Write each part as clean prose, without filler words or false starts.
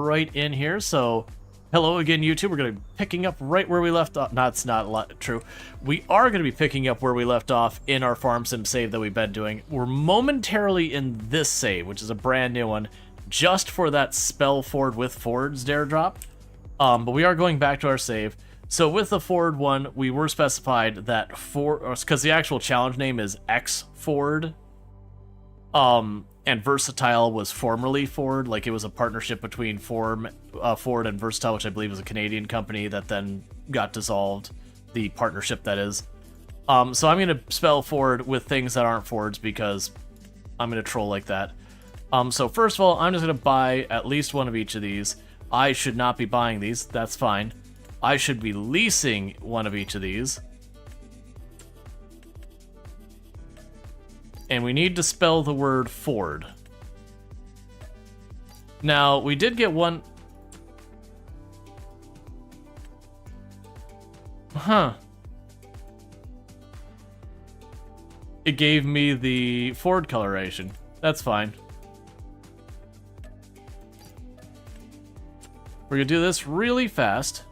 right in here. So, hello again, YouTube. We're going to be picking up right where we left off. No, it's not true. We are going to be picking up where we left off in our farm sim save that we've been doing. We're momentarily in this save, which is a brand new one, just for that spell Ford with Ford's dare drop. But we are going back to our save. So with the Ford one, we were specified that Ford, because the actual challenge name is X Ford. And Versatile was formerly Ford, like it was a partnership between Ford and Versatile, which I believe was a Canadian company that then got dissolved, the partnership that is. So I'm going to spell Ford with things that aren't Fords because I'm going to troll like that. So first of all, I'm just going to buy at least one of each of these. I should not be buying these, that's fine. I should be leasing one of each of these. And we need to spell the word Ford. Now, we did get one... Huh. It gave me the Ford coloration. That's fine. We're gonna do this really fast.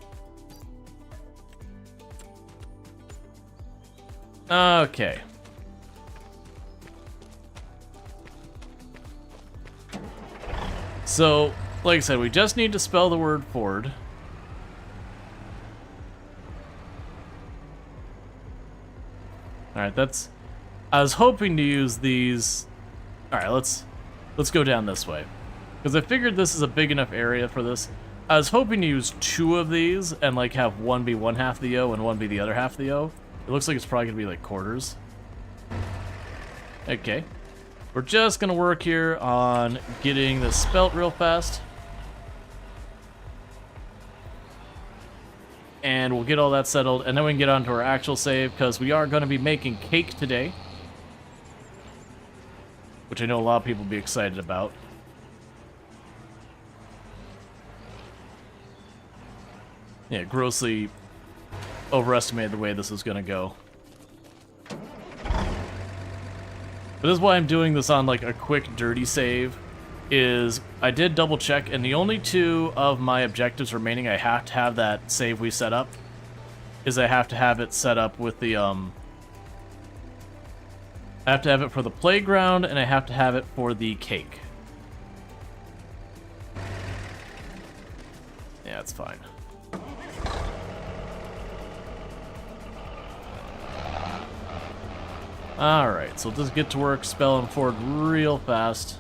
Okay. So, like I said, we just need to spell the word Ford. Alright, that's... I was hoping to use these... Alright, let's go down this way. Because I figured this is a big enough area for this. I was hoping to use two of these and like have one be one half the O and one be the other half the O. It looks like it's probably going to be like quarters. Okay. We're just going to work here on getting this spelt real fast. And we'll get all that settled, and then we can get on to our actual save, because we are going to be making cake today. Which I know a lot of people will be excited about. Yeah, grossly overestimated the way this is going to go. But this is why I'm doing this on like a quick dirty save, is I did double check, and the only two of my objectives remaining I have to have that save we set up, is I have to have it set up with the, I have to have it for the playground, and I have to have it for the cake. Yeah, it's fine. Alright, so just get to work spelling Ford real fast.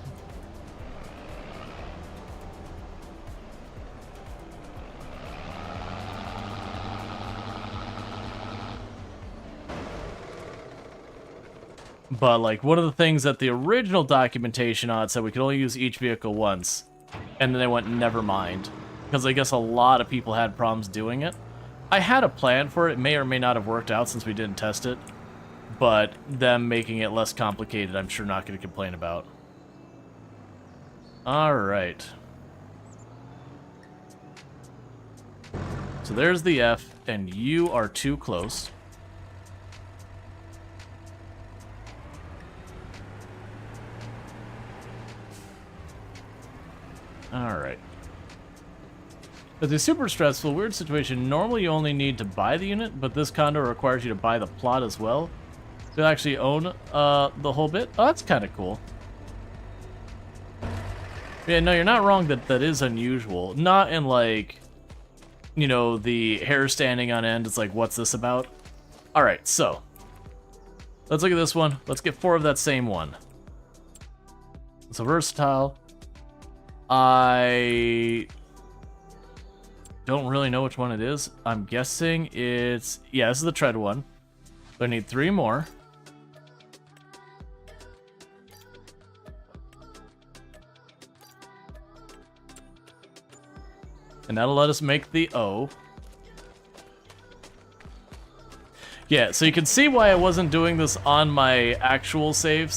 But, like, one of the things that the original documentation on it said we could only use each vehicle once. And then they went, never mind. Because I guess a lot of people had problems doing it. I had a plan for it. It may or may not have worked out since we didn't test it. But them making it less complicated, I'm sure not going to complain about. Alright. So there's the F, and you are too close. Alright. With a super stressful, weird situation, normally you only need to buy the unit, but this condo requires you to buy the plot as well. To actually own the whole bit? Oh, that's kind of cool. Yeah, no, you're not wrong that that is unusual. Not in, like, you know, the hair standing on end. It's like, what's this about? Alright, so. Let's look at this one. Let's get 4 of that same one. It's a Versatile. I don't really know which one it is. I'm guessing it's... Yeah, this is the tread one. So I need 3 more. And that'll let us make the O. Yeah, so you can see why I wasn't doing this on my actual save.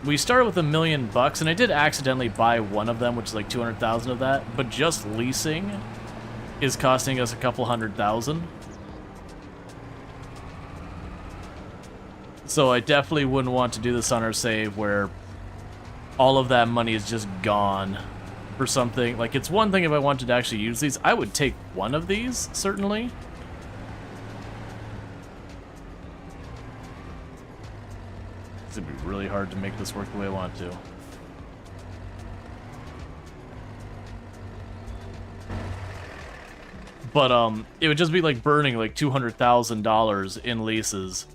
We started with $1 million, and I did accidentally buy one of them, which is like 200,000 of that, but just leasing is costing us a couple $100,000. So I definitely wouldn't want to do this on our save where all of that money is just gone for something. Like, it's one thing if I wanted to actually use these. I would take one of these, certainly. It's gonna be really hard to make this work the way I want to. But, it would just be like burning like $200,000 in leases.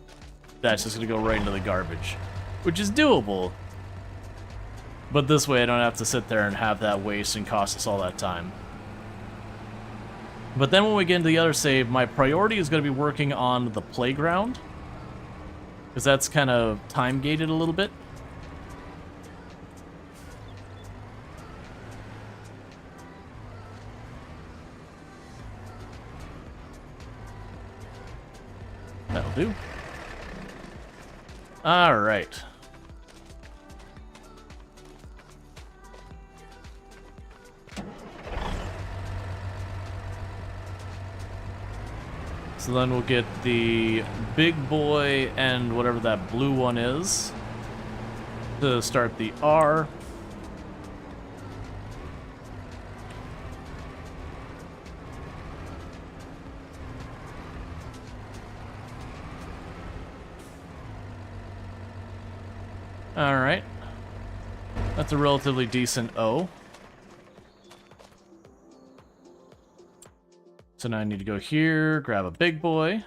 That's just gonna go right into the garbage. Which is doable. But this way I don't have to sit there and have that waste and cost us all that time. But then when we get into the other save, my priority is gonna be working on the playground. Because that's kind of time-gated a little bit. That'll do. All right. So then we'll get the big boy and whatever that blue one is to start the R. All right. That's a relatively decent O. So now I need to go here, grab a big boy.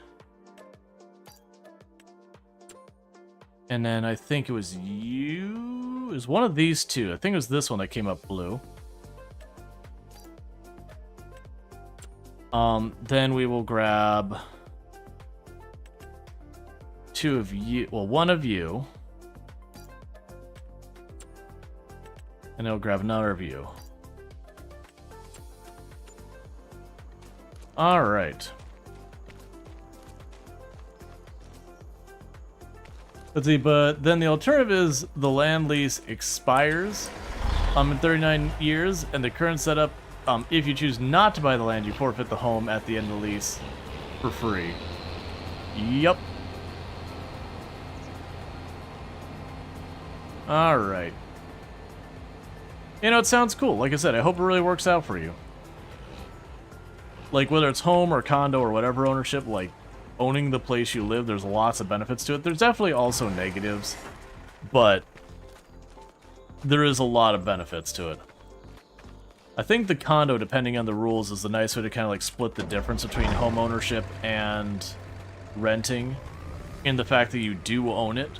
And then I think it was you. It was one of these two. I think it was this one that came up blue. Then we will grab two of you. Well, one of you. And I'll grab another of you. All right. Let's see, but then the alternative is the land lease expires in 39 years, and the current setup, if you choose not to buy the land, you forfeit the home at the end of the lease for free. Yup. All right. You know, it sounds cool. Like I said, I hope it really works out for you. Like, whether it's home or condo or whatever ownership, like, owning the place you live, there's lots of benefits to it. There's definitely also negatives, but there is a lot of benefits to it. I think the condo, depending on the rules, is the nice way to kind of, like, split the difference between home ownership and renting, in the fact that you do own it,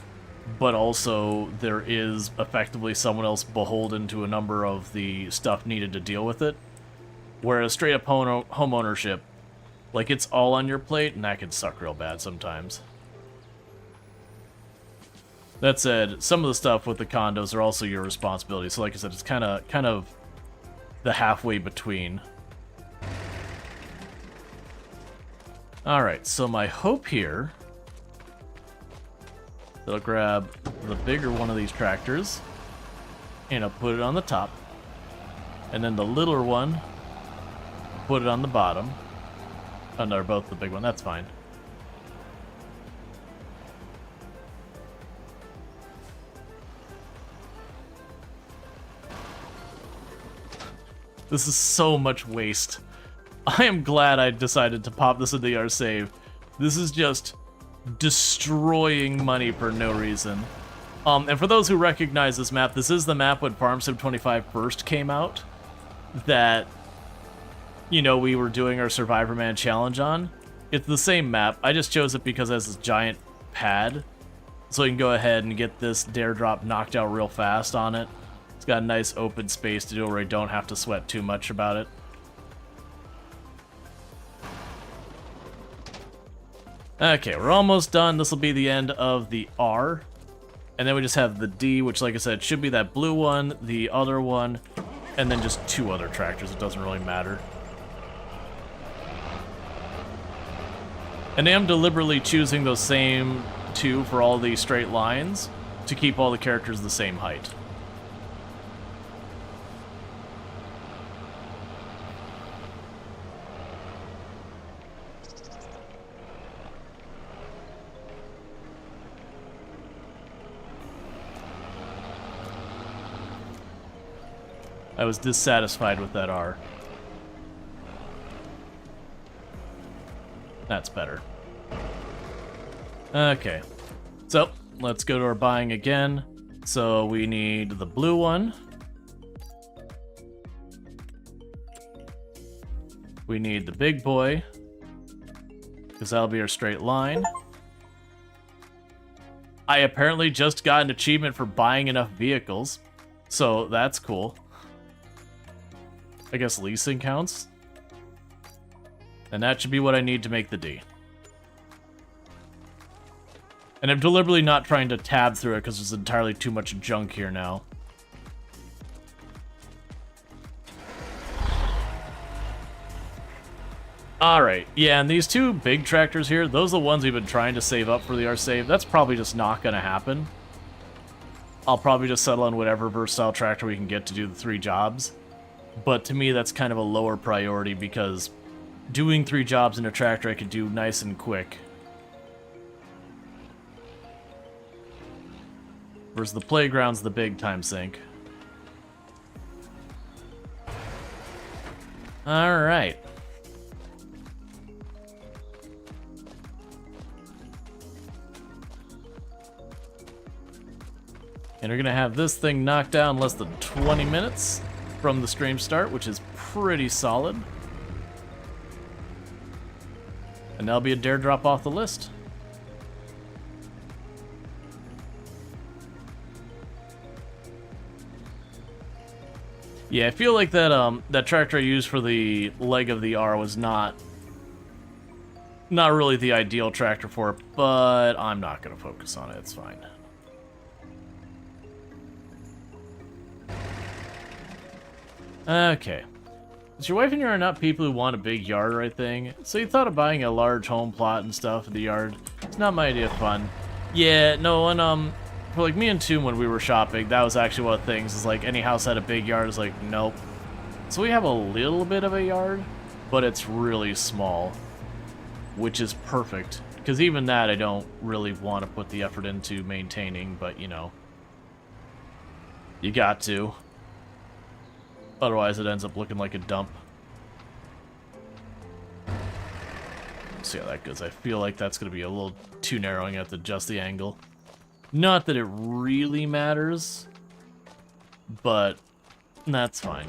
but also there is effectively someone else beholden to a number of the stuff needed to deal with it. Whereas straight up home ownership, like, it's all on your plate, and that can suck real bad sometimes. That said, some of the stuff with the condos are also your responsibility. So like I said, it's kind of the halfway between. All right, so my hope here, I'll grab the bigger one of these tractors, and I'll put it on the top, and then the littler one, put it on the bottom. Oh, no, they're both the big one. That's fine. This is so much waste. I am glad I decided to pop this into our save. This is just destroying money for no reason. And for those who recognize this map, this is the map when Farm Sim 25 first came out that, you know, we were doing our Survivor Man challenge on. It's the same map. I just chose it because it has this giant pad, so you can go ahead and get this dare drop knocked out real fast on it. It's got a nice open space to do it where you don't have to sweat too much about it. Okay, we're almost done. This will be the end of the R. And then we just have the D, which, like I said, should be that blue one, the other one, and then just two other tractors. It doesn't really matter. And I am deliberately choosing those same two for all these straight lines to keep all the characters the same height. I was dissatisfied with that R. That's better. Okay. So, let's go to our buying again. So, we need the blue one. We need the big boy, because that'll be our straight line. I apparently just got an achievement for buying enough vehicles, so that's cool. I guess leasing counts. And that should be what I need to make the D. And I'm deliberately not trying to tab through it because there's entirely too much junk here now. Alright, yeah, and these two big tractors here, those are the ones we've been trying to save up for the R-Save. That's probably just not going to happen. I'll probably just settle on whatever versatile tractor we can get to do the 3 jobs. But to me, that's kind of a lower priority because doing 3 jobs in a tractor I could do nice and quick. Versus the playground's the big time sink. Alright. And we're gonna have this thing knocked down in less than 20 minutes from the stream start, which is pretty solid. And that'll be a dare drop off the list. Yeah, I feel like that that tractor I used for the leg of the R was not really the ideal tractor for it, but I'm not gonna focus on it, it's fine. Okay. Is your wife and you are not people who want a big yard or anything? So you thought of buying a large home plot and stuff in the yard? It's not my idea of fun. Yeah, no, and for like me and Toon when we were shopping, that was actually one of the things, is like any house had a big yard, is like, nope. So we have a little bit of a yard, but it's really small, which is perfect. Because even that I don't really want to put the effort into maintaining, but you know, you got to. Otherwise, it ends up looking like a dump. Let's see how that goes. I feel like that's going to be a little too narrowing at just the angle. Not that it really matters, but that's fine.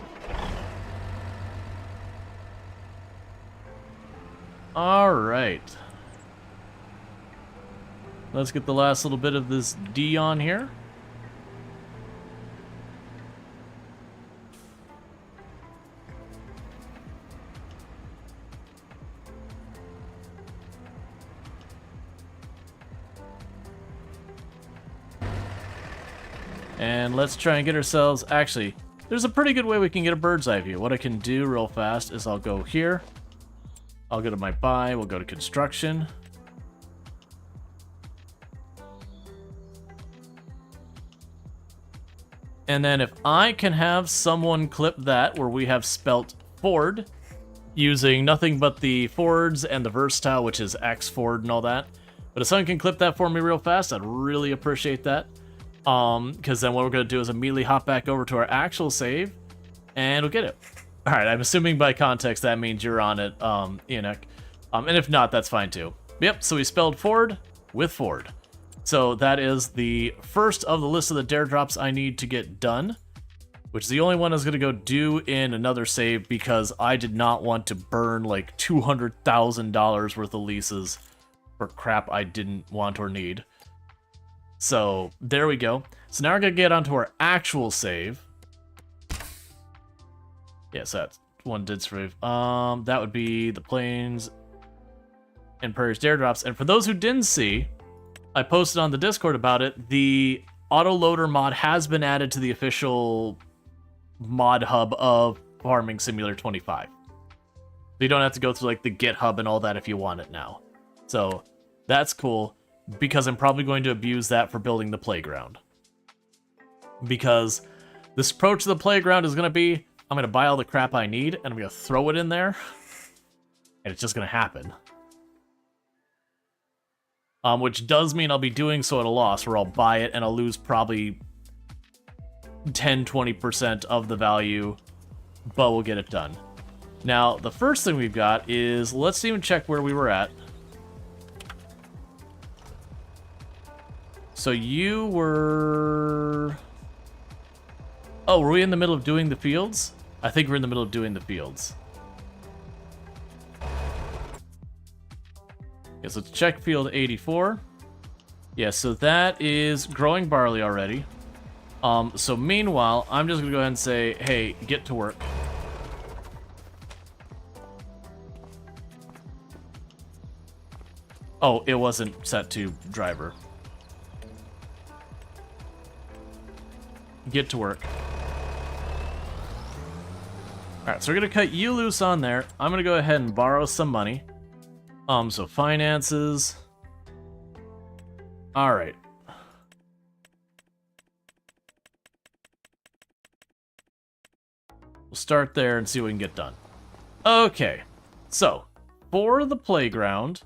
Alright. Let's get the last little bit of this D on here. And let's try and get ourselves... Actually, there's a pretty good way we can get a bird's eye view. What I can do real fast is I'll go here. I'll go to my buy. We'll go to construction. And then if I can have someone clip that where we have spelt Ford using nothing but the Fords and the versatile, which is X Ford and all that. But if someone can clip that for me real fast, I'd really appreciate that. Because then what we're going to do is immediately hop back over to our actual save, and we'll get it. Alright, I'm assuming by context that means you're on it, Enoch. And if not, that's fine too. Yep, so we spelled Ford with Ford. So that is the first of the list of the dare drops I need to get done, which is the only one I was going to go do in another save because I did not want to burn like $200,000 worth of leases for crap I didn't want or need. So, there we go. So now we're going to get onto our actual save. Yes, that one did survive. That would be the Plains and Prairies Dare Drops. And for those who didn't see, I posted on the Discord about it. The autoloader mod has been added to the official mod hub of Farming Simulator 25. So you don't have to go through like the GitHub and all that if you want it now. So, that's cool. Because I'm probably going to abuse that for building the playground. Because this approach to the playground is going to be, I'm going to buy all the crap I need, and I'm going to throw it in there, and it's just going to happen. Which does mean I'll be doing so at a loss, where I'll buy it, and I'll lose probably 10-20% of the value, but we'll get it done. Now, the first thing we've got is, let's even check where we were at. So you were... Oh, were we in the middle of doing the fields? I think we're in the middle of doing the fields. Okay, so let's check field 84. Yeah, so that is growing barley already. So meanwhile, I'm just gonna go ahead and say, hey, get to work. Oh, it wasn't set to driver. Get to work. Alright, so we're gonna cut you loose on there. I'm gonna go ahead and borrow some money. So finances. Alright. We'll start there and see what we can get done. Okay. So, for the playground,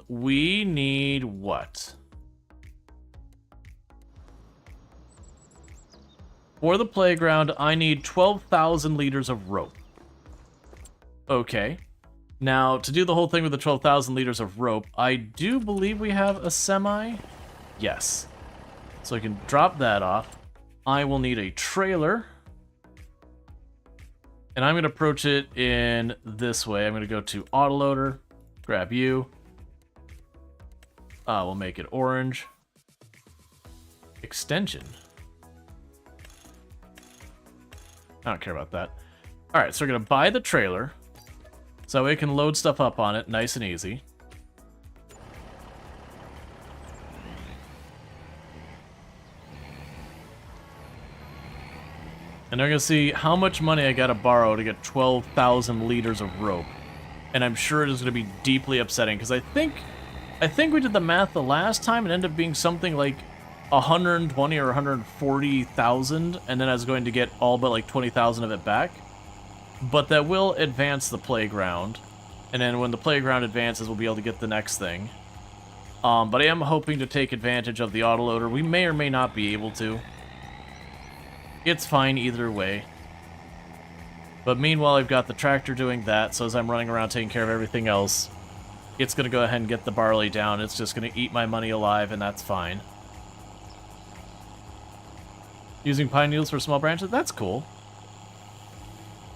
we need what? For the playground, I need 12,000 liters of rope. Okay. Now, to do the whole thing with the 12,000 liters of rope, I do believe we have a semi. Yes. So I can drop that off. I will need a trailer. And I'm going to approach it in this way. I'm going to go to autoloader, grab you. We'll make it orange. Extension. I don't care about that. Alright, so we're going to buy the trailer. So we can load stuff up on it, nice and easy. And I'm going to see how much money I got to borrow to get 12,000 liters of rope. And I'm sure it is going to be deeply upsetting, because I think we did the math the last time and ended up being something like 120 or 140,000, and then I was going to get all but like 20,000 of it back. But that will advance the playground, and then when the playground advances, we'll be able to get the next thing. But I am hoping to take advantage of the autoloader. We may or may not be able to. It's fine either way. But meanwhile, I've got the tractor doing that, so as I'm running around taking care of everything else, it's going to go ahead and get the barley down. It's just going to eat my money alive, and that's fine. Using pine needles for small branches? That's cool.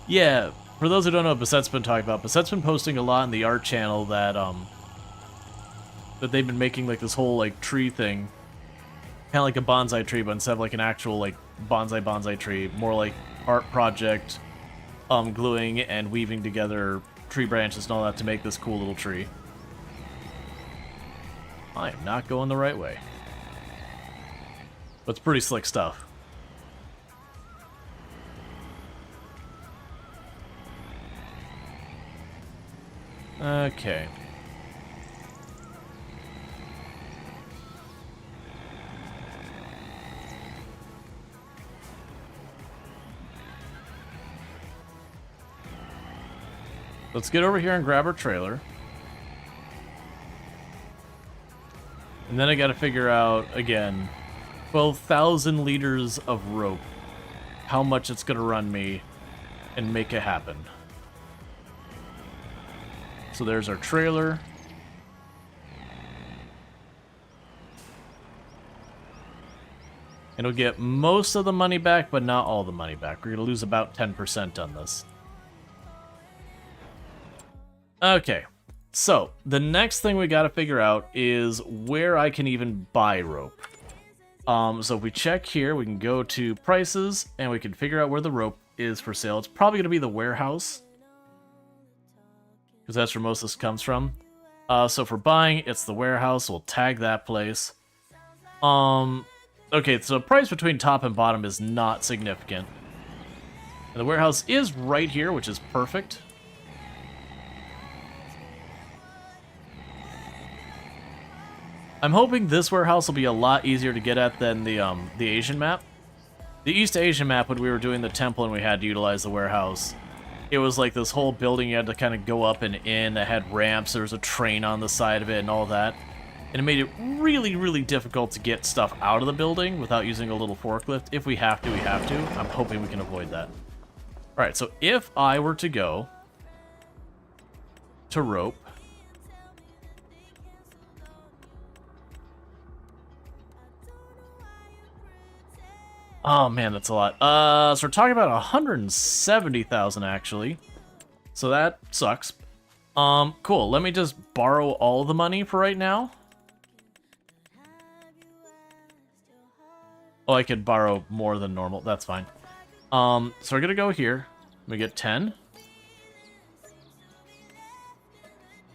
Yeah, for those who don't know what Bassette's been talking about, Bassette's been posting a lot in the art channel that that they've been making like this whole like tree thing. Kind of like a bonsai tree, but instead of like an actual like bonsai tree, more like art project, gluing and weaving together tree branches and all that to make this cool little tree. I am not going the right way. But it's pretty slick stuff. Okay. Let's get over here and grab our trailer. And then I gotta figure out, again, 12,000 liters of rope. How much it's gonna run me and make it happen. So there's our trailer. It'll get most of the money back, but not all the money back. We're going to lose about 10% on this. Okay, so the next thing we got to figure out is where I can even buy rope. So if we check here, we can go to prices, and we can figure out where the rope is for sale. It's probably going to be the warehouse, because that's where most of this comes from. So for buying, it's the warehouse. We'll tag that place. Okay, so the price between top and bottom is not significant. And the warehouse is right here, which is perfect. I'm hoping this warehouse will be a lot easier to get at than the Asian map. The East Asian map, when we were doing the temple and we had to utilize the warehouse, it was like this whole building you had to kind of go up and in. It had ramps, there was a train on the side of it and all that. And it made it really, really difficult to get stuff out of the building without using a little forklift. If we have to, we have to. I'm hoping we can avoid that. Alright, so if I were to go to rope, oh man, that's a lot. So we're talking about 170,000 actually. So that sucks. Cool. Let me just borrow all the money for right now. Oh, I could borrow more than normal. That's fine. So we're gonna go here. We get 10.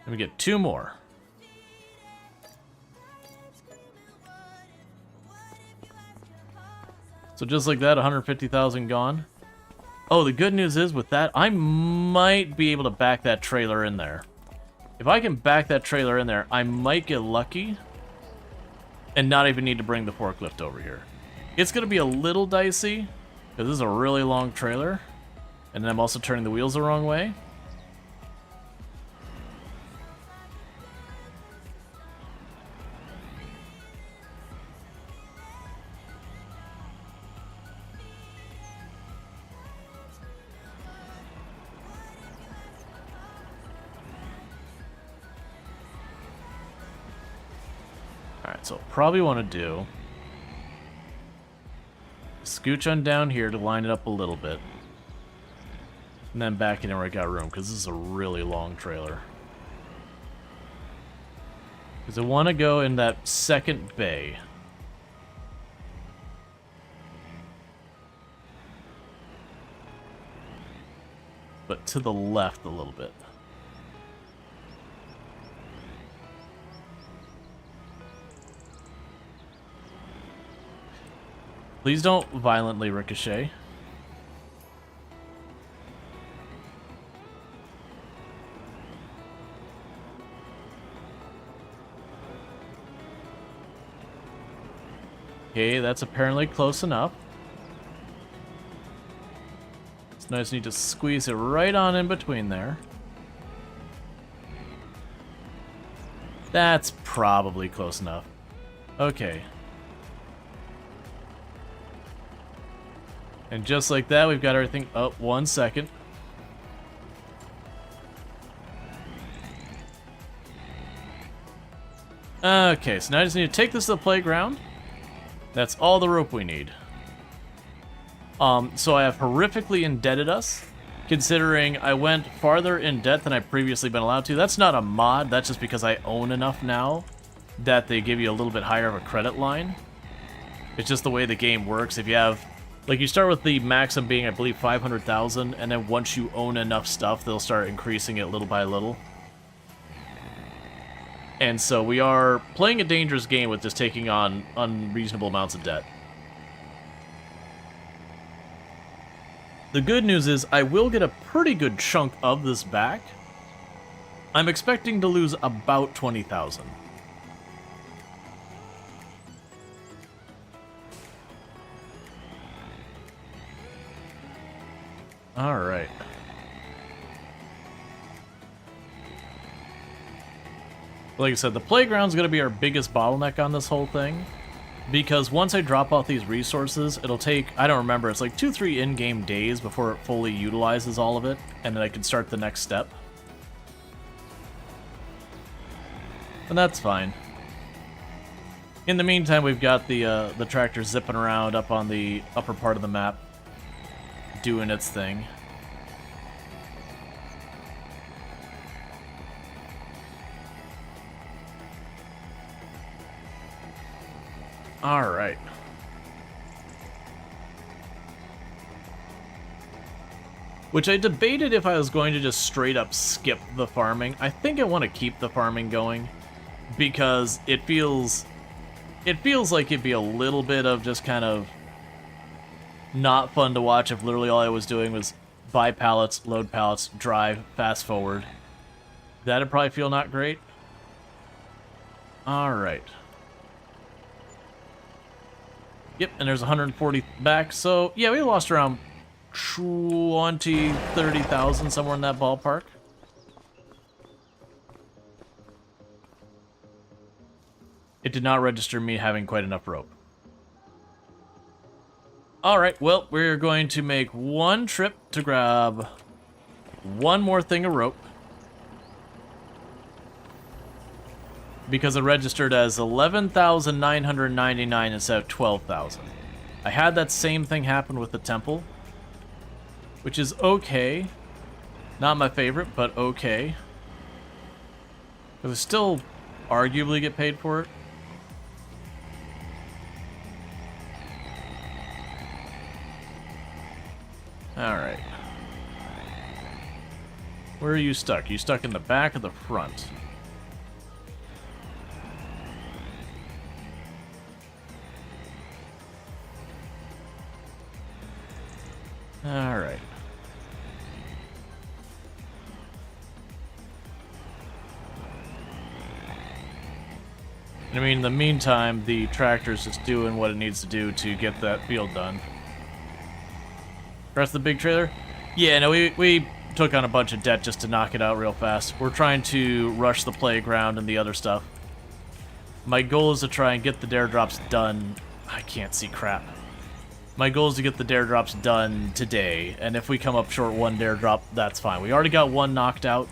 And we get 2 more. So just like that, 150,000 gone. Oh, the good news is with that, I might be able to back that trailer in there. If I can back that trailer in there, I might get lucky and not even need to bring the forklift over here. It's going to be a little dicey because this is a really long trailer. And then I'm also turning the wheels the wrong way. Alright, so probably want to do scooch on down here to line it up a little bit. And then back in where I got room, because this is a really long trailer. Because I want to go in that second bay. But to the left a little bit. Please don't violently ricochet. Okay, that's apparently close enough. So now I just need to squeeze it right on in between there. That's probably close enough. Okay. And just like that, we've got everything. Oh, 1 second. Okay, so now I just need to take this to the playground. That's all the rope we need. So I have horrifically indebted us, considering I went farther in debt than I've previously been allowed to. That's not a mod, that's just because I own enough now that they give you a little bit higher of a credit line. It's just the way the game works. If you have, like, you start with the maximum being, I believe, 500,000, and then once you own enough stuff, they'll start increasing it little by little. And so we are playing a dangerous game with just taking on unreasonable amounts of debt. The good news is I will get a pretty good chunk of this back. I'm expecting to lose about 20,000. All right. Like I said, the playground's going to be our biggest bottleneck on this whole thing. Because once I drop off these resources, it'll take, I don't remember, it's like 2-3 in-game days before it fully utilizes all of it. And then I can start the next step. And that's fine. In the meantime, we've got the tractor zipping around up on the upper part of the map, doing its thing. All right. Which I debated if I was going to just straight up skip the farming. I think I want to keep the farming going because it feels like it'd be a little bit of just kind of not fun to watch if literally all I was doing was buy pallets, load pallets, drive, fast forward. That'd probably feel not great. All right. Yep, and there's 140 back, so yeah, we lost around 30,000, somewhere in that ballpark. It did not register me having quite enough rope. Alright, well, we're going to make one trip to grab one more thing of rope. Because it registered as 11,999 instead of 12,000. I had that same thing happen with the temple, which is okay. Not my favorite, but okay. Because I still arguably get paid for it. Alright. Where are you stuck? You stuck in the back or the front? Alright. I mean, in the meantime, the tractor's just doing what it needs to do to get that field done. Rest of the big trailer? Yeah, no, we took on a bunch of debt just to knock it out real fast. We're trying to rush the playground and the other stuff. My goal is to try and get the dare drops done. I can't see crap. My goal is to get the dare drops done today, and if we come up short one dare drop, that's fine. We already got one knocked out.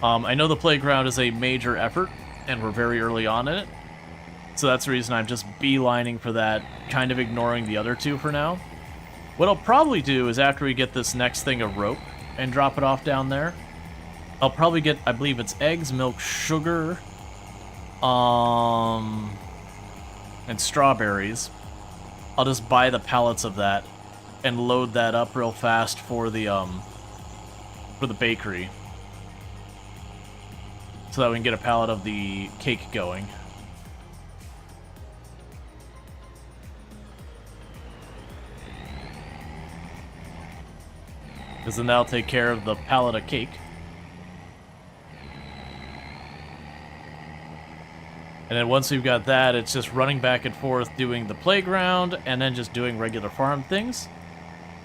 I know the playground is a major effort, and we're very early on in it. So that's the reason I'm just beelining for that, kind of ignoring the other two for now. What I'll probably do is after we get this next thing of rope and drop it off down there, I'll probably get, I believe it's eggs, milk, sugar, and strawberries. I'll just buy the pallets of that and load that up real fast for the bakery. So that we can get a pallet of the cake going. Because then that'll take care of the pallet of cake. And then once we've got that, it's just running back and forth doing the playground and then just doing regular farm things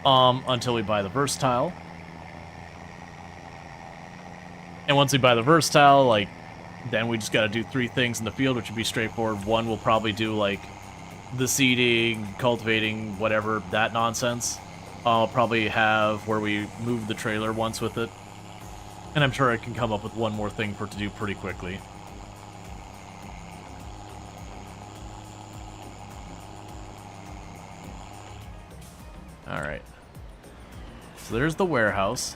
until we buy the versatile. And once we buy the versatile, like, then we just got to do 3 things in the field, which would be straightforward. One, we'll probably do, like, the seeding, cultivating, whatever, that nonsense. I'll probably have where we move the trailer once with it. And I'm sure I can come up with one more thing for it to do pretty quickly. Alright. So there's the warehouse.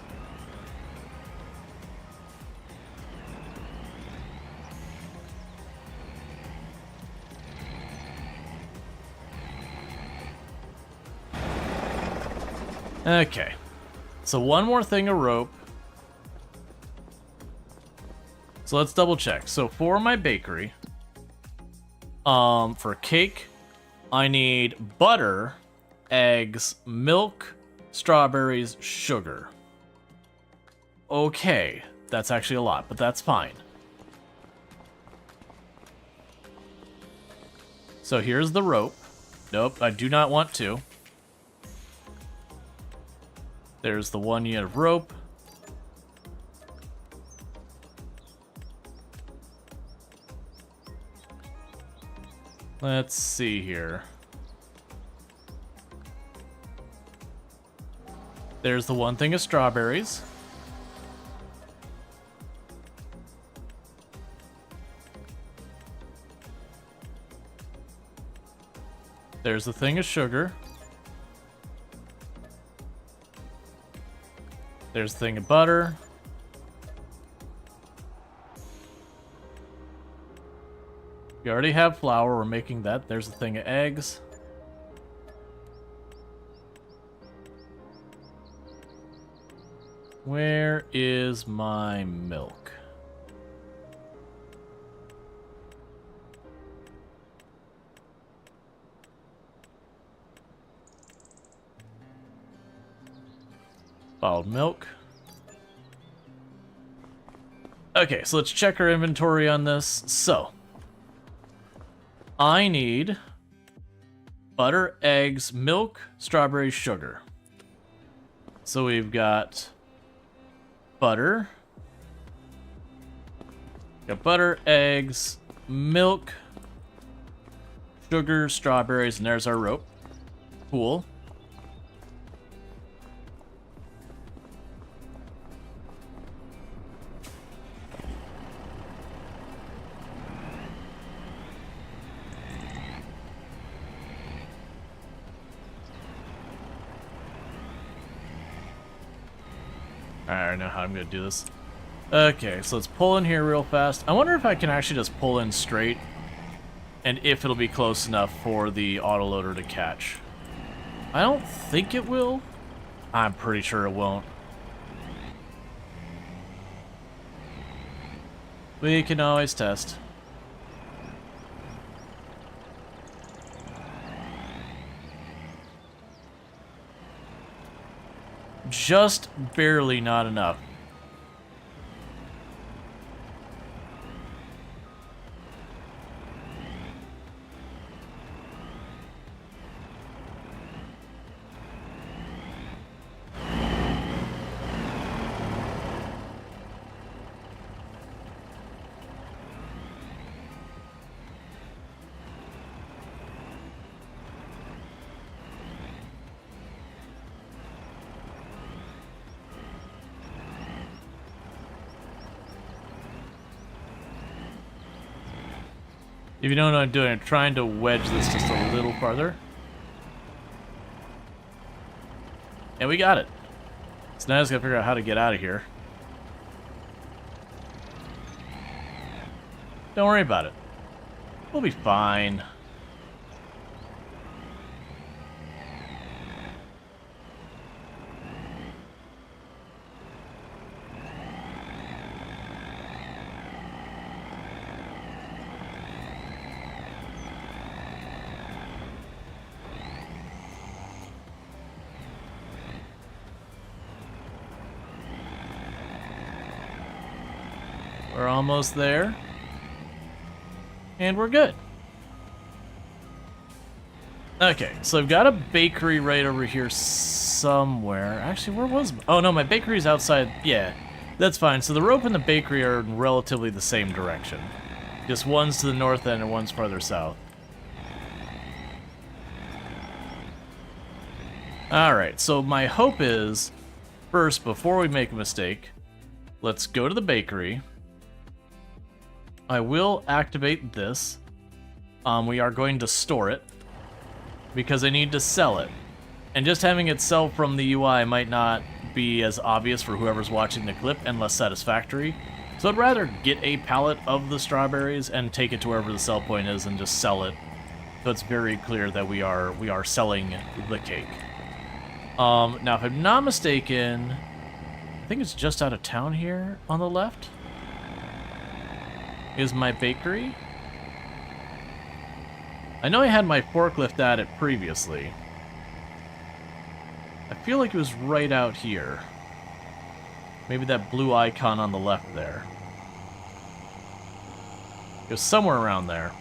Okay, so one more thing of rope. So let's double check. So for my bakery, for cake, I need butter, eggs, milk, strawberries, sugar. Okay, that's actually a lot, but that's fine. So here's the rope. Nope, I do not want to. There's the 1 unit of rope. Let's see here. There's the 1 thing of strawberries. There's the thing of sugar. There's the thing of butter. We already have flour, we're making that. There's the thing of eggs. Where is my milk? Bottled milk. Okay, so let's check our inventory on this. So, I need butter, eggs, milk, strawberries, sugar. So we've got butter. Got butter, eggs, milk, sugar, strawberries, and there's our rope. Cool. I know how I'm gonna do this. Okay, so let's pull in here real fast. I wonder if I can actually just pull in straight, and if it'll be close enough for the autoloader to catch. I don't think it will. I'm pretty sure it won't. We can always test. Just barely not enough. If you don't know what I'm doing, I'm trying to wedge this just a little farther. And we got it. So now I just gotta figure out how to get out of here. Don't worry about it. We'll be fine. We're almost there. And we're good. Okay, so I've got a bakery right over here somewhere. Actually, where was... Oh, no, my bakery's outside. Yeah, that's fine. So the rope and the bakery are in relatively the same direction. Just one's to the north end and one's farther south. Alright, so my hope is, first, before we make a mistake, let's go to the bakery. I will activate this. We are going to store it because I need to sell it. And just having it sell from the UI might not be as obvious for whoever's watching the clip and less satisfactory. So I'd rather get a pallet of the strawberries and take it to wherever the sell point is and just sell it. So it's very clear that we are selling the cake. Now, if I'm not mistaken, I think it's just out of town here on the left is my bakery. I know I had my forklift at it previously. I feel like it was right out here. Maybe that blue icon on the left there. It was somewhere around there.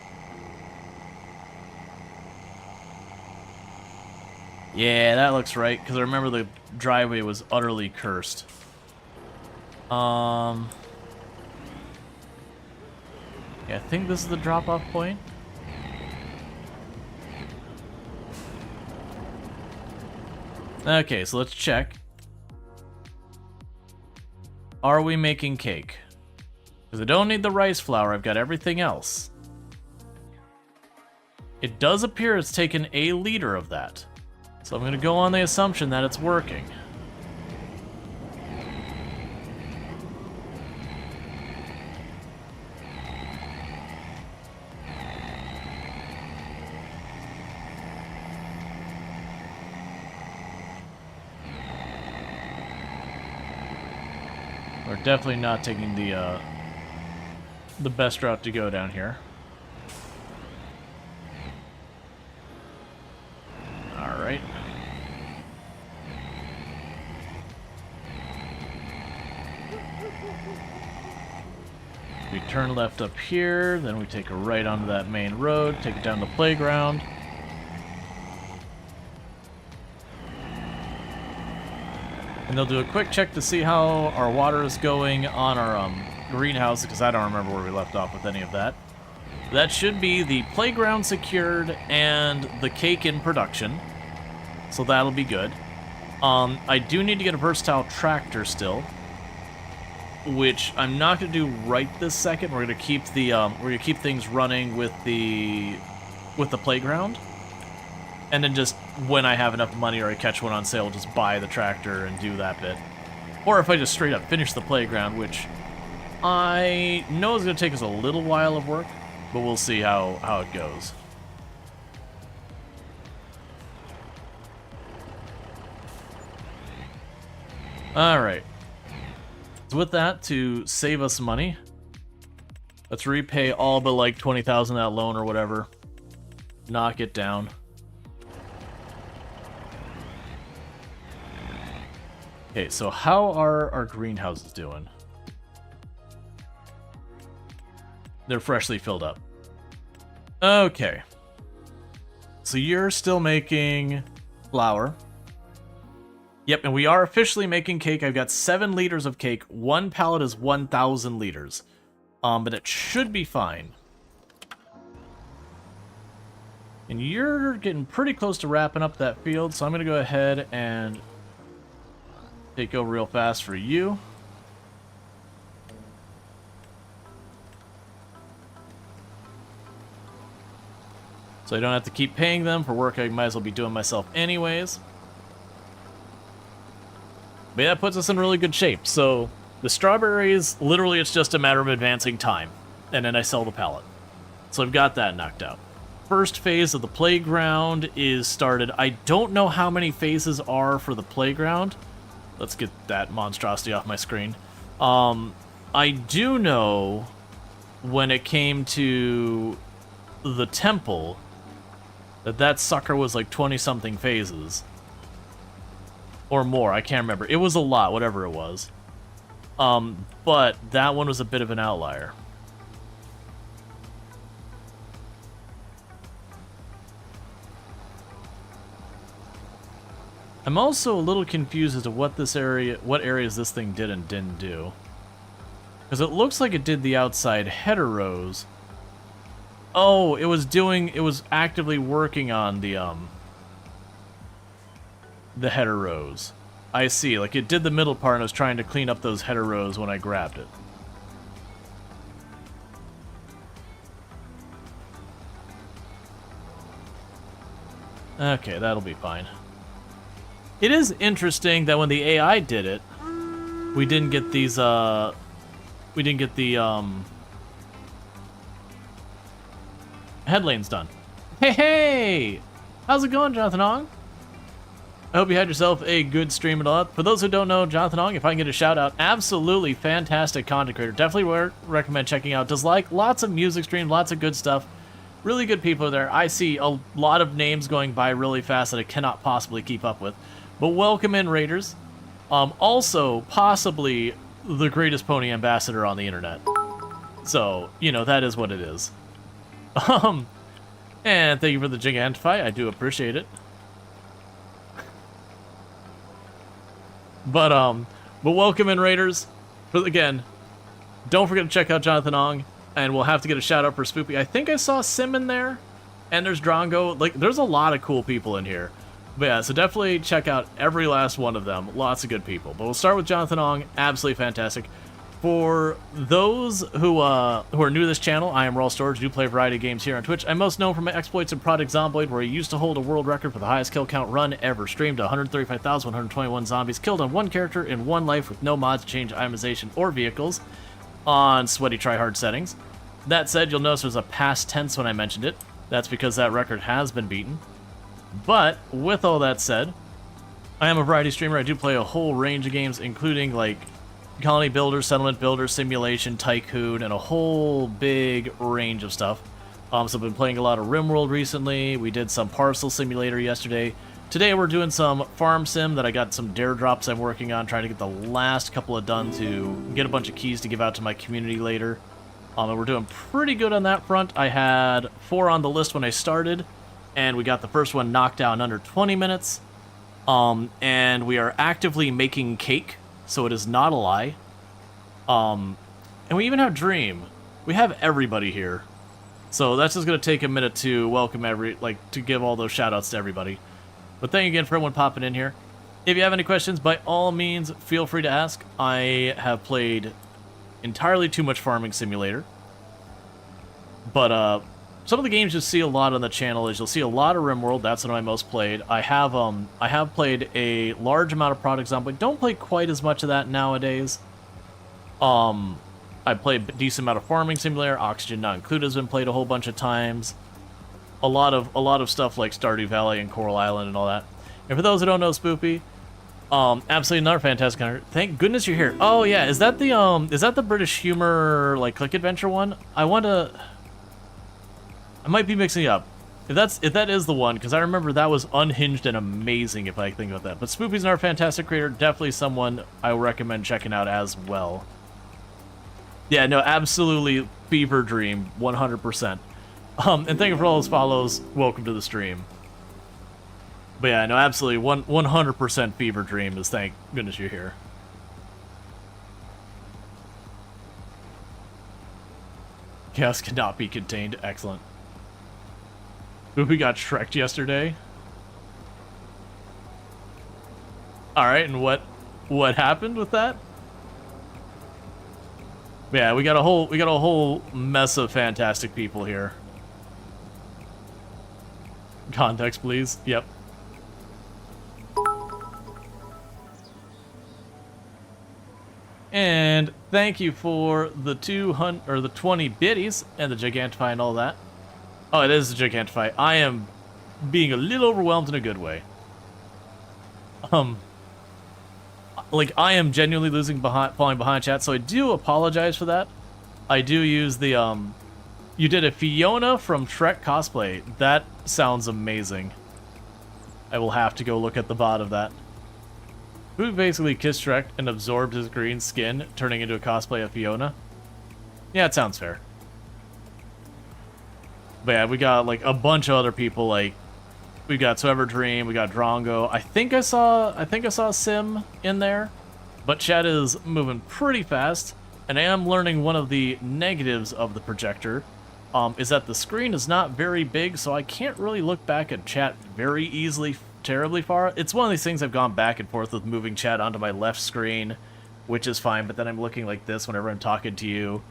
Yeah, that looks right, because I remember the driveway was utterly cursed. Yeah, I think this is the drop-off point. Okay, so let's check. Are we making cake? Because I don't need the rice flour, I've got everything else. It does appear it's taken a liter of that. So I'm going to go on the assumption that it's working. We're definitely not taking the best route to go down here. All right. We turn left up here, then we take a right onto that main road, take it down the playground. And they'll do a quick check to see how our water is going on our greenhouse, because I don't remember where we left off with any of that. That should be the playground secured and the cake in production. So that'll be good. I do need to get a versatile tractor still, which I'm not going to do right this second. We're going to keep the things running with the playground. And then just when I have enough money or I catch one on sale, just buy the tractor and do that bit. Or if I just straight up finish the playground, which I know is going to take us a little while of work, but we'll see how it goes. Alright. So with that, to save us money, let's repay all but like 20,000 that loan or whatever. Knock it down. Okay, so how are our greenhouses doing? They're freshly filled up. Okay. So you're still making flour. Yep, and we are officially making cake. I've got 7 liters of cake. 1 pallet is 1,000 liters. But it should be fine. And you're getting pretty close to wrapping up that field, so I'm going to go ahead and take over real fast for you. So I don't have to keep paying them for work I might as well be doing myself anyways. But yeah, that puts us in really good shape. So the strawberries, literally it's just a matter of advancing time. And then I sell the pallet. So I've got that knocked out. First phase of the playground is started. I don't know how many phases are for the playground. Let's get that monstrosity off my screen. I do know when it came to the temple that sucker was like 20-something phases. Or more, I can't remember. It was a lot, whatever it was. But that one was a bit of an outlier. I'm also a little confused as to what areas this thing did and didn't do. Because it looks like it did the outside header rows. Oh, it was actively working on the header rows. I see, like it did the middle part and I was trying to clean up those header rows when I grabbed it. Okay, that'll be fine. It is interesting that when the AI did it, we didn't get these, we didn't get the, head lanes done. Hey! How's it going, Jonathan Ong? I hope you had yourself a good stream and all that. For those who don't know, Jonathan Ong, if I can get a shout out, absolutely fantastic content creator. Definitely recommend checking out. Does like lots of music streams, lots of good stuff. Really good people there. I see a lot of names going by really fast that I cannot possibly keep up with. But welcome in, Raiders. Also, possibly the greatest pony ambassador on the internet. So, you know, that is what it is. And thank you for the Gigantify. I do appreciate it. But welcome in, Raiders. But again, don't forget to check out Jonathan Ong, and we'll have to get a shout out for Spoopy. I think I saw Sim in there, and there's Drongo. Like, there's a lot of cool people in here. But yeah, so definitely check out every last one of them. Lots of good people. But we'll start with Jonathan Ong. Absolutely fantastic. For those who are new to this channel, I am Rual Storge. I do play a variety of games here on Twitch. I'm most known for my exploits in Project Zomboid, where I used to hold a world record for the highest kill count run ever. Streamed 135,121 zombies, killed on one character in one life with no mods, change, itemization, or vehicles on sweaty tryhard settings. That said, you'll notice there's a past tense when I mentioned it. That's because that record has been beaten. But with all that said, I am a variety streamer. I do play a whole range of games, including like Colony Builder, Settlement Builder, Simulation, Tycoon, and a whole big range of stuff. So I've been playing a lot of RimWorld recently. We did some Parcel Simulator yesterday. Today we're doing some Farm Sim that I got some dare drops I'm working on, trying to get the last couple of done to get a bunch of keys to give out to my community later. And we're doing pretty good on that front. I had 4 on the list when I started, and we got the first one knocked out in under 20 minutes. And we are actively making cake, so it is not a lie. And we even have Dream. We have everybody here. So that's just going to take a minute to welcome to give all those shout outs to everybody. But thank you again for everyone popping in here. If you have any questions, by all means, feel free to ask. I have played entirely too much Farming Simulator. But some of the games you'll see a lot on the channel is you'll see a lot of RimWorld. That's one I most played. I have played a large amount of Product Zomboid. Don't play quite as much of that nowadays. I played a decent amount of Farming Simulator. Oxygen Not Included has been played a whole bunch of times. A lot of stuff like Stardew Valley and Coral Island and all that. And for those who don't know Spoopy, absolutely another fantastic hunter. Thank goodness you're here. Oh yeah, is that the British humor like click adventure one? I might be mixing it up. If that is the one, because I remember that was unhinged and amazing if I think about that. But Spoopy's another fantastic creator, definitely someone I would recommend checking out as well. Yeah, no, absolutely fever dream, 100%. And thank you for all those follows. Welcome to the stream. But yeah, no, absolutely 100% fever dream is thank goodness you're here. Chaos cannot be contained. Excellent. Spoopy got Shrek'd yesterday. Alright, and what happened with that? Yeah, we got a whole mess of fantastic people here. Context, please. Yep. And thank you for the 200 or the 20 biddies and the Gigantify and all that. Oh, it is a Gigantify. I am being a little overwhelmed in a good way. Like, I am genuinely falling behind chat, so I do apologize for that. I do use the, you did a Fiona from Shrek cosplay. That sounds amazing. I will have to go look at the VOD of that. Who basically kissed Shrek and absorbed his green skin, turning into a cosplay of Fiona? Yeah, it sounds fair. But yeah, we got, like, a bunch of other people, like, we got Soever Dream, we got Drongo. I think I saw Sim in there, but chat is moving pretty fast, and I am learning one of the negatives of the projector, is that the screen is not very big, so I can't really look back at chat very easily, terribly far. It's one of these things I've gone back and forth with moving chat onto my left screen, which is fine, but then I'm looking like this whenever I'm talking to you,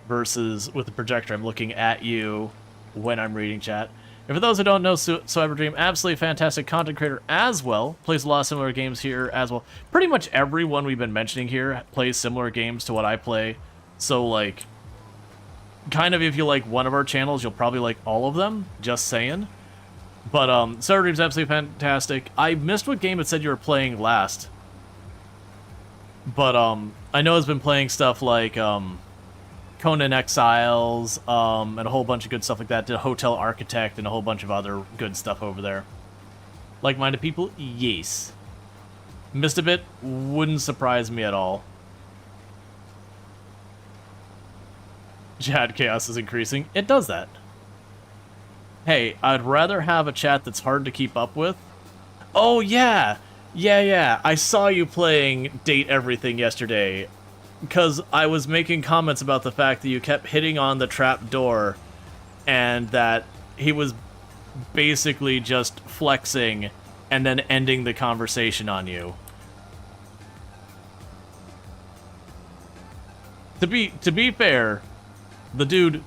versus with the projector I'm looking at you when I'm reading chat. And for those who don't know, Soever Dream, absolutely fantastic content creator as well. Plays a lot of similar games here as well. Pretty much everyone we've been mentioning here plays similar games to what I play. So, like, kind of if you like one of our channels, you'll probably like all of them. Just saying. But, Soever Dream's absolutely fantastic. I missed what game it said you were playing last. But, I know it's been playing stuff like, Conan Exiles, and a whole bunch of good stuff like that. Did Hotel Architect and a whole bunch of other good stuff over there. Like-minded people? Yes. Missed a bit? Wouldn't surprise me at all. Chat chaos is increasing. It does that. Hey, I'd rather have a chat that's hard to keep up with. Oh, yeah! Yeah. I saw you playing Date Everything yesterday. Because I was making comments about the fact that you kept hitting on the trap door and that he was basically just flexing and then ending the conversation on you. To be fair, the dude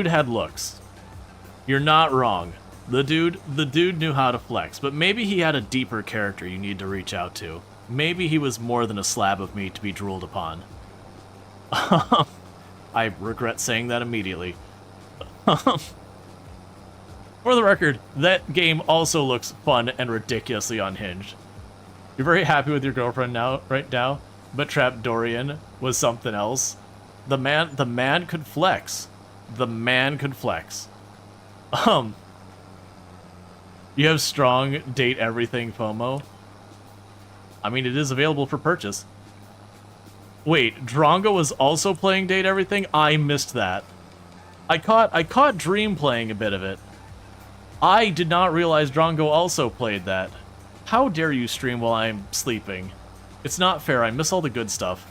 had looks. You're not wrong. The dude knew how to flex, but maybe he had a deeper character you need to reach out to. Maybe he was more than a slab of meat to be drooled upon. I regret saying that immediately. For the record, that game also looks fun and ridiculously unhinged. You're very happy with your girlfriend now, right now, but Trap Dorian was something else. The man could flex. The man could flex. You have strong Date Everything FOMO. I mean, it is available for purchase. Wait, Drongo was also playing Date Everything? I missed that. I caught Dream playing a bit of it. I did not realize Drongo also played that. How dare you stream while I'm sleeping? It's not fair. I miss all the good stuff.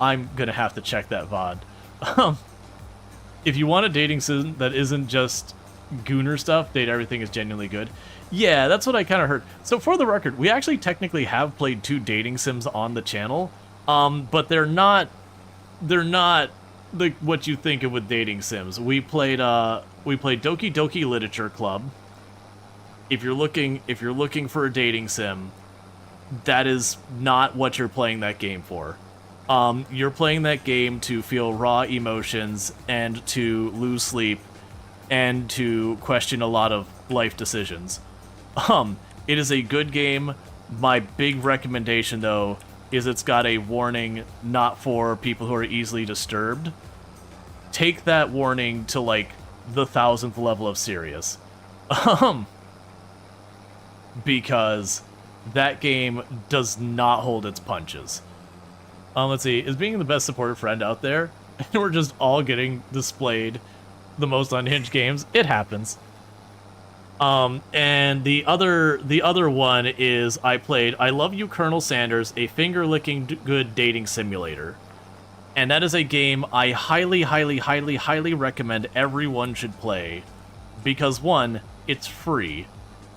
I'm gonna have to check that VOD. If you want a dating sim that isn't just gooner stuff, Date Everything is genuinely good. Yeah, that's what I kind of heard. So for the record, we actually technically have played 2 dating sims on the channel, but they're not the what you think of with dating sims. We played Doki Doki Literature Club. If you're looking for a dating sim, that is not what you're playing that game for. You're playing that game to feel raw emotions and to lose sleep and to question a lot of life decisions. It is a good game. My big recommendation, though, is it's got a warning not for people who are easily disturbed. Take that warning to, like, the 1000th level of serious. Because that game does not hold its punches. Let's see, is being the best supported friend out there, and we're just all getting displayed the most unhinged games. It happens. And the other one is I played I Love You, Colonel Sanders, a finger-licking good dating simulator. And that is a game I highly, highly, highly, highly recommend everyone should play. Because 1, it's free.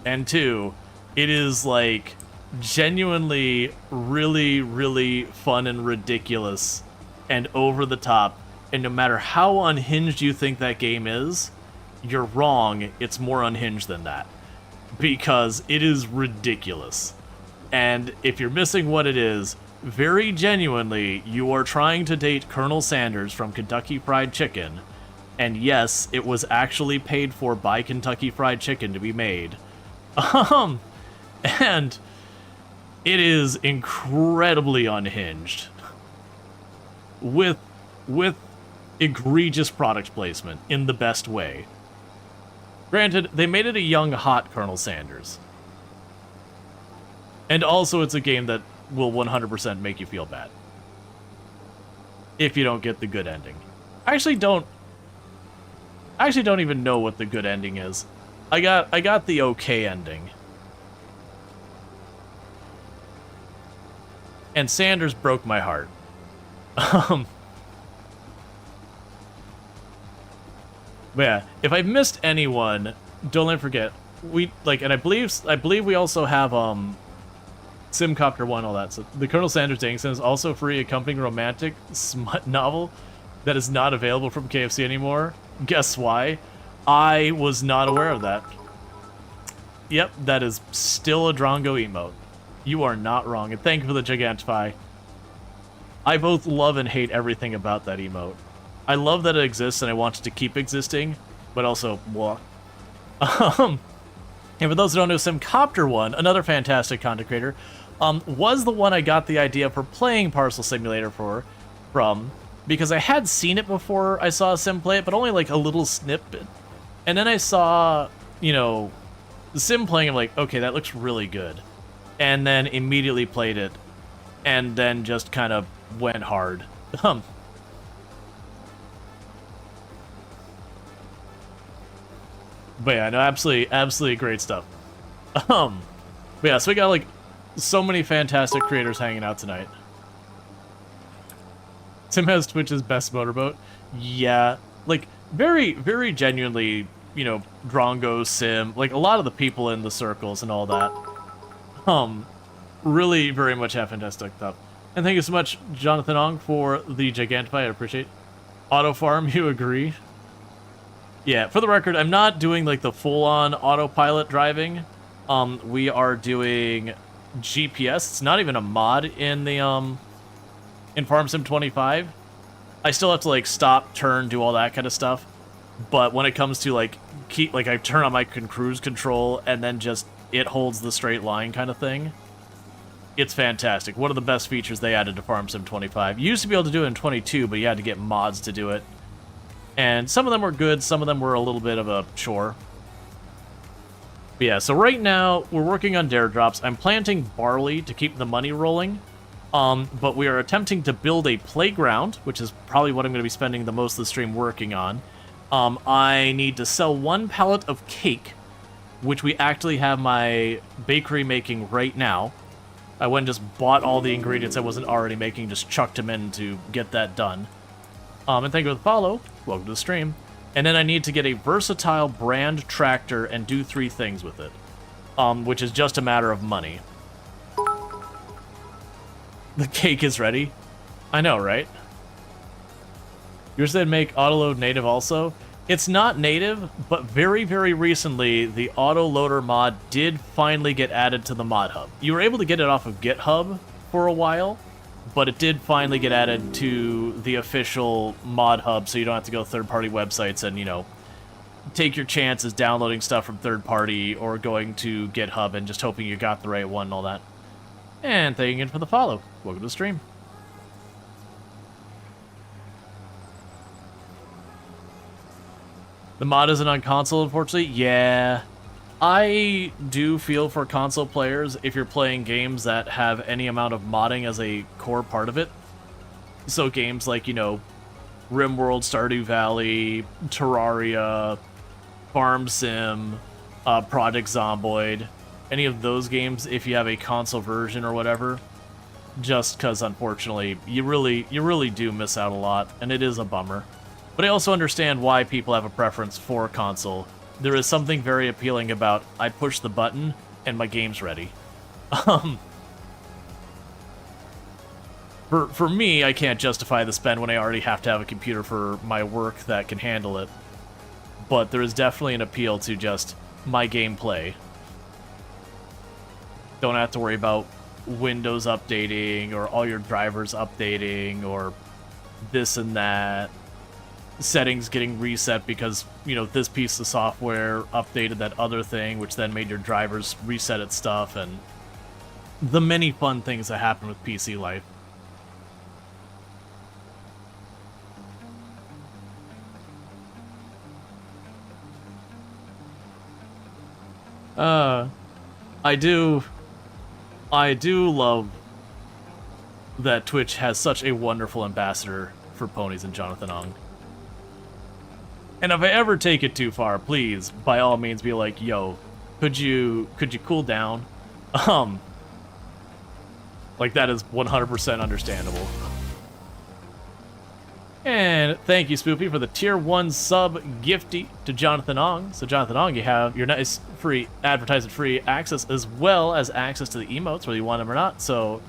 And 2, it is, like, genuinely really, really fun and ridiculous and over the top. And no matter how unhinged you think that game is, you're wrong. It's more unhinged than that. Because it is ridiculous. And if you're missing what it is, very genuinely, you are trying to date Colonel Sanders from Kentucky Fried Chicken. And yes, it was actually paid for by Kentucky Fried Chicken to be made. And it is incredibly unhinged. With egregious product placement in the best way. Granted, they made it a young, hot Colonel Sanders. And also it's a game that will 100% make you feel bad. If you don't get the good ending. I actually don't even know what the good ending is. I got the okay ending. And Sanders broke my heart. But yeah, if I missed anyone, don't let me forget. And I believe we also have Simcopter 1, all that. So the Colonel Sanders dating sim is also free, accompanying romantic smut novel that is not available from KFC anymore. Guess why? I was not aware of that. Yep, that is still a Drongo emote. You are not wrong, and thank you for the Gigantify. I both love and hate everything about that emote. I love that it exists and I want it to keep existing, but also, what? And for those who don't know, Simcopter 1, another fantastic content creator, was the one I got the idea for playing Parcel Simulator from, because I had seen it before I saw Sim play it, but only like a little snippet. And then I saw, you know, Sim playing, I'm like, okay, that looks really good. And then immediately played it, and then just kind of went hard. But yeah, no, absolutely great stuff. But yeah, so we got like so many fantastic creators hanging out tonight. Tim has Twitch's best motorboat. Yeah, like very, very genuinely, you know, Drongo, Sim, like a lot of the people in the circles and all that. Really very much have fantastic stuff. And thank you so much, Jonathan Ong, for the Gigantify. I appreciate. Auto Farm, you agree? Yeah, for the record, I'm not doing like the full-on autopilot driving. We are doing GPS. It's not even a mod in the in Farm Sim 25. I still have to like stop, turn, do all that kind of stuff. But when it comes to like I turn on my cruise control and then just it holds the straight line kind of thing. It's fantastic. One of the best features they added to Farm Sim 25. You used to be able to do it in 22, but you had to get mods to do it. And some of them were good, some of them were a little bit of a chore. But yeah, so right now, we're working on dare drops. I'm planting barley to keep the money rolling. But we are attempting to build a playground, which is probably what I'm going to be spending the most of the stream working on. I need to sell 1 pallet of cake which we actually have my bakery making right now. I went and just bought all the ingredients I wasn't already making, just chucked them in to get that done. And thank you for the follow. Welcome to the stream. And then I need to get a versatile brand tractor and do 3 things with it, which is just a matter of money. The cake is ready. I know, right? You said make autoload native also? It's not native, but very, very recently, the autoloader mod did finally get added to the mod hub. You were able to get it off of GitHub for a while, but it did finally get added to the official mod hub, so you don't have to go third-party websites and, you know, take your chances downloading stuff from third-party or going to GitHub and just hoping you got the right one and all that. And thank you again for the follow. Welcome to the stream. The mod isn't on console, unfortunately. Yeah. I do feel for console players if you're playing games that have any amount of modding as a core part of it. So games like, you know, RimWorld, Stardew Valley, Terraria, Farm Sim, Project Zomboid, any of those games, if you have a console version or whatever, just because, unfortunately, you really do miss out a lot, and it is a bummer. But I also understand why people have a preference for console. There is something very appealing about, I push the button, and my game's ready. For me, I can't justify the spend when I already have to have a computer for my work that can handle it. But there is definitely an appeal to just my gameplay. Don't have to worry about Windows updating, or all your drivers updating, or this and that. Settings getting reset because, you know, this piece of software updated that other thing, which then made your drivers reset its stuff, and the many fun things that happen with PC life. I do love that Twitch has such a wonderful ambassador for ponies in Jonathan Ong. And if I ever take it too far, please, by all means, be like, yo, could you cool down? Like, that is 100% understandable. And thank you, Spoopy, for the tier 1 sub gifty to Jonathan Ong. So, Jonathan Ong, you have your nice free, advertisement-free access, as well as access to the emotes, whether you want them or not. So,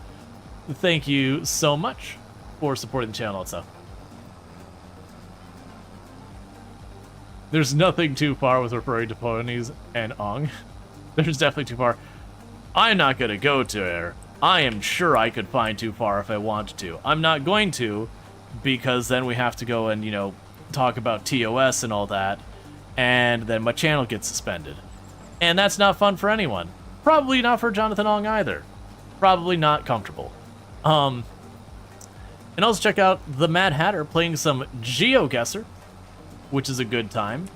thank you so much for supporting the channel and stuff. There's nothing too far with referring to ponies and Ong. There's definitely too far. I'm not going to go to there. I am sure I could find too far if I wanted to. I'm not going to, because then we have to go and, you know, talk about TOS and all that, and then my channel gets suspended. And that's not fun for anyone. Probably not for Jonathan Ong either. Probably not comfortable. And also check out the Mad Hatter playing some GeoGuessr, which is a good time.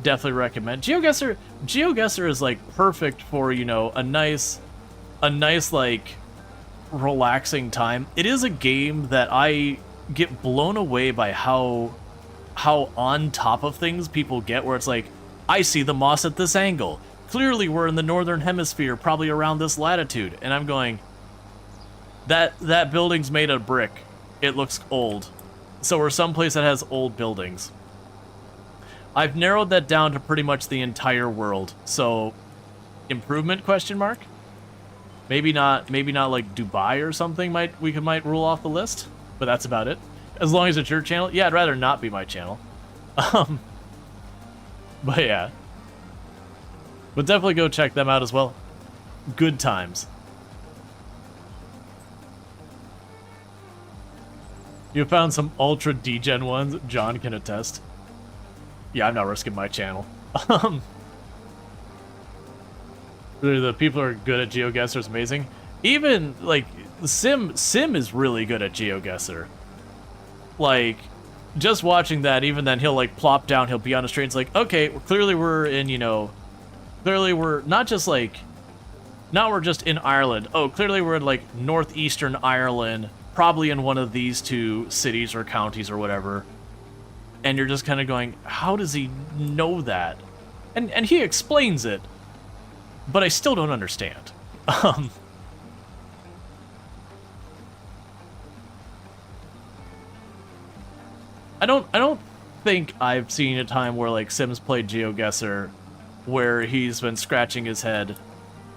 Definitely recommend. GeoGuessr is like perfect for, you know, a nice like relaxing time. It is a game that I get blown away by how on top of things people get, where it's like, I see the moss at this angle. Clearly we're in the northern hemisphere, probably around this latitude. And I'm going, that building's made of brick. It looks old. So we're someplace that has old buildings. I've narrowed that down to pretty much the entire world. So, improvement, question mark? Maybe not like Dubai or something might rule off the list, but that's about it. As long as it's your channel. Yeah, I'd rather not be my channel. But yeah. But definitely go check them out as well. Good times. You found some ultra degen ones, John can attest. Yeah, I'm not risking my channel. The people are good at GeoGuessr is amazing. Even, like, Sim is really good at GeoGuessr. Like, just watching that, even then, he'll, like, plop down, he'll be on a street, it's like, okay, clearly we're in, you know, clearly we're not just, like, not we're just in Ireland. Oh, clearly we're in, like, northeastern Ireland, probably in one of these 2 cities or counties or whatever. And you're just kind of going, how does he know that? And he explains it, but I still don't understand. Um, I don't think I've seen a time where like Sims played GeoGuessr where he's been scratching his head,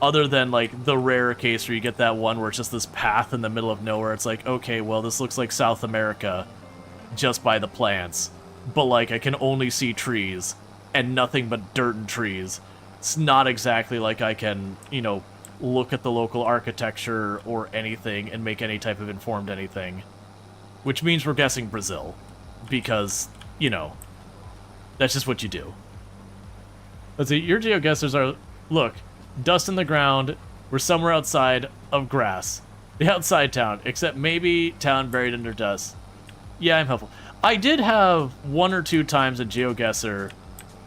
other than like the rare case where you get that one where it's just this path in the middle of nowhere. It's like, okay, well, this looks like South America just by the plants, but like I can only see trees and nothing but dirt and trees. It's not exactly like I can, you know, look at the local architecture or anything and make any type of informed anything, which means we're guessing Brazil, because, you know, that's just what you do. Let's see, your GeoGuessrs are, look, dust in the ground, we're somewhere outside of grass. The outside town, except maybe town buried under dust. Yeah, I'm helpful. I did have 1 or 2 times a GeoGuessr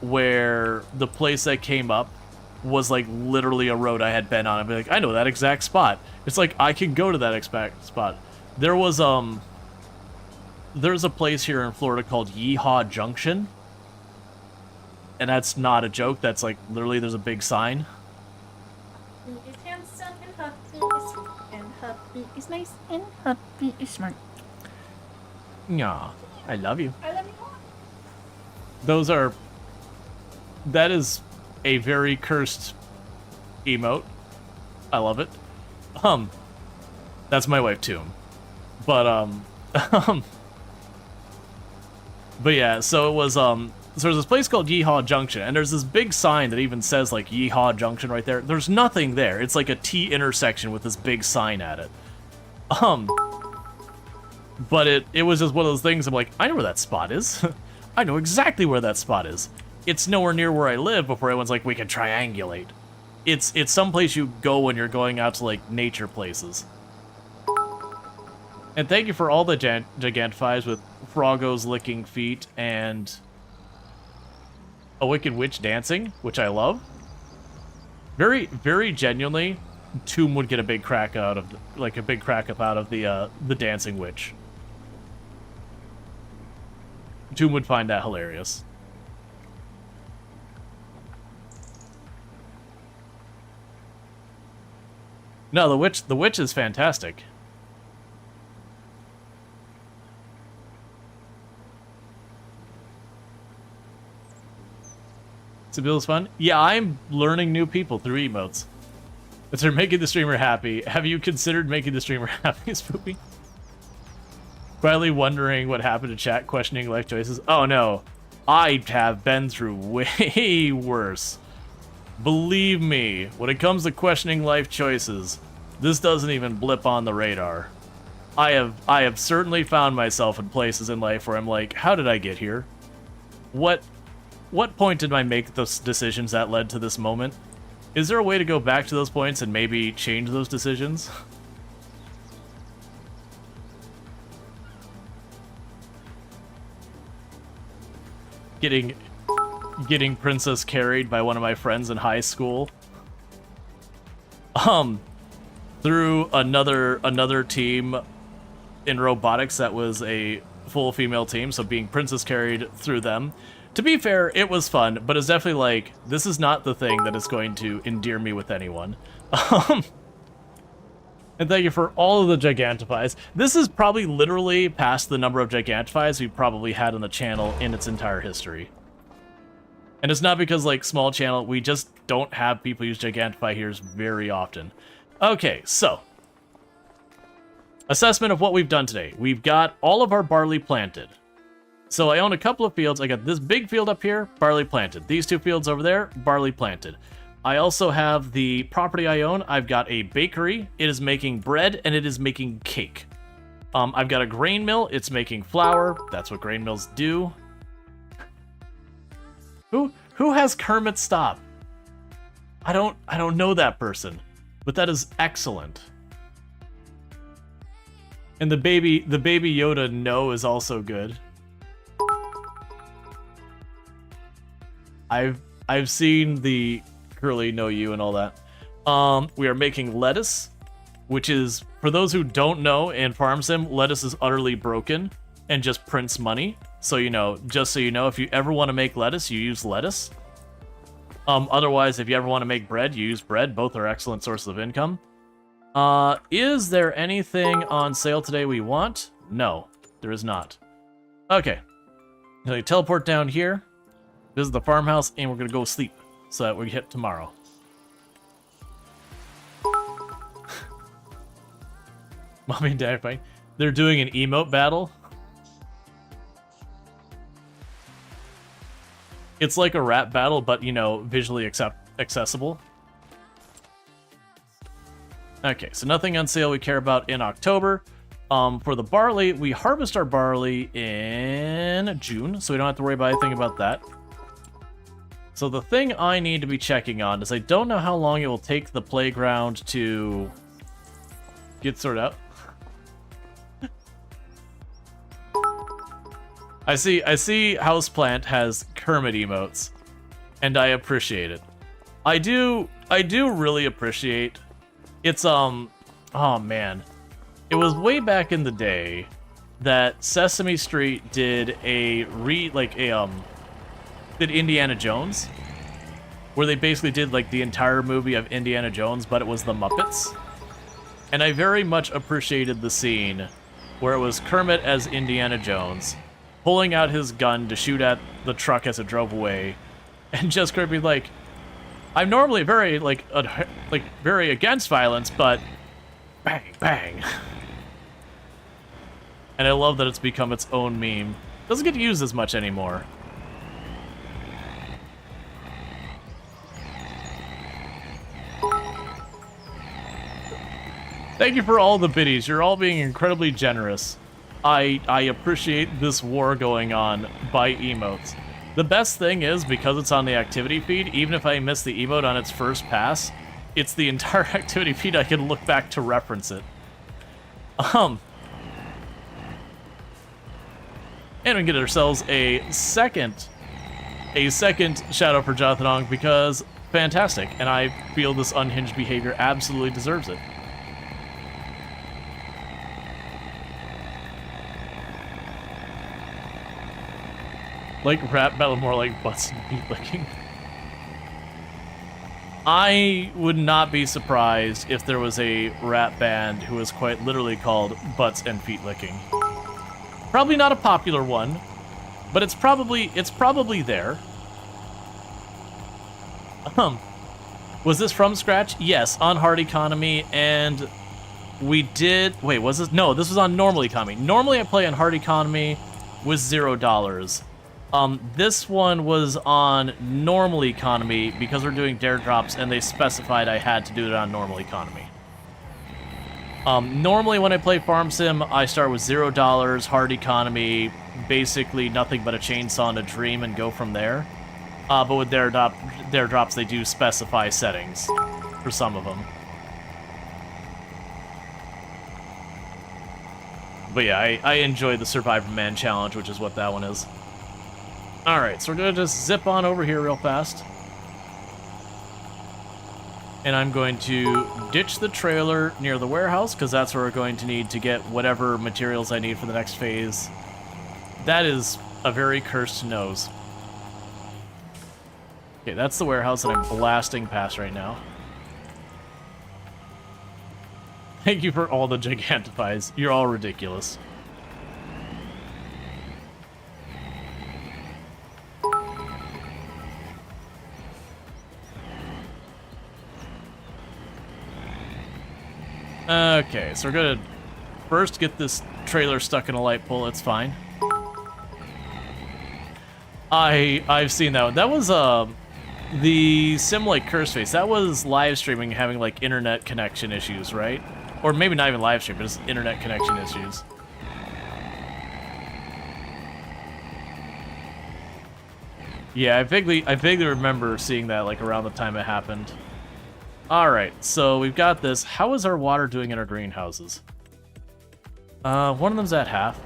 where the place that came up was like literally a road I had been on. I'd be like, I know that exact spot. It's like I can go to that exact spot. There's a place here in Florida called Yeehaw Junction. And that's not a joke. That's like literally there's a big sign. Is handsome and happy is sweet and happy is nice and happy is smart. Yeah, I love you. I love you all. That is a very cursed emote. I love it. That's my wife too. But but yeah, so it was so there's this place called Yeehaw Junction, and there's this big sign that even says like Yeehaw Junction right there. There's nothing there. It's like a T intersection with this big sign at it. But it was just one of those things. I'm like, I know where that spot is. I know exactly where that spot is. It's nowhere near where I live before everyone's like, we can triangulate. It's someplace you go when you're going out to like nature places. And thank you for all the Gigantifies with Froggo's licking feet and a Wicked Witch dancing, which I love. Very, very genuinely, Tomb would get a big crack out of the dancing witch. Tomb would find that hilarious. No, the witch is fantastic. Sabila's fun. Yeah, I'm learning new people through emotes. They're making the streamer happy. Have you considered making the streamer happy, Spoopy? Quietly wondering what happened to chat, questioning life choices. Oh no, I have been through way worse. Believe me, when it comes to questioning life choices, this doesn't even blip on the radar. I have certainly found myself in places in life where I'm like, how did I get here? What point did I make those decisions that led to this moment? Is there a way to go back to those points and maybe change those decisions? Getting princess carried by one of my friends in high school. Through another team in robotics that was a full female team, so being princess carried through them. To be fair, it was fun, but it's definitely like, this is not the thing that is going to endear me with anyone. And thank you for all of the Gigantifies. This is probably literally past the number of Gigantifies we've probably had on the channel in its entire history. And it's not because, like, small channel, we just don't have people use Gigantify here very often. Okay, so. Assessment of what we've done today. We've got all of our barley planted. So I own a couple of fields. I got this big field up here, barley planted. These 2 fields over there, barley planted. I also have the property I own. I've got a bakery. It is making bread and it is making cake. I've got a grain mill. It's making flour. That's what grain mills do. Who has Kermit Stop? I don't know that person, but that is excellent. And the baby Yoda no is also good. I've seen the Curly know you and all that. We are making lettuce, which is, for those who don't know, in Farm Sim, lettuce is utterly broken and just prints money. So, you know, just so you know, if you ever want to make lettuce, you use lettuce. Otherwise, if you ever want to make bread, you use bread. Both are excellent sources of income. Is there anything on sale today we want? No, there is not. Okay. So you teleport down here. This is the farmhouse, and we're gonna go sleep so that we hit tomorrow. Mommy and Dad fight. They're doing an emote battle. It's like a rap battle, but, you know, visually accessible. Okay, so nothing on sale we care about in October. For the barley, we harvest our barley in June, so we don't have to worry about anything about that. So the thing I need to be checking on is I don't know how long it will take the playground to get sorted out. I see Houseplant has Kermit emotes, and I appreciate it. I do really appreciate it's oh man. It was way back in the day that Sesame Street did did Indiana Jones, where they basically did like the entire movie of Indiana Jones, but it was the Muppets. And I very much appreciated the scene where it was Kermit as Indiana Jones, pulling out his gun to shoot at the truck as it drove away, and just Kermit like, I'm normally very very against violence, but bang bang. And I love that it's become its own meme. Doesn't get used as much anymore. Thank you for all the biddies. You're all being incredibly generous. I appreciate this war going on by emotes. The best thing is, because it's on the activity feed, even if I miss the emote on its first pass, it's the entire activity feed I can look back to reference it. And we get ourselves a second shout out for Jonathan Ong, because fantastic, and I feel this unhinged behavior absolutely deserves it. Like rap battle, more like butts and feet licking. I would not be surprised if there was a rap band who was quite literally called Butts and Feet Licking. Probably not a popular one, but it's probably there. Was this from scratch? Yes, on hard economy, and we did. Wait, was this? No, this was on normal economy. Normally, I play on hard economy with $0. This one was on normal economy because we're doing dare drops, and they specified I had to do it on normal economy. Normally when I play Farm Sim, I start with $0, hard economy, basically nothing but a chainsaw and a dream, and go from there. But with dare drops, they do specify settings for some of them. But yeah, I enjoy the Survivor Man challenge, which is what that one is. Alright, so we're gonna just zip on over here real fast. And I'm going to ditch the trailer near the warehouse, because that's where we're going to need to get whatever materials I need for the next phase. That is a very cursed nose. Okay, that's the warehouse that I'm blasting past right now. Thank you for all the Gigantifies. You're all ridiculous. Okay, so we're gonna first get this trailer stuck in a light pole. It's fine. I've seen that one. That was the sim like curse face. That was live streaming having like internet connection issues, right? Or maybe not even live stream, but just internet connection issues. Yeah, I vaguely remember seeing that like around the time it happened. Alright, so we've got this. How is our water doing in our greenhouses? One of them's at half.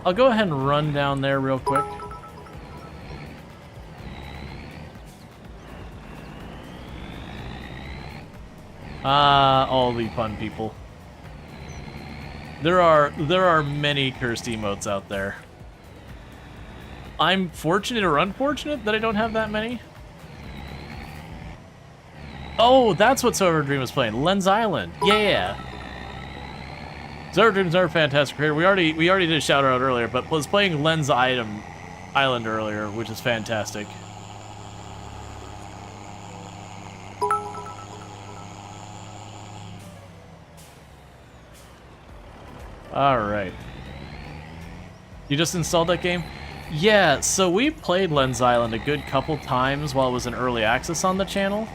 I'll go ahead and run down there real quick. All the fun people. There are many cursed emotes out there. I'm fortunate or unfortunate that I don't have that many. Oh, that's what Silver Dream was playing. Lens Island. Yeah. Silver Dream's another fantastic creator. We already did a shout out earlier, but was playing Lens Island earlier, which is fantastic. All right. You just installed that game? Yeah, so we played Lens Island a good couple times while it was in early access on the channel.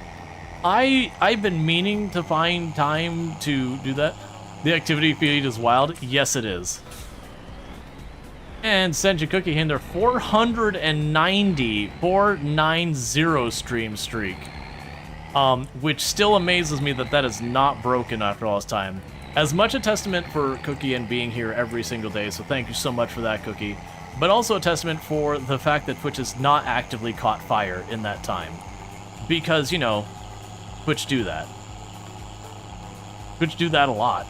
I've been meaning to find time to do that. The activity feed is wild. Yes, it is. And Senja Cookie Hinder 490 stream streak. Which still amazes me that that is not broken after all this time. As much a testament for Cookie and being here every single day, so thank you so much for that, Cookie. But also a testament for the fact that Twitch has not actively caught fire in that time. Because, you know, Twitch do that. Twitch do that a lot.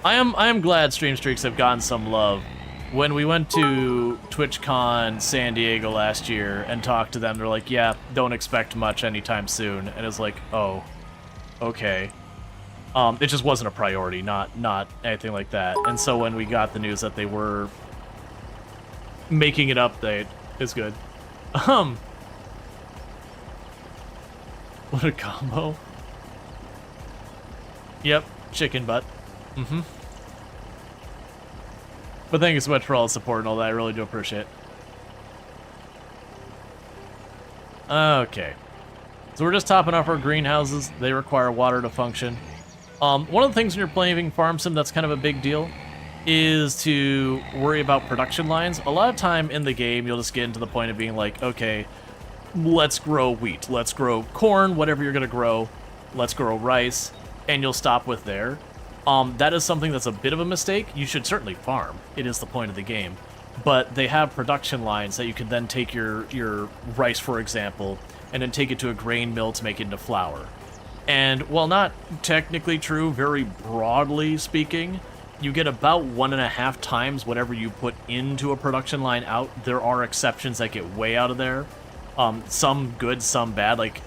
I am glad stream streaks have gotten some love. When we went to TwitchCon San Diego last year and talked to them, they're like, yeah, don't expect much anytime soon. And it's like, oh, okay. It just wasn't a priority, not anything like that. And so when we got the news that they were making an update, it's good. What a combo. Yep, chicken butt. Mm-hmm. But thank you so much for all the support and all that. I really do appreciate it. Okay. So we're just topping off our greenhouses. They require water to function. One of the things when you're playing Farm Sim that's kind of a big deal is to worry about production lines. A lot of time in the game, you'll just get into the point of being like, okay, let's grow wheat, let's grow corn, whatever you're going to grow, let's grow rice, and you'll stop with there. That is something that's a bit of a mistake. You should certainly farm. It is the point of the game. But they have production lines that you can then take your rice, for example, and then take it to a grain mill to make it into flour. And while not technically true, very broadly speaking, you get about 1.5 times whatever you put into a production line out. There are exceptions that get way out of there. Some good, some bad. Like,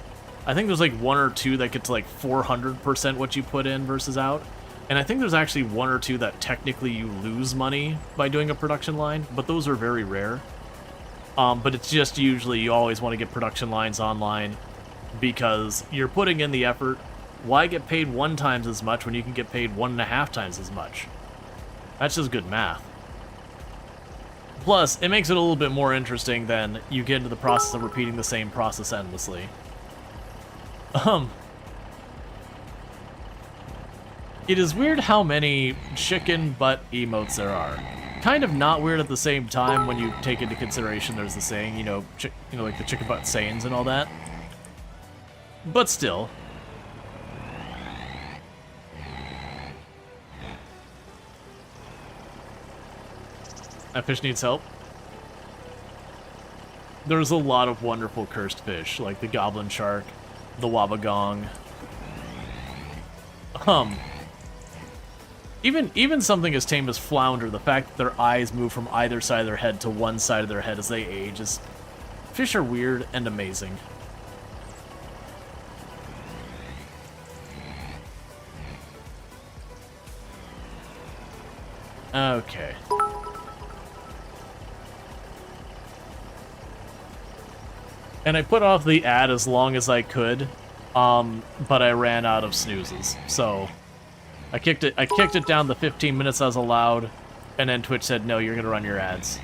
I think there's like 1 or 2 that get to like 400% what you put in versus out. And I think there's actually 1 or 2 that technically you lose money by doing a production line, but those are very rare. But it's just usually you always want to get production lines online because you're putting in the effort. Why get paid 1 times as much when you can get paid 1.5 times as much? That's just good math. Plus, it makes it a little bit more interesting than you get into the process of repeating the same process endlessly. It is weird how many chicken butt emotes there are. Kind of not weird at the same time when you take into consideration there's the saying, you know, like the chicken butt sayings and all that. But still. That fish needs help. There's a lot of wonderful cursed fish, like the goblin shark, the wabagong. Even something as tame as flounder, the fact that their eyes move from either side of their head to one side of their head as they age is... Fish are weird and amazing. Okay. And I put off the ad as long as I could, but I ran out of snoozes, so... I kicked it down the 15 minutes I was allowed, and then Twitch said, no, you're gonna run your ads.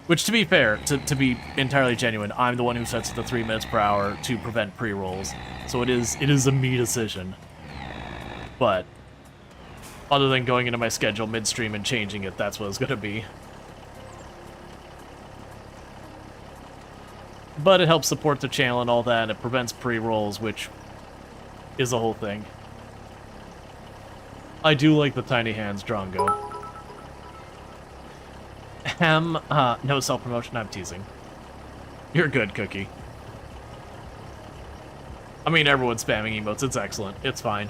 Which, to be fair, to be entirely genuine, I'm the one who sets the 3 minutes per hour to prevent pre-rolls. So it is a me decision. But, other than going into my schedule midstream and changing it, that's what it's gonna be. But it helps support the channel and all that, and it prevents pre-rolls, which is the whole thing. I do like the tiny hands, Drongo. No self-promotion, I'm teasing. You're good, Cookie. I mean, everyone's spamming emotes, it's excellent, it's fine.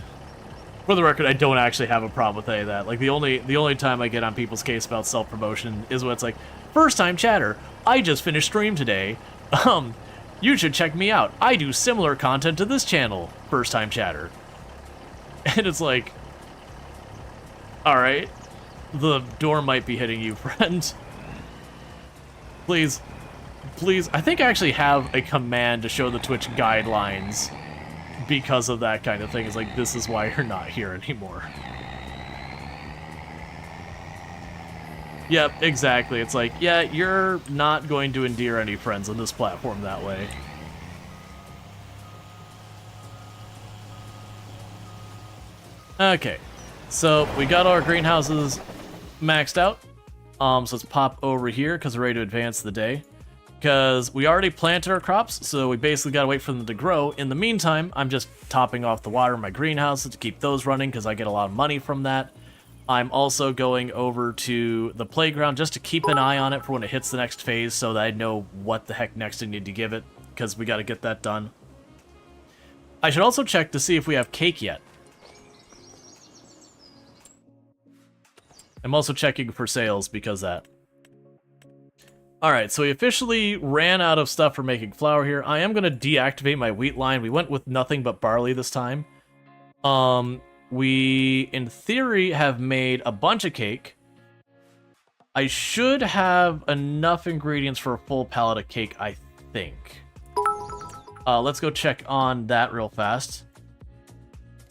For the record, I don't actually have a problem with any of that. Like, the only time I get on people's case about self-promotion is when it's like, first time chatter, I just finished stream today. You should check me out. I do similar content to this channel. First time chatter. And it's like, all right, the door might be hitting you, friend. Please, please. I think I actually have a command to show the Twitch guidelines because of that kind of thing. It's like, this is why you're not here anymore. Yep, exactly. It's like, yeah, you're not going to endear any friends on this platform that way. Okay, so we got our greenhouses maxed out. So let's pop over here because we're ready to advance the day. Because we already planted our crops, so we basically gotta wait for them to grow. In the meantime, I'm just topping off the water in my greenhouses to keep those running because I get a lot of money from that. I'm also going over to the playground just to keep an eye on it for when it hits the next phase so that I know what the heck next I need to give it, because we gotta get that done. I should also check to see if we have cake yet. I'm also checking for sales because that. Alright, so we officially ran out of stuff for making flour here. I am going to deactivate my wheat line. We went with nothing but barley this time. We, in theory, have made a bunch of cake. I should have enough ingredients for a full pallet of cake, I think. Let's go check on that real fast.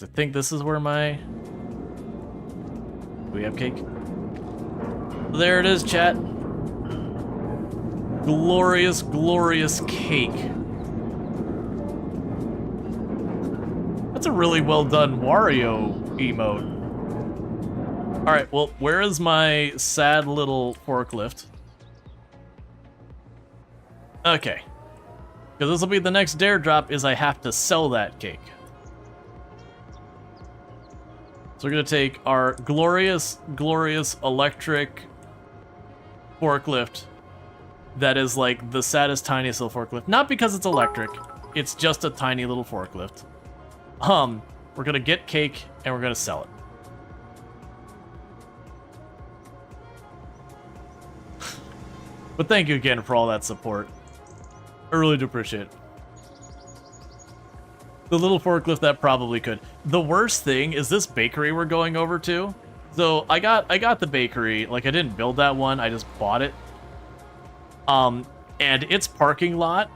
I think this is where my... Do we have cake? There it is, chat. Glorious, glorious cake. That's a really well done Wario emote. Alright, well, where is my sad little forklift? Okay. Because this will be the next dare drop, is I have to sell that cake. So we're going to take our glorious, glorious electric forklift that is like the saddest, tiniest little forklift. Not because it's electric, it's just a tiny little forklift. We're gonna get cake and we're gonna sell it. But thank you again for all that support. I really do appreciate it. The little forklift that probably could. The worst thing is this bakery we're going over to. So I got the bakery, like I didn't build that one, I just bought it. And its parking lot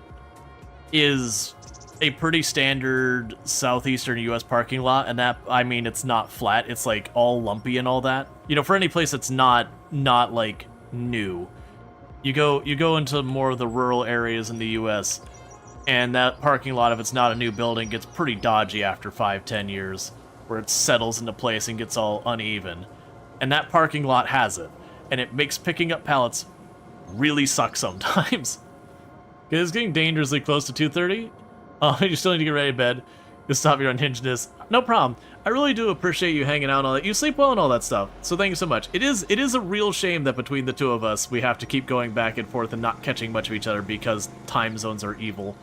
is a pretty standard southeastern US parking lot, and that, I mean, it's not flat, it's like all lumpy and all that. You know, for any place that's not like new. You go into more of the rural areas in the US, and that parking lot, if it's not a new building, gets pretty dodgy after 5-10 years, where it settles into place and gets all uneven. And that parking lot has it, and it makes picking up pallets really suck sometimes. It's getting dangerously close to 2:30. You still need to get ready to bed. Just stop your unhingedness. No problem. I really do appreciate you hanging out and all that. You sleep well and all that stuff. So thank you so much. It is a real shame that between the two of us, we have to keep going back and forth and not catching much of each other because time zones are evil.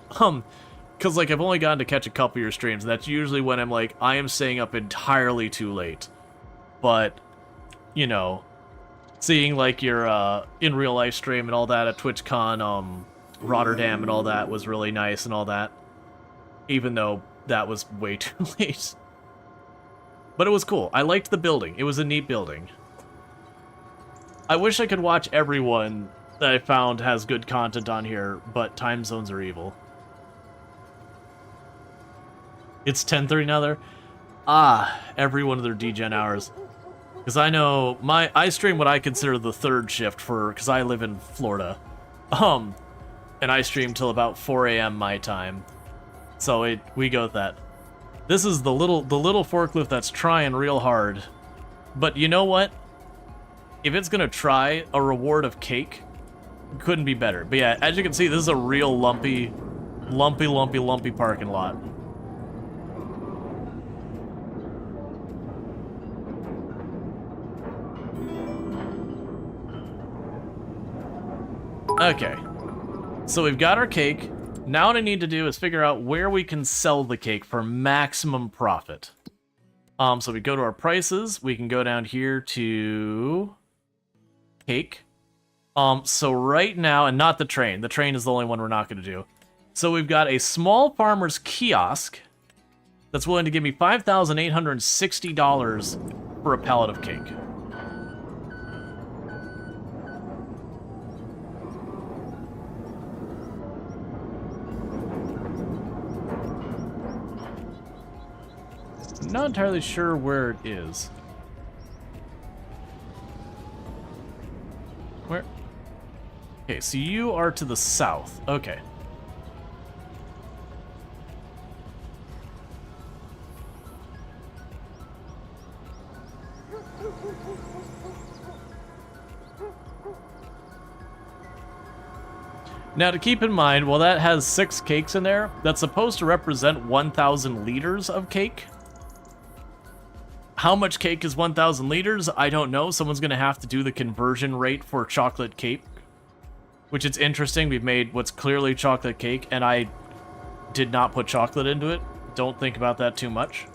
Because like I've only gotten to catch a couple of your streams, and that's usually when I'm like, I am staying up entirely too late. But, you know, seeing like your in real life stream and all that at TwitchCon, Rotterdam and all that was really nice and all that. Even though that was way too late. But it was cool. I liked the building. It was a neat building. I wish I could watch everyone that I found has good content on here, but time zones are evil. It's 10:30 now there? Ah, every one of their degen hours. Because I know, I stream what I consider the third shift because I live in Florida. And I stream till about 4 a.m. my time. So we go with that. This is the little forklift that's trying real hard. But you know what? If it's gonna try a reward of cake, couldn't be better. But yeah, as you can see, this is a real lumpy parking lot. Okay. So we've got our cake. Now what I need to do is figure out where we can sell the cake for maximum profit. So we go to our prices. We can go down here to cake. So right now, and not the train. The train is the only one we're not going to do. So we've got a small farmer's kiosk that's willing to give me $5,860 for a pallet of cake. Not entirely sure where it is. Where? Okay, so you are to the south. Okay. Now, to keep in mind, while that has 6 cakes in there, that's supposed to represent 1,000 liters of cake. How much cake is 1,000 liters? I don't know. Someone's going to have to do the conversion rate for chocolate cake, which is interesting. We've made what's clearly chocolate cake, and I did not put chocolate into it. Don't think about that too much.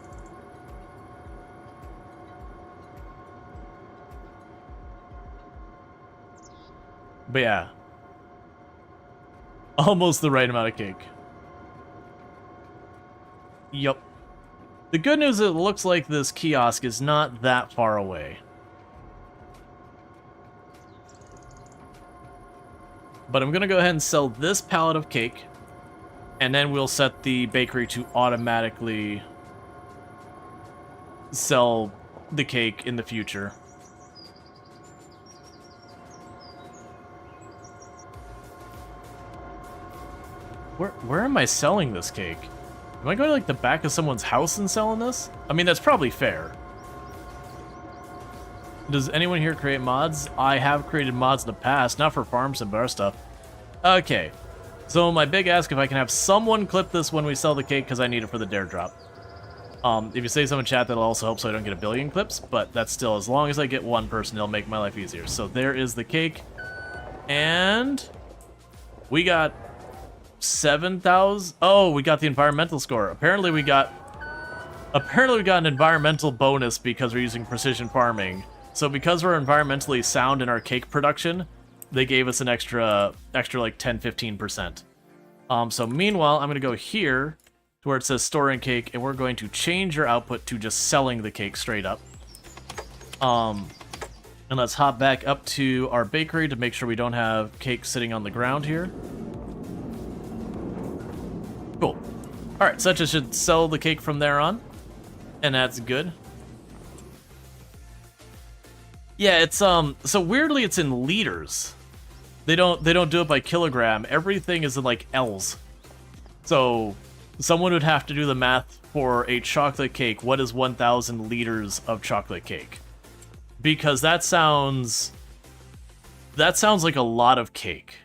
But yeah. Almost the right amount of cake. Yup. The good news is it looks like this kiosk is not that far away. But I'm going to go ahead and sell this pallet of cake. And then we'll set the bakery to automatically sell the cake in the future. Where am I selling this cake? Am I going to, like, the back of someone's house and selling this? I mean, that's probably fair. Does anyone here create mods? I have created mods in the past, not for farms and bar stuff. Okay. So my big ask, if I can have someone clip this when we sell the cake, because I need it for the dare drop. If you say so in chat, that'll also help so I don't get a billion clips, but that's still, as long as I get one person, it'll make my life easier. So there is the cake. And we got 7,000. Oh, we got the environmental score. Apparently we got an environmental bonus because we're using precision farming. So because we're environmentally sound in our cake production, they gave us an extra like 10-15%. So meanwhile, I'm gonna go here to where it says storing cake, and we're going to change your output to just selling the cake straight up. And let's hop back up to our bakery to make sure we don't have cake sitting on the ground here. Cool. Alright, so I should sell the cake from there on. And that's good. Yeah, it's so weirdly it's in liters. They don't do it by kilogram. Everything is in like L's. So someone would have to do the math for a chocolate cake. What is 1,000 liters of chocolate cake? Because that sounds like a lot of cake.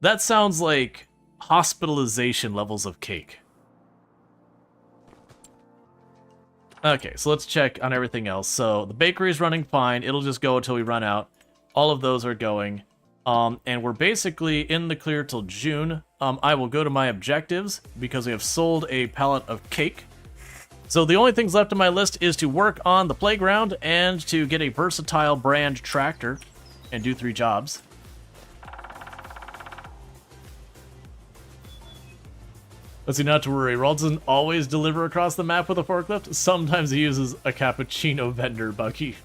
That sounds like hospitalization levels of cake. Okay, so let's check on everything else. So the bakery is running fine. It'll just go until we run out. All of those are going. And we're basically in the clear till June. I will go to my objectives because we have sold a pallet of cake. So the only things left on my list is to work on the playground and to get a versatile brand tractor and do 3 jobs. Let's see, not to worry. Rual doesn't always deliver across the map with a forklift. Sometimes he uses a cappuccino vendor buggy.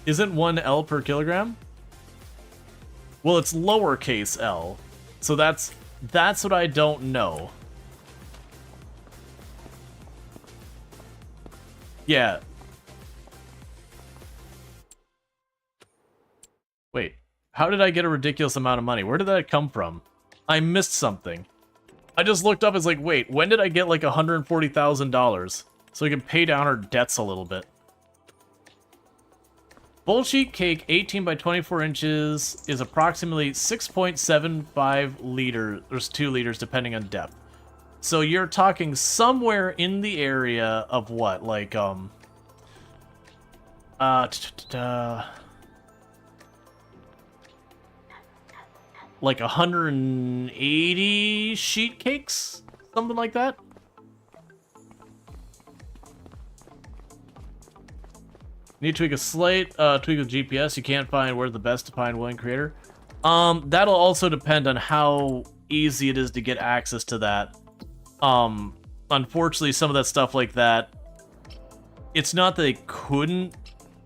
Isn't 1 L per kilogram? Well, it's lowercase L. So that's what I don't know. Yeah. Wait, how did I get a ridiculous amount of money? Where did that come from? I missed something. I just looked up, it's like, wait, when did I get like $140,000? So we can pay down our debts a little bit. Full sheet cake, 18 by 24 inches, is approximately 6.75 liters. There's 2 liters depending on depth. So you're talking somewhere in the area of what? Like, like 180 sheet cakes? Something like that? Need to tweak a slate, tweak with GPS. You can't find where the best to find willing creator. That'll also depend on how easy it is to get access to that. Unfortunately, some of that stuff like that, it's not that they couldn't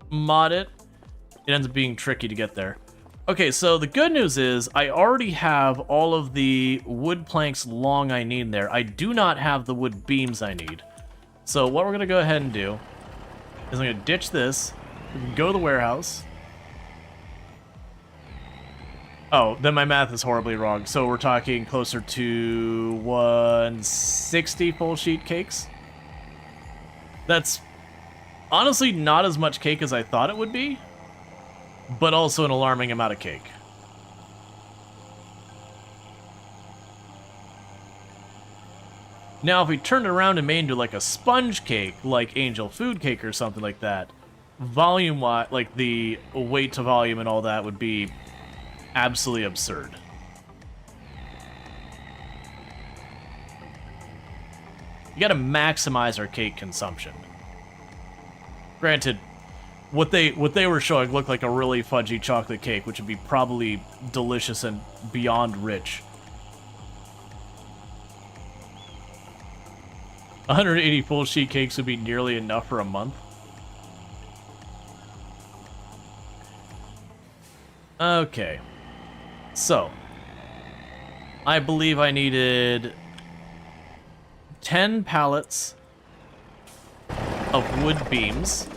mod it. It ends up being tricky to get there. Okay, so the good news is I already have all of the wood planks long I need there. I do not have the wood beams I need. So what we're going to go ahead and do is I'm going to ditch this. We can go to the warehouse. Oh, then my math is horribly wrong. So we're talking closer to 160 full sheet cakes. That's honestly not as much cake as I thought it would be, but also an alarming amount of cake. Now, if we turned it around and made into like a sponge cake, like Angel Food Cake or something like that, volume-wise, like the weight to volume and all that would be absolutely absurd. You gotta maximize our cake consumption. Granted, what they were showing looked like a really fudgy chocolate cake, which would be probably delicious and beyond rich. 180 full sheet cakes would be nearly enough for a month. Okay. So, I believe I needed 10 pallets of wood beams.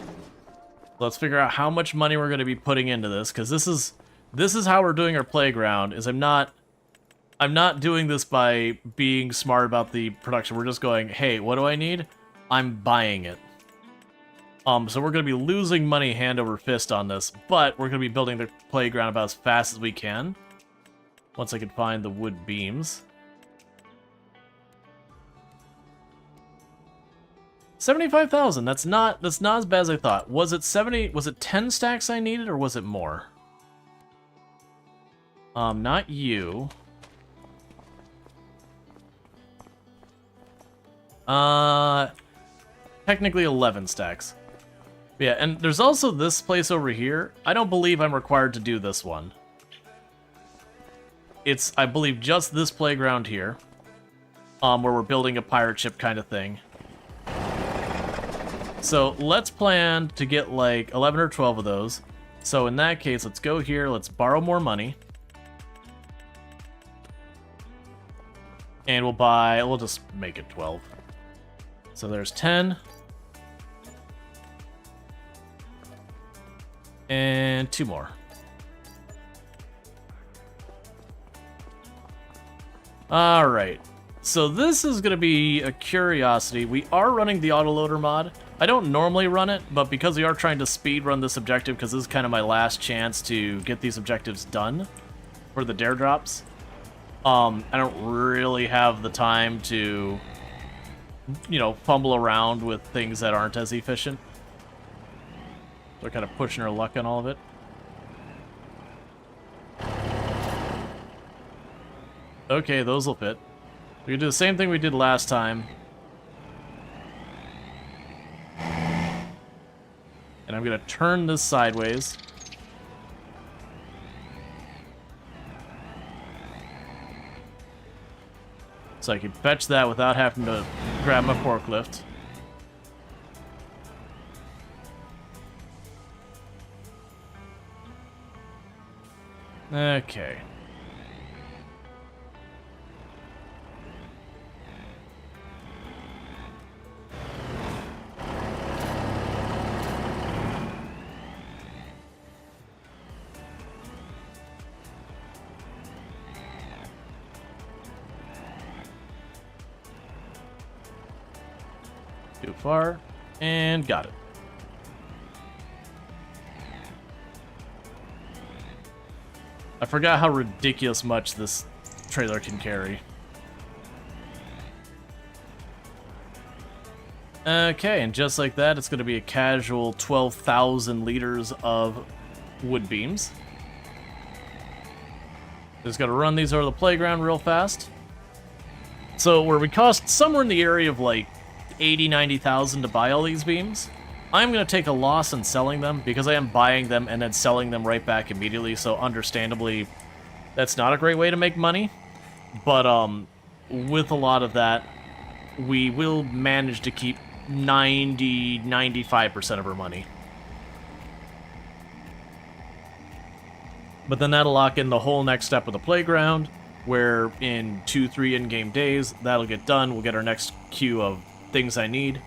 Let's figure out how much money we're going to be putting into this, because this is how we're doing our playground. Is I'm not doing this by being smart about the production. We're just going, hey, what do I need? I'm buying it. So we're going to be losing money hand over fist on this, but we're going to be building the playground about as fast as we can. Once I can find the wood beams. 75,000. That's not as bad as I thought. Was it 10 stacks I needed, or was it more? Not you. Technically 11 stacks. Yeah, and there's also this place over here. I don't believe I'm required to do this one. It's, I believe, just this playground here. Where we're building a pirate ship kind of thing. So let's plan to get like 11 or 12 of those. So in that case, let's go here, let's borrow more money. And we'll just make it 12. So there's 10. And 2 more. Alright. So this is going to be a curiosity. We are running the autoloader mod. I don't normally run it, but because we are trying to speed run this objective, because this is kind of my last chance to get these objectives done for the dare drops, I don't really have the time to, you know, fumble around with things that aren't as efficient. So we're kind of pushing our luck on all of it. Okay, those will fit. We can do the same thing we did last time. And I'm going to turn this sideways. So I can fetch that without having to grab my forklift. Okay. Too far, and got it. I forgot how ridiculous much this trailer can carry. Okay, and just like that, it's going to be a casual 12,000 liters of wood beams. Just got to run these over the playground real fast. So where we cost somewhere in the area of like 80,000-90,000 to buy all these beams, I'm going to take a loss in selling them because I am buying them and then selling them right back immediately, so understandably That's not a great way to make money, but with a lot of that, we will manage to keep 95% of our money. But then that'll lock in the whole next step of the playground, where in 2-3 in-game days, that'll get done. We'll get our next queue of things I need.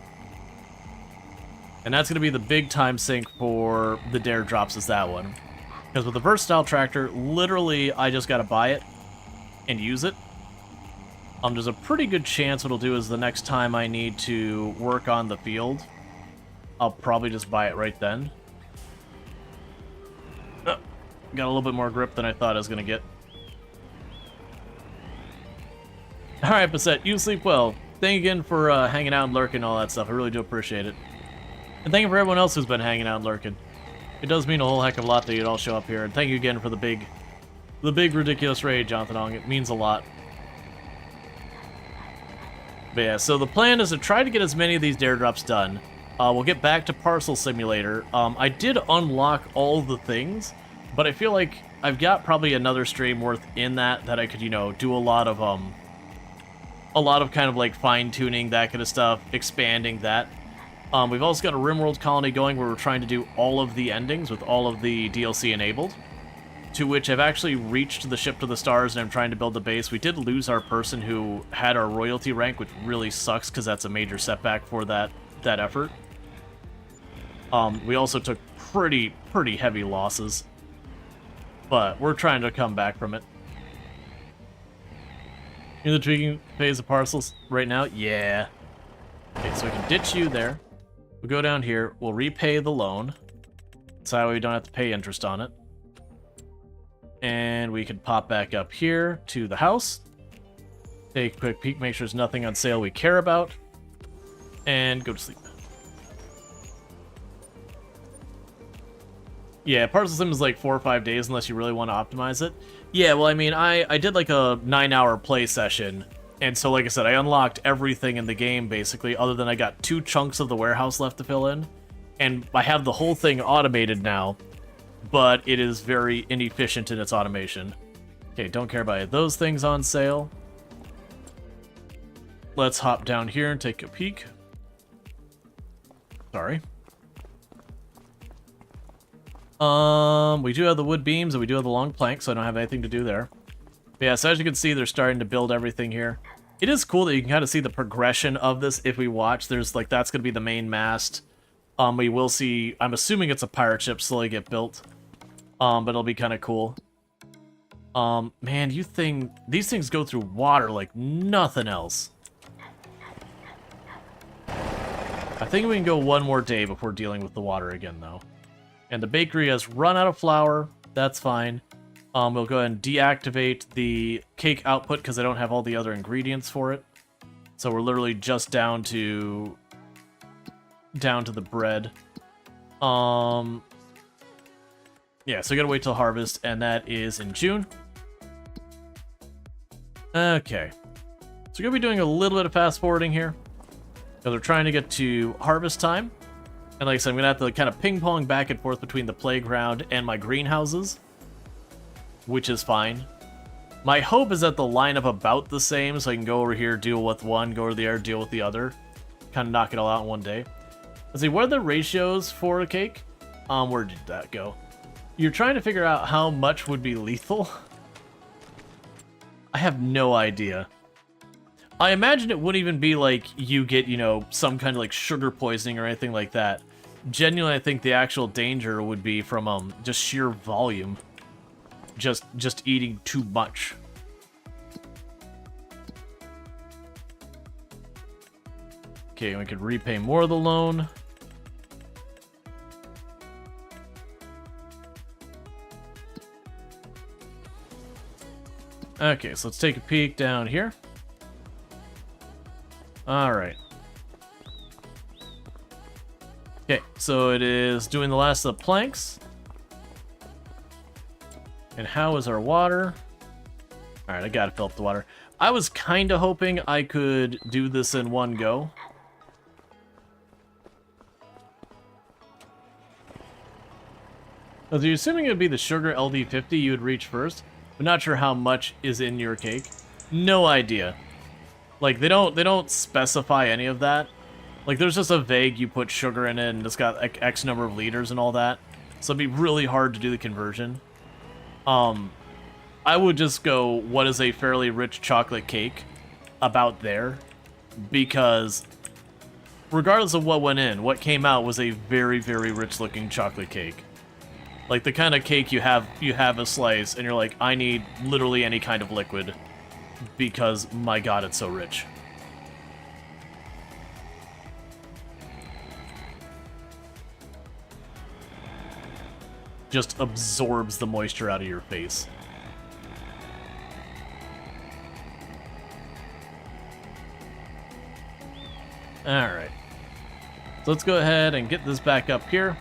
And that's going to be the big time sink for the dare drops, is that one. Because with the versatile tractor, literally, I just got to buy it and use it. There's a pretty good chance what I'll do is the next time I need to work on the field, I'll probably just buy it right then. Got a little bit more grip than I thought I was going to get. Alright, Bassett, you sleep well. Thank you again for hanging out and lurking and all that stuff. I really do appreciate it. And thank you for everyone else who's been hanging out and lurking. It does mean a whole heck of a lot that you'd all show up here. And thank you again for the big ridiculous raid, Jonathan Ong. It means a lot. But yeah, so the plan is to try to get as many of these dare drops done. We'll get back to Parcel Simulator. I did unlock all the things, but I feel like I've got probably another stream worth in that I could, you know, do a lot of kind of like fine-tuning, that kind of stuff, expanding that. We've also got a RimWorld colony going where we're trying to do all of the endings with all of the DLC enabled, to which I've actually reached the ship to the stars and I'm trying to build a base. We did lose our person who had our royalty rank, which really sucks because that's a major setback for that effort. We also took pretty heavy losses, but we're trying to come back from it. In the tweaking phase of parcels right now? Yeah. Okay, so we can ditch you there. We'll go down here. We'll repay the loan. So that way we don't have to pay interest on it. And we can pop back up here to the house. Take a quick peek, make sure there's nothing on sale we care about. And go to sleep. Yeah, Parcel Sim is like 4 or 5 days unless you really want to optimize it. Yeah, well, I mean, I did like a 9-hour play session, and so like I said, I unlocked everything in the game, basically, other than I got 2 chunks of the warehouse left to fill in, and I have the whole thing automated now, but it is very inefficient in its automation. Okay, don't care about it. Those things on sale. Let's hop down here and take a peek. Sorry. We do have the wood beams and we do have the long plank, so I don't have anything to do there. But yeah, so as you can see, they're starting to build everything here. It is cool that you can kind of see the progression of this if we watch. There's like, that's going to be the main mast. We will see, I'm assuming it's a pirate ship slowly get built. But it'll be kind of cool. Man, these things go through water like nothing else. I think we can go one more day before dealing with the water again, though. And the bakery has run out of flour. That's fine. We'll go ahead and deactivate the cake output because I don't have all the other ingredients for it. So we're literally just down to the bread. Yeah, so we gotta wait till harvest, and that is in June. Okay. So we're gonna be doing a little bit of fast forwarding here, because we're trying to get to harvest time. And like I said, I'm gonna have to kind of ping pong back and forth between the playground and my greenhouses, which is fine. My hope is that they'll line up about the same, so I can go over here, deal with one, go over there, deal with the other. Kind of knock it all out in one day. Let's see, what are the ratios for a cake? Where did that go? You're trying to figure out how much would be lethal? I have no idea. I imagine it wouldn't even be like you get, you know, some kind of like sugar poisoning or anything like that. Genuinely, I think the actual danger would be from just sheer volume. Just eating too much. Okay, we could repay more of the loan. Okay, so let's take a peek down here. Alright. Okay, so it is doing the last of the planks. And how is our water? Alright, I gotta fill up the water. I was kinda hoping I could do this in one go. So you're assuming it would be the sugar LD50 you would reach first? but not sure how much is in your cake. No idea. Like, they don't specify any of that. Like, there's just a vague, you put sugar in it, and it's got like X number of liters and all that. So it'd be really hard to do the conversion. I would just go, what is a fairly rich chocolate cake? About there. Because regardless of what went in, what came out was a very, very rich looking chocolate cake. Like the kind of cake you have a slice and you're like, I need literally any kind of liquid because my god, it's so rich. Just absorbs the moisture out of your face. Alright. So let's go ahead and get this back up here.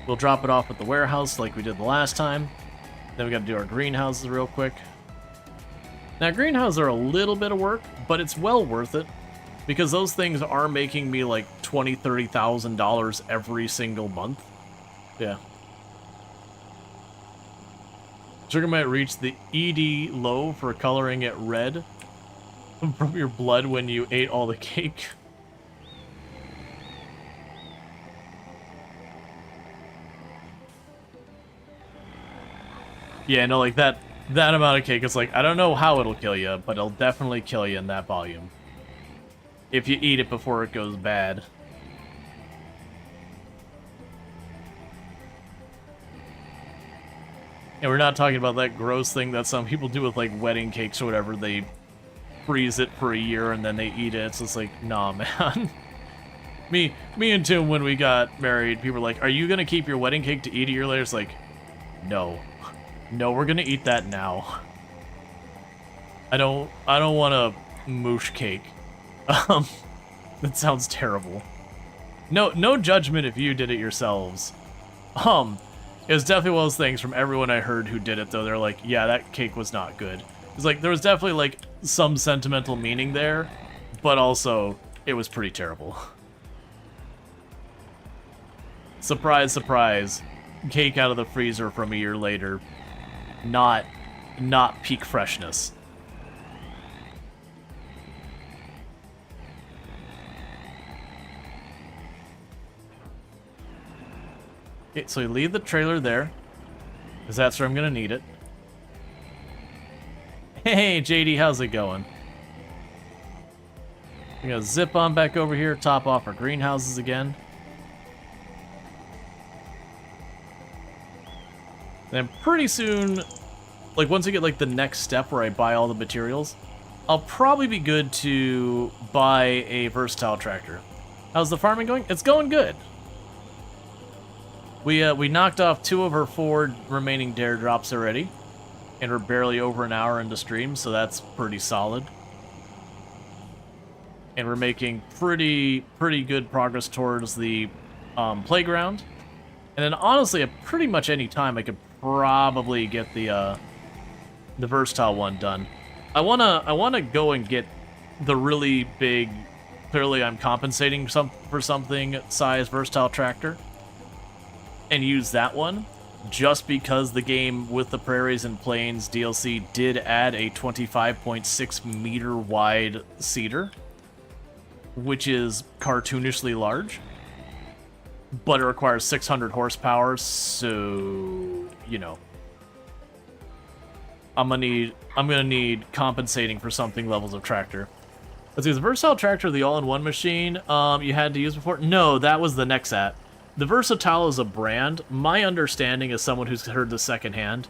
We'll drop it off at the warehouse like we did the last time. Then we gotta do our greenhouses real quick. Now, greenhouses are a little bit of work, but it's well worth it. Because those things are making me like $20,000, $30,000 every single month. Yeah. Sugar might reach the ED low for coloring it red from your blood when you ate all the cake. Yeah, no, like that amount of cake, it's like, I don't know how it'll kill you, but it'll definitely kill you in that volume. If you eat it before it goes bad. And we're not talking about that gross thing that some people do with, like, wedding cakes or whatever. They freeze it for a year and then they eat it. It's just like, nah, man. Me and Tim, when we got married, people were like, are you gonna keep your wedding cake to eat a year later? It's like, no. No, we're gonna eat that now. I don't want a moosh cake. That sounds terrible. No judgment if you did it yourselves. It was definitely one of those things from everyone I heard who did it, though. They're like, yeah, that cake was not good. It's like, there was definitely, like, some sentimental meaning there, but also, it was pretty terrible. Surprise, surprise. Cake out of the freezer from a year later. Not peak freshness. Okay, so you leave the trailer there, because that's where I'm gonna need it. Hey, JD, how's it going? We're gonna zip on back over here, top off our greenhouses again. Then pretty soon, like once I get like the next step where I buy all the materials, I'll probably be good to buy a versatile tractor. How's the farming going? It's going good. We knocked off 2 of her 4 remaining dare drops already, and we're barely over an hour into stream, so that's pretty solid. And we're making pretty good progress towards the playground. And then honestly, at pretty much any time, I could probably get the versatile one done. I wanna go and get the really big. Clearly, I'm compensating for something size versatile tractor. And use that one, just because the game with the Prairies and Plains DLC did add a 25.6 meter wide seeder, which is cartoonishly large, but it requires 600 horsepower, so, you know, I'm gonna need compensating for something levels of tractor. Let's see, is the versatile tractor the all-in-one machine you had to use before? No, that was the Nexat. The Versatile is a brand. My understanding, as someone who's heard this secondhand,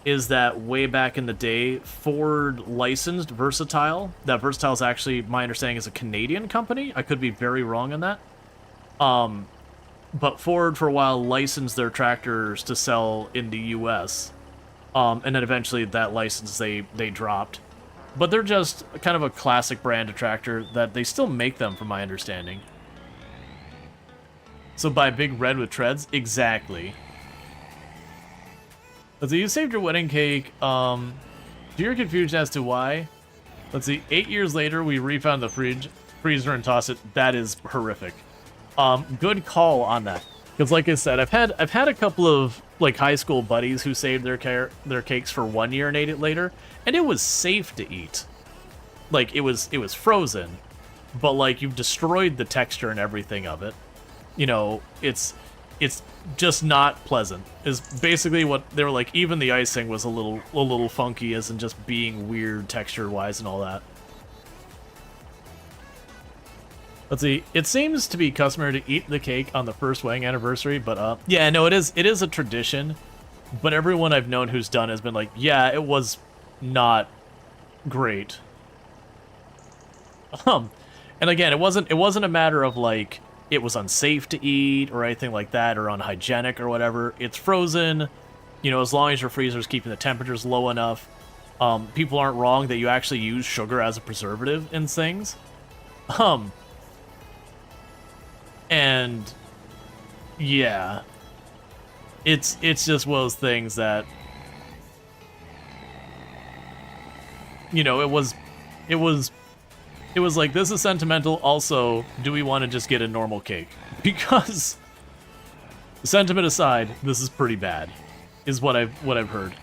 is that way back in the day, Ford licensed Versatile. That Versatile is actually, my understanding, is a Canadian company. I could be very wrong on that. But Ford, for a while, licensed their tractors to sell in the U.S. And then eventually that license they dropped. But they're just kind of a classic brand of tractor that they still make them, from my understanding. So buy Big Red with treads? Exactly. Let's see, you saved your wedding cake. You're confused as to why. Let's see, 8 years later, we refound the freezer and tossed it. That is horrific. Good call on that. Because like I said, I've had a couple of like high school buddies who saved their cakes for 1 year and ate it later, and it was safe to eat. Like it was frozen, but like you've destroyed the texture and everything of it. You know, it's just not pleasant. Is basically what they were like. Even the icing was a little funky, as in just being weird texture wise and all that. Let's see. It seems to be customary to eat the cake on the first wedding anniversary, but yeah, no, it is a tradition. But everyone I've known who's done has been like, yeah, it was not great. And again, it wasn't a matter of like it was unsafe to eat or anything like that, or unhygienic or whatever. It's frozen, you know, as long as your freezer's keeping the temperatures low enough. People aren't wrong that you actually use sugar as a preservative in things. And yeah, it's just one of those things that, you know, it was like, this is sentimental. Also, do we want to just get a normal cake? Because sentiment aside, this is pretty bad, is what I've heard.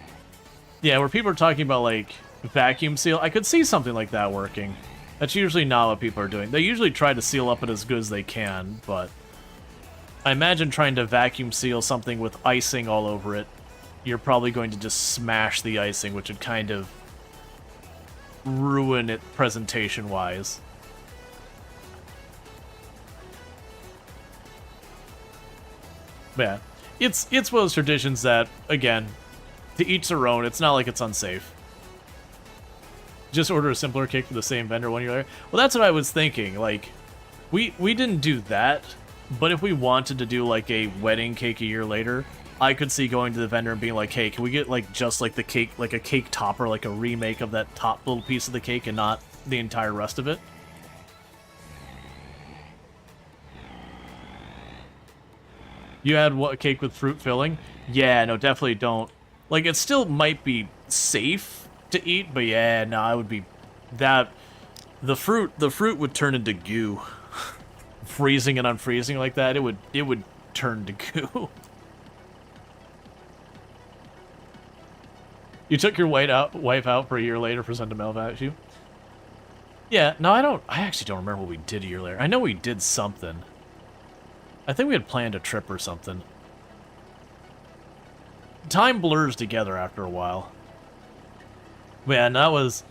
Yeah, where people are talking about like vacuum seal, I could see something like that working. That's usually not what people are doing. They usually try to seal up it as good as they can, but I imagine trying to vacuum seal something with icing all over it, you're probably going to just smash the icing, which would kind of ruin it presentation-wise. Yeah, it's one of those traditions that, again, to each their own. It's not like it's unsafe. Just order a simpler cake for the same vendor 1 year later. Well, that's what I was thinking. Like, we didn't do that, but if we wanted to do like a wedding cake a year later, I could see going to the vendor and being like, hey, can we get like just like the cake, like a cake topper, like a remake of that top little piece of the cake and not the entire rest of it? You had what, a cake with fruit filling? Yeah, no, definitely don't. Like, it still might be safe to eat, but yeah, no, I would be that the fruit would turn into goo. Freezing and unfreezing like that, it would turn to goo. You took your wife out for a year later for sentimental value? Yeah, no, I actually don't remember what we did a year later. I know we did something. I think we had planned a trip or something. Time blurs together after a while. Man, that was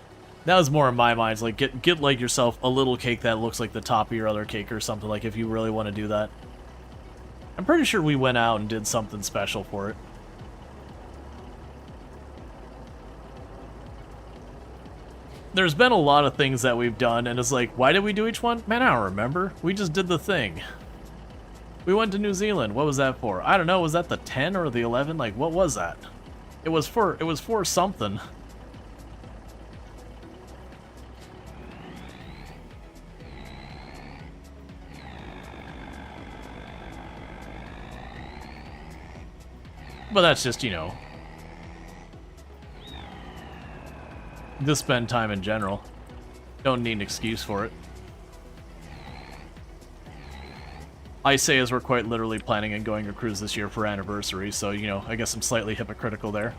more in my mind. It's like get like yourself a little cake that looks like the top of your other cake or something, like if you really want to do that. I'm pretty sure we went out and did something special for it. There's been a lot of things that we've done, and it's like, why did we do each one? Man, I don't remember. We just did the thing. We went to New Zealand. What was that for? I don't know. Was that the 10 or the 11? Like, what was that? It was for something. But that's just, you know, to spend time in general. Don't need an excuse for it. I say as we're quite literally planning on going a cruise this year for anniversary, so, you know, I guess I'm slightly hypocritical there.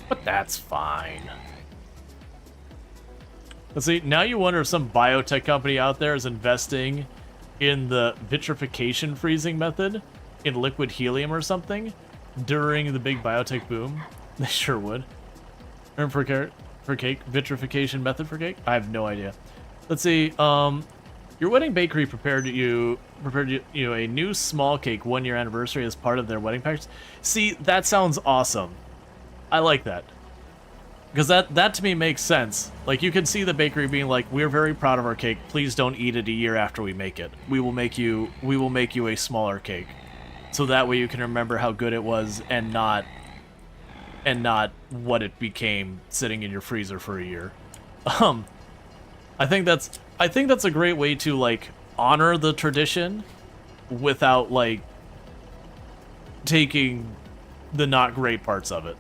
But that's fine. Let's see, now you wonder if some biotech company out there is investing in the vitrification freezing method in liquid helium or something during the big biotech boom. They sure would. For cake, vitrification method for cake? I have no idea. Let's see, your wedding bakery prepared you a new small cake 1 year anniversary as part of their wedding package. See, that sounds awesome. I like that. Because that to me makes sense. Like, you can see the bakery being like, we're very proud of our cake. Please don't eat it a year after we make it. We will make you a smaller cake. So that way you can remember how good it was and not what it became sitting in your freezer for a year. I think that's a great way to, like, honor the tradition without, like, taking the not great parts of it.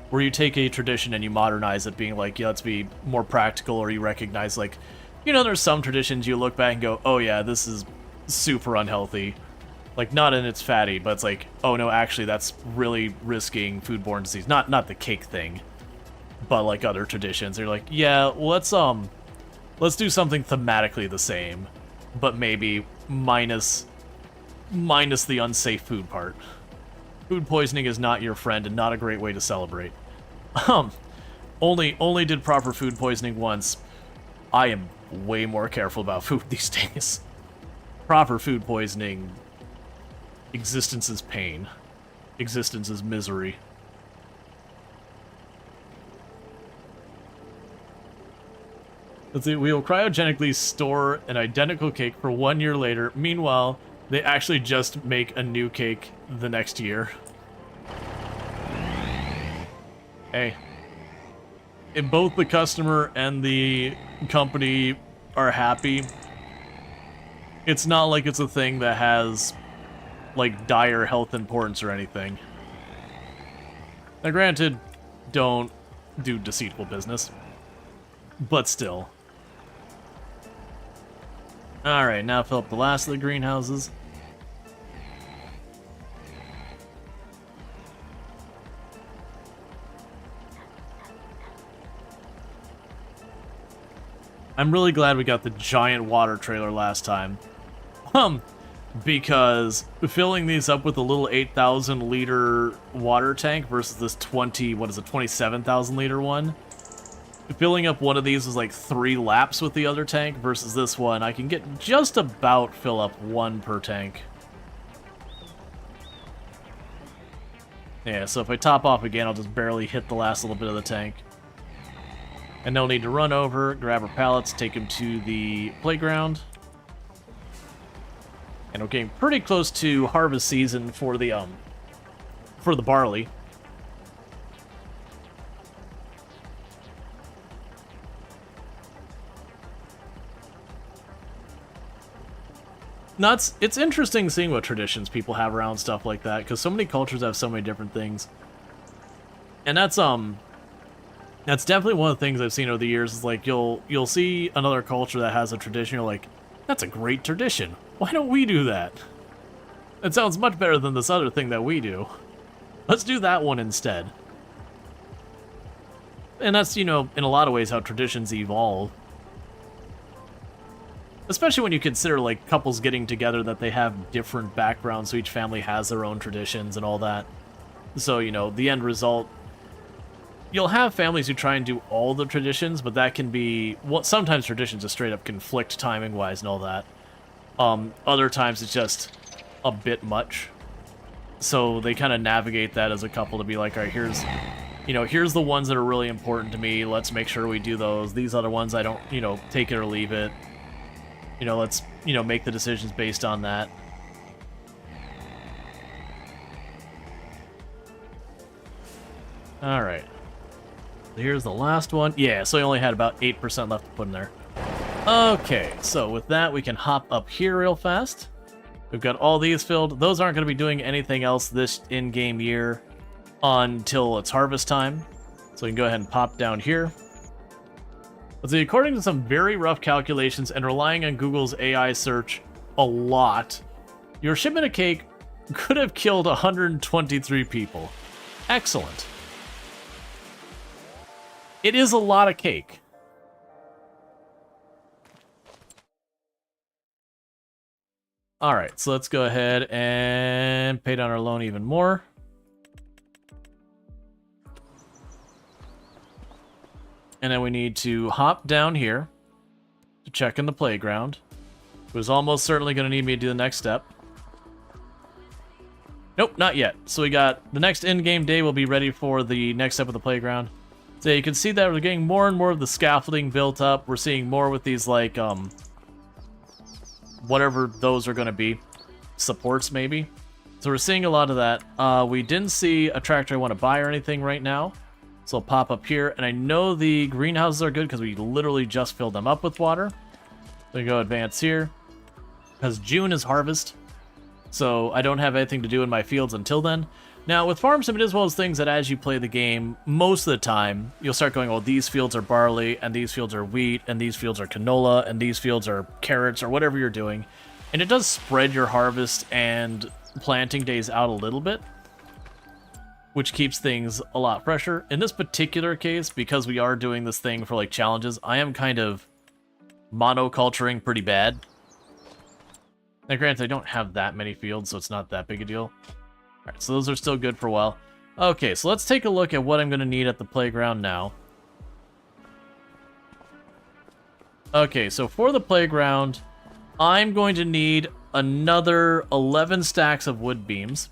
Where you take a tradition and you modernize it, being like, yeah, let's be more practical, or you recognize, like, you know, there's some traditions you look back and go, oh yeah, this is super unhealthy. Like, not in its fatty, but it's like, oh no, actually, that's really risking foodborne disease. Not the cake thing, but like other traditions. They're like, yeah, let's do something thematically the same, but maybe minus the unsafe food part. Food poisoning is not your friend and not a great way to celebrate. Only did proper food poisoning once. I am way more careful about food these days. Proper food poisoning, existence is pain. Existence is misery. Let's see, we will cryogenically store an identical cake for 1 year later. Meanwhile, they actually just make a new cake the next year. Hey. If both the customer and the company are happy, it's not like it's a thing that has, like, dire health importance or anything. Now, granted, don't do deceitful business. But still. Alright, now fill up the last of the greenhouses. I'm really glad we got the giant water trailer last time. Because filling these up with a little 8,000 liter water tank versus this 27,000 liter one. Filling up one of these is like 3 laps with the other tank versus this one. I can get just about fill up 1 per tank. Yeah, so if I top off again, I'll just barely hit the last little bit of the tank. And they'll need to run over, grab our pallets, take them to the playground. And we're getting pretty close to harvest season for the barley. It's interesting seeing what traditions people have around stuff like that, because so many cultures have so many different things. And that's definitely one of the things I've seen over the years, is like you'll see another culture that has a tradition, you're like, that's a great tradition. Why don't we do that? It sounds much better than this other thing that we do. Let's do that one instead. And that's, in a lot of ways how traditions evolve. Especially when you consider, like, couples getting together that they have different backgrounds, so each family has their own traditions and all that. So, the end result, you'll have families who try and do all the traditions, but that can be... Well, sometimes traditions just straight up conflict timing-wise and all that. Other times it's just a bit much. So they kind of navigate that as a couple to be like, all right, here's the ones that are really important to me. Let's make sure we do those. These other ones, I don't, take it or leave it. Let's, make the decisions based on that. Alright. Here's the last one. Yeah, so I only had about 8% left to put in there. Okay, so with that, we can hop up here real fast. We've got all these filled. Those aren't going to be doing anything else this in-game year until it's harvest time. So we can go ahead and pop down here. Let's see, according to some very rough calculations and relying on Google's AI search a lot, your shipment of cake could have killed 123 people. Excellent. It is a lot of cake. Alright, so let's go ahead and pay down our loan even more. And then we need to hop down here to check in the playground. It was almost certainly going to need me to do the next step. Nope, not yet. So we got the next in-game day will be ready for the next step of the playground. So you can see that we're getting more and more of the scaffolding built up. We're seeing more with these, like, whatever those are going to be. Supports, maybe. So we're seeing a lot of that. We didn't see a tractor I want to buy or anything right now. So I'll pop up here, and I know the greenhouses are good because we literally just filled them up with water. So we go advance here. Because June is harvest, so I don't have anything to do in my fields until then. Now, with Farm Sim, it is one of those things that as you play the game, most of the time, you'll start going, oh, these fields are barley, and these fields are wheat, and these fields are canola, and these fields are carrots, or whatever you're doing. And it does spread your harvest and planting days out a little bit, which keeps things a lot fresher. In this particular case, because we are doing this thing for like challenges, I am kind of monoculturing pretty bad. Now granted, I don't have that many fields, so it's not that big a deal. Alright, so those are still good for a while. Okay, so let's take a look at what I'm going to need at the playground now. Okay, so for the playground, I'm going to need another 11 stacks of wood beams.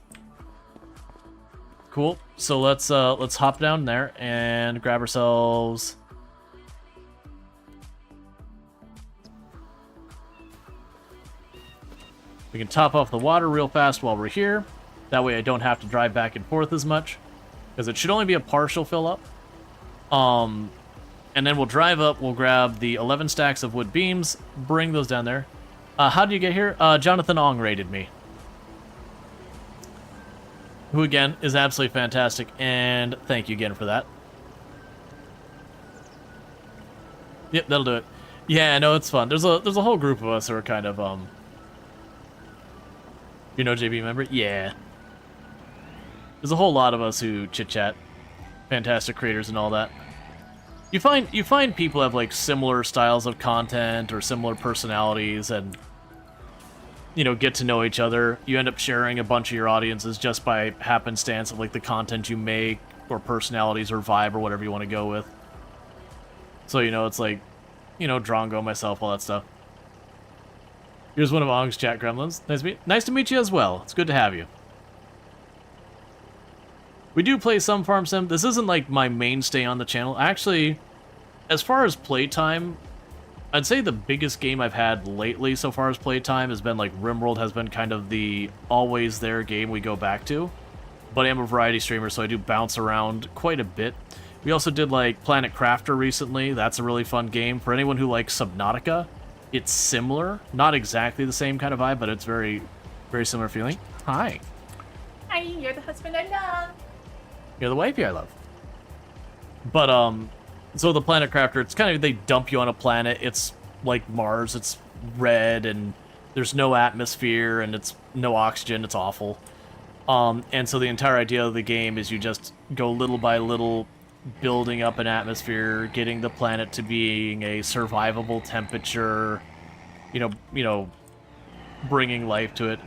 Cool. So let's hop down there and grab ourselves. We can top off the water real fast while we're here. That way I don't have to drive back and forth as much, because it should only be a partial fill up. And then we'll drive up, we'll grab the 11 stacks of wood beams, bring those down there. How did you get here? Jonathan Ong raided me. Who, again, is absolutely fantastic, and thank you again for that. Yep, that'll do it. Yeah, no, it's fun. There's a whole group of us who are kind of, you know, JB, remember? Yeah. There's a whole lot of us who chit-chat. Fantastic creators and all that. You find people have, like, similar styles of content or similar personalities and, you know, get to know each other. You end up sharing a bunch of your audiences just by happenstance of, like, the content you make or personalities or vibe or whatever you want to go with. So, you know, it's like, you know, Drongo, myself, all that stuff. Here's one of Ong's chat gremlins. Nice to meet you as well. It's good to have you. We do play some farm sim. This isn't like my mainstay on the channel. Actually, as far as playtime, I'd say the biggest game I've had lately so far as playtime has been like RimWorld has been kind of the always there game we go back to. But I am a variety streamer, so I do bounce around quite a bit. We also did like Planet Crafter recently. That's a really fun game. For anyone who likes Subnautica, it's similar. Not exactly the same kind of vibe, but it's very, very similar feeling. Hi. Hi, you're the husband I love. You're the wifey I love. But, so the Planet Crafter, it's kind of, they dump you on a planet. It's like Mars. It's red, and there's no atmosphere, and it's no oxygen. It's awful. And so the entire idea of the game is you just go little by little, building up an atmosphere, getting the planet to being a survivable temperature, you know, bringing life to it.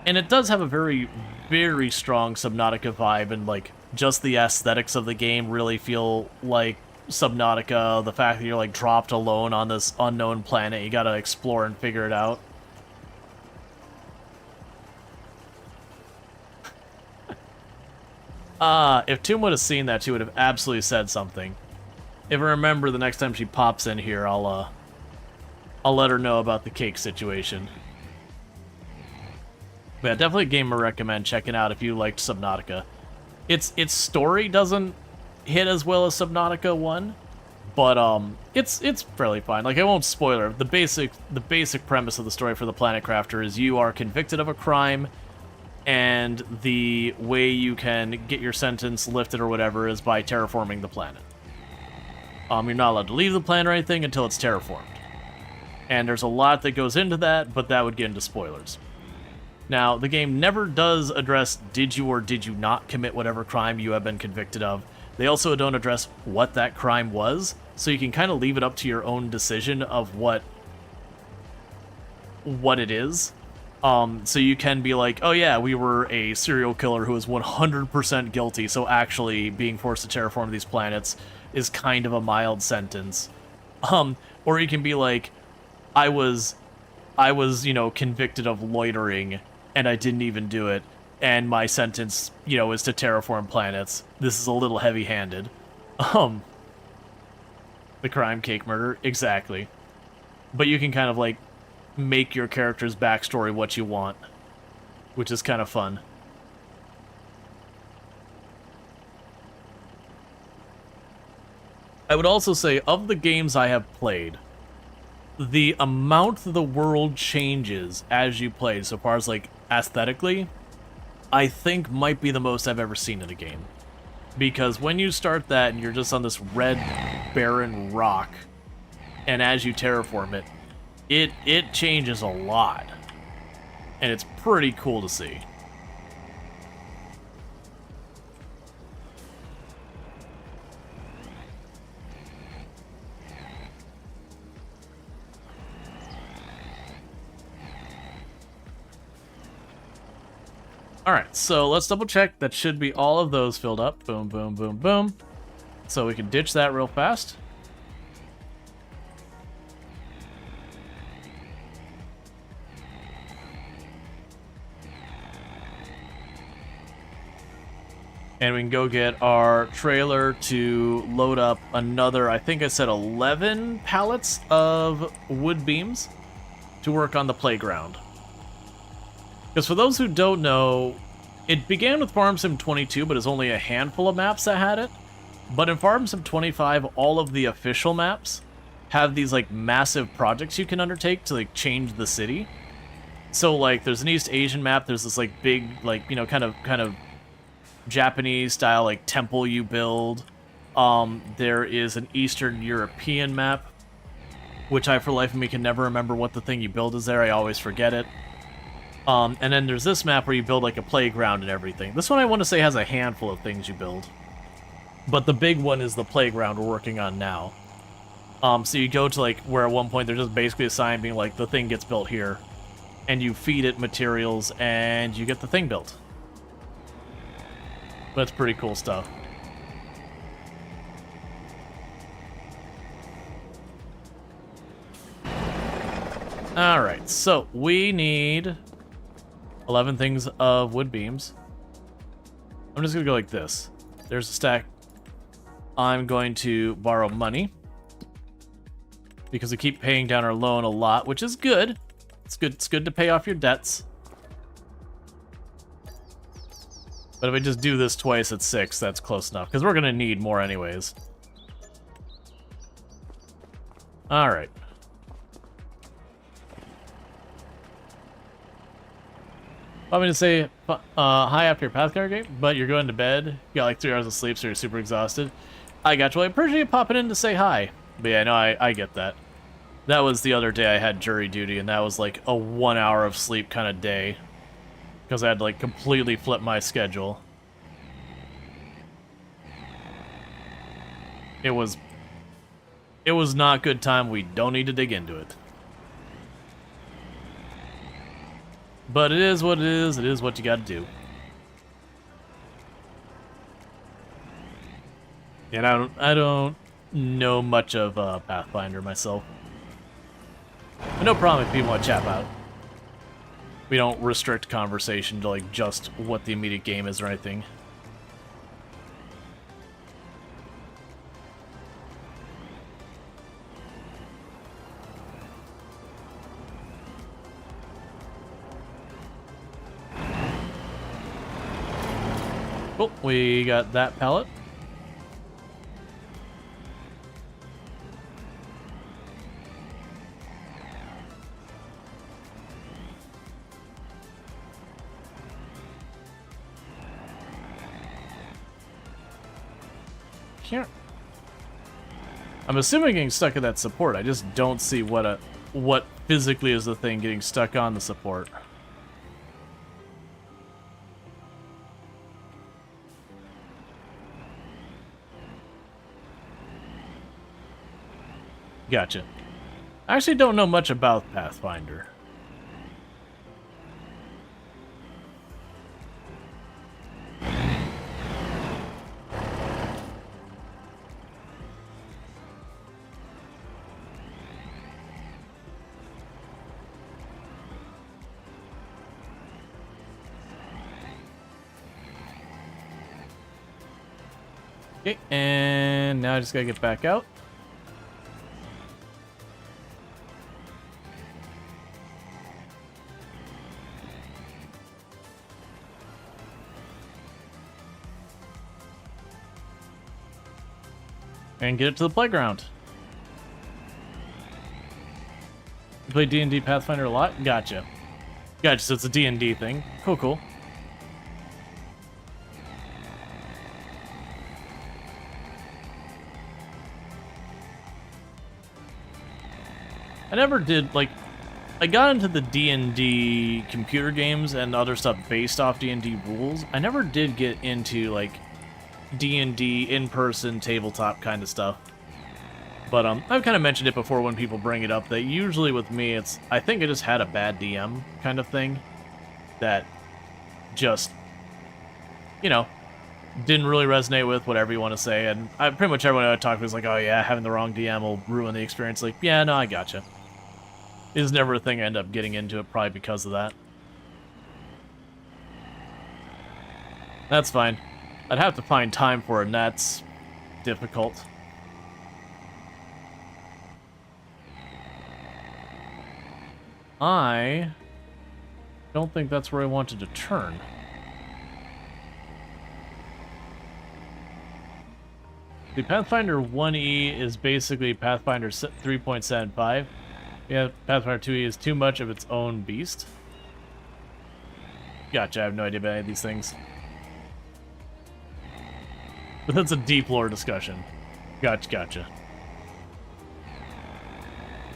And it does have a very, very strong Subnautica vibe, and, like, just the aesthetics of the game really feel like Subnautica. The fact that you're, like, dropped alone on this unknown planet, you gotta explore and figure it out. If Toom would have seen that, she would have absolutely said something. If I remember the next time she pops in here, I'll let her know about the cake situation. But yeah, definitely a game I recommend checking out if you liked Subnautica. Its story doesn't hit as well as Subnautica 1, but it's fairly fine. Like, I won't spoiler. The basic premise of the story for the Planet Crafter is you are convicted of a crime, and the way you can get your sentence lifted or whatever is by terraforming the planet. You're not allowed to leave the planet or anything until it's terraformed. And there's a lot that goes into that, but that would get into spoilers. Now, the game never does address did you or did you not commit whatever crime you have been convicted of. They also don't address what that crime was, so you can kind of leave it up to your own decision of what it is. So you can be like, oh yeah, we were a serial killer who is 100% guilty, so actually being forced to terraform these planets is kind of a mild sentence. Or you can be like, I was, you know, convicted of loitering, and I didn't even do it, and my sentence, you know, is to terraform planets. This is a little heavy-handed. The crime cake murder, exactly. But you can kind of, like, make your character's backstory what you want, which is kind of fun. I would also say, of the games I have played, the amount the world changes as you play, so far as, like, aesthetically, I think might be the most I've ever seen in a game. Because when you start that and you're just on this red, barren rock, and as you terraform it, it changes a lot. and it's pretty cool to see. Alright, so let's double check. That should be all of those filled up. Boom, boom, boom, boom. So we can ditch that real fast. And we can go get our trailer to load up another, I think I said 11 pallets of wood beams to work on the playground. Because for those who don't know, it began with Farm Sim 22, but it's only a handful of maps that had it. But in Farm Sim 25, all of the official maps have these like massive projects you can undertake to like change the city. So like there's an East Asian map, there's this like big like, you know, kind of Japanese style like temple you build. There is an Eastern European map, which I for life of me can never remember what the thing you build is there. I always forget it. And then there's this map where you build like a playground and everything. This one I want to say has a handful of things you build. But the big one is the playground we're working on now. So you go to like where at one point there's just basically a sign being like the thing gets built here. And you feed it materials and you get the thing built. That's pretty cool stuff. Alright, so we need 11 things of wood beams. I'm just gonna go like this. There's a stack. I'm going to borrow money because we keep paying down our loan a lot, which is good. It's good. It's good to pay off your debts. But if we just do this twice at 6, that's close enough because we're gonna need more anyways. All right. Want me to say hi after your Pathfinder game, but you're going to bed. You got like 3 hours of sleep, so you're super exhausted. I got you. I appreciate you popping in to say hi. But yeah, no, I get that. That was the other day I had jury duty, and that was like a 1 hour of sleep kind of day. Because I had to like completely flip my schedule. It was not good time. We don't need to dig into it. But it is what it is. It is what you got to do. And I don't know much of Pathfinder myself. But no problem if people want to chat about it. We don't restrict conversation to like just what the immediate game is or anything. Cool, we got that pallet. Can't. I'm assuming getting stuck at that support. I just don't see what physically is the thing getting stuck on the support. Gotcha. I actually don't know much about Pathfinder. Okay, and now I just gotta get back out. And get it to the playground. You play D&D Pathfinder a lot? Gotcha. Gotcha, so it's a D&D thing. Cool, cool. I never did, like, I got into the D&D computer games and other stuff based off D&D rules. I never did get into, like, D&D in-person tabletop kind of stuff. But I've kind of mentioned it before when people bring it up, that usually with me, I think I just had a bad DM kind of thing. That just, you know, didn't really resonate with, whatever you want to say. And pretty much everyone I talked to was like, oh yeah, having the wrong DM will ruin the experience. Like, yeah, no, I gotcha. It was never a thing I end up getting into it, probably because of that. That's fine. I'd have to find time for it, and that's difficult. I don't think that's where I wanted to turn. The Pathfinder 1E is basically Pathfinder 3.75. Yeah, Pathfinder 2E is too much of its own beast. Gotcha, I have no idea about any of these things. But that's a deep lore discussion. Gotcha.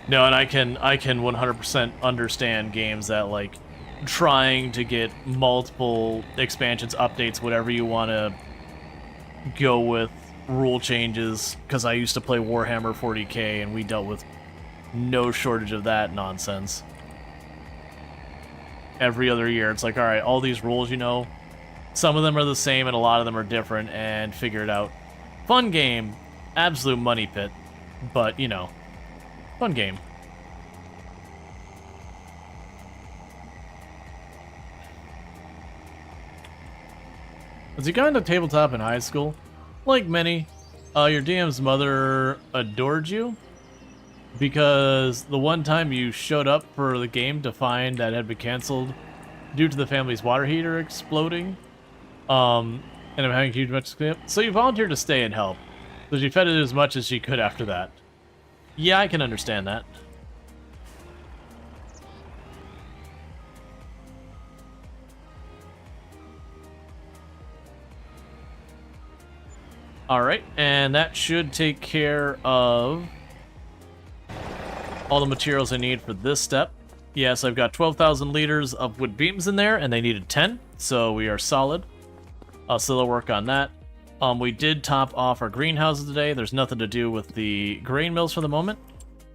No, and I can 100% understand games that, like, trying to get multiple expansions, updates, whatever you want to go with, rule changes, because I used to play Warhammer 40k and we dealt with no shortage of that nonsense. Every other year, it's like, alright, all these rules, you know, some of them are the same and a lot of them are different, and figure it out. Fun game, absolute money pit, but, you know, fun game. As you got into tabletop in high school, like many, your DM's mother adored you because the one time you showed up for the game to find that it had been canceled due to the family's water heater exploding, and I'm having a huge mess to clean up. So you volunteered to stay and help. So she fed it as much as she could after that. Yeah, I can understand that. Alright, and that should take care of all the materials I need for this step. Yes, I've got 12,000 liters of wood beams in there, and they needed 10, so we are solid. So they'll work on that. We did top off our greenhouses today. There's nothing to do with the grain mills for the moment.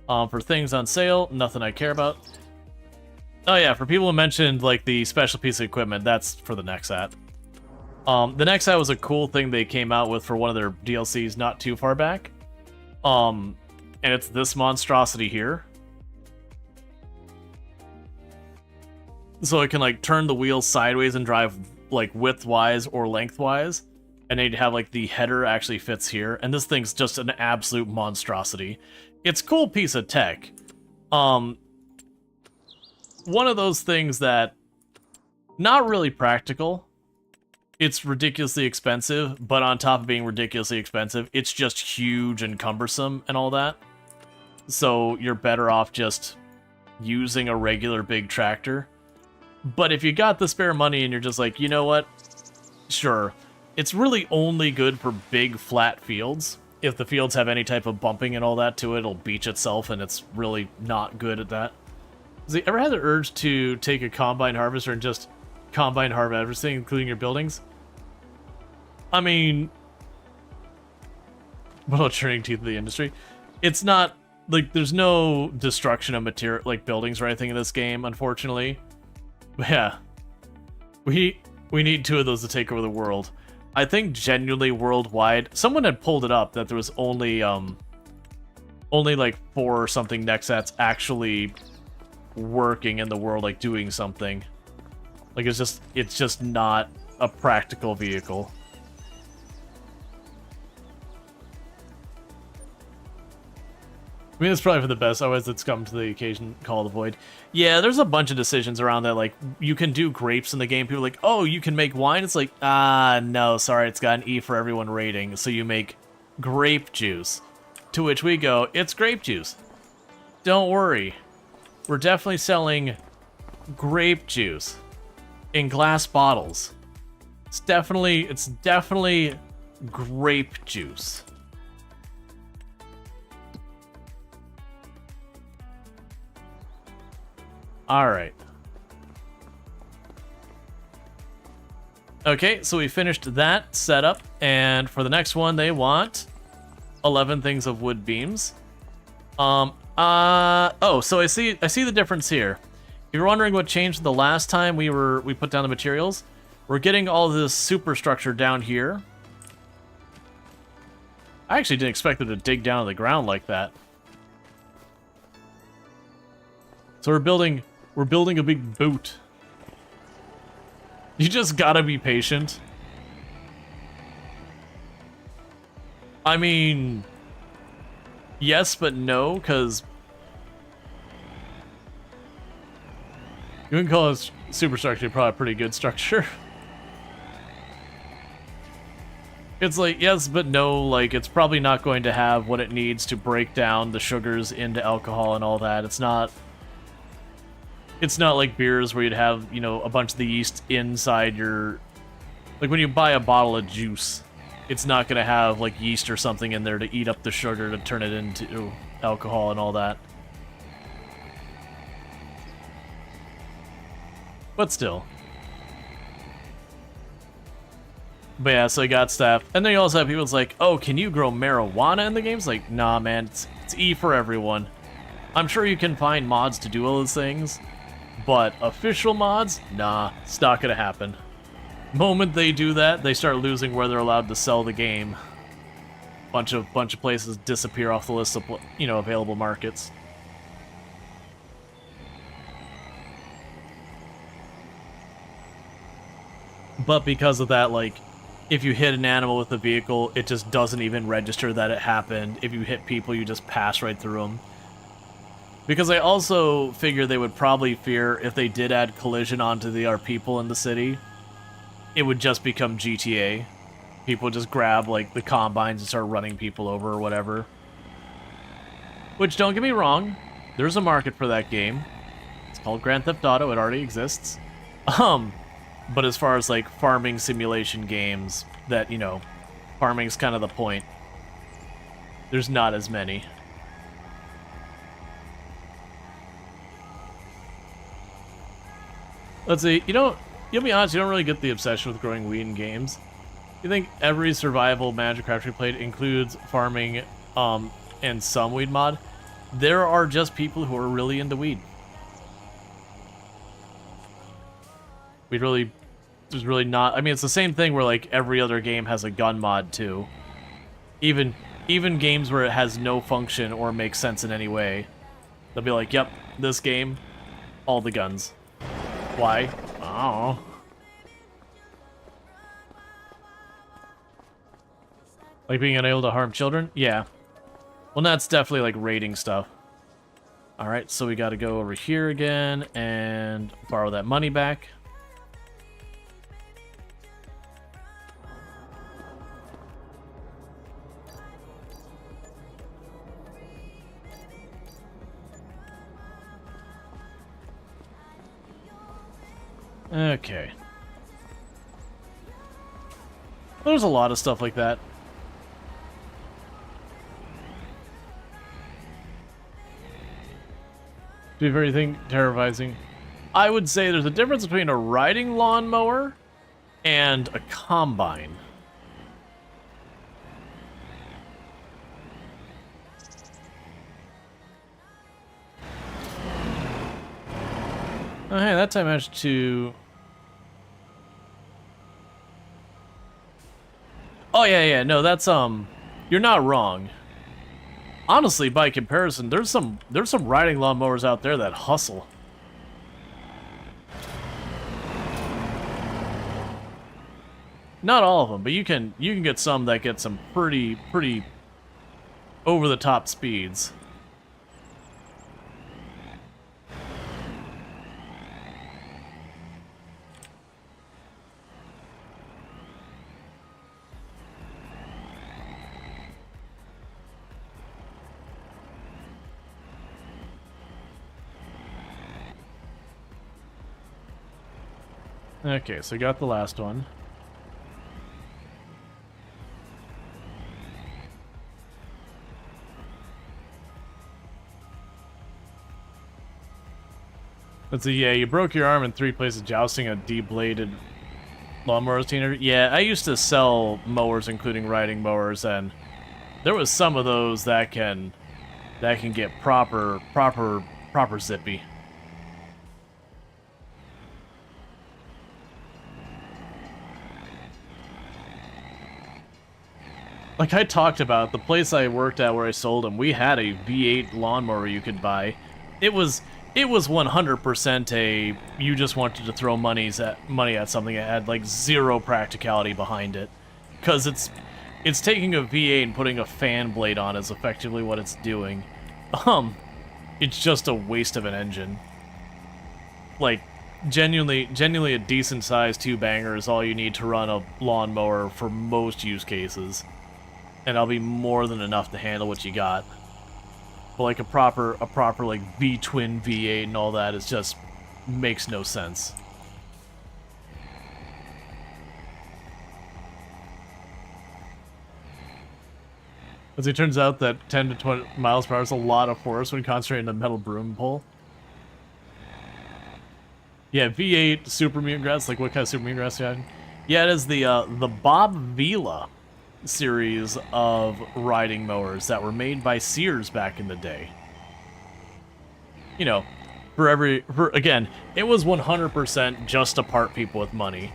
For things on sale, nothing I care about. Oh yeah, for people who mentioned, like, the special piece of equipment, that's for the next at. The next at was a cool thing they came out with for one of their DLCs not too far back. And it's this monstrosity here. So it can, like, turn the wheel sideways and drive, like, widthwise or lengthwise. And they'd have, like, the header actually fits here. And this thing's just an absolute monstrosity. It's a cool piece of tech. One of those things that, not really practical. It's ridiculously expensive, but on top of being ridiculously expensive, it's just huge and cumbersome and all that. So you're better off just using a regular big tractor. But if you got the spare money and you're just like, you know what? Sure. It's really only good for big flat fields. If the fields have any type of bumping and all that to it, it'll beach itself, and it's really not good at that. Has you ever had the urge to take a combine harvester and just combine harvest everything, including your buildings? I mean, well, turning teeth of the industry. It's not, like, there's no destruction of material, like buildings or anything in this game, unfortunately. But yeah, we need 2 of those to take over the world. I think genuinely worldwide, someone had pulled it up that there was only like 4 or something Nexats actually working in the world, like doing something. Like it's just not a practical vehicle. I mean, it's probably for the best. Otherwise, it's come to the occasion, call the void. Yeah, there's a bunch of decisions around that. Like, you can do grapes in the game. People are like, oh, you can make wine? It's like, no, sorry, it's got an E for everyone rating. So you make grape juice. To which we go, it's grape juice. Don't worry. We're definitely selling grape juice in glass bottles. It's definitely grape juice. Alright. Okay, so we finished that setup, and for the next one, they want 11 things of wood beams. Oh, so I see the difference here. If you're wondering what changed the last time we put down the materials, we're getting all this superstructure down here. I actually didn't expect them to dig down to the ground like that. So we're building a big boot. You just gotta be patient. I mean, yes, but no, because you can call it superstructure probably a pretty good structure. It's like, yes, but no, like, it's probably not going to have what it needs to break down the sugars into alcohol and all that. It's not like beers where you'd have, you know, a bunch of the yeast inside your... Like, when you buy a bottle of juice, it's not going to have, like, yeast or something in there to eat up the sugar to turn it into alcohol and all that. But still. But yeah, so you got stuff. And then you also have people that's like, oh, can you grow marijuana in the games? Like, nah, man, it's E for everyone. I'm sure you can find mods to do all those things, but official mods? Nah, it's not gonna happen. Moment they do that, they start losing where they're allowed to sell the game. Bunch of places disappear off the list of, you know, available markets. But because of that, like, if you hit an animal with a vehicle, it just doesn't even register that it happened. If you hit people, you just pass right through them. Because I also figure they would probably fear if they did add collision onto our people in the city, it would just become GTA. People would just grab, like, the combines and start running people over or whatever. Which, don't get me wrong, there's a market for that game. It's called Grand Theft Auto, it already exists. But as far as, like, farming simulation games that, you know, farming's kind of the point, there's not as many. Let's see, you'll be honest, you don't really get the obsession with growing weed in games. You think every survival Magic Craft we played includes farming, and some weed mod? There are just people who are really into weed. There's really not, I mean, it's the same thing where, like, every other game has a gun mod, too. Even games where it has no function or makes sense in any way, they'll be like, yep, this game, all the guns. Why? Oh. Like being unable to harm children? Yeah. Well, that's definitely, like, raiding stuff. Alright, so we gotta go over here again and borrow that money back. Okay. There's a lot of stuff like that. Do you have anything terrifying? I would say there's a difference between a riding lawnmower and a combine. Oh, hey, that time I managed to... Oh, yeah, no, that's, you're not wrong. Honestly, by comparison, there's some riding lawnmowers out there that hustle. Not all of them, but you can get some that get some pretty over-the-top speeds. Okay, so we got the last one. Let's see, yeah, you broke your arm in 3 places jousting a debladed lawnmower teenager. Yeah, I used to sell mowers, including riding mowers, and there was some of those that can get proper zippy. Like I talked about, the place I worked at where I sold them, we had a V8 lawnmower you could buy. It was 100% a you just wanted to throw money at something that had like zero practicality behind it, because it's taking a V8 and putting a fan blade on is effectively what it's doing. It's just a waste of an engine. Like genuinely a decent sized 2-banger is all you need to run a lawnmower for most use cases. And I'll be more than enough to handle what you got. But like a proper like V-twin V8 and all that is just makes no sense. As it turns out that 10 to 20 miles per hour is a lot of force when concentrating the metal broom pole. Yeah, V8 super mutant grass. Like what kind of super mutant grass you had? Yeah, it is the Bob Vila series of riding mowers that were made by Sears back in the day. You know, again, it was 100% just to part people with money.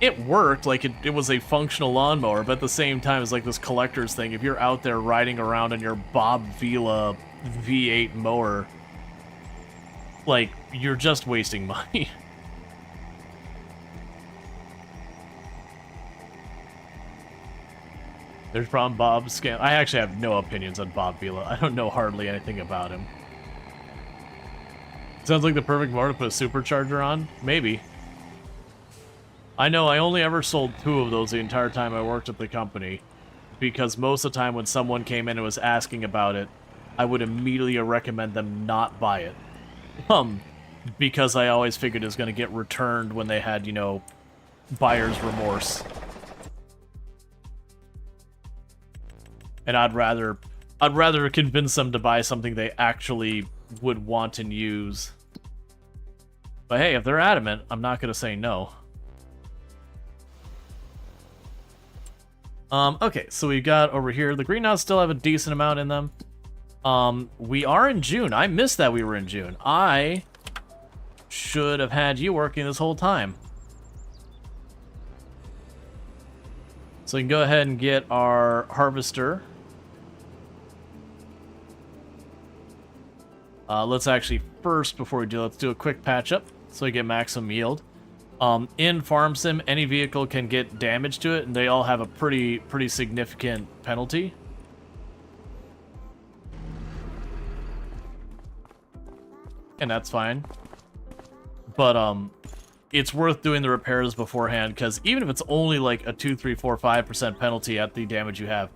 It worked, like it was a functional lawnmower, but at the same time, it's like this collector's thing. If you're out there riding around in your Bob Vila V8 mower, like, you're just wasting money. There's problem Bob Scam. I actually have no opinions on Bob Vila. I don't know hardly anything about him. Sounds like the perfect mower to put a supercharger on? Maybe. I know I only ever sold 2 of those the entire time I worked at the company, because most of the time when someone came in and was asking about it, I would immediately recommend them not buy it. Because I always figured it was going to get returned when they had, you know, buyer's remorse. And I'd rather convince them to buy something they actually would want and use. But hey, if they're adamant, I'm not going to say no. Okay, so we got over here. The greenhouses still have a decent amount in them. We are in June. I missed that we were in June. I should have had you working this whole time. So we can go ahead and get our harvester. Let's actually first, before we do, let's do a quick patch up so we get maximum yield. In Farm Sim, any vehicle can get damage to it, and they all have a pretty significant penalty. And that's fine. But it's worth doing the repairs beforehand, because even if it's only like a 2, 3, 4, 5% penalty at the damage you have,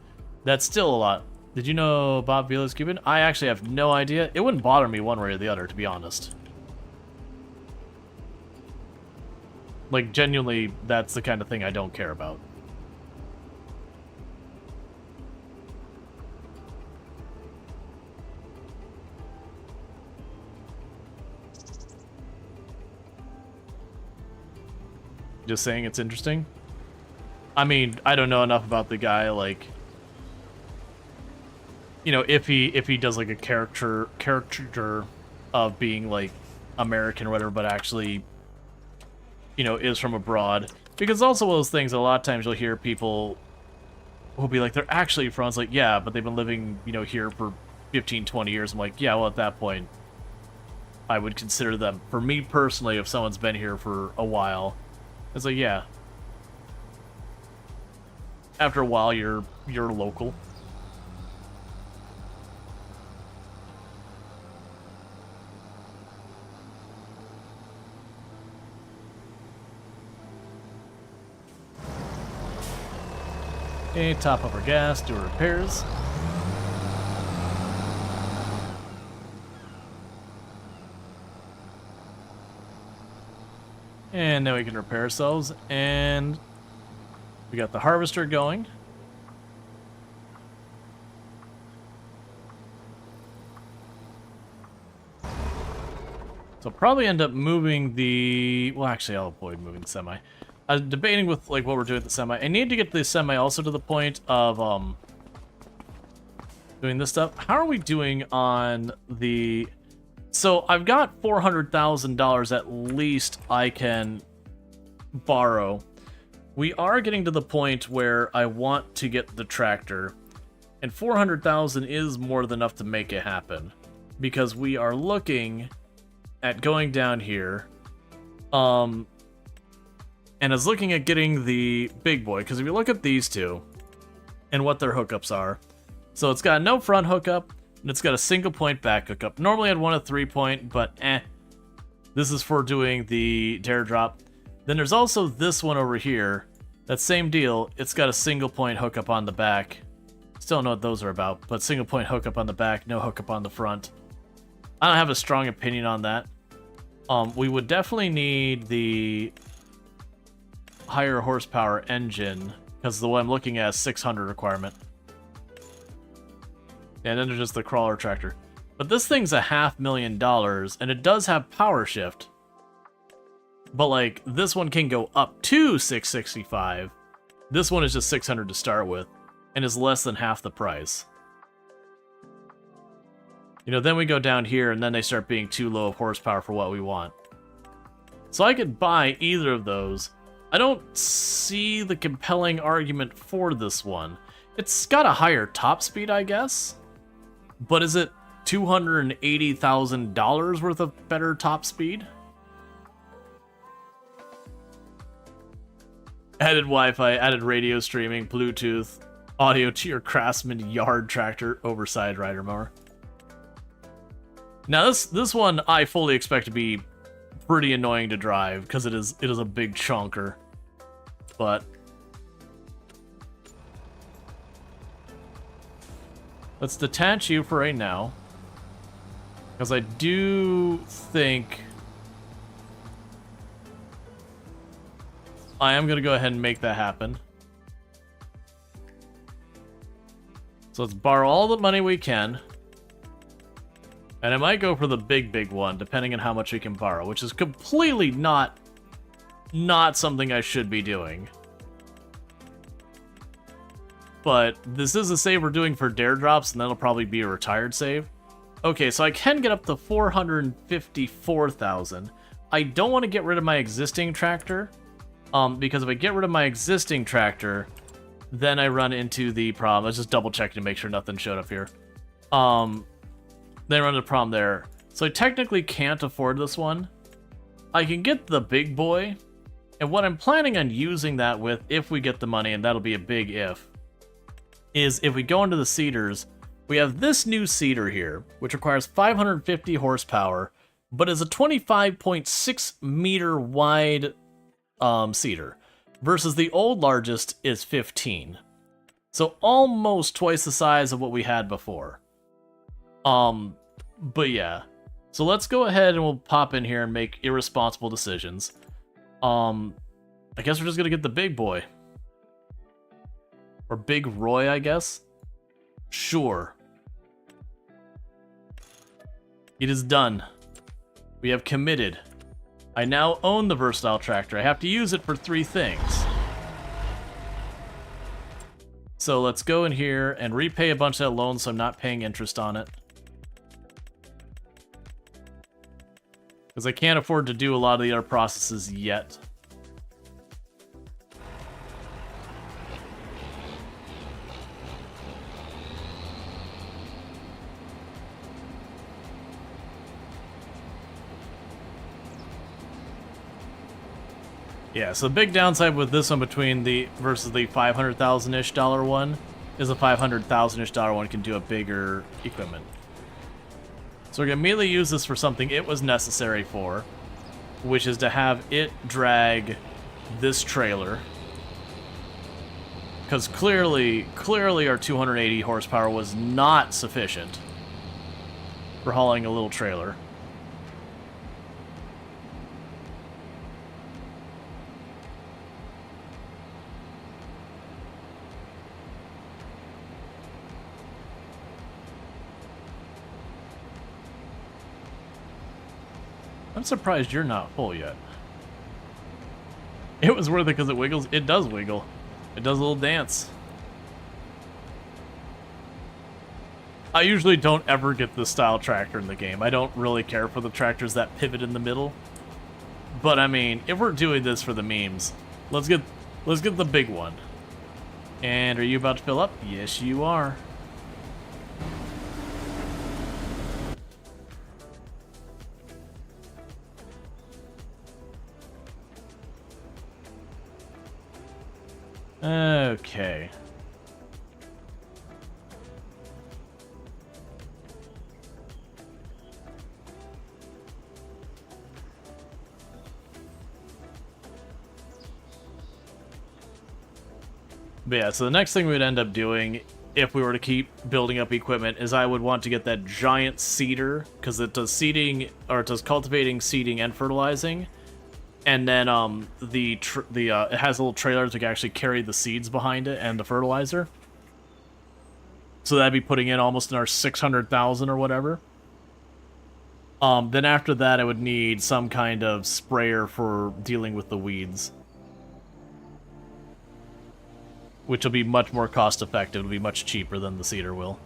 that's still a lot. Did you know Bob Vila's Cuban? I actually have no idea. It wouldn't bother me one way or the other, to be honest. Like, genuinely, that's the kind of thing I don't care about. Just saying it's interesting. I mean, I don't know enough about the guy, like, you know, if he does like a caricature of being like American or whatever, but actually, you know, is from abroad. Because also one of those things, a lot of times you'll hear people who'll be like, they're actually from, it's like, yeah, but they've been living, you know, here for 15, 20 years. I'm like, yeah, well, at that point, I would consider them, for me personally, if someone's been here for a while, it's like, yeah. After a while, you're local. Okay, top up our gas, do our repairs. And then we can repair ourselves, and we got the harvester going. So I'll probably end up moving the... Well, actually, I'll avoid moving the semi. I was debating with like what we're doing with the semi. I need to get the semi also to the point of doing this stuff. How are we doing on the... So I've got $400,000 at least I can borrow. We are getting to the point where I want to get the tractor, and 400,000 is more than enough to make it happen, because we are looking at going down here, and I was looking at getting the big boy, because if you look at these two and what their hookups are, so it's got no front hookup, and it's got a single point back hookup. Normally I'd want a 3-point, but this is for doing the dare drop. Then there's also this one over here. That same deal. It's got a single point hookup on the back. Still don't know what those are about, but single point hookup on the back, no hookup on the front. I don't have a strong opinion on that. We would definitely need the higher horsepower engine, because the one I'm looking at is 600 requirement. And then there's just the crawler tractor. But this thing's $500,000, and it does have power shift. But like, this one can go up to 665. This one is just 600 to start with, and is less than half the price. You know, then we go down here, and then they start being too low of horsepower for what we want. So I could buy either of those. I don't see the compelling argument for this one. It's got a higher top speed, I guess. But is it $280,000 worth of better top speed? Added Wi-Fi, added radio streaming, Bluetooth, audio to your Craftsman yard tractor, oversized rider mower. Now this one I fully expect to be pretty annoying to drive because it is a big chunker. But let's detach you for right now, because I do think I am going to go ahead and make that happen. So let's borrow all the money we can. And I might go for the big one, depending on how much we can borrow, which is completely not something I should be doing. But this is a save we're doing for dare drops, and that'll probably be a retired save. Okay, so I can get up to 454,000. I don't want to get rid of my existing tractor, because if I get rid of my existing tractor, then I run into the problem. Let's just double check to make sure nothing showed up here. Then I run into the problem there. So I technically can't afford this one. I can get the big boy, and what I'm planning on using that with, if we get the money, and that'll be a big if, is if we go into the seeders, we have this new seeder here, which requires 550 horsepower, but is a 25.6 meter wide seeder, versus the old largest is 15. So almost twice the size of what we had before. But yeah. So let's go ahead and we'll pop in here and make irresponsible decisions. I guess we're just gonna get the big boy. Or Big Roy, I guess? Sure. It is done. We have committed. I now own the versatile tractor. I have to use it for 3 things. So let's go in here and repay a bunch of that loan so I'm not paying interest on it. Because I can't afford to do a lot of the other processes yet. Yeah, so the big downside with this one between the versus the $500,000-ish one is the $500,000-ish one can do a bigger equipment. So we're going to immediately use this for something it was necessary for, which is to have it drag this trailer. Because clearly our 280 horsepower was not sufficient for hauling a little trailer. I'm surprised you're not full yet. It was worth it because it wiggles. It does wiggle. It does a little dance. I usually don't ever get this style tractor in the game. I don't really care for the tractors that pivot in the middle. But I mean, if we're doing this for the memes, let's get the big one. And are you about to fill up? Yes, you are. Okay. But yeah, so the next thing we'd end up doing, if we were to keep building up equipment, is I would want to get that giant seeder, because it does seeding, or it does cultivating, seeding, and fertilizing. And then it has little trailers that can actually carry the seeds behind it and the fertilizer. So that'd be putting in almost in our 600,000 or whatever. Then after that, I would need some kind of sprayer for dealing with the weeds, which will be much more cost effective. It'll be much cheaper than the seeder will.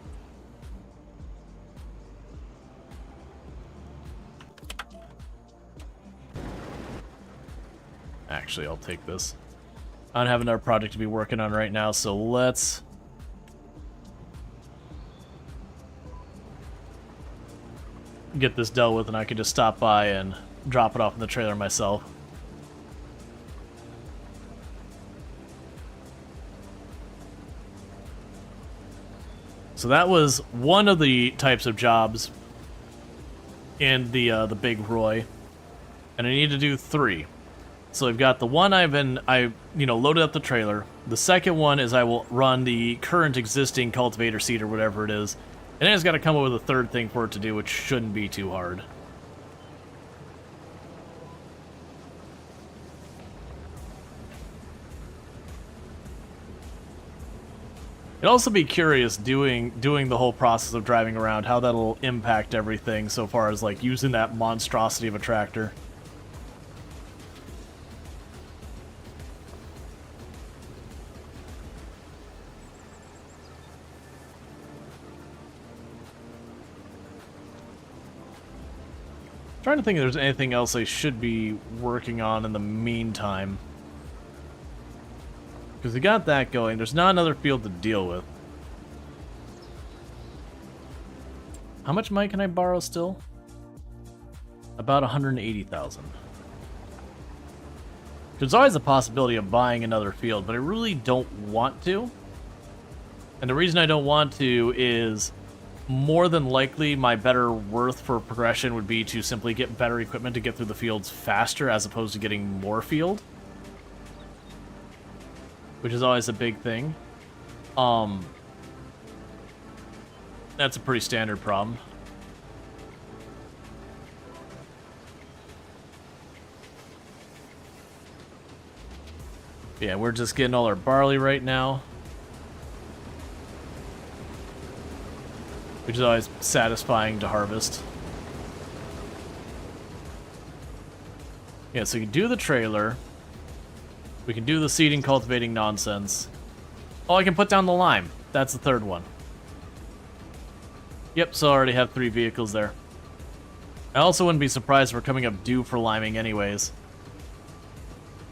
Actually, I'll take this. I don't have another project to be working on right now, so let's get this dealt with, and I can just stop by and drop it off in the trailer myself. So that was one of the types of jobs in the big Roy, and I need to do 3. So I've got the one I loaded up the trailer. The second one is I will run the current existing cultivator seed or whatever it is, and then it's got to come up with a third thing for it to do, which shouldn't be too hard. I'd also be curious doing the whole process of driving around, how that'll impact everything so far as like using that monstrosity of a tractor. Trying to think if there's anything else I should be working on in the meantime. Because we got that going. There's not another field to deal with. How much money can I borrow still? About 180,000. There's always a possibility of buying another field, but I really don't want to. And the reason I don't want to is more than likely my better worth for progression would be to simply get better equipment to get through the fields faster as opposed to getting more field, which is always a big thing. That's a pretty standard problem. Yeah, we're just getting all our barley right now, which is always satisfying to harvest. Yeah, so you can do the trailer. We can do the seeding, cultivating nonsense. Oh, I can put down the lime. That's the third one. Yep, so I already have 3 vehicles there. I also wouldn't be surprised if we're coming up due for liming anyways.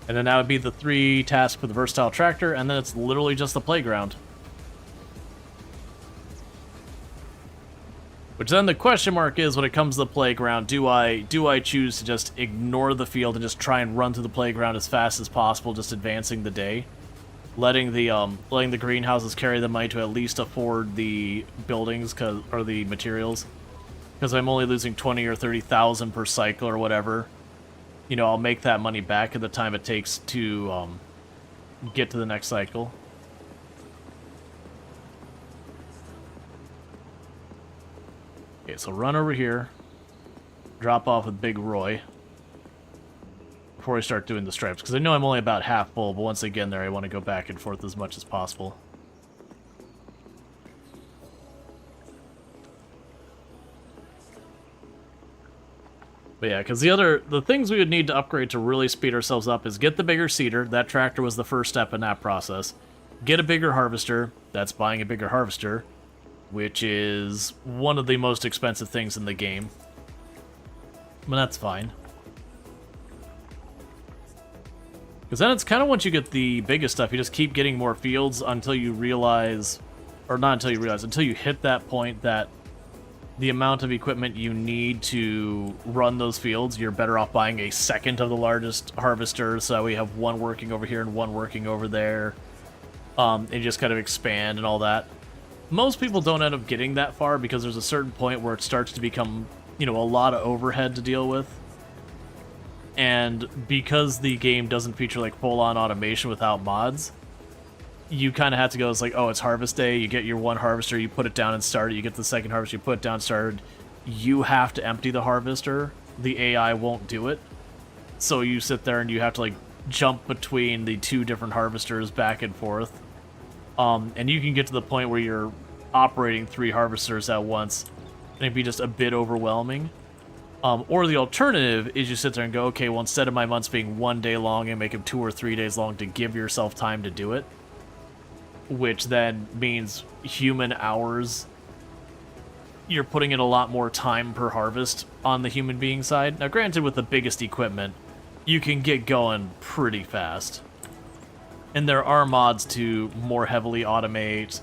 And then that would be the 3 tasks for the versatile tractor, and then it's literally just the playground. Which then the question mark is, when it comes to the playground, do I choose to just ignore the field and just try and run through the playground as fast as possible, just advancing the day, letting the greenhouses carry the money to at least afford the buildings or the materials, because I'm only losing 20 or 30,000 per cycle or whatever. You know, I'll make that money back at the time it takes to get to the next cycle. Okay, so run over here, drop off with Big Roy before I start doing the stripes, because I know I'm only about half full, but once I get in there, I want to go back and forth as much as possible. But yeah, because the things we would need to upgrade to really speed ourselves up is get the bigger seeder. That tractor was the first step in that process. Get a bigger harvester. That's buying a bigger harvester, which is one of the most expensive things in the game. But that's fine. Because then it's kind of once you get the biggest stuff, you just keep getting more fields until you realize, or not until you realize, until you hit that point that the amount of equipment you need to run those fields, you're better off buying a second of the largest harvester, so we have one working over here and one working over there, and just kind of expand and all that. Most people don't end up getting that far because there's a certain point where it starts to become, you know, a lot of overhead to deal with. And because the game doesn't feature like full-on automation without mods, you kind of have to go, it's like, oh, it's harvest day, you get your one harvester, you put it down and start it, you get the second harvester, you put it down and start it. You have to empty the harvester, the AI won't do it. So you sit there and you have to like jump between the two different harvesters back and forth. And you can get to the point where you're operating 3 harvesters at once, and it'd be just a bit overwhelming. Or the alternative is you sit there and go, okay, well, instead of my months being 1 day long, and make them 2 or 3 days long to give yourself time to do it, which then means human hours. You're putting in a lot more time per harvest on the human being side. Now, granted, with the biggest equipment, you can get going pretty fast. And there are mods to more heavily automate,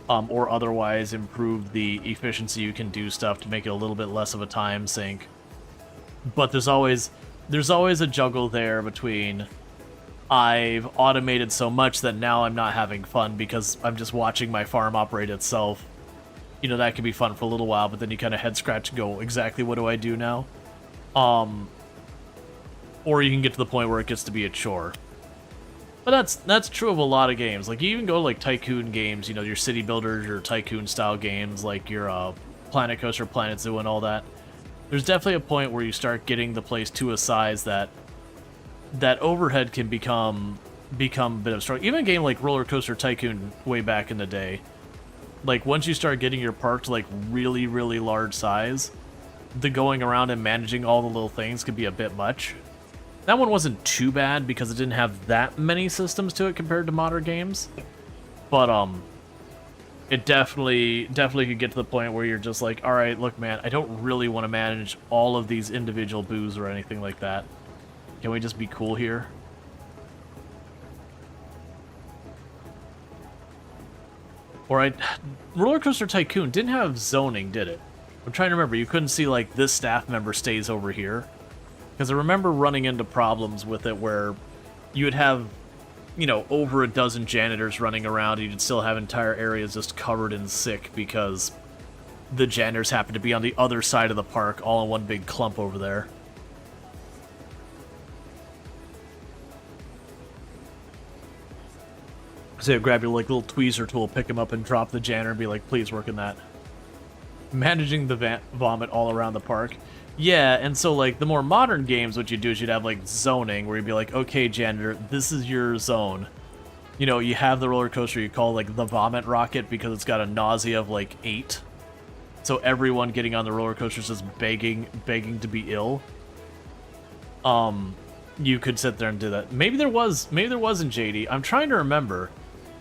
or otherwise improve the efficiency you can do stuff to make it a little bit less of a time sink. But there's always a juggle there between I've automated so much that now I'm not having fun because I'm just watching my farm operate itself. You know, that can be fun for a little while, but then you kind of head scratch and go, exactly what do I do now? Or you can get to the point where it gets to be a chore. But that's true of a lot of games. Like, you even go to, like, tycoon games, you know, your city builders, your tycoon-style games, like your Planet Coaster, Planet Zoo, and all that. There's definitely a point where you start getting the place to a size that overhead can become a bit of a struggle. Even a game like Roller Coaster Tycoon way back in the day, like, once you start getting your park to, like, really, really large size, the going around and managing all the little things could be a bit much. That one wasn't too bad because it didn't have that many systems to it compared to modern games. But, it definitely could get to the point where you're just like, alright, look, man, I don't really want to manage all of these individual boos or anything like that. Can we just be cool here? Alright, Roller Coaster Tycoon didn't have zoning, did it? I'm trying to remember. You couldn't see, like, this staff member stays over here. Because I remember running into problems with it where you would have, you know, over a dozen janitors running around, and you'd still have entire areas just covered in sick because the janitors happened to be on the other side of the park, all in one big clump over there. So you grab your, like, little tweezer tool, pick him up, and drop the janitor and be like, please work in that. Managing the vomit all around the park. Yeah, and so, like, the more modern games, what you do is you'd have, like, zoning, where you'd be like, okay, janitor, this is your zone. You know, you have the roller coaster you call, like, the vomit rocket because it's got a nausea of, like, 8. So everyone getting on the roller coaster is just begging to be ill. You could sit there and do that. Maybe there was in JD. I'm trying to remember.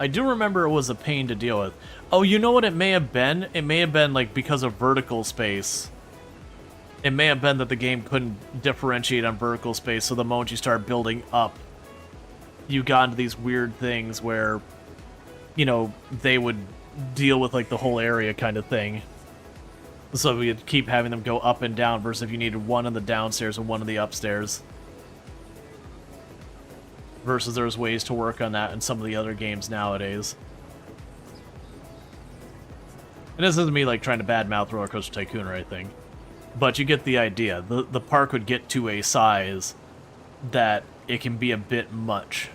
I do remember it was a pain to deal with. Oh, you know what it may have been? It may have been, like, because of vertical space. It may have been that the game couldn't differentiate on vertical space, so the moment you start building up, you got into these weird things where, you know, they would deal with, like, the whole area kind of thing. So we'd keep having them go up and down versus if you needed one in the downstairs and one in the upstairs. Versus there's ways to work on that in some of the other games nowadays. And this isn't me, like, trying to badmouth Roller Coaster Tycoon or anything. But you get the idea. The park would get to a size that it can be a bit much.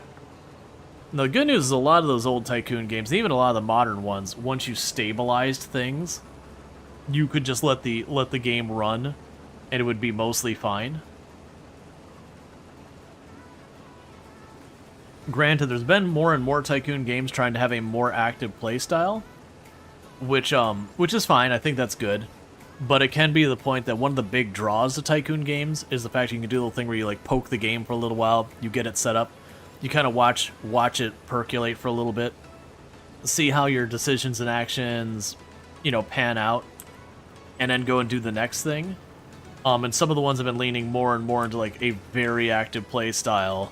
Now, the good news is a lot of those old Tycoon games, even a lot of the modern ones, once you stabilized things, you could just let the game run, and it would be mostly fine. Granted, there's been more and more Tycoon games trying to have a more active playstyle, which is fine. I think that's good. but it can be the point that one of the big draws to Tycoon games is the fact you can do a little thing where you like poke the game for a little while, you get it set up, you kind of watch it percolate for a little bit, see how your decisions and actions, you know, pan out, and then go and do the next thing. And some of the ones have been leaning more and more into like a very active play style.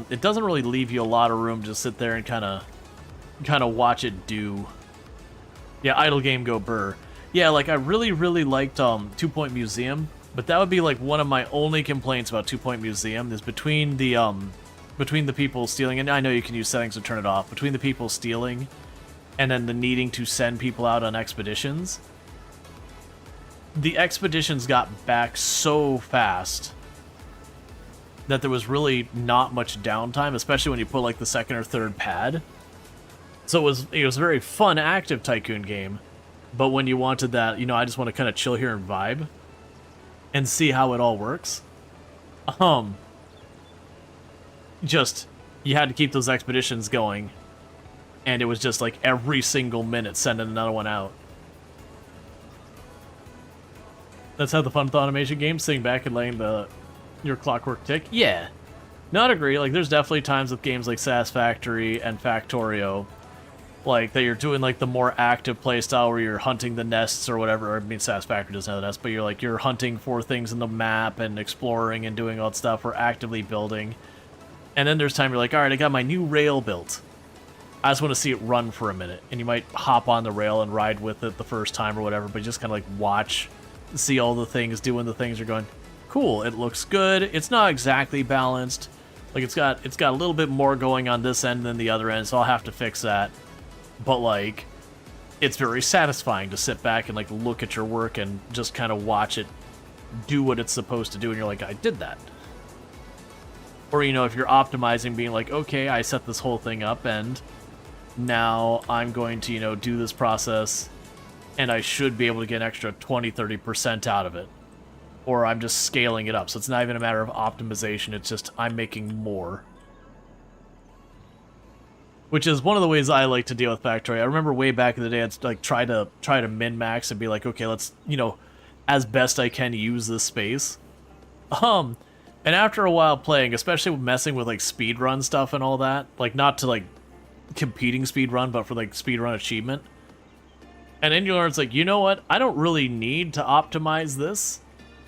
It doesn't really leave you a lot of room to sit there and kind of watch it do. Yeah, idle game go burr. Yeah, like I really liked 2 Point Museum, but that would be like one of my only complaints about 2 Point Museum is between the people stealing, and I know you can use settings to turn it off, between the people stealing and then the needing to send people out on expeditions. The expeditions got back so fast that there was really not much downtime, especially when you put like the second or third pad. So it was a very fun, active Tycoon game, but when you wanted that, you know, I just want to kind of chill here and vibe and see how it all works. Just, you had to keep those expeditions going, and it was just like every single minute sending another one out. That's how the fun with automation games, sitting back and letting your clockwork tick. Yeah, not agree. Like, there's definitely times with games like Satisfactory and Factorio, like that you're doing like the more active playstyle where you're hunting the nests or whatever. I mean, Satisfactory doesn't have the nests, but you're hunting for things in the map and exploring and doing all that stuff. We're actively building, and then there's time you're like, all right, I got my new rail built. I just want to see it run for a minute, and you might hop on the rail and ride with it the first time or whatever, but you just kind of like watch, see all the things, doing the things. You're going, cool, it looks good. It's not exactly balanced. Like, it's got a little bit more going on this end than the other end, so I'll have to fix that. But, like, it's very satisfying to sit back and, like, look at your work and just kind of watch it do what it's supposed to do, and you're like, I did that. Or, you know, if you're optimizing, being like, okay, I set this whole thing up, and now I'm going to, you know, do this process, and I should be able to get an extra 20-30% out of it. Or I'm just scaling it up. So it's not even a matter of optimization, it's just I'm making more. Which is one of the ways I like to deal with Factory. I remember way back in the day, I'd like try to min-max and be like, okay, let's, you know, as best I can use this space. And after a while playing, especially messing with like speedrun stuff and all that, like not to like competing speedrun, but for like speedrun achievement. And then you learn, it's like, you know what? I don't really need to optimize this.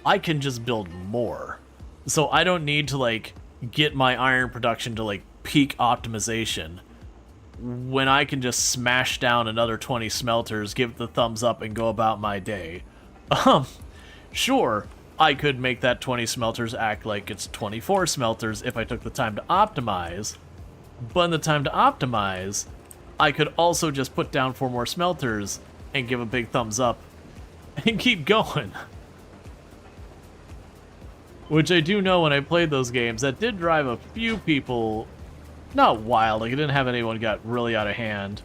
I can just build more. So I don't need to like get my iron production to like peak optimization when I can just smash down another 20 smelters, give it the thumbs up, and go about my day. Sure, I could make that 20 smelters act like it's 24 smelters if I took the time to optimize, but in the time to optimize, I could also just put down 4 more smelters and give a big thumbs up and keep going. Which I do know when I played those games, that did drive a few people not wild, like it didn't have anyone got really out of hand.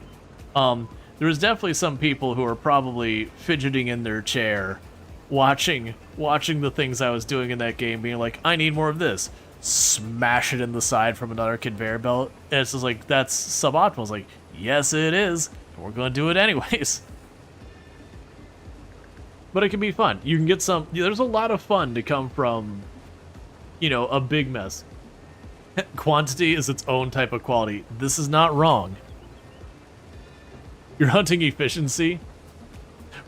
There was definitely some people who were probably fidgeting in their chair, watching the things I was doing in that game, being like, I need more of this. Smash it in the side from another conveyor belt. And it's just like, that's suboptimal. It's like, yes it is, and we're going to do it anyways. But it can be fun. You can get some, there's a lot of fun to come from, you know, a big mess. Quantity is its own type of quality. This is not wrong. You're hunting efficiency.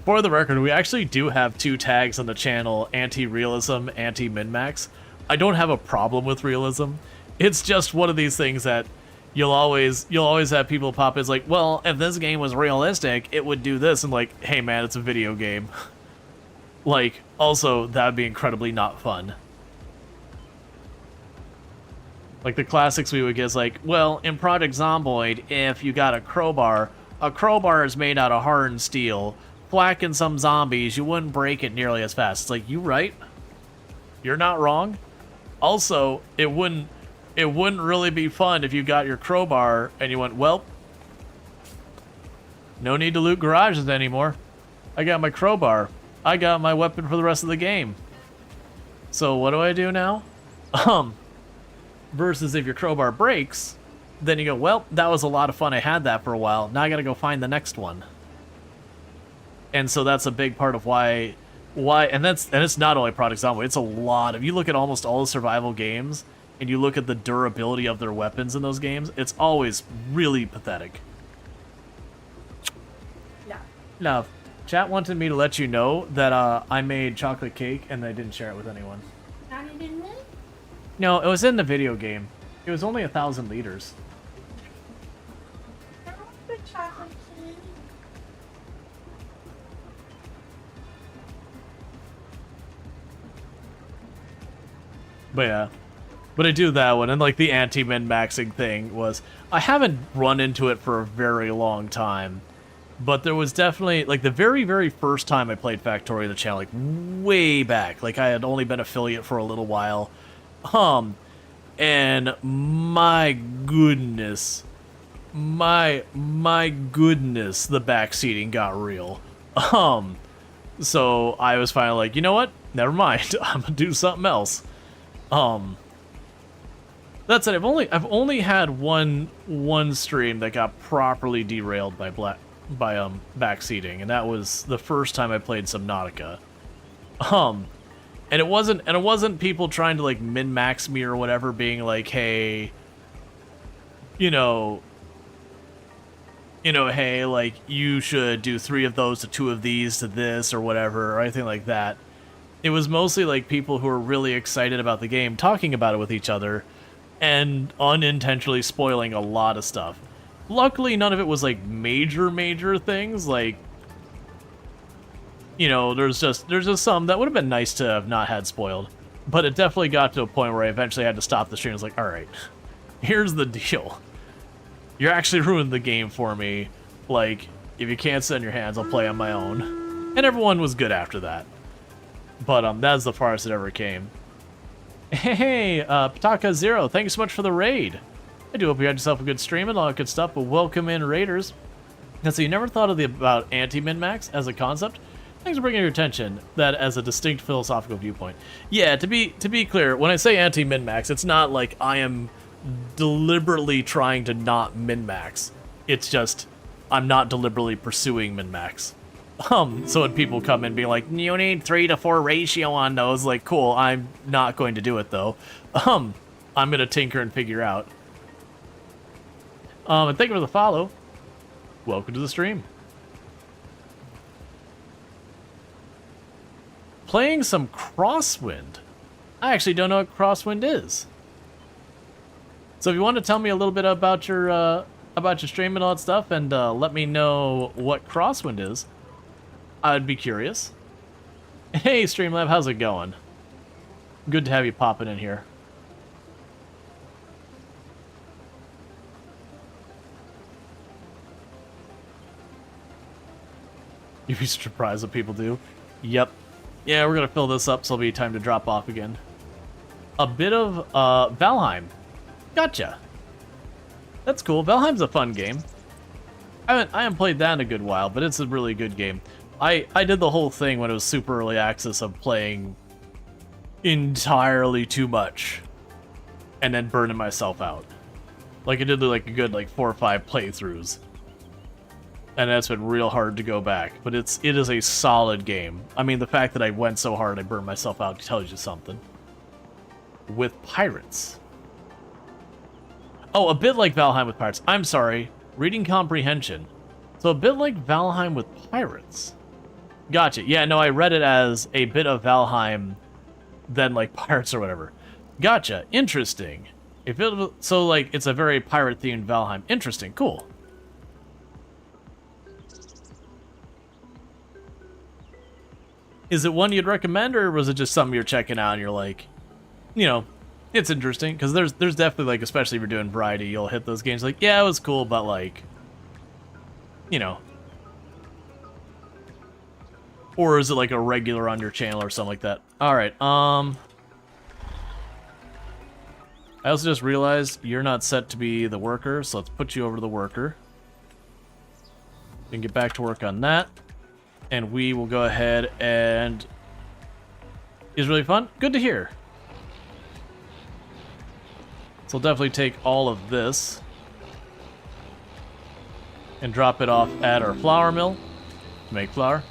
For the record, we actually do have 2 tags on the channel, anti-realism, anti-min-max. I don't have a problem with realism. It's just one of these things that you'll always have people pop in. It's like, well, if this game was realistic, it would do this. And like, hey man, it's a video game. Like, also, that would be incredibly not fun. Like, the classics we would get is like, well, in Project Zomboid, if you got a crowbar is made out of hardened steel. Whacking some zombies, you wouldn't break it nearly as fast. It's like, you right? You're not wrong. Also, it wouldn't really be fun if you got your crowbar and you went, well, no need to loot garages anymore. I got my crowbar. I got my weapon for the rest of the game. So what do I do now? Versus if your crowbar breaks, then you go, well, that was a lot of fun. I had that for a while. Now I gotta go find the next one. And so that's a big part of why and it's not only Product Zombie, it's a lot of, you look at almost all the survival games and you look at the durability of their weapons in those games, it's always really pathetic. Yeah. Now, chat wanted me to let you know that I made chocolate cake and I didn't share it with anyone. Not even me? No, it was in the video game. It was only 1,000 liters. I want the chocolate cake. But yeah. But I do that one, and like the anti-min-maxing thing was, I haven't run into it for a very long time, but there was definitely, like the very, very first time I played Factorio the channel, like way back, like I had only been affiliate for a little while, and my goodness, my goodness, the backseating got real. So I was finally like, you know what, never mind, I'm gonna do something else. That said, I've only had one stream that got properly derailed by backseating, and that was the first time I played Subnautica. And it wasn't people trying to like min-max me or whatever, being like, hey, hey, like you should do 3 of those to 2 of these to this or whatever or anything like that. It was mostly like people who were really excited about the game talking about it with each other and unintentionally spoiling a lot of stuff. Luckily, none of it was like major things. Like, there's just some that would have been nice to have not had spoiled. But it definitely got to a point where I eventually had to stop the stream. I was like, all right, here's the deal. You're actually ruining the game for me. Like, if you can't sit on your hands, I'll play on my own. And everyone was good after that. But that's the farthest it ever came. Hey, Pataka Zero, thank you so much for the raid. I do hope you had yourself a good stream and all that good stuff, but welcome in, raiders. And so you never thought about anti-min-max as a concept? Thanks for bringing your attention that as a distinct philosophical viewpoint. Yeah, to be clear, when I say anti-min-max, it's not like I am deliberately trying to not min-max. It's just I'm not deliberately pursuing min-max. So when people come in being like, you need 3 to 4 ratio on those, like, cool, I'm not going to do it though. I'm gonna tinker and figure out. And thank you for the follow. Welcome to the stream. Playing some Crosswind. I actually don't know what Crosswind is. So if you want to tell me a little bit about your stream and all that stuff, and let me know what Crosswind is, I'd be curious. Hey, Streamlab, how's it going? Good to have you popping in here. You'd be surprised what people do. Yep. Yeah, we're gonna fill this up, so it'll be time to drop off again. A bit of Valheim. Gotcha. That's cool. Valheim's a fun game. I haven't played that in a good while, but it's a really good game. I did the whole thing when it was super early access of playing entirely too much and then burning myself out. Like I did like a good 4 or 5 playthroughs. And that's been real hard to go back, but it is a solid game. I mean, the fact that I went so hard I burned myself out tells you something. With pirates. Oh, a bit like Valheim with pirates. I'm sorry. Reading comprehension. So a bit like Valheim with pirates. Gotcha. Yeah, no, I read it as a bit of Valheim, then like pirates or whatever. Gotcha. Interesting. So like it's a very pirate-themed Valheim. Interesting. Cool. Is it one you'd recommend, or was it just something you're checking out and you're like, it's interesting? Because there's definitely, like, especially if you're doing variety, you'll hit those games like, yeah, it was cool, but like, or is it like a regular on your channel or something like that? All right. I also just realized you're not set to be the worker, so let's put you over to the worker. We can get back to work on that. And we will go ahead and... It's really fun? Good to hear. So we'll definitely take all of this and drop it off at our flour mill to make flour.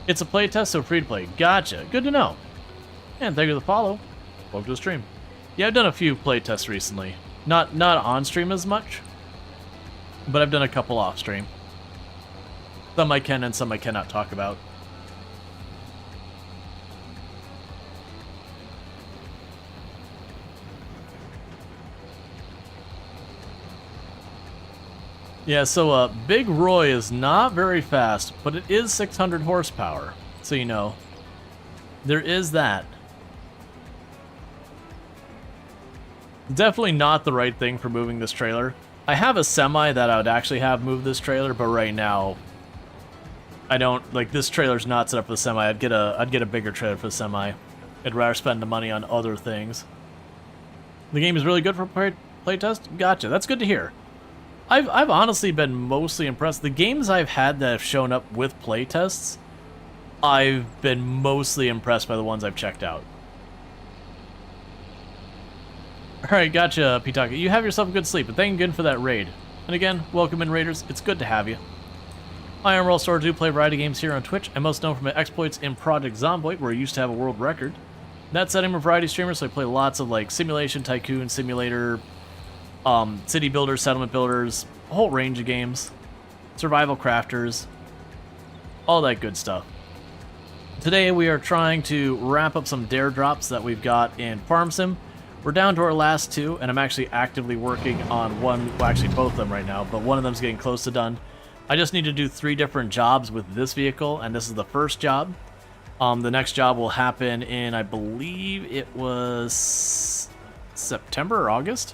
It's a playtest, so free to play. Gotcha. Good to know. And thank you for the follow. Welcome to the stream. Yeah, I've done a few playtests recently. Not on stream as much, but I've done a couple off stream. Some I can and some I cannot talk about. Yeah, so Big Roy is not very fast, but it is 600 horsepower. So you know, there is that. Definitely not the right thing for moving this trailer. I have a semi that I would actually have move this trailer, but right now, I don't, like, this trailer's not set up for the semi. I'd get a bigger trailer for the semi. I'd rather spend the money on other things. The game is really good for playtest? Gotcha, that's good to hear. I've honestly been mostly impressed. The games I've had that have shown up with playtests, I've been mostly impressed by the ones I've checked out. Alright, gotcha, Pitaka. You have yourself a good sleep, and thank you again for that raid. And again, welcome in, Raiders. It's good to have you. I am Rual, Storge, do play a variety of games here on Twitch. I'm most known for my exploits in Project Zomboid, where I used to have a world record. That said, I'm a variety streamer, so I play lots of, like, simulation, tycoon, simulator, city builders, settlement builders, a whole range of games, survival crafters, all that good stuff. Today we are trying to wrap up some dare drops that we've got in Farm Sim. We're down to our last two, and I'm actually actively working on one, well actually both of them right now, but one of them's getting close to done. I just need to do 3 different jobs with this vehicle, and this is the first job. The next job will happen in, I believe it was September or August?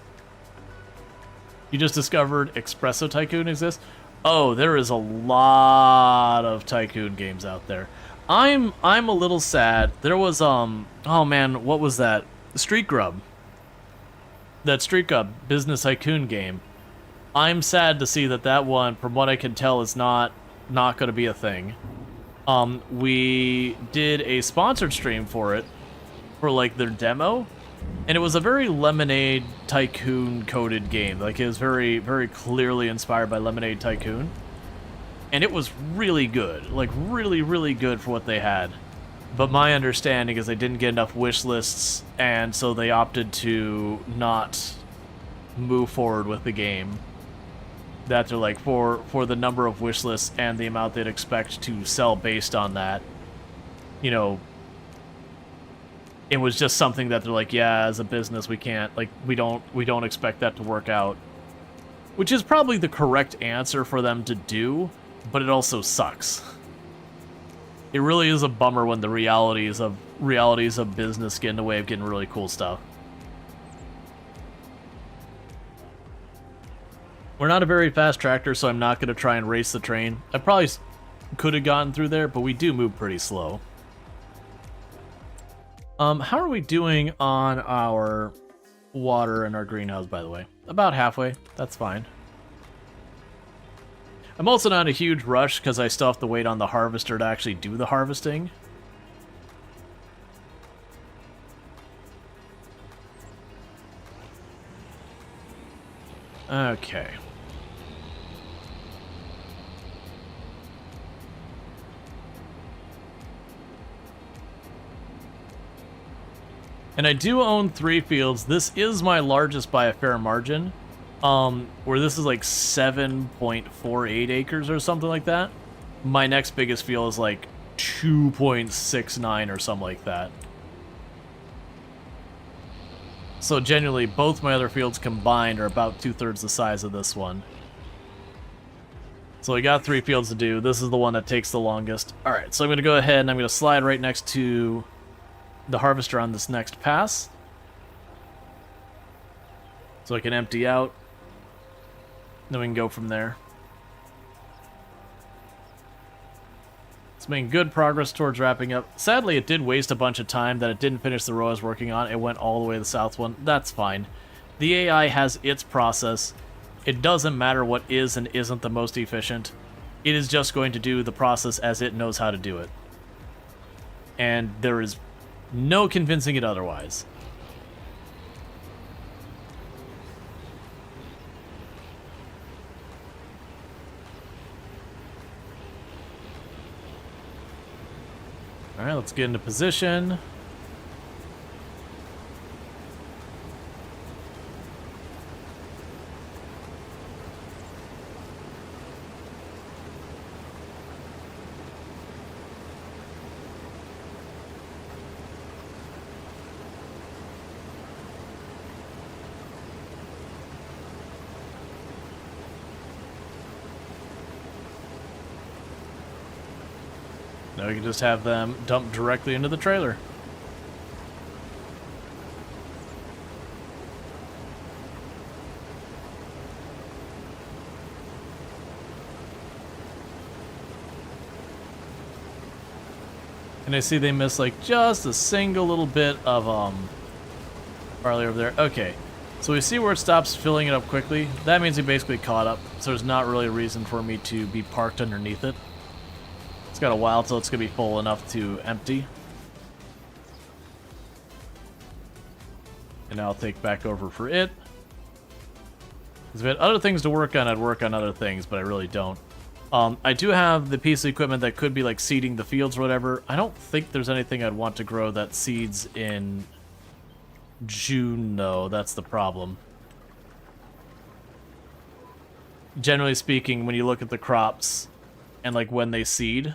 You just discovered Espresso Tycoon exists? Oh, there is a lot of Tycoon games out there. I'm a little sad. There was, oh man, what was that? Street Grub. That Street Grub Business Tycoon game. I'm sad to see that one, from what I can tell, is not going to be a thing. We did a sponsored stream for it, for like their demo, and it was a very Lemonade Tycoon coded game. Like, it was very, very clearly inspired by Lemonade Tycoon, and it was really good. Like, really, really good for what they had. But my understanding is they didn't get enough wish lists, and so they opted to not move forward with the game. That they're like, for the number of wish lists and the amount they'd expect to sell based on that, you know, it was just something that they're like, yeah, as a business we can't, like, we don't expect that to work out. Which is probably the correct answer for them to do, but it also sucks. It really is a bummer when the realities of business get in the way of getting really cool stuff. We're not a very fast tractor, so I'm not going to try and race the train. I probably could have gotten through there, but we do move pretty slow. How are we doing on our water in our greenhouse, by the way? About halfway. That's fine. I'm also not in a huge rush because I still have to wait on the harvester to actually do the harvesting. Okay. And I do own 3 fields. This is my largest by a fair margin. Where this is like 7.48 acres or something like that. My next biggest field is like 2.69 or something like that. So genuinely, both my other fields combined are about 2/3 the size of this one. So we got 3 fields to do. This is the one that takes the longest. Alright, so I'm going to go ahead and I'm going to slide right next to the harvester on this next pass. So I can empty out. Then we can go from there. It's making good progress towards wrapping up. Sadly, it did waste a bunch of time that it didn't finish the row I was working on. It went all the way to the south one. That's fine. The AI has its process. It doesn't matter what is and isn't the most efficient. It is just going to do the process as it knows how to do it. And there is no convincing it otherwise. Alright, let's get into position. Now we can just have them dump directly into the trailer. And I see they missed like just a single little bit of barley over there. Okay, so we see where it stops filling it up quickly. That means we basically caught up, so there's not really a reason for me to be parked underneath it. It's got a while till it's going to be full enough to empty. And now I'll take back over for it. If I had other things to work on, I'd work on other things, but I really don't. I do have the piece of equipment that could be like seeding the fields or whatever. I don't think there's anything I'd want to grow that seeds in June, though. That's the problem. Generally speaking, when you look at the crops and like when they seed,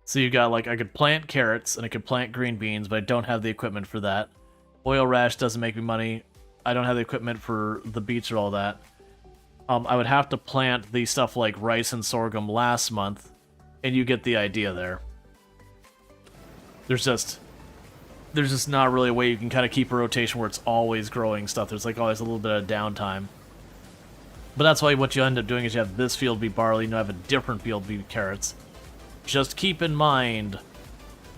so you got like, I could plant carrots and I could plant green beans, but I don't have the equipment for that. Oil rash doesn't make me money. I don't have the equipment for the beets or all that. I would have to plant the stuff like rice and sorghum last month, and you get the idea there. There's just not really a way you can kind of keep a rotation where it's always growing stuff. There's like always a little bit of downtime. But that's why what you end up doing is you have this field be barley, and you have a different field be carrots. Just keep in mind,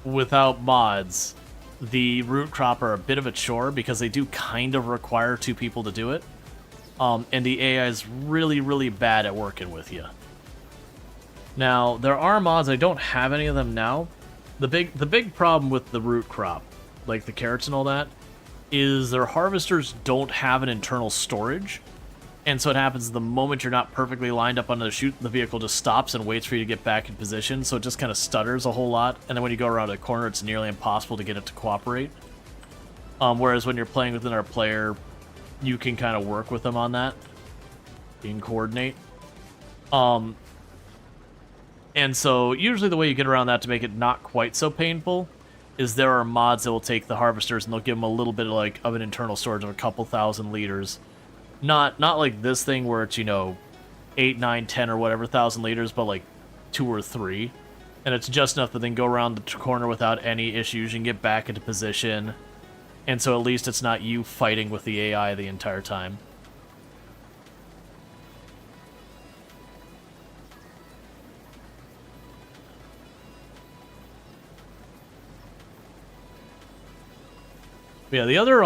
without mods, the root crop are a bit of a chore because they do kind of require 2 people to do it. And the AI is really, really bad at working with you. Now, there are mods, I don't have any of them now. The big problem with the root crop, like the carrots and all that, is their harvesters don't have an internal storage. And so it happens the moment you're not perfectly lined up on the chute, the vehicle just stops and waits for you to get back in position, so it just kind of stutters a whole lot, and then when you go around a corner, it's nearly impossible to get it to cooperate. Whereas when you're playing with another player, you can kind of work with them on that. You can coordinate. And so usually the way you get around that to make it not quite so painful is there are mods that will take the harvesters and they'll give them a little bit of an internal storage of a couple thousand liters. Not like this thing where it's, 8, 9, 10 or whatever thousand liters, but like 2 or 3. And it's just enough to then go around the corner without any issues and get back into position. And so at least it's not you fighting with the AI the entire time. Yeah, the other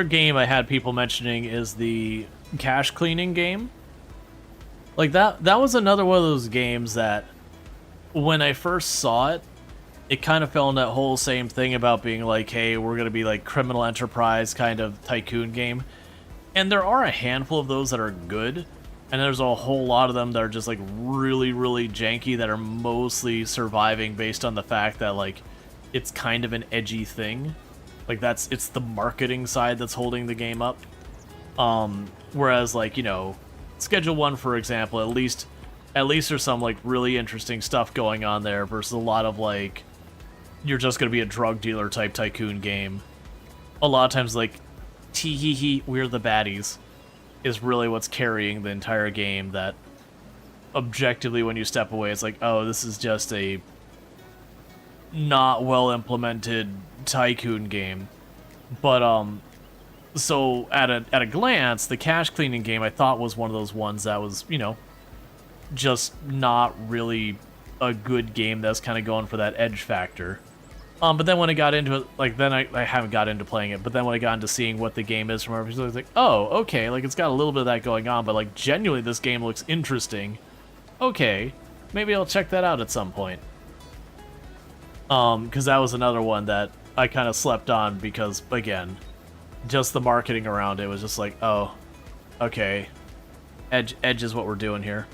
game I had people mentioning is the cache cleaning game. Like that was another one of those games that when I first saw it, it kind of fell in that whole same thing about being like, hey, we're gonna be like criminal enterprise kind of tycoon game. And there are a handful of those that are good, and there's a whole lot of them that are just like really, really janky that are mostly surviving based on the fact that like it's kind of an edgy thing. Like it's the marketing side that's holding the game up. Whereas like, Schedule 1, for example, at least there's some like really interesting stuff going on there versus a lot of like you're just gonna be a drug dealer type tycoon game. A lot of times like tee-hee-hee, we're the baddies is really what's carrying the entire game, that objectively when you step away it's like, oh, this is just a not well implemented tycoon game. But so at a glance, the cache cleaning game I thought was one of those ones that was, just not really a good game that's kind of going for that edge factor. But then when I got into it, like then I haven't got into playing it, but then when I got into seeing what the game is from our perspective, I was like, oh, okay, like it's got a little bit of that going on, but like genuinely this game looks interesting. Okay, maybe I'll check that out at some point. Because that was another one that I kind of slept on because, again, just the marketing around it was just like, oh, okay, Edge is what we're doing here.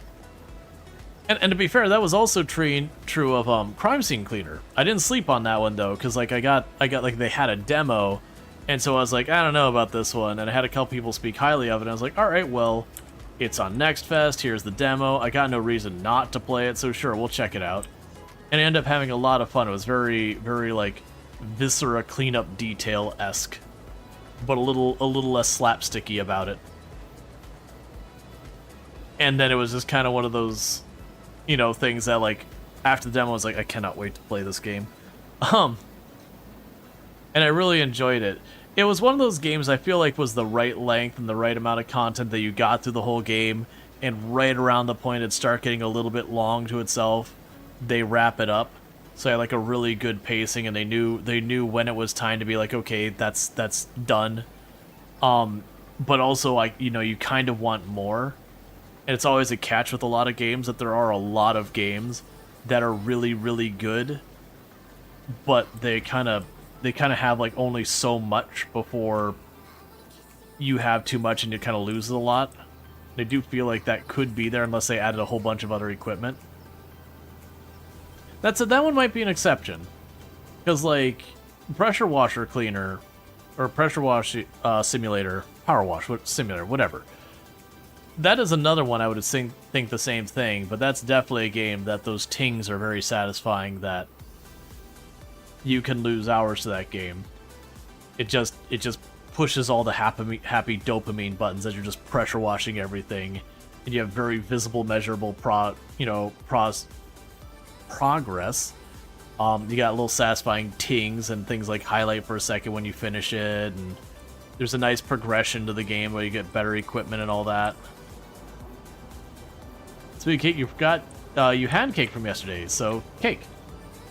And to be fair, that was also true of Crime Scene Cleaner. I didn't sleep on that one though, because like I got like they had a demo, and so I was like, I don't know about this one, and I had a couple people speak highly of it, and I was like, all right, well, it's on Next Fest. Here's the demo. I got no reason not to play it, so sure, we'll check it out. And I ended up having a lot of fun. It was very, very like Viscera cleanup detail-esque, but a little less slapsticky about it. And then it was just kind of one of those, you know, things that like after the demo I was like, I cannot wait to play this game. And I really enjoyed it. It was one of those games I feel like was the right length and the right amount of content that you got through the whole game, and right around the point it started getting a little bit long to itself, they wrap it up. So I had like a really good pacing, and they knew when it was time to be like, okay, that's done. But also like, you know, you kind of want more. And it's always a catch with a lot of games that there are a lot of games that are really, really good, but they kind of have like only so much before you have too much and you kind of lose a lot. I do feel like that could be there unless they added a whole bunch of other equipment. That said, that one might be an exception, because like pressure washer cleaner or pressure wash simulator, power wash simulator, whatever. That is another one I would think the same thing, but that's definitely a game that those tings are very satisfying, that you can lose hours to that game. It just pushes all the happy dopamine buttons as you're just pressure washing everything, and you have very visible, measurable progress. You got little satisfying tings and things like highlight for a second when you finish it, and there's a nice progression to the game where you get better equipment and all that. Speaking of cake, you forgot you had cake from yesterday, so cake.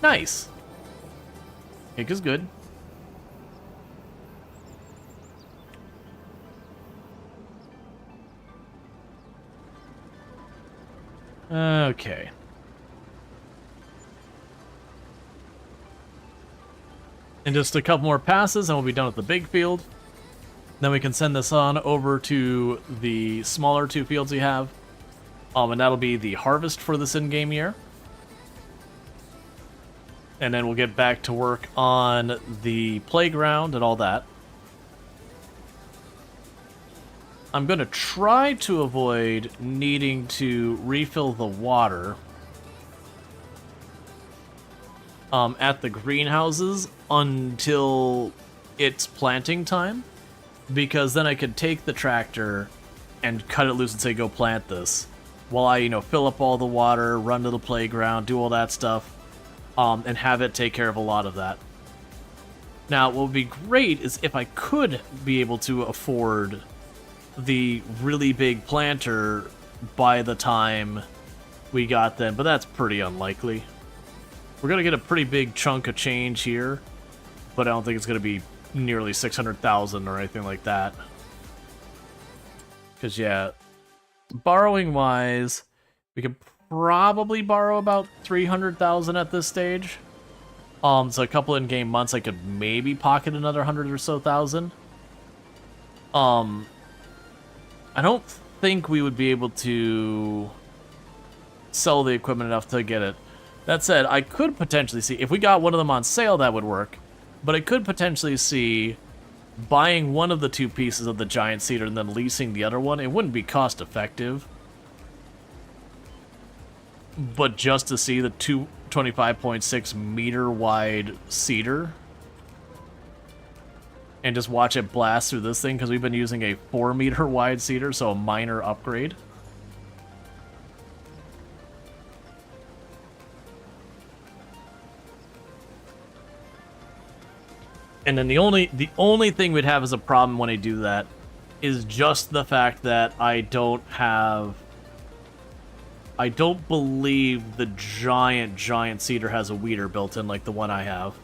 Nice. Cake is good. Okay. And just a couple more passes and we'll be done with the big field. Then we can send this on over to the smaller two fields we have. And that'll be the harvest for this in-game year. And then we'll get back to work on the playground and all that. I'm going to try to avoid needing to refill the water at the greenhouses until it's planting time, because then I could take the tractor and cut it loose and say, go plant this, while I, fill up all the water, run to the playground, do all that stuff, and have it take care of a lot of that. Now, what would be great is if I could be able to afford the really big planter by the time we got them, but that's pretty unlikely. We're going to get a pretty big chunk of change here, but I don't think it's going to be nearly 600,000 or anything like that. Because, yeah, borrowing-wise, we could probably borrow about 300,000 at this stage. So a couple in-game months, I could maybe pocket another 100 or so thousand. I don't think we would be able to sell the equipment enough to get it. That said, I could potentially see, if we got one of them on sale, that would work. But I could potentially see buying one of the two pieces of the giant cedar and then leasing the other one. It wouldn't be cost effective, but just to see the 25.6 meter wide cedar and just watch it blast through this thing, because we've been using a 4 meter wide cedar, so a minor upgrade. And then the only thing we'd have as a problem when I do that is just the fact that I don't believe the giant cedar has a weeder built in like the one I have.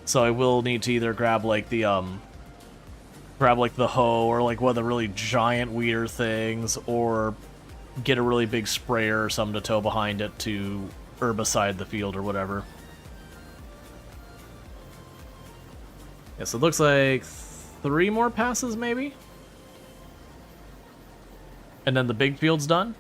So I will need to either grab like the hoe, or like one of the really giant weeder things, or get a really big sprayer or something to tow behind it to herbicide the field or whatever. Yeah, so it looks like 3 more passes, maybe? And then the big field's done?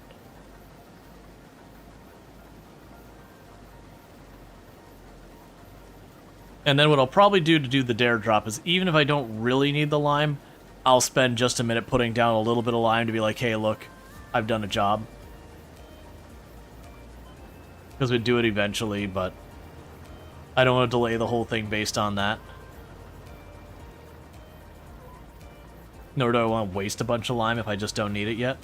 And then what I'll probably do to do the dare drop is, even if I don't really need the lime, I'll spend just a minute putting down a little bit of lime to be like, hey, look, I've done a job. Because we'd do it eventually, but I don't want to delay the whole thing based on that. Nor do I want to waste a bunch of lime if I just don't need it yet.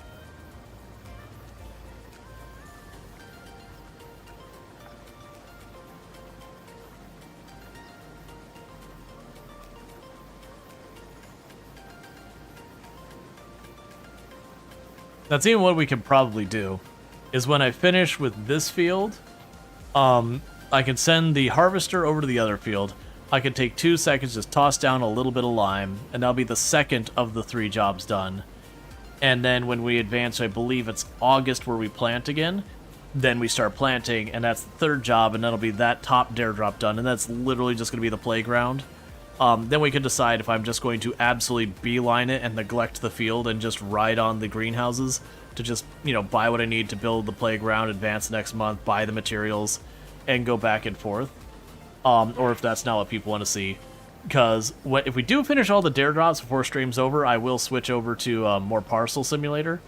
That's even what we could probably do, is when I finish with this field, I can send the harvester over to the other field. I can take 2 seconds, just toss down a little bit of lime, and that'll be the second of the 3 jobs done. And then when we advance, I believe it's August where we plant again, then we start planting, and that's the 3rd job, and that'll be that top dare drop done, and that's literally just going to be the playground. Then we can decide if I'm just going to absolutely beeline it and neglect the field and just ride on the greenhouses to just, you know, buy what I need to build the playground, advance next month, buy the materials, and go back and forth. Or if that's not what people want to see. Because if we do finish all the dare drops before stream's over, I will switch over to more Parcel Simulator.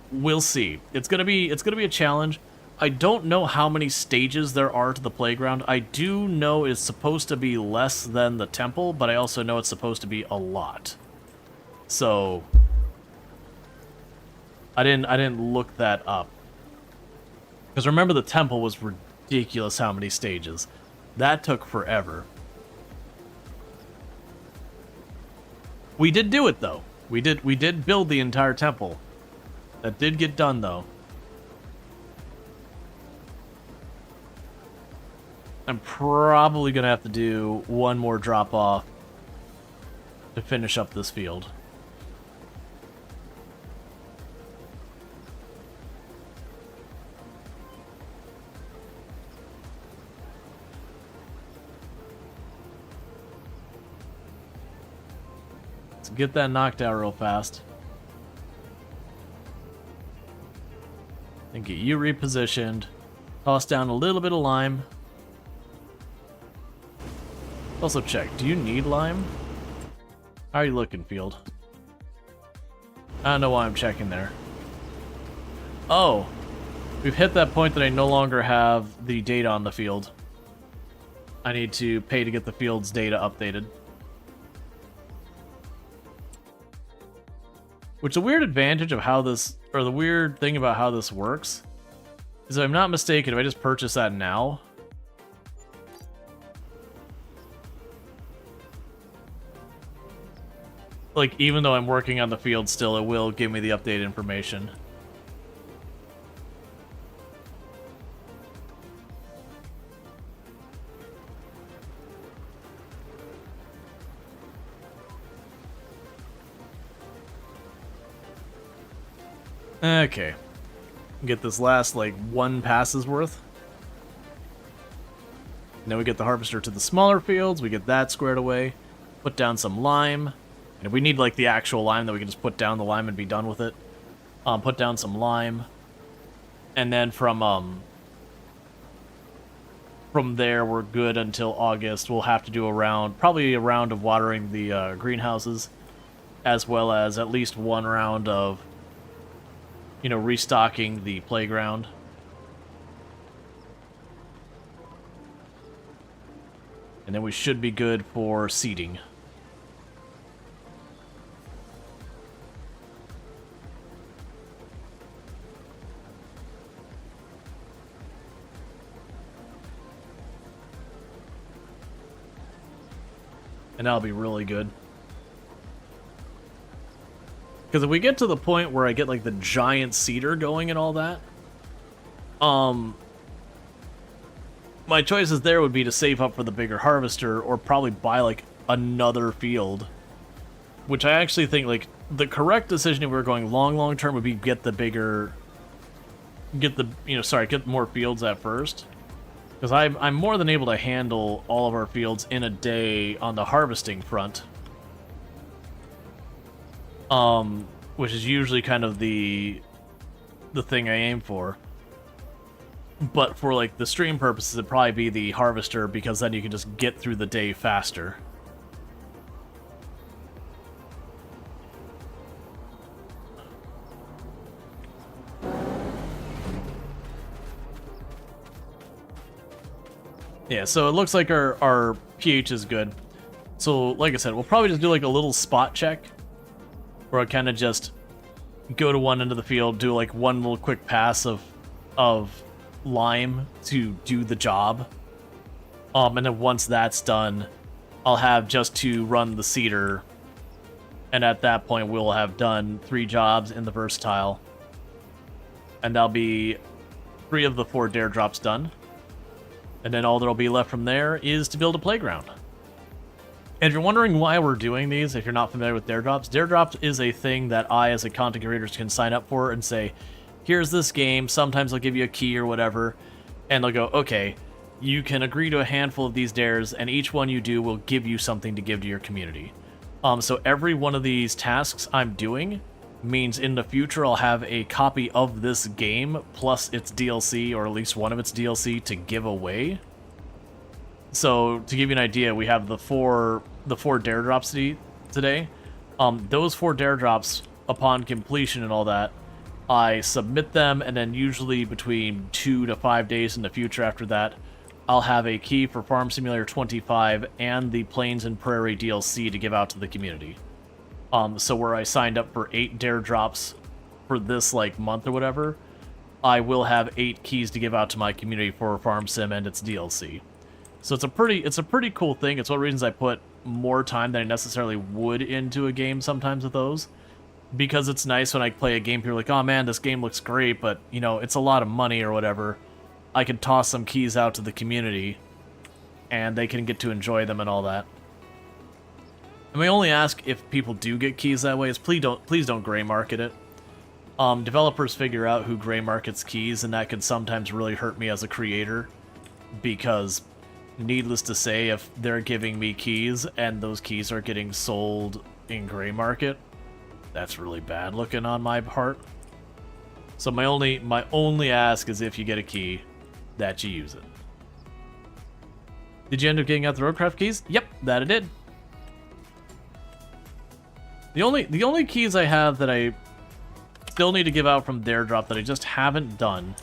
We'll see. It's gonna be a challenge. I don't know how many stages there are to the playground. I do know it's supposed to be less than the temple, but I also know it's supposed to be a lot. So I didn't look that up. Because remember, the temple was ridiculous how many stages. That took forever. We did do it though. We did build the entire temple. That did get done though. I'm probably going to have to do one more drop-off to finish up this field. Let's get that knocked out real fast. And get you repositioned. Toss down a little bit of lime. Also check, do you need lime? How are you looking, field? I don't know why I'm checking there. Oh, we've hit that point that I no longer have the data on the field. I need to pay to get the field's data updated. Which a weird advantage of how this, or the weird thing about how this works, is if I'm not mistaken, if I just purchase that now, like, even though I'm working on the field still, it will give me the updated information. Okay. Get this last, like, 1 pass's worth. And then we get the harvester to the smaller fields, we get that squared away, put down some lime. And if we need, like, the actual lime, then we can just put down the lime and be done with it. Put down some lime. And then from there, we're good until August. We'll have to do probably a round of watering the greenhouses, as well as at least 1 round of, you know, restocking the playground. And then we should be good for seeding. And that'll be really good. Because if we get to the point where I get, like, the giant cedar going and all that, my choices there would be to save up for the bigger harvester, or probably buy, like, another field. Which I actually think, like, the correct decision if we were going long term would be get more fields at first. Because I'm more than able to handle all of our fields in a day on the harvesting front. Which is usually kind of the thing I aim for. But for like the stream purposes, it'd probably be the harvester, because then you can just get through the day faster. Yeah, so it looks like our pH is good. So, like I said, we'll probably just do like a little spot check, where I kind of just go to one end of the field, do like one little quick pass of lime to do the job. And then once that's done, I'll have just to run the seeder. And at that point, we'll have done 3 jobs in the versatile. And that'll be 3 of the 4 dare drops done. And then all that'll be left from there is to build a playground. And if you're wondering why we're doing these, if you're not familiar with dare drops is a thing that I, as a content creator, can sign up for and say, here's this game, sometimes they'll give you a key or whatever, and they'll go, okay, you can agree to a handful of these dares, and each one you do will give you something to give to your community. So every one of these tasks I'm doing means in the future I'll have a copy of this game plus its DLC, or at least one of its DLC, to give away. So to give you an idea, we have the four dare drops today. Those 4 dare drops, upon completion and all that, I submit them, and then usually between 2 to 5 days in the future after that, I'll have a key for Farm Simulator 25 and the Plains and Prairie DLC to give out to the community. So where I signed up for 8 dare drops for this like month or whatever, I will have 8 keys to give out to my community for Farm Sim and its DLC. So it's a pretty cool thing. It's one of the reasons I put more time than I necessarily would into a game sometimes with those. Because it's nice when I play a game, people are like, oh man, this game looks great, but you know, it's a lot of money or whatever. I can toss some keys out to the community and they can get to enjoy them and all that. And we only ask if people do get keys that way is please don't gray market it. Developers figure out who gray markets keys, and that can sometimes really hurt me as a creator, because needless to say, if they're giving me keys and those keys are getting sold in gray market, that's really bad looking on my part. So my only ask is if you get a key, that you use it. Did you end up getting out the roadcraft keys? Yep, that I did. The only keys I have that I still need to give out from Dare Drop that I just haven't done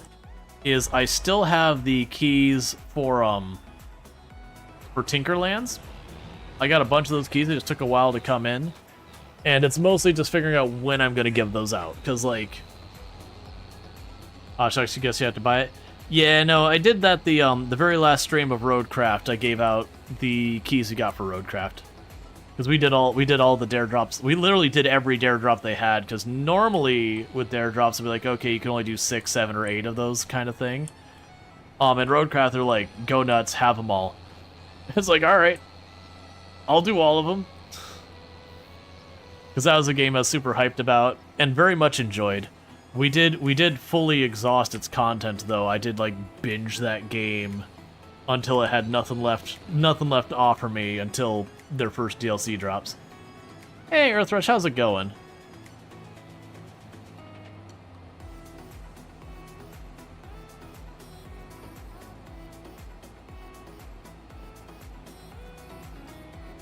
is I still have the keys for Tinkerlands. I got a bunch of those keys. It just took a while to come in. And it's mostly just figuring out when I'm going to give those out. Because, like... I guess you have to buy it. Yeah, no, I did that the very last stream of Roadcraft. I gave out the keys we got for Roadcraft. Because we did all the dare drops. We literally did every dare drop they had. Because normally with dare drops, it'd be like, okay, you can only do 6, 7, or 8 of those kind of thing. And Roadcraft, they're like, go nuts, have them all. It's like, all right, I'll do all of them. Because that was a game I was super hyped about and very much enjoyed. We did fully exhaust its content though. I did like binge that game until it had nothing left to offer me until their first DLC drops. Hey Earthrush, how's it going?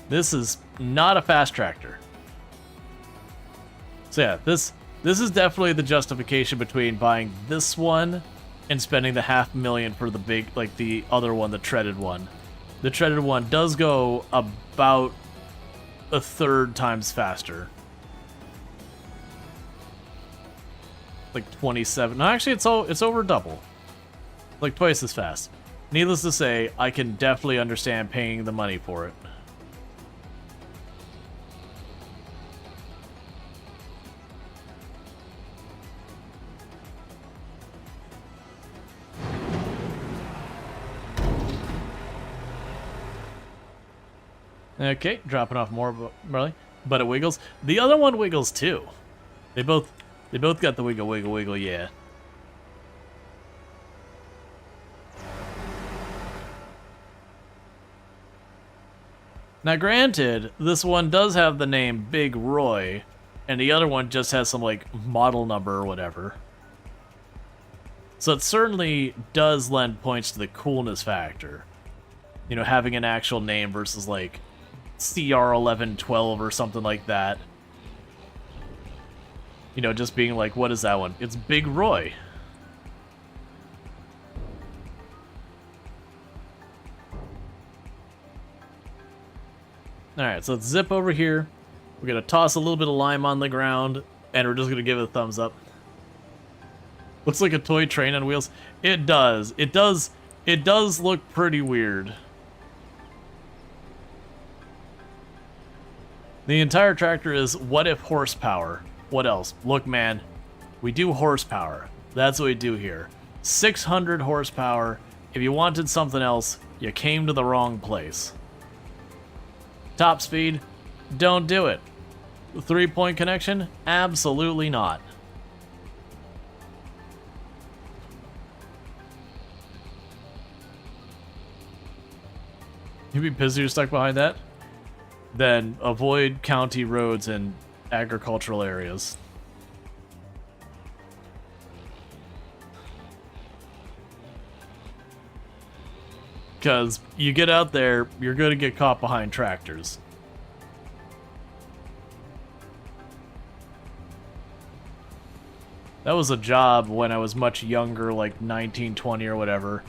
This is not a fast tractor. So yeah, this is definitely the justification between buying this one and spending the $500,000 for the big, like the other one, the treaded one. The treaded one does go about a third times faster. Like 27. No, actually, it's over double. Like twice as fast. Needless to say, I can definitely understand paying the money for it. Okay, dropping off more barley, but it wiggles. The other one wiggles too. They both got the wiggle, wiggle, wiggle. Yeah. Now, granted, this one does have the name Big Roy, and the other one just has some like model number or whatever. So it certainly does lend points to the coolness factor. You know, having an actual name versus like CR1112 or something like that. You know, just being like, what is that one? It's Big Roy. Alright, so let's zip over here. We're going to toss a little bit of lime on the ground, and we're just going to give it a thumbs up. Looks like a toy train on wheels. It does. It does look pretty weird. The entire tractor is what if horsepower. What else? Look, man, we do horsepower. That's what we do here. 600 horsepower. If you wanted something else, you came to the wrong place. Top speed, don't do it. 3-point connection, absolutely not. You'd be pissed you're stuck behind that? Then avoid county roads and agricultural areas. Because you get out there, you're going to get caught behind tractors. That was a job when I was much younger, like 19, 20 or whatever.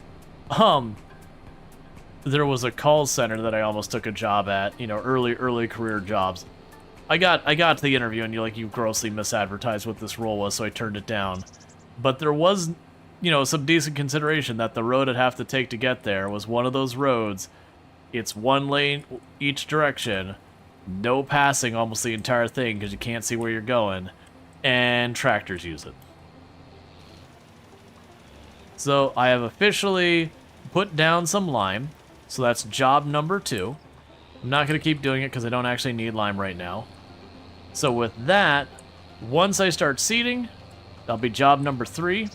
There was a call center that I almost took a job at, you know, early career jobs. I got to the interview and you grossly misadvertised what this role was, so I turned it down. But there was, you know, some decent consideration that the road I'd have to take to get there was one of those roads. It's one lane each direction, no passing almost the entire thing because you can't see where you're going, and tractors use it. So I have officially put down some lime, so that's job number 2. I'm not going to keep doing it because I don't actually need lime right now. So with that, once I start seeding, that'll be job number 3,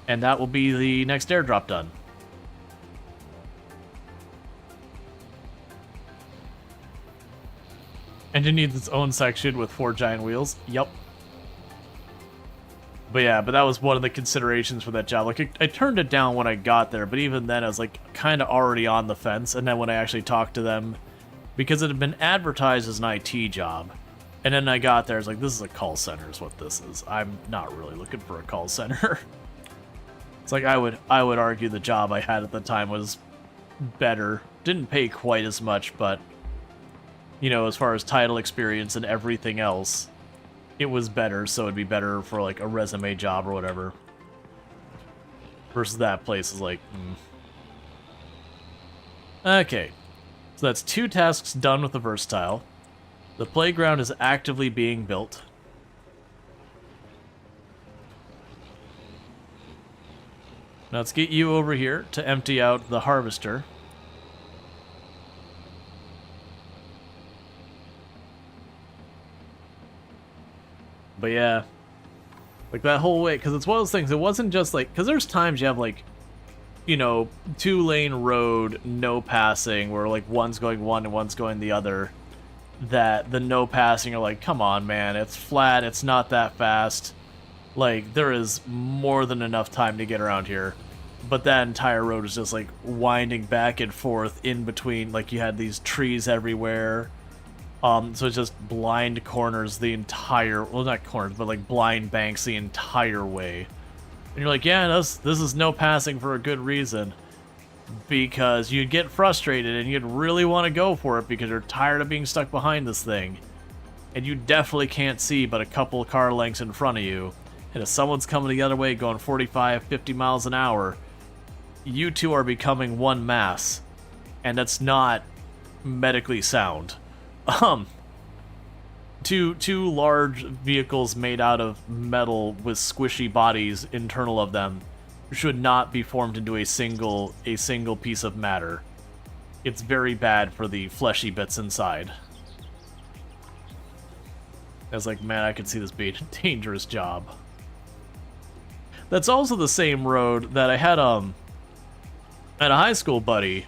and that will be the next airdrop done. Engine needs its own section with 4 giant wheels. Yep. But yeah, that was one of the considerations for that job. Like, I turned it down when I got there, but even then I was like kind of already on the fence. And then when I actually talked to them, because it had been advertised as an IT job, and then I got there, I was like, this is a call center is what this is. I'm not really looking for a call center. It's like I would argue the job I had at the time was better. Didn't pay quite as much, but you know, as far as title experience and everything else, it was better, so it'd be better for like a resume job or whatever. Versus that place is like, Okay, so that's 2 tasks done with the versatile. The playground is actively being built. Now let's get you over here to empty out the harvester. But yeah, like that whole way, because it's one of those things, it wasn't just like, because there's times you have like, you know, 2-lane road, no passing, where like one's going one and one's going the other, that the no passing are like, come on man, it's flat, it's not that fast, like there is more than enough time to get around here. But that entire road is just like winding back and forth in between, like you had these trees everywhere. So it's just blind corners the entire, well not corners, but like blind banks the entire way. And you're like, yeah, this is no passing for a good reason. Because you'd get frustrated and you'd really want to go for it because you're tired of being stuck behind this thing. And you definitely can't see but a couple car lengths in front of you. And if someone's coming the other way going 45, 50 miles an hour, you two are becoming one mass. And that's not medically sound. Two large vehicles made out of metal with squishy bodies internal of them should not be formed into a single piece of matter. It's very bad for the fleshy bits inside. I was like, man, I could see this being a dangerous job. That's also the same road that I had at a high school buddy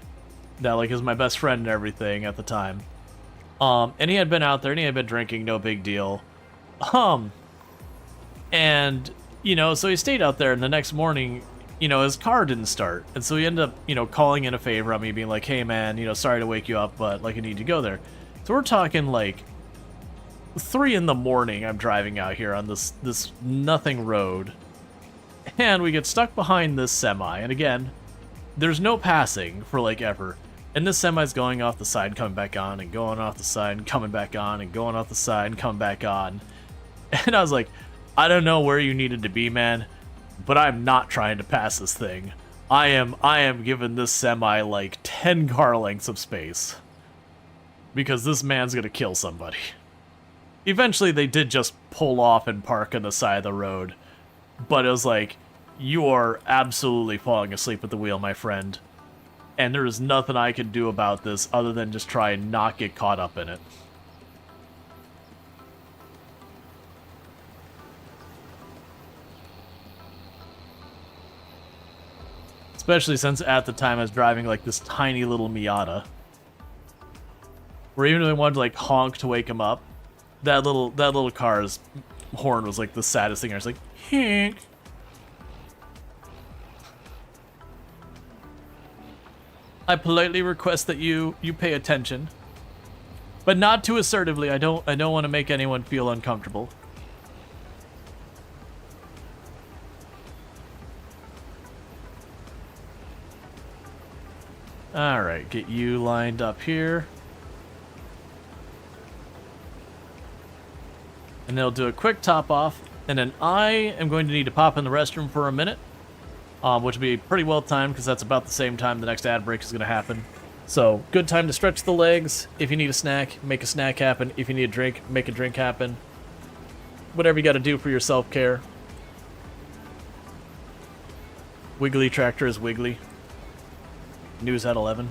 that like is my best friend and everything at the time. And he had been out there and he had been drinking, no big deal. And So he stayed out there, and the next morning, his car didn't start. And so he ended up, calling in a favor on me, being like, hey, man, sorry to wake you up, but, like, I need to go there. So we're talking, like, 3 in the morning I'm driving out here on this nothing road. And we get stuck behind this semi. And again, there's no passing for, like, ever. And this semi's going off the side, coming back on, and going off the side, and coming back on, and going off the side, and coming back on. And I was like, I don't know where you needed to be, man, but I'm not trying to pass this thing. I am giving this semi like 10 car lengths of space. Because this man's gonna kill somebody. Eventually they did just pull off and park on the side of the road. But it was like, you are absolutely falling asleep at the wheel, my friend. And there is nothing I can do about this other than just try and not get caught up in it. Especially since at the time I was driving like this tiny little Miata. Where even if I wanted to like honk to wake him up, that little car's horn was like the saddest thing. I was like, honk. I politely request that you pay attention. But not too assertively. I don't want to make anyone feel uncomfortable. Alright, get you lined up here. And they'll do a quick top off. And then I am going to need to pop in the restroom for a minute. Which will be pretty well timed because that's about the same time the next ad break is going to happen. So, good time to stretch the legs. If you need a snack, make a snack happen. If you need a drink, make a drink happen. Whatever you got to do for your self-care. Wiggly Tractor is wiggly. News at 11.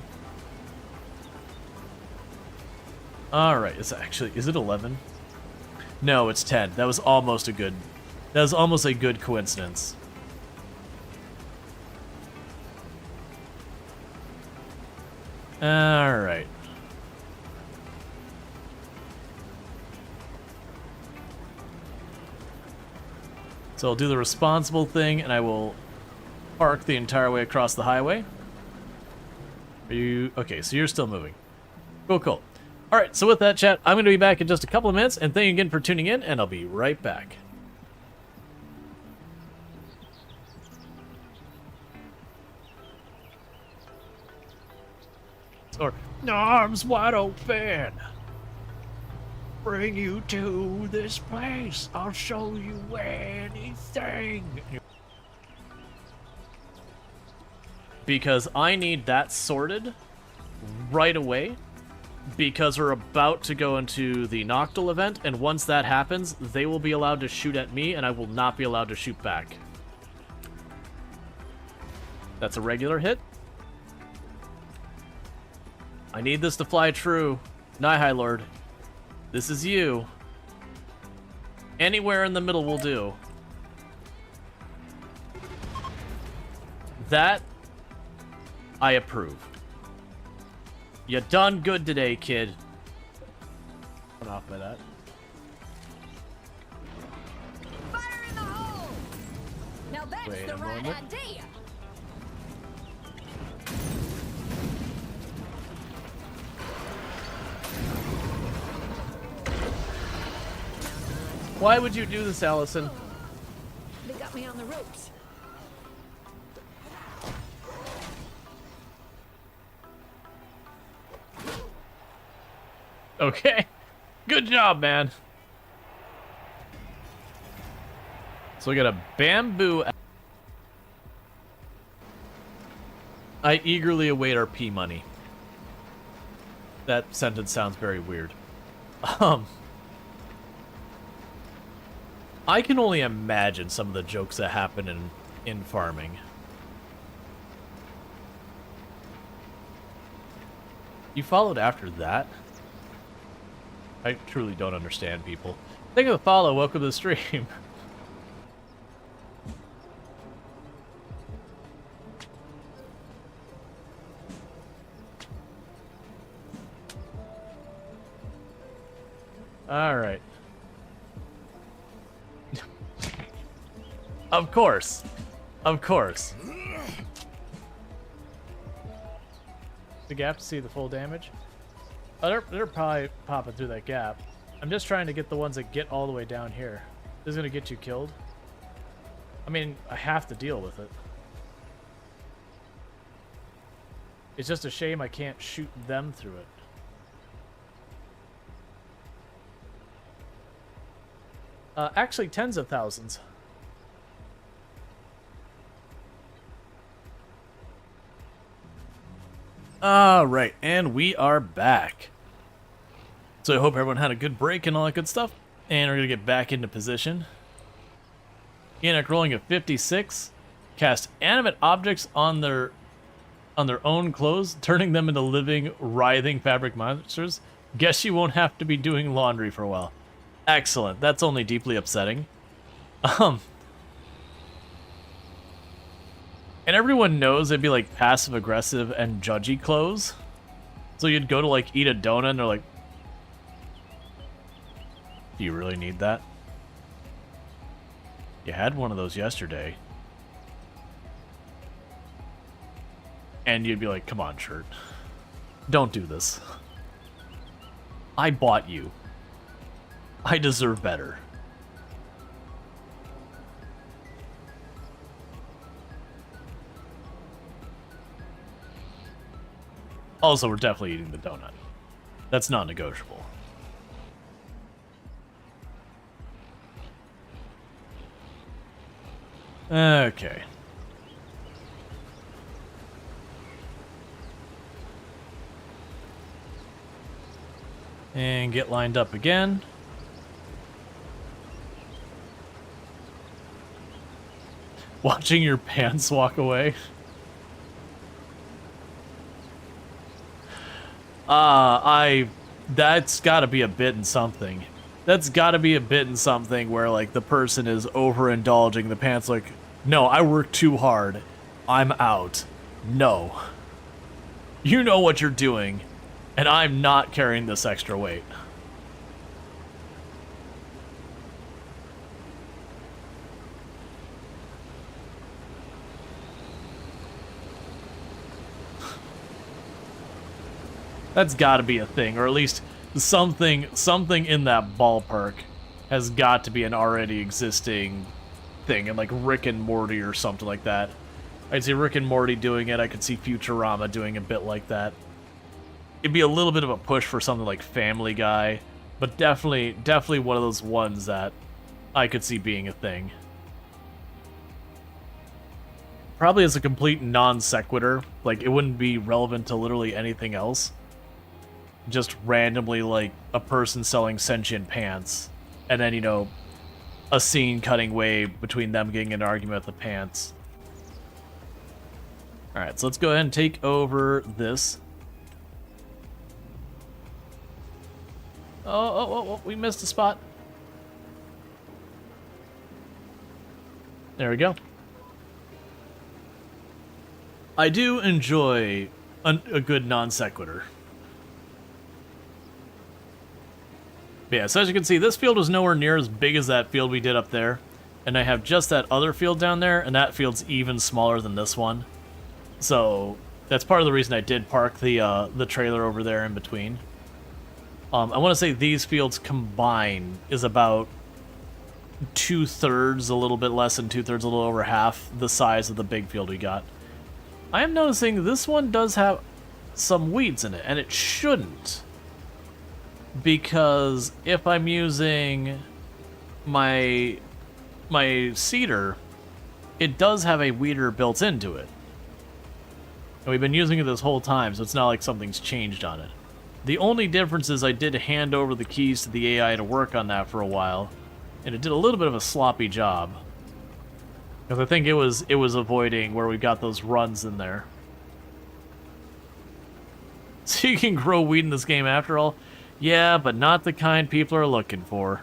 Alright, is it 11? No, it's 10. That was almost a good coincidence. Alright. So I'll do the responsible thing and I will park the entire way across the highway. Are you... Okay, so you're still moving. Cool. Alright, so with that, chat, I'm going to be back in just a couple of minutes, and thank you again for tuning in, and I'll be right back. Or, arms wide open. Bring you to this place. I'll show you anything. Because I need that sorted right away. Because we're about to go into the Noctil event, and once that happens, they will be allowed to shoot at me, and I will not be allowed to shoot back. That's a regular hit. I need this to fly true. High Lord. This is you. Anywhere in the middle will do. That I approve. You done good today, kid. Put off by that. Fire in the hole! Now that's Wait the a right moment. idea. Why would you do this, Allison? They got me on the ropes. Okay. Good job, man. So we got a bamboo. I eagerly await our P money. That sentence sounds very weird. I can only imagine some of the jokes that happen in farming. You followed after that? I truly don't understand people. Thank you for the follow. Welcome to the stream. All right. Of course. Of course. The gap to see the full damage? Oh, they're probably popping through that gap. I'm just trying to get the ones that get all the way down here. This is going to get you killed. I mean, I have to deal with it. It's just a shame I can't shoot them through it. Actually, tens of thousands. Alright, and we are back. So I hope everyone had a good break and all that good stuff. And we're going to get back into position. Enoch rolling a 56. Cast animate objects on their own clothes, turning them into living, writhing fabric monsters. Guess you won't have to be doing laundry for a while. Excellent. That's only deeply upsetting. And everyone knows it'd be like passive-aggressive and judgy clothes. So you'd go to like eat a donut and they're like, do you really need that? You had one of those yesterday. And you'd be like, come on, shirt. Don't do this. I bought you. I deserve better. Also, we're definitely eating the donut. That's non-negotiable. Okay. And get lined up again. Watching your pants walk away. That's gotta be a bit in something. That's gotta be a bit in something where, like, the person is overindulging. The pants like, no, I worked too hard. I'm out. No. You know what you're doing, and I'm not carrying this extra weight. That's got to be a thing, or at least something in that ballpark has got to be an already existing thing, and like Rick and Morty or something like that. I'd see Rick and Morty doing it. I could see Futurama doing a bit like that. It'd be a little bit of a push for something like Family Guy, but definitely one of those ones that I could see being a thing. Probably as a complete non sequitur, like it wouldn't be relevant to literally anything else. Just randomly, like, a person selling sentient pants, and then, you know, a scene cutting way between them getting an argument with the pants. Alright, so let's go ahead and take over this. Oh, we missed a spot. There we go. I do enjoy a good non sequitur. Yeah, so as you can see, this field was nowhere near as big as that field we did up there. And I have just that other field down there, and that field's even smaller than this one. So that's part of the reason I did park the trailer over there in between. I want to say these fields combined is about 2/3, a little bit less than 2/3, a little over half the size of the big field we got. I am noticing this one does have some weeds in it, and it shouldn't. Because if I'm using my seeder, it does have a weeder built into it. And we've been using it this whole time, so it's not like something's changed on it. The only difference is I did hand over the keys to the AI to work on that for a while, and it did a little bit of a sloppy job. Because I think it was avoiding where we got those runs in there. So you can grow weed in this game after all? Yeah, but not the kind people are looking for.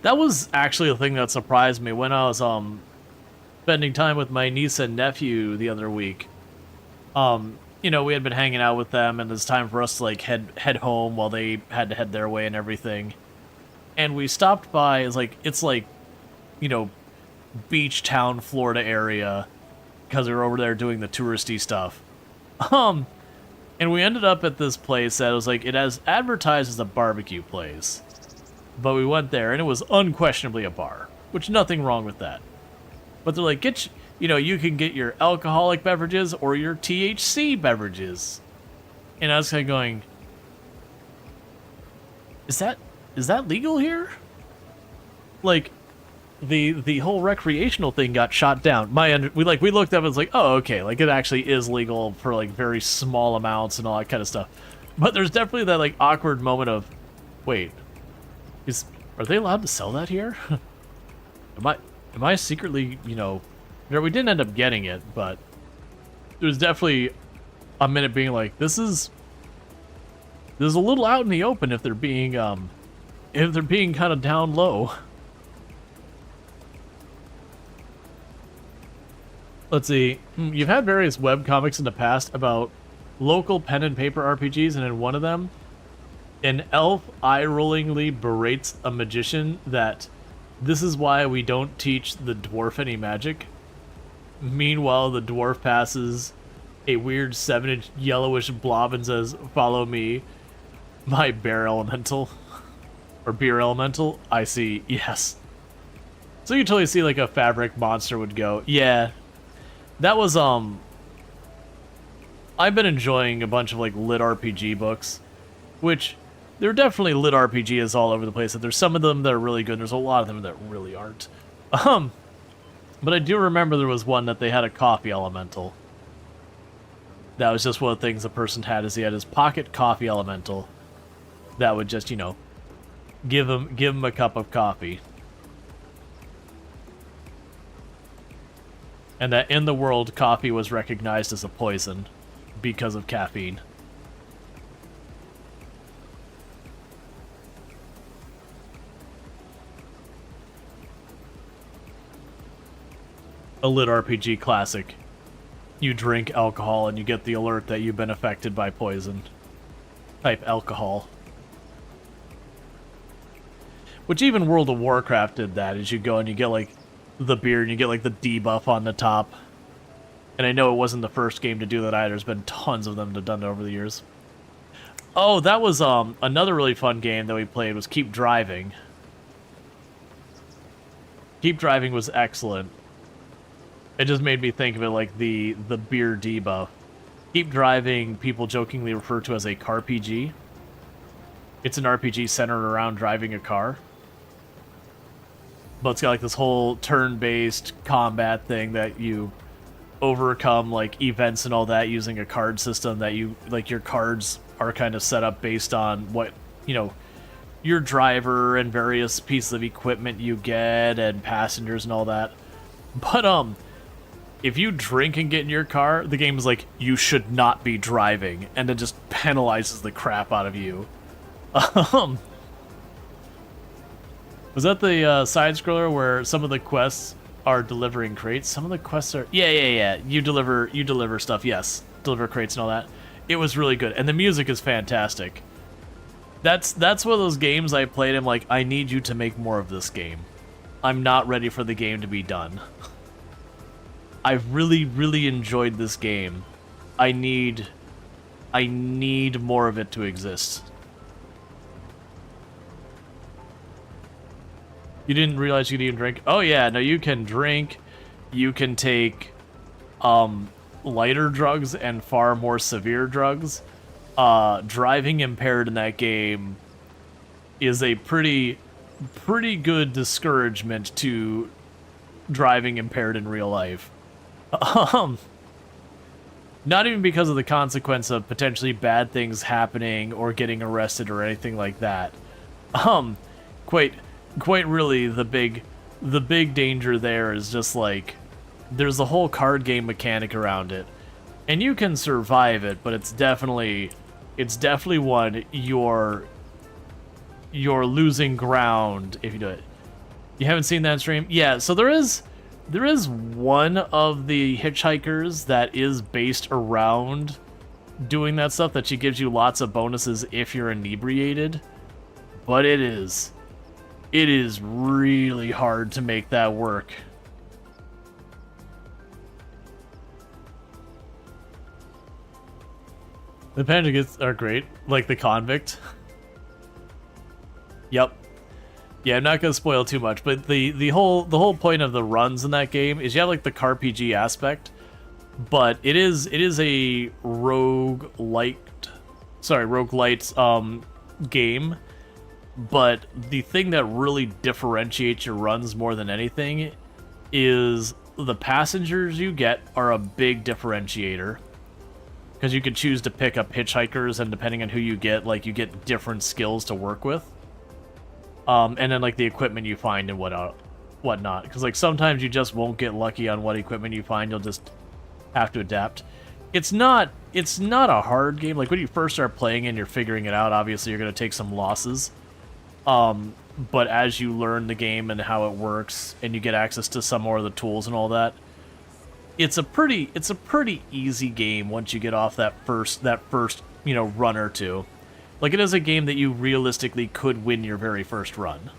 That was actually a thing that surprised me when I was spending time with my niece and nephew the other week. You know, we had been hanging out with them, and it's time for us to like head home while they had to head their way and everything. And we stopped by. It's like you know, beach town Florida area because we were over there doing the touristy stuff. And we ended up at this place that was like, it has advertised as a barbecue place. But we went there and it was unquestionably a bar, which nothing wrong with that. But they're like, you can get your alcoholic beverages or your THC beverages. And I was kind of going, is that legal here? Like, the whole recreational thing got shot down. We looked up and was like, oh, okay, like it actually is legal for like very small amounts and all that kind of stuff. But there's definitely that like awkward moment of, wait, are they allowed to sell that here? Am I secretly, we didn't end up getting it, but there's definitely a minute being like, this is a little out in the open if they're being kind of down low. Let's see. You've had various webcomics in the past about local pen and paper RPGs, and in one of them, an elf eye-rollingly berates a magician that this is why we don't teach the dwarf any magic. Meanwhile, the dwarf passes a weird 7-inch yellowish blob and says, "Follow me, my bear elemental." Or beer elemental? I see, yes. So you totally see like a fabric monster would go, yeah. That was, I've been enjoying a bunch of, like, lit RPG books, which, there are definitely lit RPGs all over the place. There's some of them that are really good, and there's a lot of them that really aren't. But I do remember there was one that they had a coffee elemental. That was just one of the things a person had, is he had his pocket coffee elemental that would just, give him a cup of coffee. And that in the world, coffee was recognized as a poison because of caffeine. A lit RPG classic. You drink alcohol and you get the alert that you've been affected by poison. Type alcohol. Which even World of Warcraft did that, is you go and you get like the beer and you get like the debuff on the top. And I know it wasn't the first game to do that either. There's been tons of them that have done it over the years. Oh, that was another really fun game that we played was Keep Driving. Keep Driving was excellent. It just made me think of it like the beer debuff. Keep Driving, people jokingly refer to as a CarPG. It's an RPG centered around driving a car. But it's got like this whole turn-based combat thing that you overcome like events and all that using a card system that you like your cards are kind of set up based on what your driver and various pieces of equipment you get and passengers and all that. But if you drink and get in your car, the game is like, you should not be driving, and it just penalizes the crap out of you. Was that the side-scroller where some of the quests are delivering crates? Some of the quests are... Yeah. You deliver stuff, yes. Deliver crates and all that. It was really good, and the music is fantastic. That's one of those games I played, I'm like, I need you to make more of this game. I'm not ready for the game to be done. I've really, really enjoyed this game. I need more of it to exist. You didn't realize you could even drink? Oh yeah, no, you can drink. You can take lighter drugs and far more severe drugs. Driving impaired in that game is a pretty good discouragement to driving impaired in real life. Not even because of the consequence of potentially bad things happening or getting arrested or anything like that. Quite really, the big danger there is just like there's a whole card game mechanic around it, and you can survive it, but it's definitely one you're losing ground if you do it. You haven't seen that stream? Yeah, so there is one of the hitchhikers that is based around doing that stuff, that she gives you lots of bonuses if you're inebriated, but it is it is really hard to make that work. The Pandagats are great, like the Convict. Yep. Yeah, I'm not gonna spoil too much, but the whole point of the runs in that game is you have like the CarPG aspect, but it is a roguelite game. But the thing that really differentiates your runs more than anything is the passengers you get are a big differentiator. Because you can choose to pick up hitchhikers, and depending on who you get, like, you get different skills to work with. And then, like, the equipment you find and whatnot. Because, like, sometimes you just won't get lucky on what equipment you find. You'll just have to adapt. It's not a hard game. Like, when you first start playing and you're figuring it out, obviously you're going to take some losses. But as you learn the game and how it works, and you get access to some more of the tools and all that, it's a pretty easy game once you get off that first run or two. Like, it is a game that you realistically could win your very first run.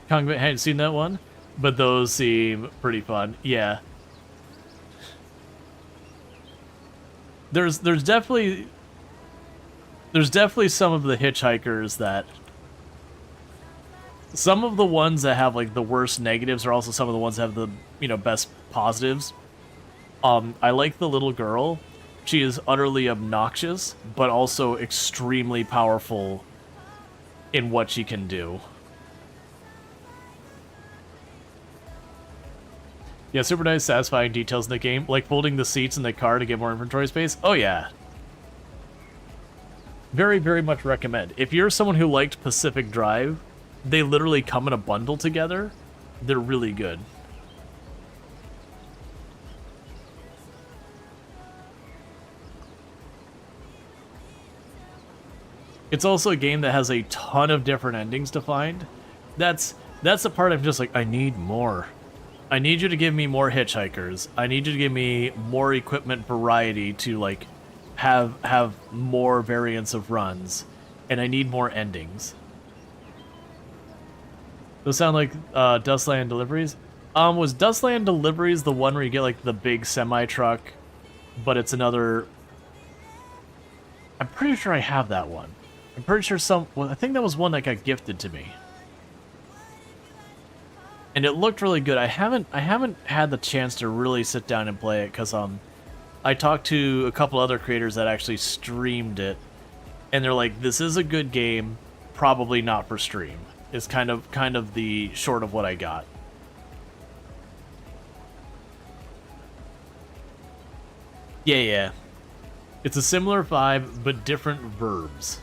Convict, hadn't seen that one, but those seem pretty fun. Yeah. There's definitely some of the hitchhikers that... Some of the ones that have, like, the worst negatives are also some of the ones that have the, best positives. I like the little girl. She is utterly obnoxious, but also extremely powerful in what she can do. Yeah, super nice, satisfying details in the game, like folding the seats in the car to get more inventory space. Oh, yeah. Very, very much recommend. If you're someone who liked Pacific Drive, they literally come in a bundle together. They're really good. It's also a game that has a ton of different endings to find. That's the part I'm just like, I need more. I need you to give me more hitchhikers. I need you to give me more equipment variety to, like, have more variants of runs. And I need more endings. Those sound like Dustland Deliveries. Was Dustland Deliveries the one where you get, like, the big semi-truck, but it's another... I'm pretty sure I have that one. I'm pretty sure I think that was one that got gifted to me. And it looked really good. I haven't had the chance to really sit down and play it, because I talked to a couple other creators that actually streamed it, and they're like, this is a good game, probably not for stream. Is kind of the short of what I got. Yeah. It's a similar vibe, but different verbs.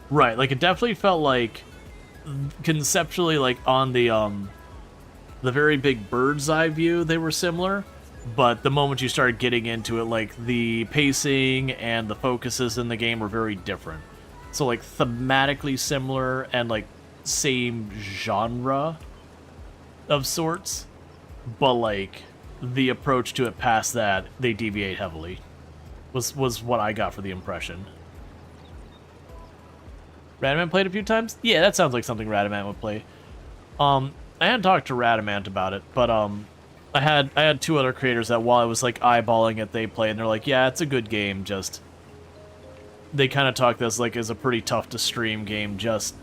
Right, like, it definitely felt like, conceptually, like, on the very big bird's eye view, they were similar, but the moment you started getting into it, like, the pacing and the focuses in the game were very different. So, like, thematically similar and, like, same genre of sorts, but, like, the approach to it past that, they deviate heavily, was what I got for the impression. Radamant played a few times? Yeah, that sounds like something Radamant would play. I hadn't talked to Radamant about it, but I had two other creators that while I was, like, eyeballing it, they play, and they're like, yeah, it's a good game, just... They kind of talk this, like, as a pretty tough-to-stream game, just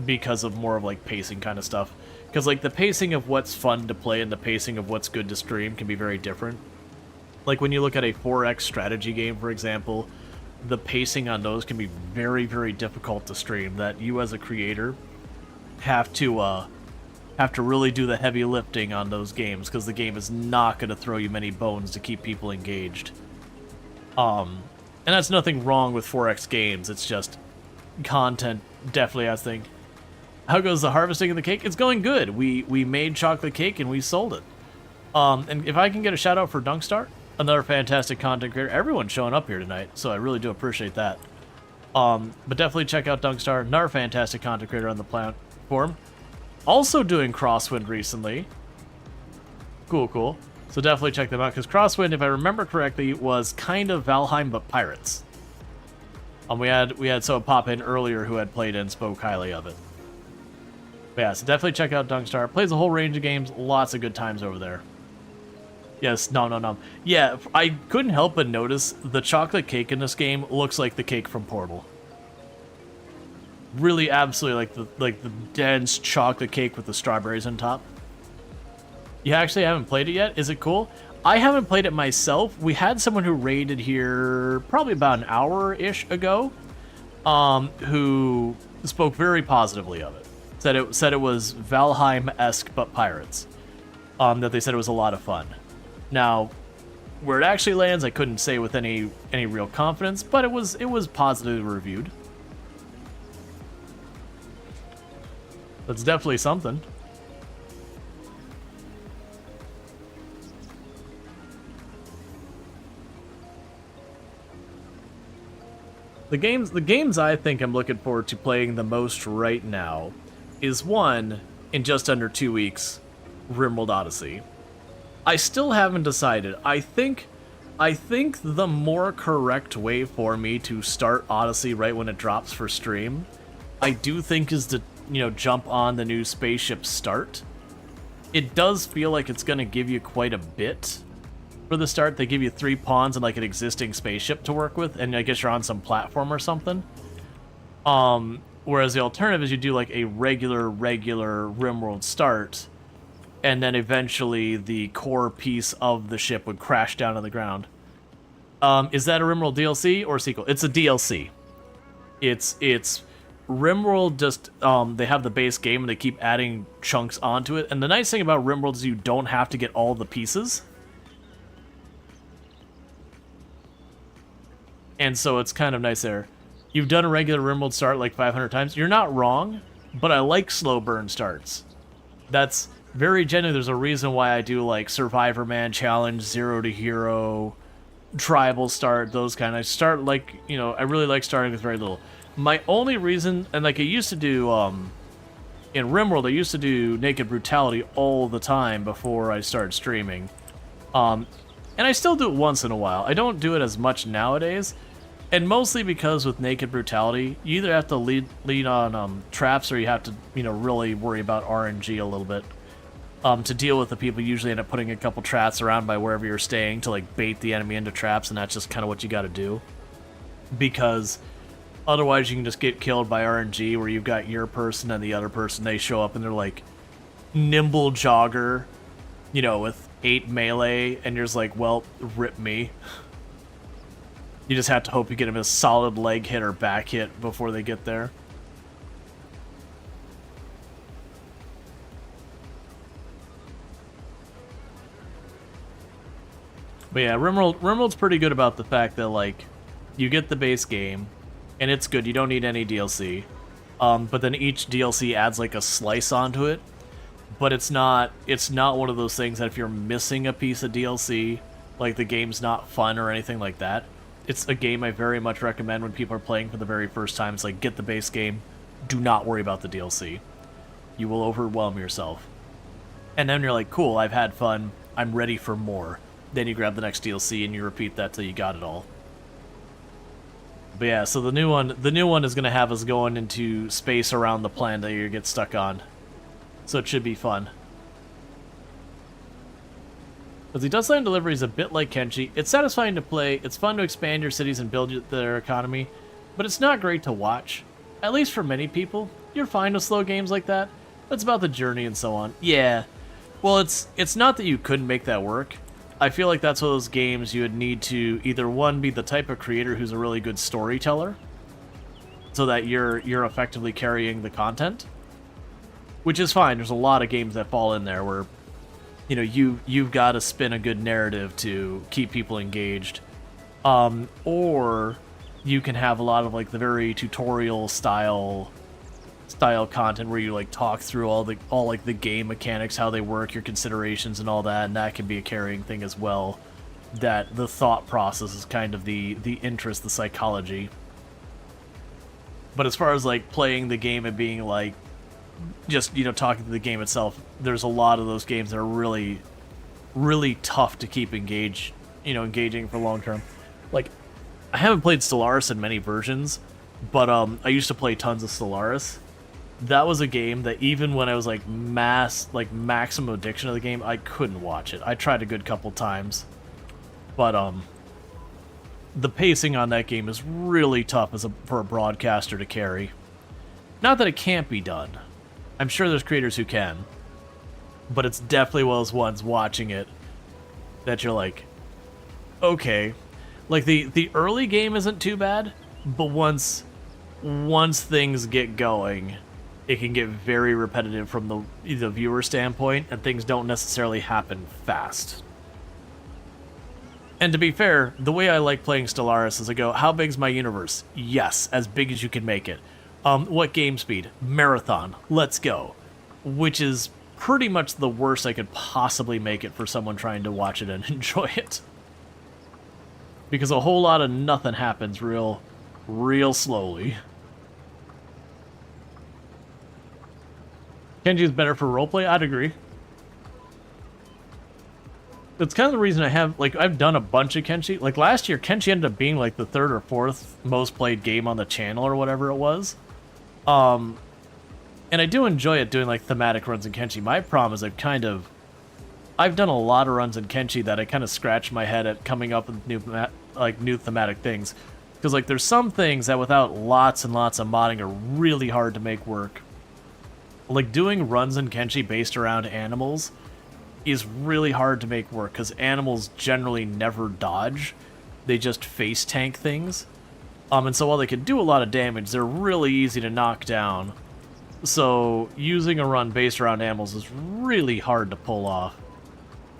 because of more of, like, pacing kind of stuff. Because, like, the pacing of what's fun to play and the pacing of what's good to stream can be very different. Like, when you look at a 4X strategy game, for example, the pacing on those can be very, very difficult to stream, that you as a creator have to really do the heavy lifting on those games, because the game is not going to throw you many bones to keep people engaged. And that's nothing wrong with 4X games, it's just content definitely has thing. How goes the harvesting of the cake? It's going good. We made chocolate cake and we sold it. And if I can get a shout out for Dunkstar, another fantastic content creator. Everyone's showing up here tonight, so I really do appreciate that. But definitely check out Dunkstar, another fantastic content creator on the platform. Also doing Crosswind recently. Cool. So definitely check them out, because Crosswind, if I remember correctly, was kind of Valheim, but pirates. We had someone pop in earlier who had played and spoke highly of it. But yeah, so definitely check out Dunkstar. Plays a whole range of games, lots of good times over there. Yes, no. Yeah, I couldn't help but notice the chocolate cake in this game looks like the cake from Portal. Really, absolutely like the dense chocolate cake with the strawberries on top. You actually haven't played it yet? Is it cool? I haven't played it myself. We had someone who raided here probably about an hour-ish ago, who spoke very positively of it. Said it was Valheim-esque but pirates. That they said it was a lot of fun. Now, where it actually lands, I couldn't say with any real confidence, but it was positively reviewed. That's definitely something. The games I think I'm looking forward to playing the most right now is one, in just under 2 weeks, RimWorld Odyssey. I still haven't decided. I think the more correct way for me to start Odyssey right when it drops for stream, I do think is to, jump on the new spaceship start. It does feel like it's going to give you quite a bit. For the start, they give you 3 pawns and like an existing spaceship to work with, and I guess you're on some platform or something. Whereas the alternative is you do like a regular RimWorld start, and then eventually the core piece of the ship would crash down on the ground. Is that a RimWorld DLC or sequel? It's a DLC. It's RimWorld, just they have the base game and they keep adding chunks onto it. And the nice thing about RimWorld is you don't have to get all the pieces. And so it's kind of nice there. You've done a regular RimWorld start like 500 times. You're not wrong, but I like slow burn starts. That's very genuine. There's a reason why I do like Survivor Man Challenge, Zero to Hero, Tribal start, those kind. I start like, I really like starting with very little. My only reason, and like I used to do, in RimWorld, I used to do Naked Brutality all the time before I started streaming. And I still do it once in a while. I don't do it as much nowadays. And mostly because with Naked Brutality, you either have to lead on traps or you have to, really worry about RNG a little bit. To deal with the people, you usually end up putting a couple traps around by wherever you're staying to like bait the enemy into traps, and that's just kind of what you got to do. Because otherwise you can just get killed by RNG where you've got your person and the other person, they show up and they're like nimble jogger, with 8 melee, and you're just like, well, rip me. You just have to hope you get them a solid leg hit or back hit before they get there. But yeah, RimWorld's pretty good about the fact that, like, you get the base game, and it's good, you don't need any DLC. But then each DLC adds, like, a slice onto it. But it's not one of those things that if you're missing a piece of DLC, like, the game's not fun or anything like that. It's a game I very much recommend when people are playing for the very first time. It's like, get the base game, do not worry about the DLC. You will overwhelm yourself. And then you're like, cool, I've had fun, I'm ready for more. Then you grab the next DLC and you repeat that till you got it all. But yeah, so the new one is gonna have us going into space around the planet that you get stuck on. So it should be fun. But the Dustland Delivery is a bit like Kenshi. It's satisfying to play, it's fun to expand your cities and build their economy, but it's not great to watch. At least for many people. You're fine with slow games like that. That's about the journey and so on. Yeah. Well, it's not that you couldn't make that work. I feel like that's one of those games you would need to either, one, be the type of creator who's a really good storyteller, so that you're effectively carrying the content. Which is fine. There's a lot of games that fall in there where, you've got to spin a good narrative to keep people engaged. Or you can have a lot of like the very tutorial style content where you like talk through all like the game mechanics, how they work, your considerations and all that, and that can be a carrying thing as well. That the thought process is kind of the interest, the psychology. But as far as like playing the game and being like just, talking to the game itself, there's a lot of those games that are really, really tough to keep engaging for long term. Like, I haven't played Stellaris in many versions, but I used to play tons of Stellaris. That was a game that even when I was like maximum addiction of the game, I couldn't watch it. I tried a good couple times, but the pacing on that game is really tough for a broadcaster to carry. Not that it can't be done. I'm sure there's creators who can, but it's definitely one of those ones watching it that you're like, okay. Like the early game isn't too bad, but once things get going, it can get very repetitive from the viewer standpoint, and things don't necessarily happen fast. And to be fair, the way I like playing Stellaris is I go, how big's my universe? Yes, as big as you can make it. What game speed? Marathon. Let's go. Which is pretty much the worst I could possibly make it for someone trying to watch it and enjoy it. Because a whole lot of nothing happens real slowly. Kenji's better for roleplay? I'd agree. That's kind of the reason I have, like, I've done a bunch of Kenshi. Like, last year, Kenshi ended up being, like, the 3rd or 4th most played game on the channel or whatever it was. And I do enjoy it doing, like, thematic runs in Kenshi. My problem is I've done a lot of runs in Kenshi that I kind of scratch my head at coming up with new thematic things. Because, like, there's some things that without lots and lots of modding are really hard to make work. Like, doing runs in Kenshi based around animals is really hard to make work, because animals generally never dodge. They just face tank things. And so while they can do a lot of damage, they're really easy to knock down. So using a run based around animals is really hard to pull off.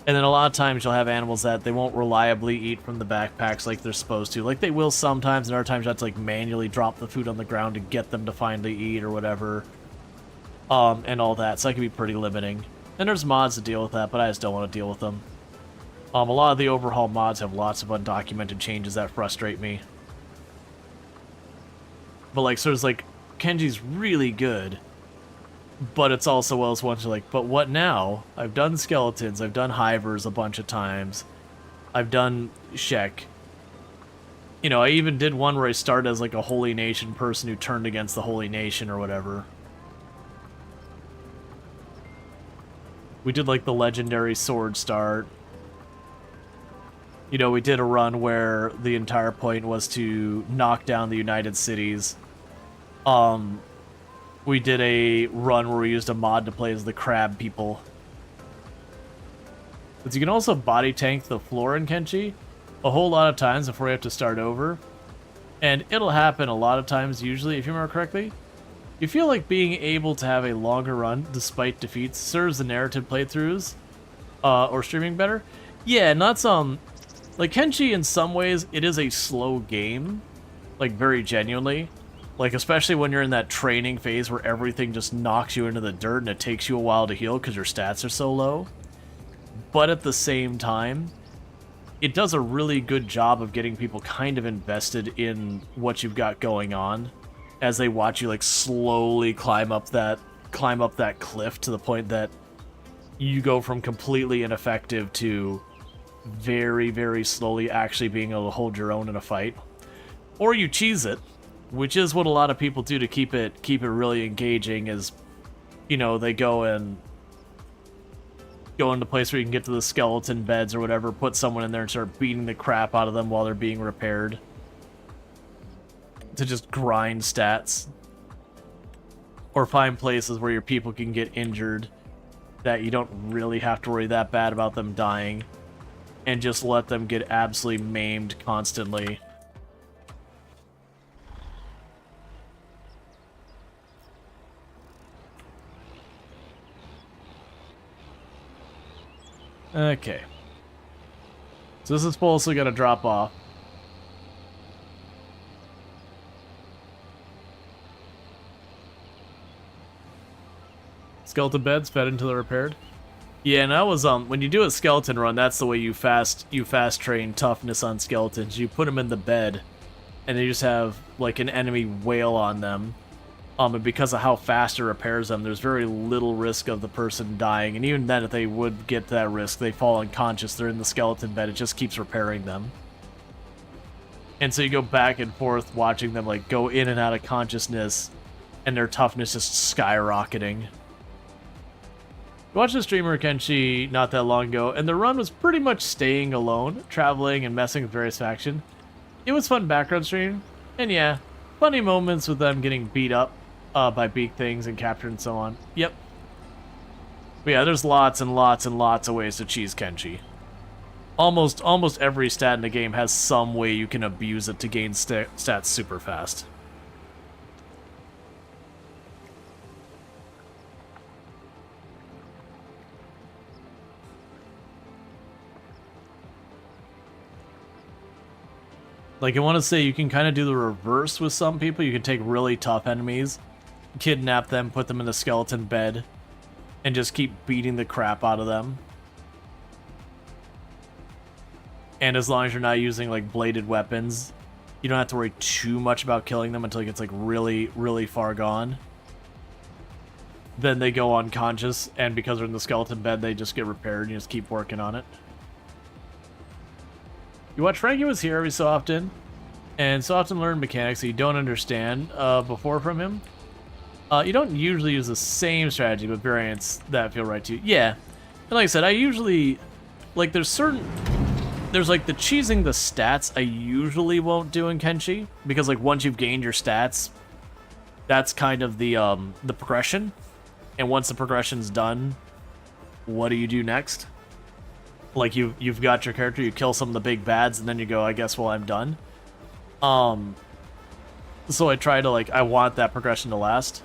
And then a lot of times you'll have animals that they won't reliably eat from the backpacks like they're supposed to. Like, they will sometimes, and other times you have to, like, manually drop the food on the ground to get them to finally eat or whatever. And all that, so that can be pretty limiting. And there's mods to deal with that, but I just don't want to deal with them. A lot of the overhaul mods have lots of undocumented changes that frustrate me. But, like, so there's, like, Kenji's really good, but it's also one of those ones you're like, but what now? I've done skeletons, I've done hivers a bunch of times, I've done Shek. You know, I even did one where I started as, like, a Holy Nation person who turned against the Holy Nation or whatever. We did, like, the legendary sword start. You know, we did a run where the entire point was to knock down the United Cities. We did a run where we used a mod to play as the crab people. But you can also body tank the floor in Kenshi a whole lot of times before you have to start over. And it'll happen a lot of times, usually, if you remember correctly. You feel like being able to have a longer run, despite defeats, serves the narrative playthroughs, or streaming better. Yeah, and that's, like, Kenshi, in some ways, it is a slow game, like, very genuinely. Like, especially when you're in that training phase where everything just knocks you into the dirt and it takes you a while to heal because your stats are so low. But at the same time, it does a really good job of getting people kind of invested in what you've got going on, as they watch you, like, slowly climb up that cliff to the point that you go from completely ineffective to very, very slowly actually being able to hold your own in a fight. Or you cheese it, which is what a lot of people do to keep it really engaging, is, you know, they go into a place where you can get to the skeleton beds or whatever, put someone in there and start beating the crap out of them while they're being repaired. To just grind stats. Or find places where your people can get injured that you don't really have to worry that bad about them dying, and just let them get absolutely maimed constantly. Okay. So this is supposedly gonna drop off. Skeleton beds fed until they're repaired. Yeah, and that was when you do a skeleton run, that's the way you fast train toughness on skeletons. You put them in the bed, and they just have, like, an enemy wail on them. And because of how fast it repairs them, there's very little risk of the person dying. And even then, if they would get that risk, they fall unconscious. They're in the skeleton bed. It just keeps repairing them. And so you go back and forth watching them like go in and out of consciousness and their toughness just skyrocketing. I watched a streamer, Kenshi, not that long ago, and the run was pretty much staying alone, traveling and messing with various factions. It was fun background stream, and yeah, funny moments with them getting beat up by big things and captured and so on. Yep. But yeah, there's lots and lots and lots of ways to cheese Kenshi. Almost every stat in the game has some way you can abuse it to gain stats super fast. Like, I want to say you can kind of do the reverse with some people. You can take really tough enemies, kidnap them, put them in a skeleton bed, and just keep beating the crap out of them. And as long as you're not using, like, bladed weapons, you don't have to worry too much about killing them until it gets, like, really, really far gone. Then they go unconscious, and because they're in the skeleton bed, they just get repaired, and you just keep working on it. You watch Frankie Was Here every so often, and so often learn mechanics that you don't understand before from him. You don't usually use the same strategy, but variants that feel right to you. Yeah, and like I said, I usually, like, there's like the cheesing the stats I usually won't do in Kenshi, because like once you've gained your stats, that's kind of the progression, and once the progression's done, what do you do next? Like, you've got your character, you kill some of the big bads, and then you go, I guess, well, I'm done. So I try to, like, I want that progression to last.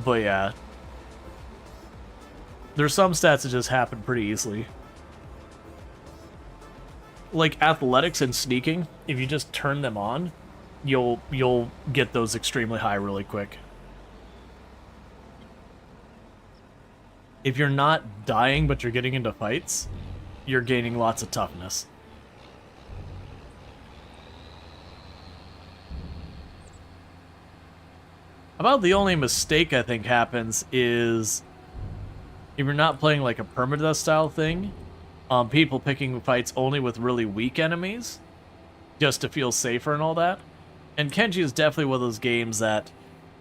But yeah. There's some stats that just happen pretty easily. Like, athletics and sneaking, if you just turn them on, you'll get those extremely high really quick. If you're not dying, but you're getting into fights, you're gaining lots of toughness. About the only mistake I think happens is if you're not playing like a permadeath style thing, people picking fights only with really weak enemies just to feel safer and all that. And Kenji is definitely one of those games that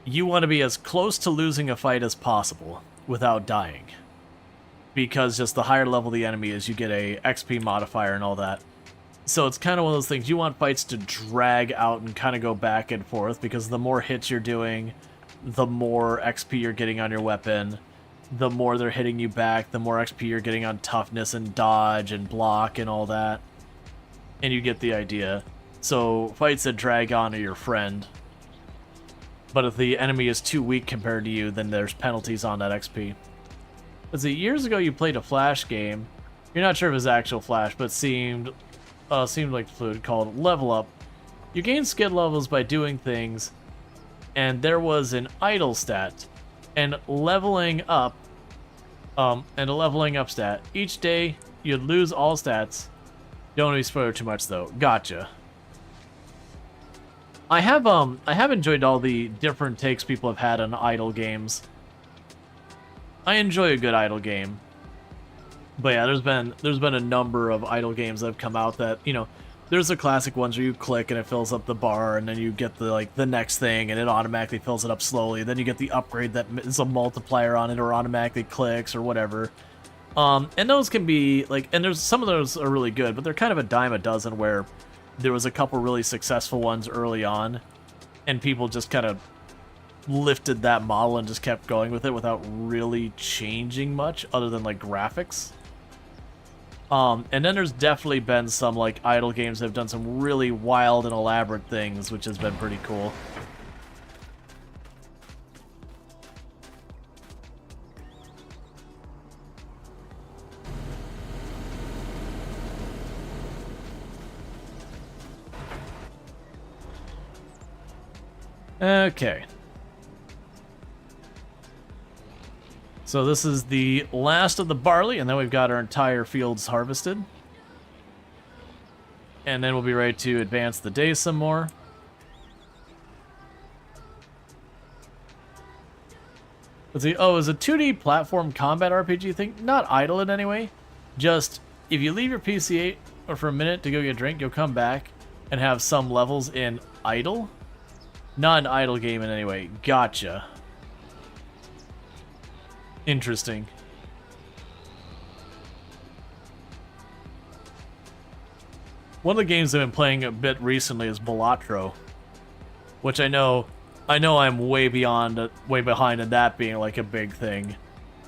you want to be as close to losing a fight as possible without dying. Because just the higher level the enemy is, you get a XP modifier and all that. So it's kind of one of those things, you want fights to drag out and kind of go back and forth, because the more hits you're doing, the more XP you're getting on your weapon, the more they're hitting you back, the more XP you're getting on toughness and dodge and block and all that. And you get the idea. So fights that drag on are your friend. But if the enemy is too weak compared to you, then there's penalties on that XP. Let's see, years ago you played a Flash game. You're not sure if it was actual Flash, but seemed like fluid, called Level Up. You gain skill levels by doing things, and there was an idle stat, and leveling up stat. Each day you'd lose all stats. Don't be spoiled too much though. Gotcha. I have enjoyed all the different takes people have had on idle games. I enjoy a good idle game. But yeah, there's been a number of idle games that have come out that, you know, there's the classic ones where you click and it fills up the bar, and then you get the next thing and it automatically fills it up slowly. Then you get the upgrade that is a multiplier on it or automatically clicks or whatever. And those can be like, and there's some of those are really good, but they're kind of a dime a dozen, where there was a couple really successful ones early on and people just kind of lifted that model and just kept going with it without really changing much other than like graphics. And then there's definitely been some like idle games that have done some really wild and elaborate things, which has been pretty cool. Okay. So this is the last of the barley, and then we've got our entire fields harvested. And then we'll be ready to advance the day some more. Let's see. Oh, is a 2D platform combat RPG thing? Not idle in any way. Just, if you leave your PC for a minute to go get a drink, you'll come back, and have some levels in idle? Not an idle game in any way. Gotcha. Interesting. One of the games I've been playing a bit recently is Balatro, which I know I'm way behind in that being like a big thing.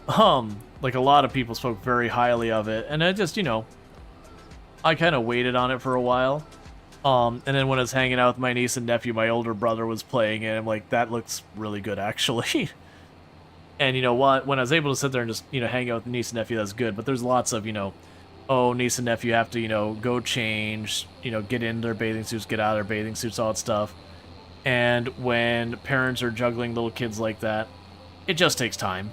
Like a lot of people spoke very highly of it, and I just, I kind of waited on it for a while. And then when I was hanging out with my niece and nephew, my older brother was playing it, and I'm like, that looks really good, actually. And you know what? When I was able to sit there and just, hang out with niece and nephew, that's good. But there's lots of, oh, niece and nephew have to, go change, get in their bathing suits, get out of their bathing suits, all that stuff. And when parents are juggling little kids like that, it just takes time.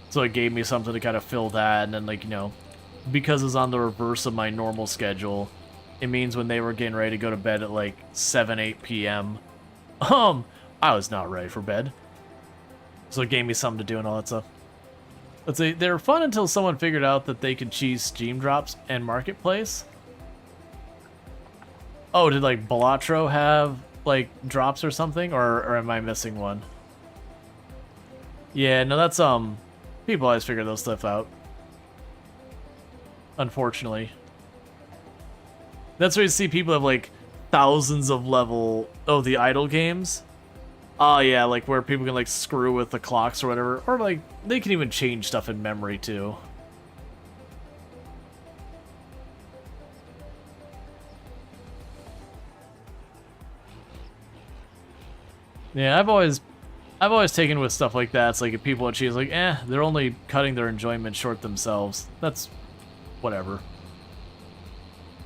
So it gave me something to kind of fill that, and then, like, because it's on the reverse of my normal schedule, it means when they were getting ready to go to bed at, like, 7, 8 p.m., I was not ready for bed. So it gave me something to do and all that stuff. Let's say they were fun until someone figured out that they could cheese Steam drops and Marketplace. Oh, did, like, Balatro have, like, drops or something? Or am I missing one? Yeah, no, that's, people always figure those stuff out. Unfortunately. That's where you see people have, like, thousands of level... Oh, the idle games? Oh, yeah, like, where people can, like, screw with the clocks or whatever. Or, like, they can even change stuff in memory, too. Yeah, I've always taken with stuff like that. It's like if people achieve, like, they're only cutting their enjoyment short themselves. That's whatever.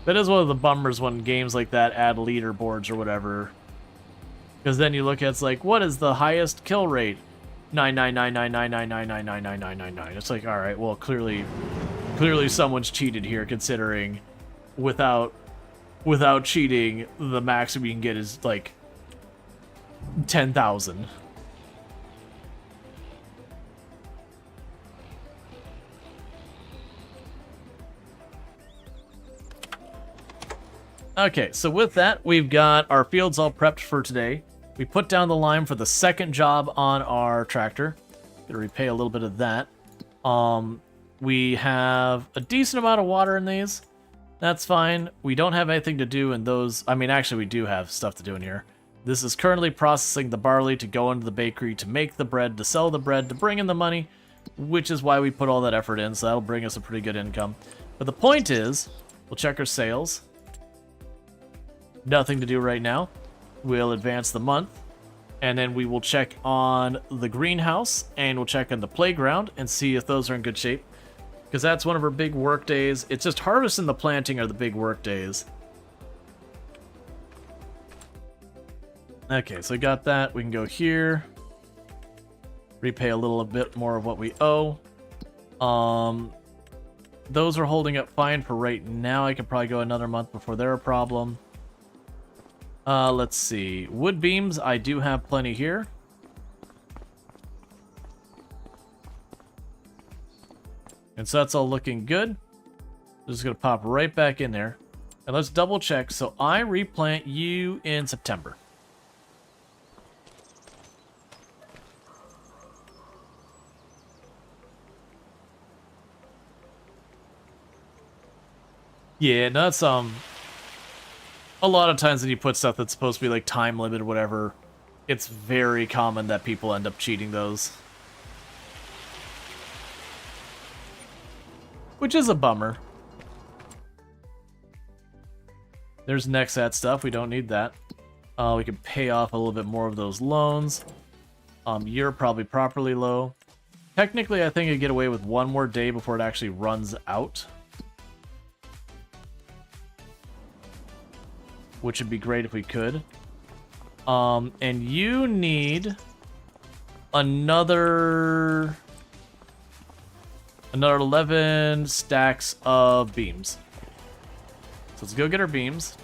That is one of the bummers when games like that add leaderboards or whatever. Because then you look at it's like, what is the highest kill rate? 9999999999999. It's like, all right, well, clearly someone's cheated here, considering without cheating, the maximum you can get is like 10,000. Okay, so with that, we've got our fields all prepped for today. We put down the lime for the second job on our tractor. Gonna repay a little bit of that. We have a decent amount of water in these. That's fine. We don't have anything to do in those. I mean, actually, we do have stuff to do in here. This is currently processing the barley to go into the bakery to make the bread, to sell the bread, to bring in the money, which is why we put all that effort in, so that'll bring us a pretty good income. But the point is, we'll check our sales. Nothing to do right now. We'll advance the month, and then we will check on the greenhouse, and we'll check on the playground and see if those are in good shape, because that's one of our big work days. It's just harvest and the planting are the big work days. Okay, so we got that. We can go here, repay a little bit more of what we owe. Those are holding up fine for right now. I could probably go another month before they're a problem. Let's see. Wood beams, I do have plenty here. And so that's all looking good. Just gonna pop right back in there. And let's double check. So I replant you in September. Yeah, no, that's, a lot of times when you put stuff that's supposed to be, like, time limited or whatever, it's very common that people end up cheating those. Which is a bummer. There's Nexat stuff. We don't need that. We can pay off a little bit more of those loans. You're probably properly low. Technically, I think I get away with one more day before it actually runs out. Which would be great if we could. And you need another 11 stacks of beams. So let's go get our beams.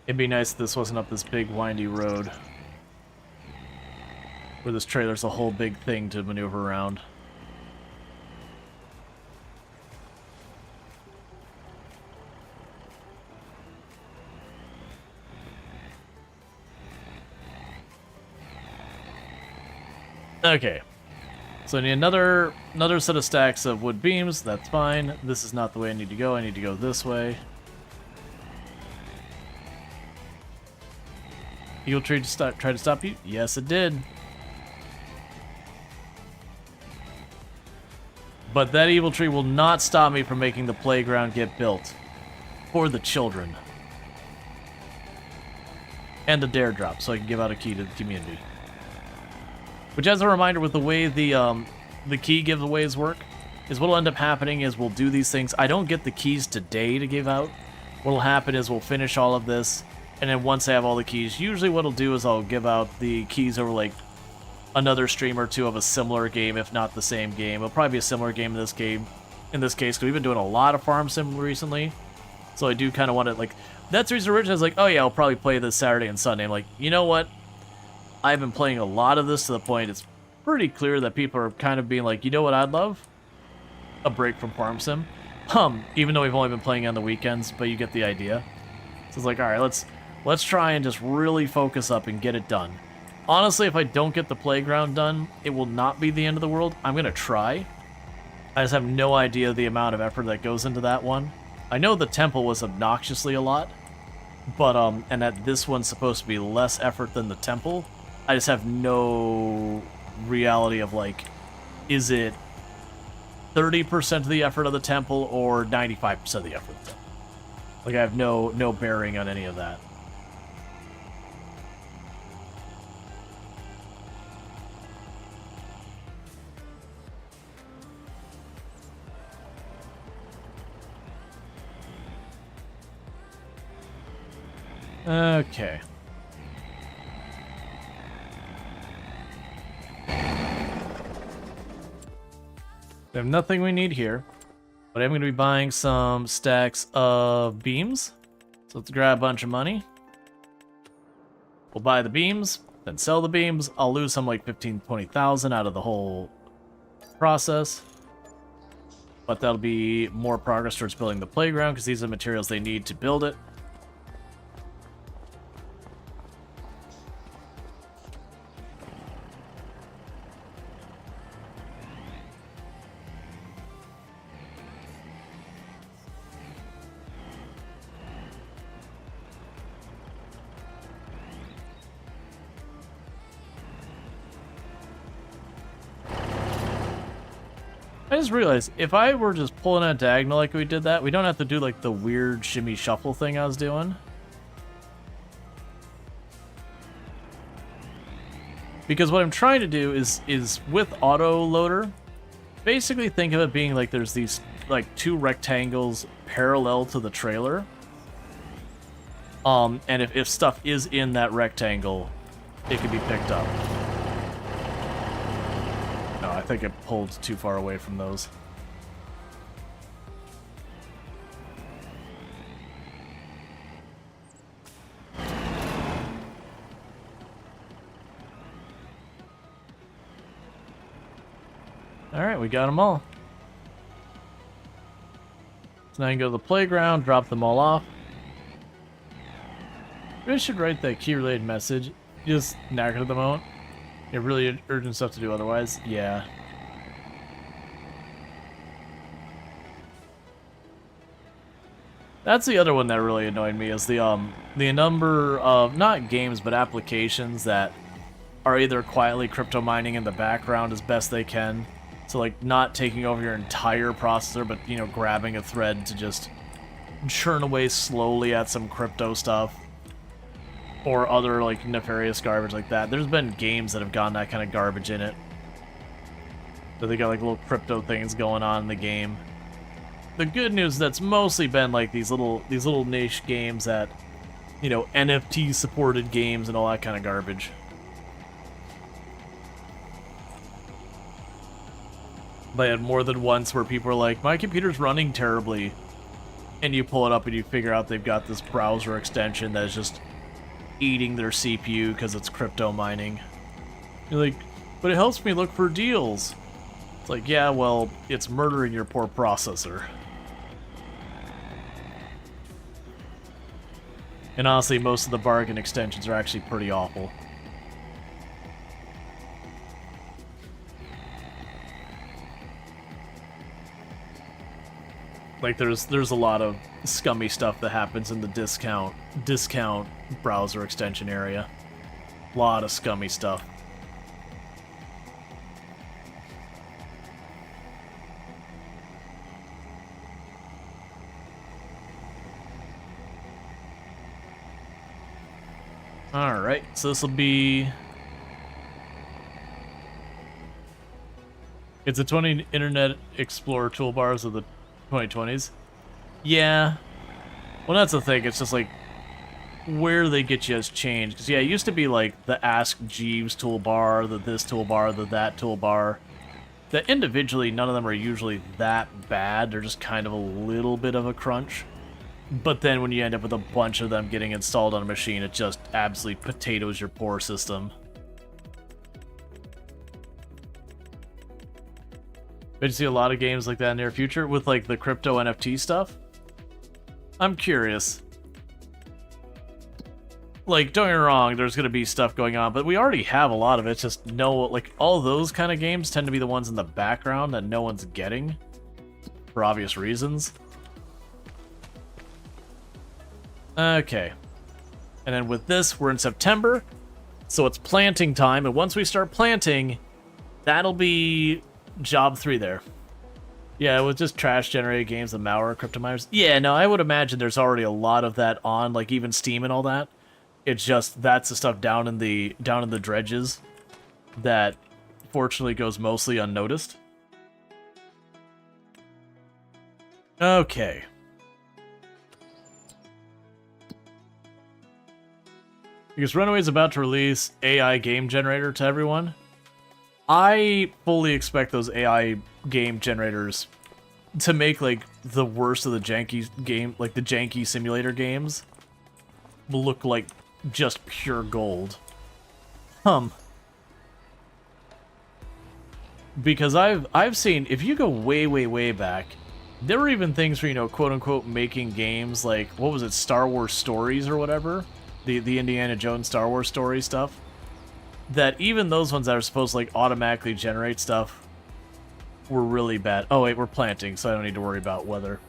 It'd be nice if this wasn't up this big windy road. Where this trailer's a whole big thing to maneuver around. Okay. So I need another set of stacks of wood beams. That's fine. This is not the way I need to go. I need to go this way. Eagle tree try to stop you? Yes, it did. But that evil tree will not stop me from making the playground get built. For the children. And a dare drop, so I can give out a key to the community. Which, as a reminder, with the way the key giveaways work, is what'll end up happening is we'll do these things. I don't get the keys today to give out. What'll happen is we'll finish all of this, and then once I have all the keys, usually what'll do is I'll give out the keys over, like, another stream or two of a similar game, if not the same game. It'll probably be a similar game in this case, because we've been doing a lot of farm sim recently. So I do kind of want to, like, that's the reason originally I was like, oh yeah, I'll probably play this Saturday and Sunday. I'm like, you know what? I've been playing a lot of this to the point it's pretty clear that people are kind of being like, you know what I'd love? A break from farm sim. Even though we've only been playing on the weekends, but you get the idea. So it's like, all right, let's try and just really focus up and get it done. Honestly, if I don't get the playground done, it will not be the end of the world. I'm going to try. I just have no idea the amount of effort that goes into that one. I know the temple was obnoxiously a lot, but, and that this one's supposed to be less effort than the temple. I just have no reality of, like, is it 30% of the effort of the temple or 95% of the effort of the temple? Like, I have no bearing on any of that. Okay. We have nothing we need here, but I'm going to be buying some stacks of beams. So let's grab a bunch of money. We'll buy the beams, then sell the beams. I'll lose some like 15, 20,000 out of the whole process. But that'll be more progress towards building the playground because these are the materials they need to build it. I just realized, if I were just pulling a diagonal like we did that, we don't have to do like the weird shimmy shuffle thing I was doing. Because what I'm trying to do is with auto loader, basically think of it being like there's these like two rectangles parallel to the trailer. And if stuff is in that rectangle, it can be picked up. No, I think it pulled too far away from those. Alright, we got them all. So now you can go to the playground, drop them all off. Maybe I should write that key-related message. Just knackered at the moment. You have really urgent stuff to do otherwise. Yeah. That's the other one that really annoyed me, is the number of, not games, but applications that are either quietly crypto mining in the background as best they can. So, like, not taking over your entire processor, but, you know, grabbing a thread to just churn away slowly at some crypto stuff. Or other, like, nefarious garbage like that. There's been games that have gotten that kind of garbage in it. So they got, like, little crypto things going on in the game. The good news is that's mostly been, like, these little niche games that, you know, NFT-supported games and all that kind of garbage. But I had more than once where people were like, my computer's running terribly. and you pull it up and you figure out they've got this browser extension that is just eating their CPU because it's crypto mining. You're like, but it helps me look for deals. It's like, yeah, well, it's murdering your poor processor. And honestly, most of the bargain extensions are actually pretty awful. Like, there's a lot of scummy stuff that happens in the discount browser extension area. A lot of scummy stuff. Alright, so this will be... It's the 20 Internet Explorer toolbars of the 2020s. Yeah. Well, that's the thing. It's just like where they get you has changed. Because, yeah, it used to be like the Ask Jeeves toolbar, the this toolbar, the that toolbar. That individually, none of them are usually that bad. They're just kind of a little bit of a crunch. But then when you end up with a bunch of them getting installed on a machine, it just absolutely potatoes your poor system. Bet you see a lot of games like that in the near future with like the crypto NFT stuff. I'm curious. Like, don't get me wrong, there's gonna be stuff going on, but we already have a lot of it. It's just like all those kind of games tend to be the ones in the background that no one's getting for obvious reasons. Okay. And then with this, we're in September, so it's planting time, and once we start planting, that'll be job 3 there. Yeah, with just trash-generated games, the malware, crypto miners. Yeah, no, I would imagine there's already a lot of that on, like even Steam and all that. It's just that's the stuff down in the dredges that fortunately goes mostly unnoticed. Okay. Because Runaway's about to release AI game generator to everyone. I fully expect those AI game generators to make like the worst of the janky game, like the janky simulator games, look like just pure gold. Because I've seen, if you go way back, there were even things for, you know, quote unquote making games like, what was it, Star Wars Stories or whatever? The Indiana Jones Star Wars Story stuff. That even those ones that are supposed to like automatically generate stuff were really bad. Oh wait, we're planting, so I don't need to worry about weather.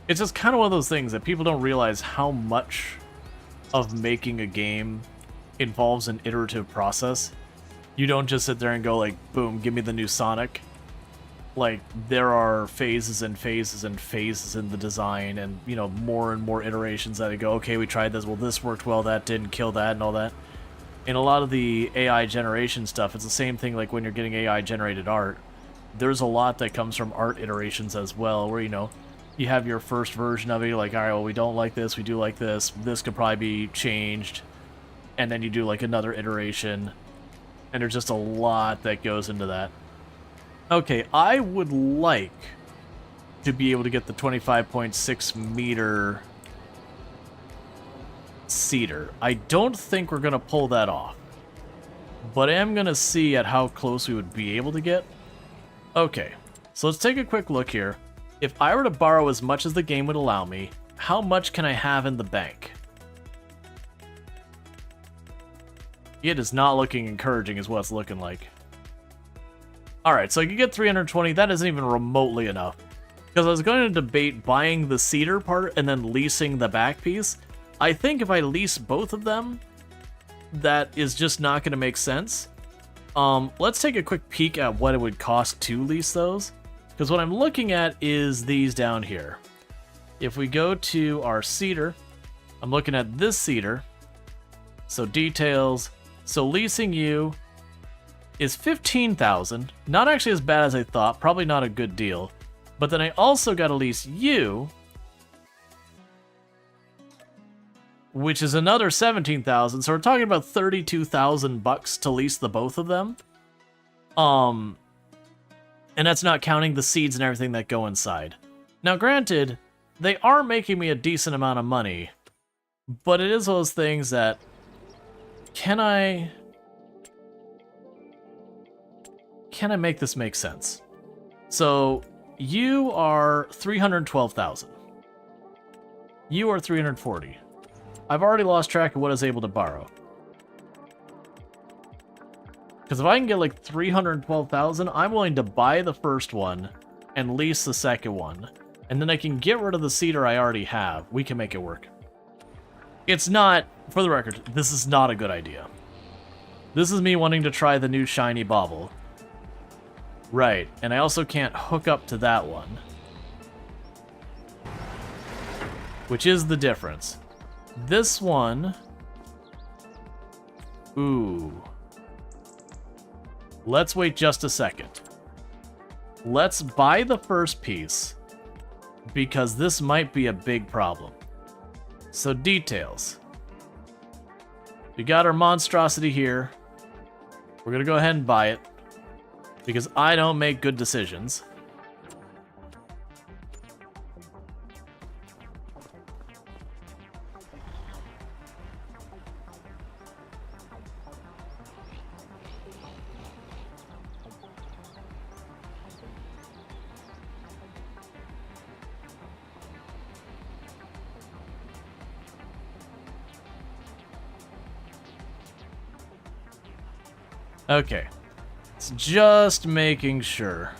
It's just kind of one of those things that people don't realize how much of making a game involves an iterative process. You don't just sit there and go like, boom, give me the new Sonic. Like, there are phases and phases and phases in the design, and, you know, more and more iterations that go, okay, we tried this, well, this worked well, that didn't, kill that, and all that. In a lot of the AI generation stuff, it's the same thing like when you're getting AI generated art. There's a lot that comes from art iterations as well, where, you know, you have your first version of it, you're like, alright, well, we don't like this, we do like this could probably be changed, and then you do, like, another iteration, and there's just a lot that goes into that. Okay, I would like to be able to get the 25.6 meter cedar. I don't think we're going to pull that off, but I am going to see at how close we would be able to get. Okay, so let's take a quick look here. If I were to borrow as much as the game would allow me, how much can I have in the bank? It is not looking encouraging is what it's looking like. Alright, so I could get 320, that isn't even remotely enough. Because I was going to debate buying the cedar part and then leasing the back piece. I think if I lease both of them, that is just not going to make sense. Let's take a quick peek at what it would cost to lease those. Because what I'm looking at is these down here. If we go to our cedar, I'm looking at this cedar. So details. So leasing you is 15,000. Not actually as bad as I thought. Probably not a good deal. But then I also got to lease you, which is another 17,000. So we're talking about 32,000 bucks to lease the both of them. And that's not counting the seeds and everything that go inside. Now, granted, they are making me a decent amount of money, but it is those things that, can I make this make sense? So, you are 312,000. You are 340. I've already lost track of what I was able to borrow. Because if I can get like 312,000, I'm willing to buy the first one and lease the second one. And then I can get rid of the cedar I already have. We can make it work. It's not, for the record, this is not a good idea. This is me wanting to try the new shiny bauble. Right, and I also can't hook up to that one. Which is the difference. This one... Ooh. Let's wait just a second. Let's buy the first piece, because this might be a big problem. So details. We got our monstrosity here. We're gonna go ahead and buy it, because I don't make good decisions. Okay. It's just making sure.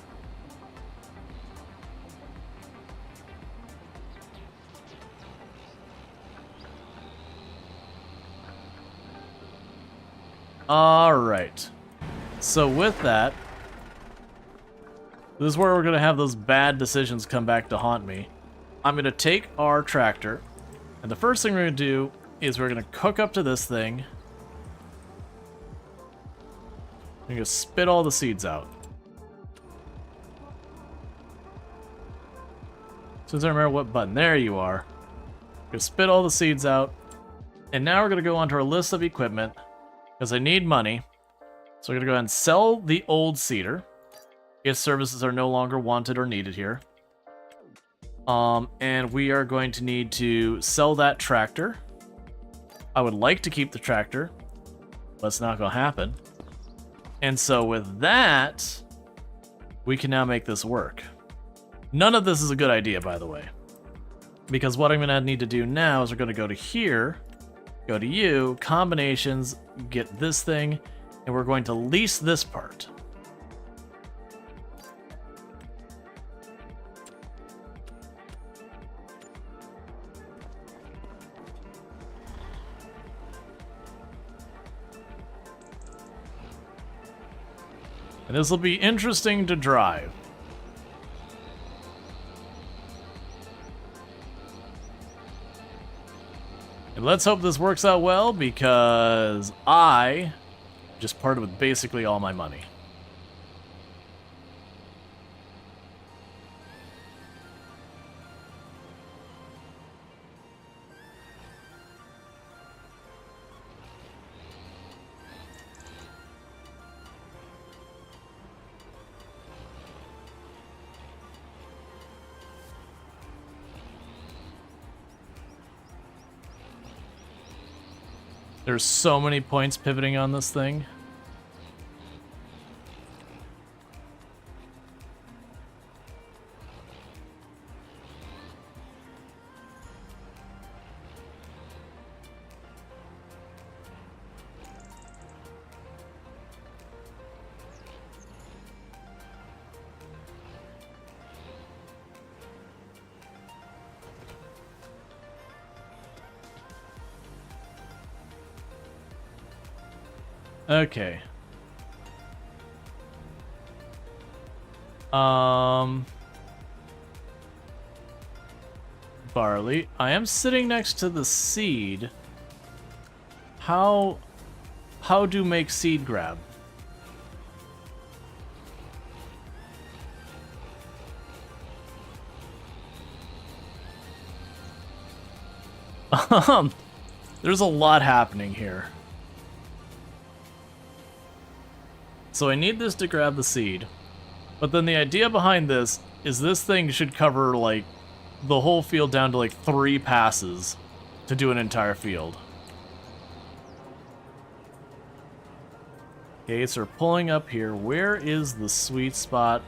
Alright. So with that, this is where we're going to have those bad decisions come back to haunt me. I'm going to take our tractor, and the first thing we're going to do is we're going to hook up to this thing. I'm going to spit all the seeds out. As soon as I remember what button, there you are. I'm going to spit all the seeds out. And now we're going to go onto our list of equipment, because I need money. So we're going to go ahead and sell the old cedar, if services are no longer wanted or needed here. And we are going to need to sell that tractor. I would like to keep the tractor, but it's not going to happen. And so with that, we can now make this work. None of this is a good idea, by the way. Because what I'm going to need to do now is we're going to go to here, go to you, combinations, get this thing, and we're going to lease this part. And this will be interesting to drive. And let's hope this works out well, because I just parted with basically all my money. There's so many points pivoting on this thing. Okay. Barley. I am sitting next to the seed. How do make seed grab? There's a lot happening here. So I need this to grab the seed. But then the idea behind this is this thing should cover, like, the whole field down to, like, 3 passes to do an entire field. Okay, so we're pulling up here. Where is the sweet spot?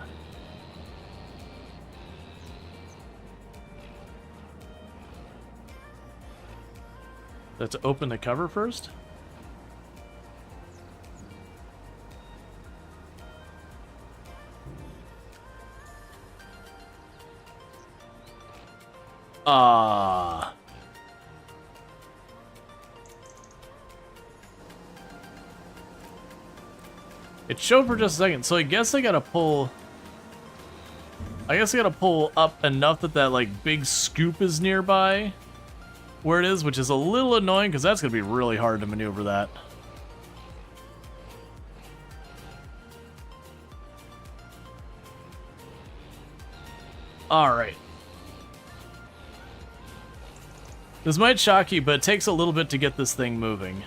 Let's open the cover first. It showed for just a second, so I guess I gotta pull... I guess I gotta pull up enough that that, like, big scoop is nearby where it is, which is a little annoying, because that's gonna be really hard to maneuver that. Alright. This might shock you, but it takes a little bit to get this thing moving.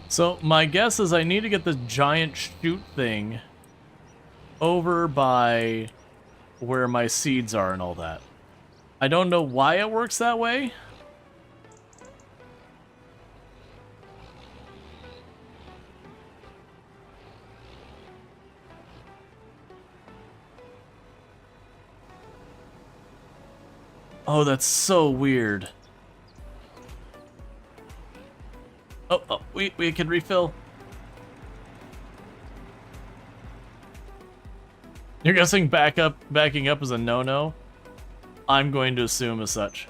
So, my guess is I need to get the giant chute thing over by where my seeds are and all that. I don't know why it works that way. Oh, that's so weird. Oh, we can refill. You're guessing backing up is a no-no? I'm going to assume as such.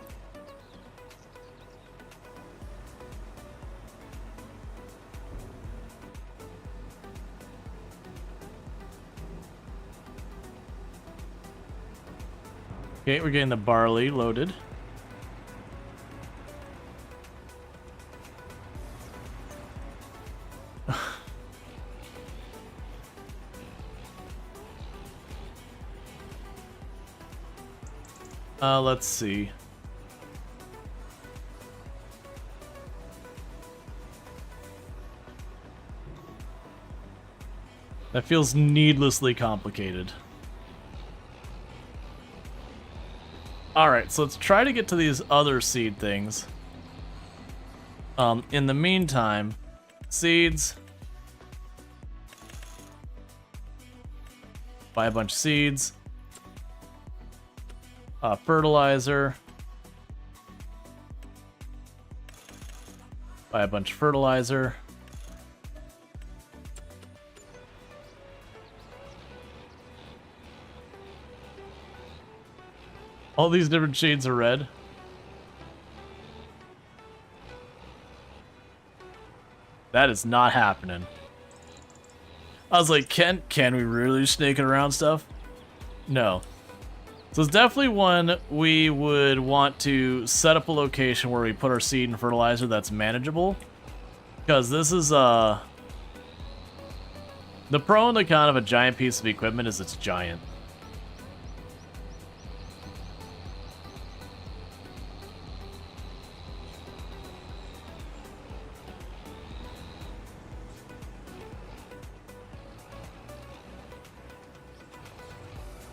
Okay, we're getting the barley loaded. Let's see. That feels needlessly complicated. Alright, so let's try to get to these other seed things. In the meantime, seeds. Buy a bunch of seeds. Fertilizer. Buy a bunch of fertilizer. All these different shades of red. That is not happening. I was like, can we really snake it around stuff? No. So it's definitely one we would want to set up a location where we put our seed and fertilizer that's manageable. Because this is, the pro and the con of a giant piece of equipment is it's giant.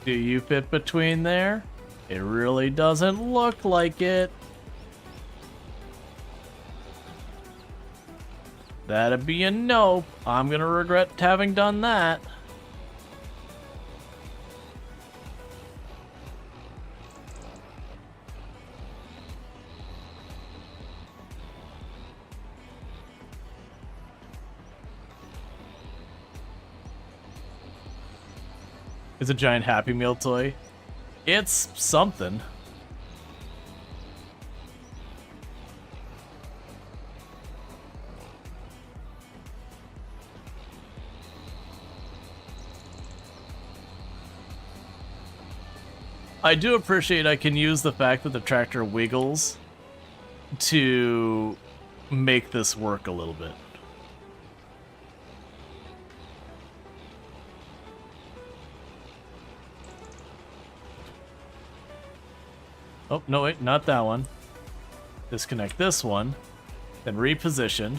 Do you fit between there? It really doesn't look like it. That'd be a nope. I'm gonna regret having done that. It's a giant Happy Meal toy. It's something. I do appreciate I can use the fact that the tractor wiggles to make this work a little bit. Oh, no, wait, not that one. Disconnect this one, then reposition.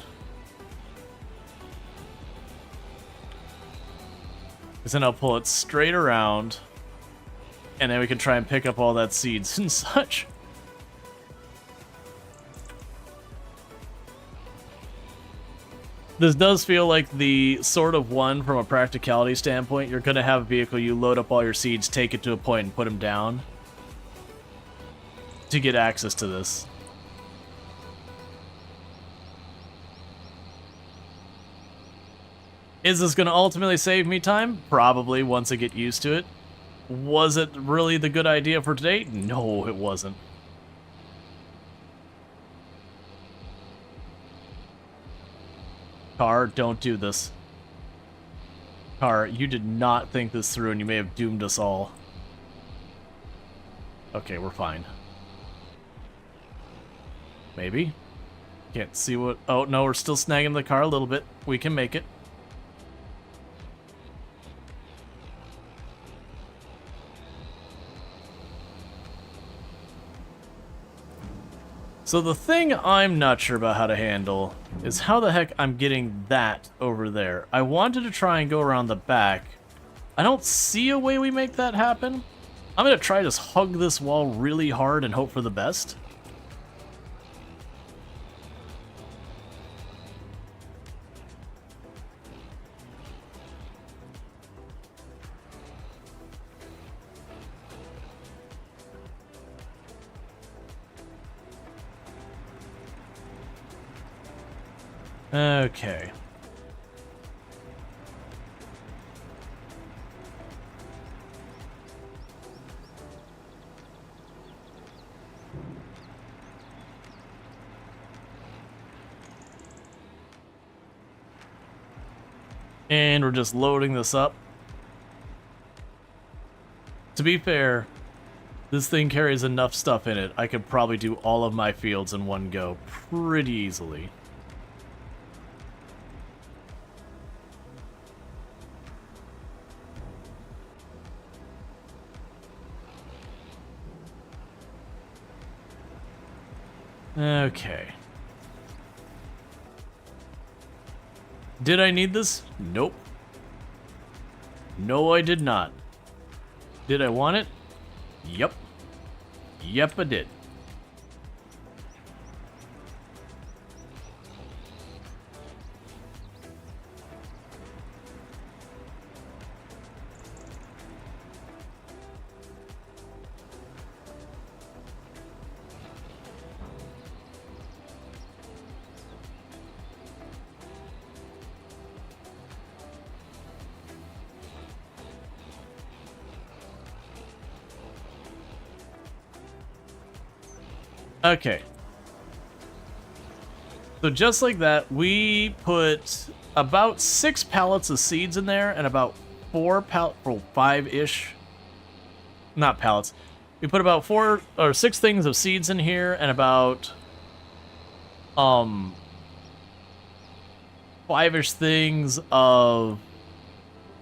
Because then I'll pull it straight around, and then we can try and pick up all that seeds and such. This does feel like the sort of one from a practicality standpoint. You're going to have a vehicle, you load up all your seeds, take it to a point, and put them down to get access to this. Is this going to ultimately save me time? Probably, once I get used to it. Was it really the good idea for today? No, it wasn't. Car, don't do this. Car, you did not think this through and you may have doomed us all. Okay, we're fine. Maybe? Can't see what... Oh, no, we're still snagging the car a little bit. We can make it. So the thing I'm not sure about how to handle is how the heck I'm getting that over there. I wanted to try and go around the back. I don't see a way we make that happen. I'm going to try to just hug this wall really hard and hope for the best. Okay. And we're just loading this up. To be fair, this thing carries enough stuff in it. I could probably do all of my fields in one go pretty easily. Okay. Did I need this? Nope. No, I did not. Did I want it? Yep. Yep, I did. Okay. So just like that, we put about 6 pallets of seeds in there and about 5-ish. Not pallets. We put about 4 or 6 things of seeds in here and about 5-ish things of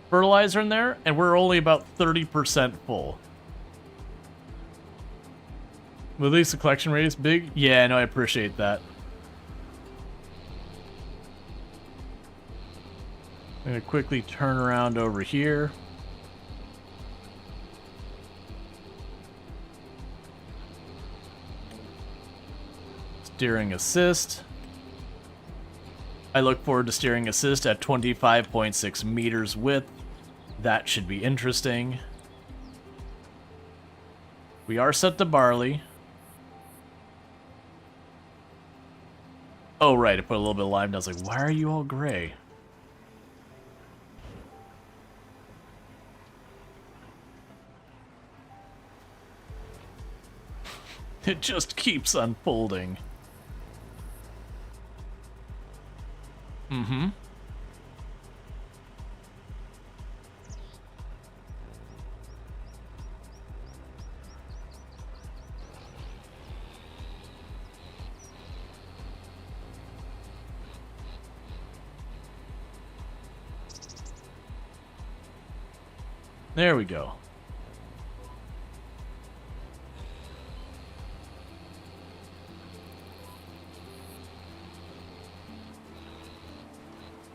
fertilizer in there, and we're only about 30% full. At least the collection rate is big. Yeah, no, I appreciate that. I'm gonna quickly turn around over here. Steering assist. I look forward to steering assist at 25.6 meters width. That should be interesting. We are set to barley. Oh, right, I put a little bit of lime down. I was like, why are you all gray? It just keeps unfolding. Mm-hmm. There we go.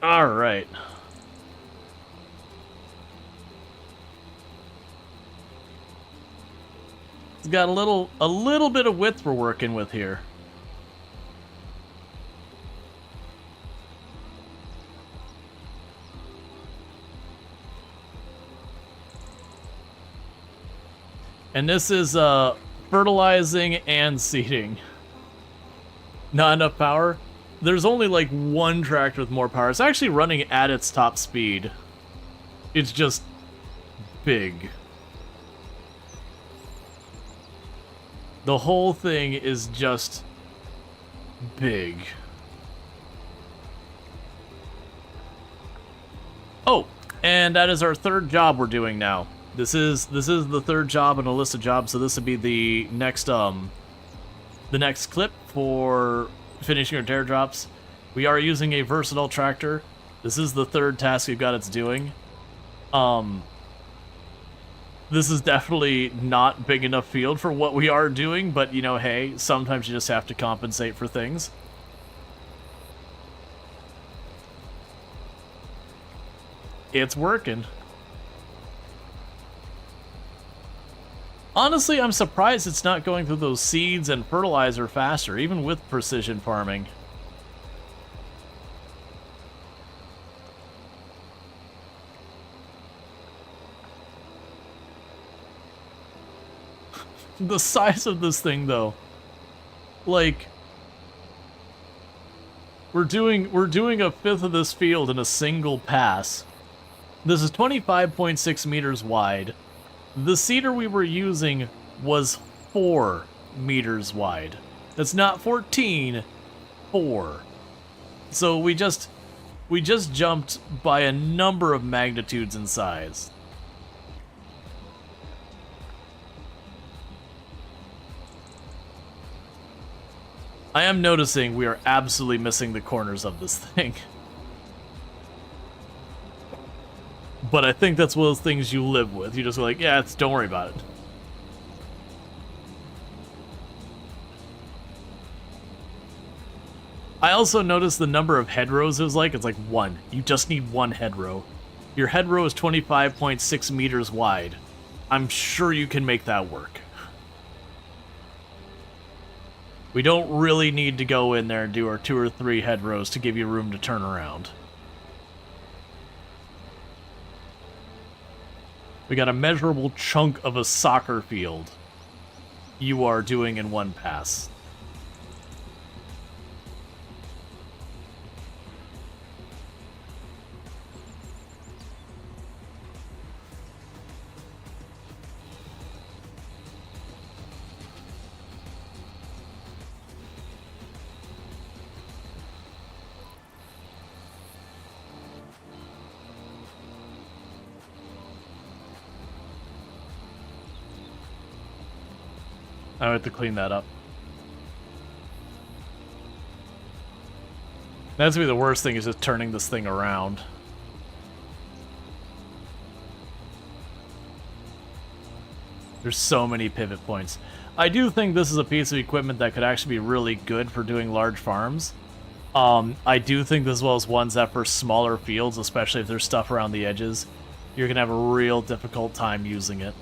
All right. It's got a little bit of width we're working with here. And this is fertilizing and seeding. Not enough power. There's only like one tractor with more power. It's actually running at its top speed. It's just big. The whole thing is just big. Oh, and that is our third job we're doing now. This is the third job in a list of jobs, so this would be the next clip for finishing our tear drops. We are using a versatile tractor. This is the third task we've got it's doing. This is definitely not big enough field for what we are doing, but you know, hey, sometimes you just have to compensate for things. It's working. Honestly, I'm surprised it's not going through those seeds and fertilizer faster, even with precision farming. The size of this thing, though. Like, we're doing a fifth of this field in a single pass. This is 25.6 meters wide. The seeder we were using was 4 meters wide. That's not 14, 4. So we just jumped by a number of magnitudes in size. I am noticing we are absolutely missing the corners of this thing. But I think that's one of those things you live with. You just go like, yeah, don't worry about it. I also noticed the number of hedgerows it was like. It's like 1. You just need 1 hedgerow. Your hedgerow is 25.6 meters wide. I'm sure you can make that work. We don't really need to go in there and do our 2 or 3 hedgerows to give you room to turn around. We got a measurable chunk of a soccer field you are doing in one pass. I have to clean that up. That's gonna be the worst thing, is just turning this thing around. There's so many pivot points. I do think this is a piece of equipment that could actually be really good for doing large farms. I do think this, as well as ones that for smaller fields, especially if there's stuff around the edges, you're gonna have a real difficult time using it.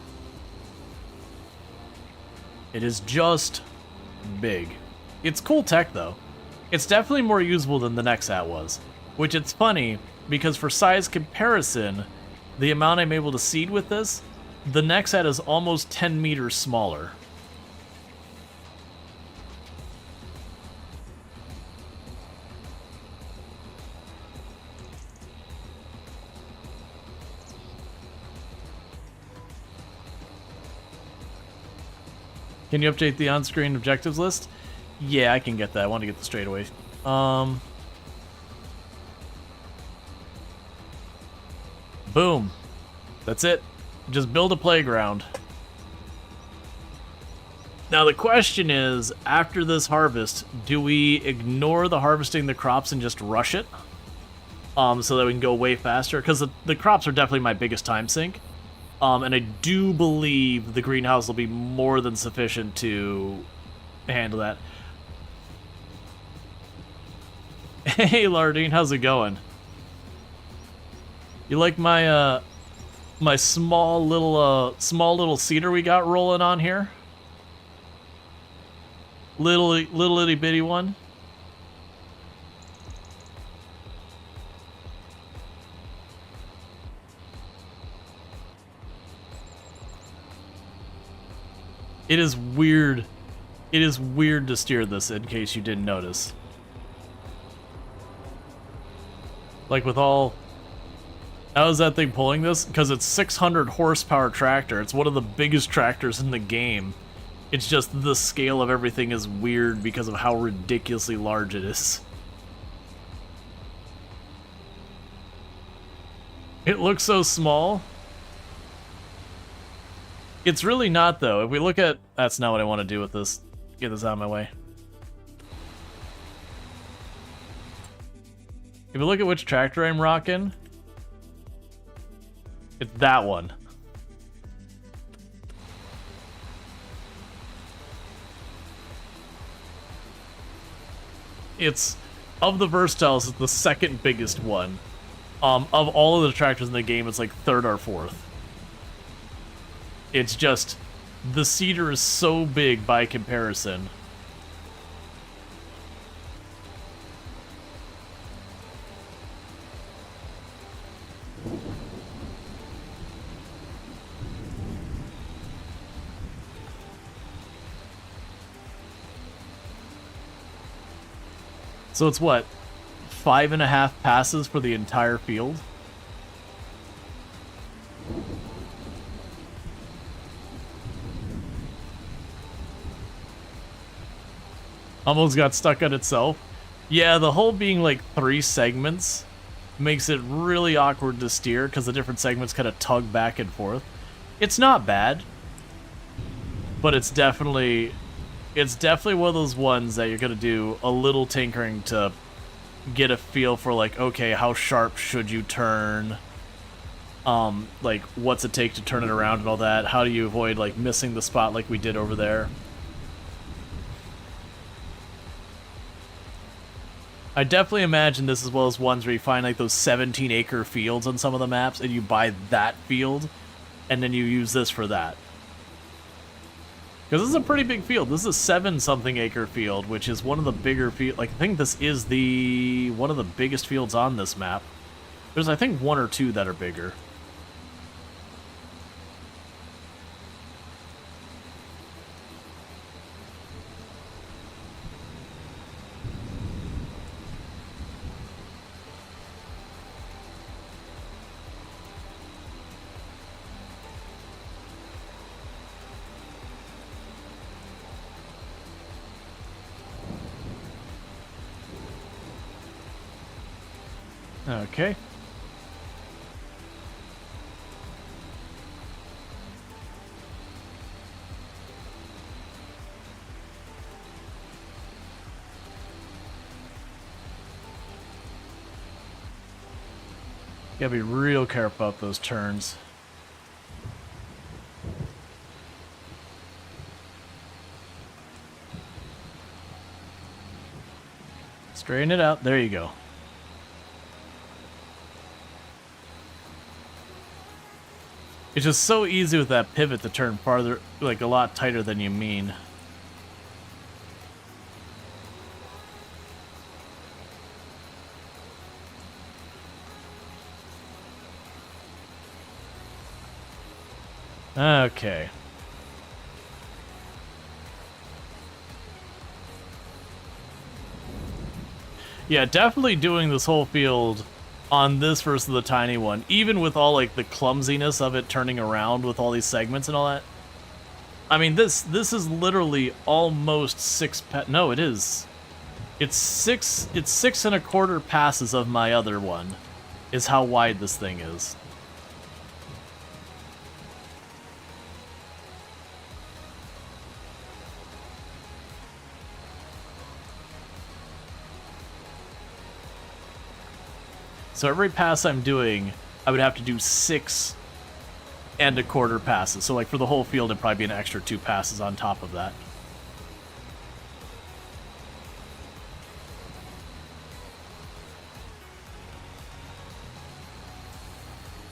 It is just big. It's cool tech, though. It's definitely more usable than the Nexat was, which it's funny, because for size comparison, the amount I'm able to seed with this, the Nexat is almost 10 meters smaller. Can you update the on-screen objectives list? Yeah, I can get that. I want to get the straightaway. Boom. That's it. Just build a playground. Now the question is, after this harvest, do we ignore the harvesting the crops and just rush it? So that we can go way faster? Because the crops are definitely my biggest time sink. And I do believe the greenhouse will be more than sufficient to handle that. Hey, Lardine, how's it going? You like my my small little cedar we got rolling on here? Little itty bitty one. It is weird. It is weird to steer this, in case you didn't notice. Like with all... How is that thing pulling this? Because it's 600 horsepower tractor. It's one of the biggest tractors in the game. It's just the scale of everything is weird because of how ridiculously large it is. It looks so small. It's really not, though. If we look at... That's not what I want to do with this. Get this out of my way. If we look at which tractor I'm rocking, it's that one. It's, of the Versatiles, it's the second biggest one. Of all of the tractors in the game, it's like third or fourth. It's just, the cedar is so big by comparison. So it's what? 5.5 passes for the entire field? Almost got stuck on itself. Yeah, the whole being like 3 segments makes it really awkward to steer because the different segments kind of tug back and forth. It's not bad, but it's definitely one of those ones that you're gonna do a little tinkering to get a feel for, like, okay, how sharp should you turn? Like, what's it take to turn it around and all that? How do you avoid, like, missing the spot like we did over there? I definitely imagine this is one of those ones where you find, like, those 17-acre fields on some of the maps, and you buy that field, and then you use this for that. Because this is a pretty big field. This is a 7-something acre field, which is one of the bigger fields. Like, I think this is one of the biggest fields on this map. There's, I think, 1 or 2 that are bigger. Okay. Gotta be real careful about those turns. Straighten it out. There you go. It's just so easy with that pivot to turn farther, like a lot tighter than you mean. Okay. Yeah, definitely doing this whole field on this versus the tiny one, even with all like the clumsiness of it turning around with all these segments and all that. I mean, this is literally almost 6 no, it is. It's 6.25 passes of my other one is how wide this thing is. So every pass I'm doing, I would have to do 6.25 passes. So like for the whole field, it'd probably be an extra 2 passes on top of that.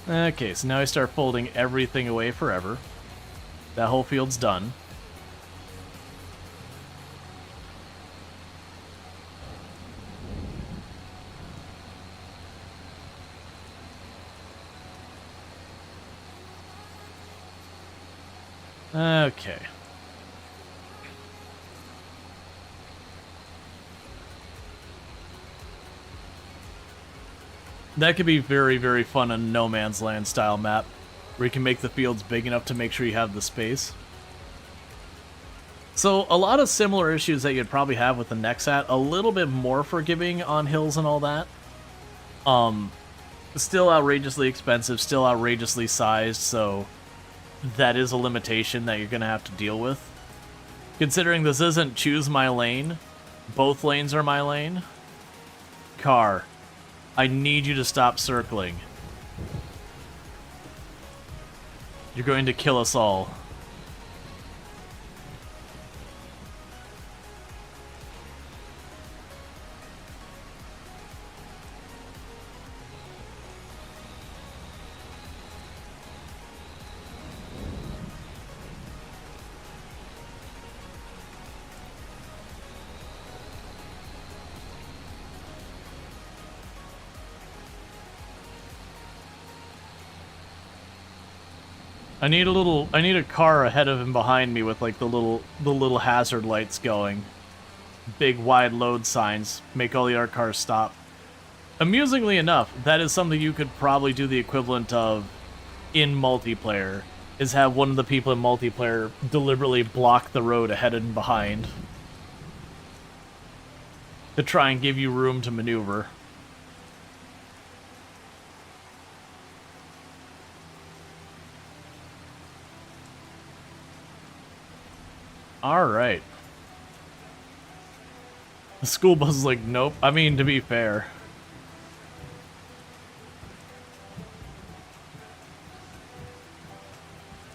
Okay, so now I start folding everything away forever. That whole field's done. Okay. That could be very, very fun on a No Man's Land style map, where you can make the fields big enough to make sure you have the space. So, a lot of similar issues that you'd probably have with the Nexat, a little bit more forgiving on hills and all that. Still outrageously expensive, still outrageously sized, so that is a limitation that you're going to have to deal with. Considering this isn't choose my lane, both lanes are my lane. Car, I need you to stop circling. You're going to kill us all. I need a car ahead of him behind me with like the little hazard lights going. Big wide load signs. Make all the other cars stop. Amusingly enough, that is something you could probably do the equivalent of in multiplayer, is have one of the people in multiplayer deliberately block the road ahead and behind to try and give you room to maneuver. Alright. The school bus is like, nope. I mean, to be fair.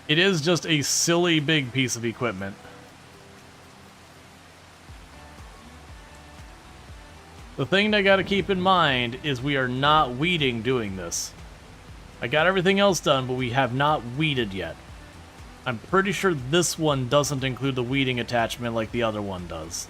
It is just a silly big piece of equipment. The thing I gotta keep in mind is we are not weeding doing this. I got everything else done, but we have not weeded yet. I'm pretty sure this one doesn't include the weeding attachment like the other one does.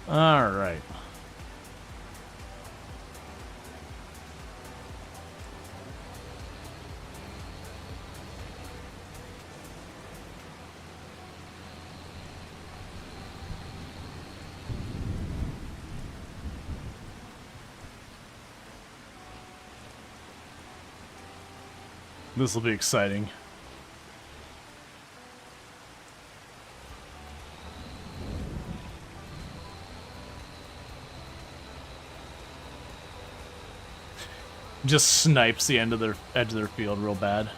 All right. This will be exciting. Just snipes the end of their edge of their field real bad.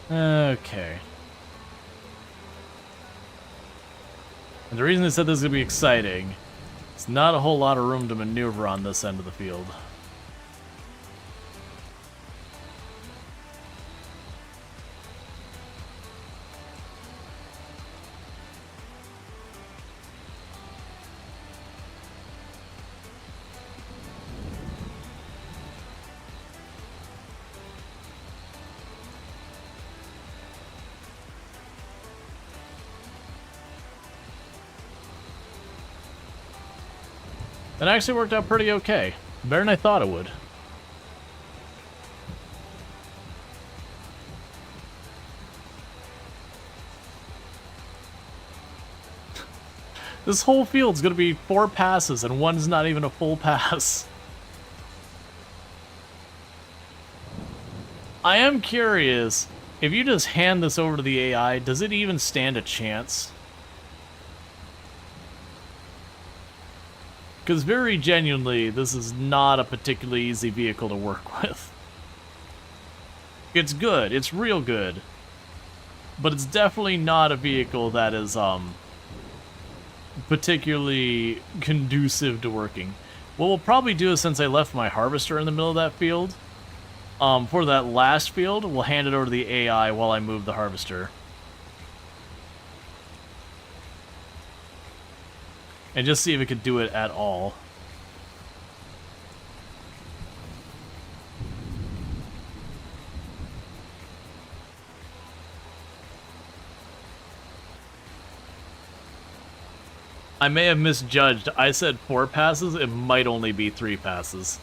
Okay. And the reason I said this is going to be exciting, it's not a whole lot of room to maneuver on this end of the field. It actually worked out pretty okay. Better than I thought it would. This whole field's gonna be 4 passes, and one's not even a full pass. I am curious, if you just hand this over to the AI, does it even stand a chance? Because very genuinely, this is not a particularly easy vehicle to work with. It's good. It's real good. But it's definitely not a vehicle that is, particularly conducive to working. What we'll probably do is, since I left my harvester in the middle of that field, for that last field, we'll hand it over to the AI while I move the harvester. And just see if it could do it at all. I may have misjudged. I said 4 passes. It might only be 3 passes.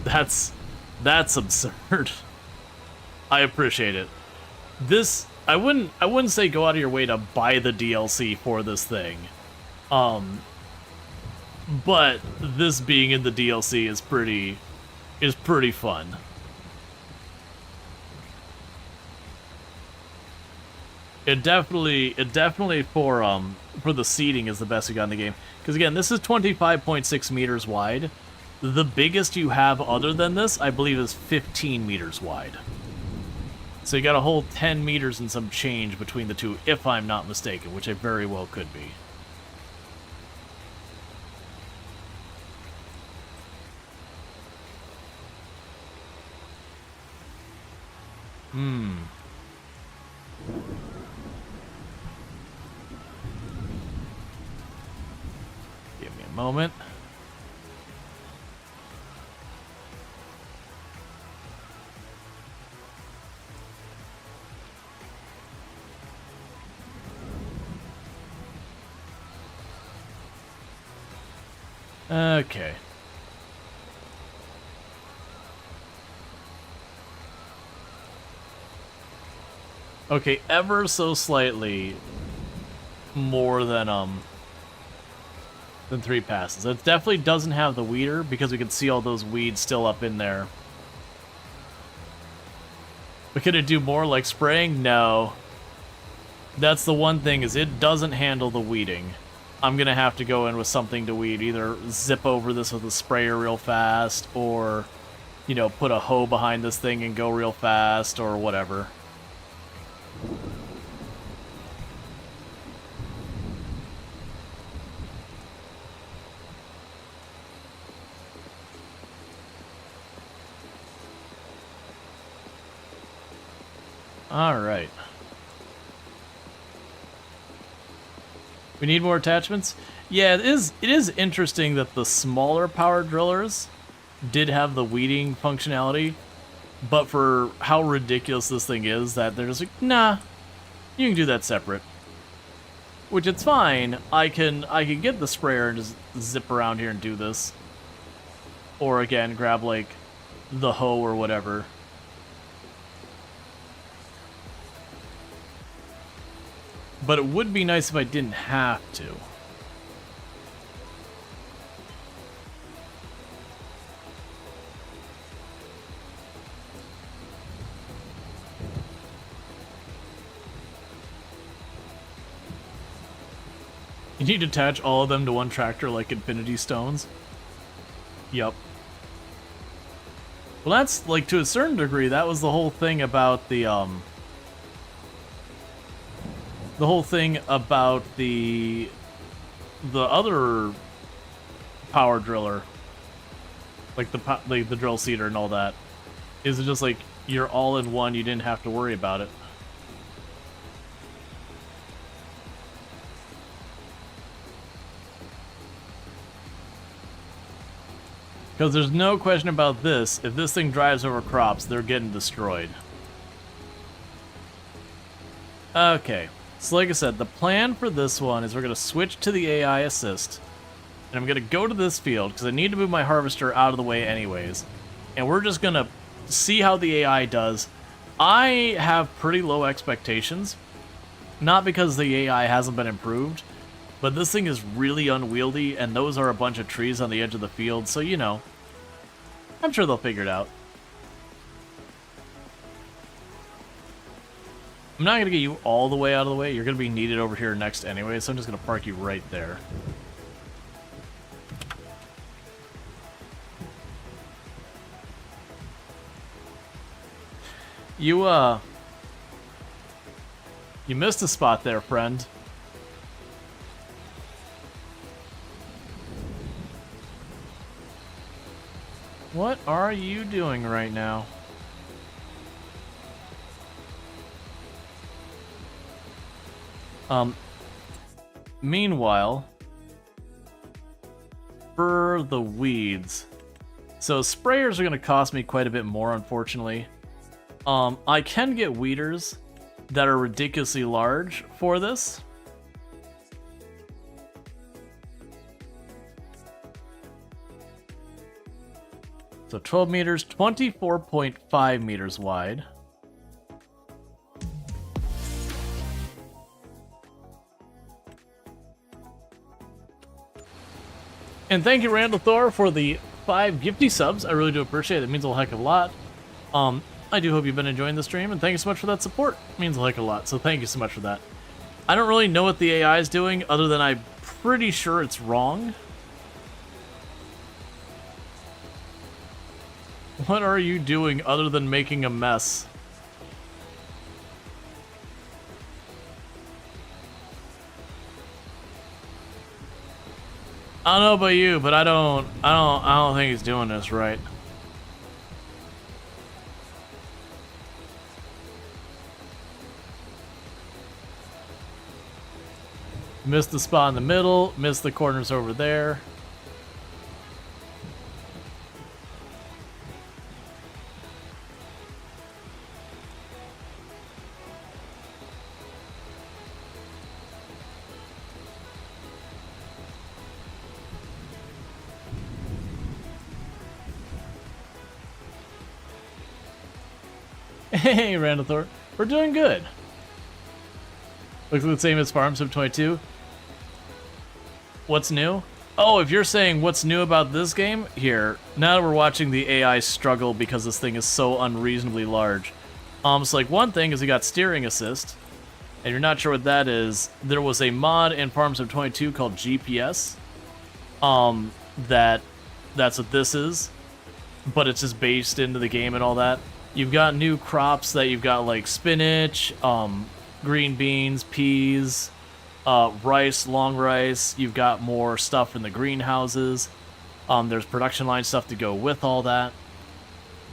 That's absurd. I appreciate it. This I wouldn't say go out of your way to buy the DLC for this thing. But this being in the DLC is pretty fun. It definitely for the seating is the best you got in the game. Because again, this is 25.6 meters wide. The biggest you have other than this, I believe, is 15 meters wide. So you got a whole 10 meters and some change between the two, if I'm not mistaken, which I very well could be. Give me a moment. Okay. Okay, ever so slightly more than 3 passes. It definitely doesn't have the weeder because we can see all those weeds still up in there. But could it do more like spraying? No. That's the one thing, is it doesn't handle the weeding. I'm gonna have to go in with something to weed. Either zip over this with a sprayer real fast, or, you know, put a hoe behind this thing and go real fast, or whatever. All right. We need more attachments? Yeah, it is interesting that the smaller power drillers did have the weeding functionality, but for how ridiculous this thing is, that they're just like, nah, you can do that separate. Which it's fine. I can get the sprayer and just zip around here and do this. Or again, grab like the hoe or whatever. But it would be nice if I didn't have to. You need to attach all of them to one tractor like Infinity Stones? Yup. Well, that's, like, to a certain degree, that was the whole thing about the whole thing about the other power driller, like the drill seeder and all that, is it just like you're all in one, you didn't have to worry about it. Because there's no question about this, if this thing drives over crops, they're getting destroyed. Okay. So like I said, the plan for this one is we're going to switch to the AI assist. And I'm going to go to this field, because I need to move my harvester out of the way anyways. And we're just going to see how the AI does. I have pretty low expectations. Not because the AI hasn't been improved, but this thing is really unwieldy, and those are a bunch of trees on the edge of the field, so you know. I'm sure they'll figure it out. I'm not going to get you all the way out of the way. You're going to be needed over here next anyway, so I'm just going to park you right there. You missed a spot there, friend. What are you doing right now? Meanwhile, for the weeds. So sprayers are going to cost me quite a bit more, unfortunately. I can get weeders that are ridiculously large for this. So 12 meters, 24.5 meters wide. And thank you, Randall Thor, for the 5 gifty subs. I really do appreciate it. It means a heck of a lot. I do hope you've been enjoying the stream, and thank you so much for that support. It means a heck of a lot, so thank you so much for that. I don't really know what the AI is doing, other than I'm pretty sure it's wrong. What are you doing other than making a mess? I don't know about you, but I don't think he's doing this right. Missed the spot in the middle, missed the corners over there. Hey, Randall Thor. We're doing good. Looks like the same as Farm Sim 22. What's new? Oh, if you're saying what's new about this game, here, now that we're watching the AI struggle because this thing is so unreasonably large. So like one thing is we got steering assist, and you're not sure what that is. There was a mod in Farm Sim 22 called GPS. That's what this is, but it's just based into the game and all that. You've got new crops that you've got like spinach, green beans, peas, rice, long rice. You've got more stuff in the greenhouses. There's production line stuff to go with all that.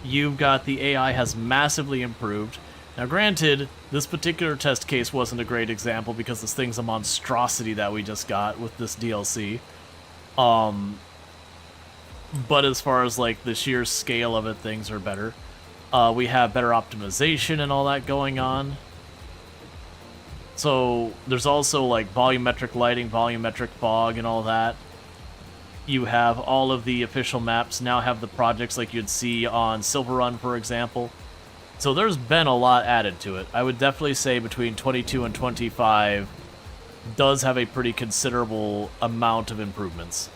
You've got the AI has massively improved. Now granted, this particular test case wasn't a great example because this thing's a monstrosity that we just got with this DLC. But as far as like the sheer scale of it, things are better. We have better optimization and all that going on. So there's also like volumetric lighting, volumetric fog, and all that. You have all of the official maps now have the projects like you'd see on Silver Run, for example. So there's been a lot added to it. I would definitely say between 22 and 25 does have a pretty considerable amount of improvements.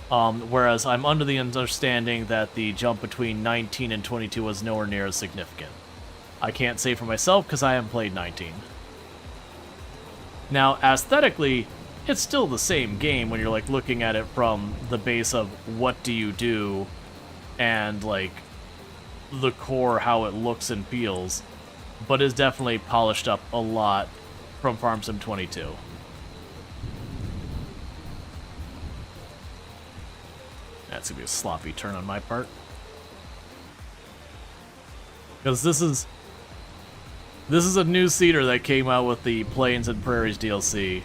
Whereas I'm under the understanding that the jump between 19 and 22 was nowhere near as significant. I can't say for myself because I haven't played 19. Now, aesthetically, it's still the same game when you're like looking at it from the base of what do you do and like the core, how it looks and feels, but is definitely polished up a lot from Farm Sim 22. That's gonna be a sloppy turn on my part. Because this is a new seeder that came out with the Plains and Prairies DLC.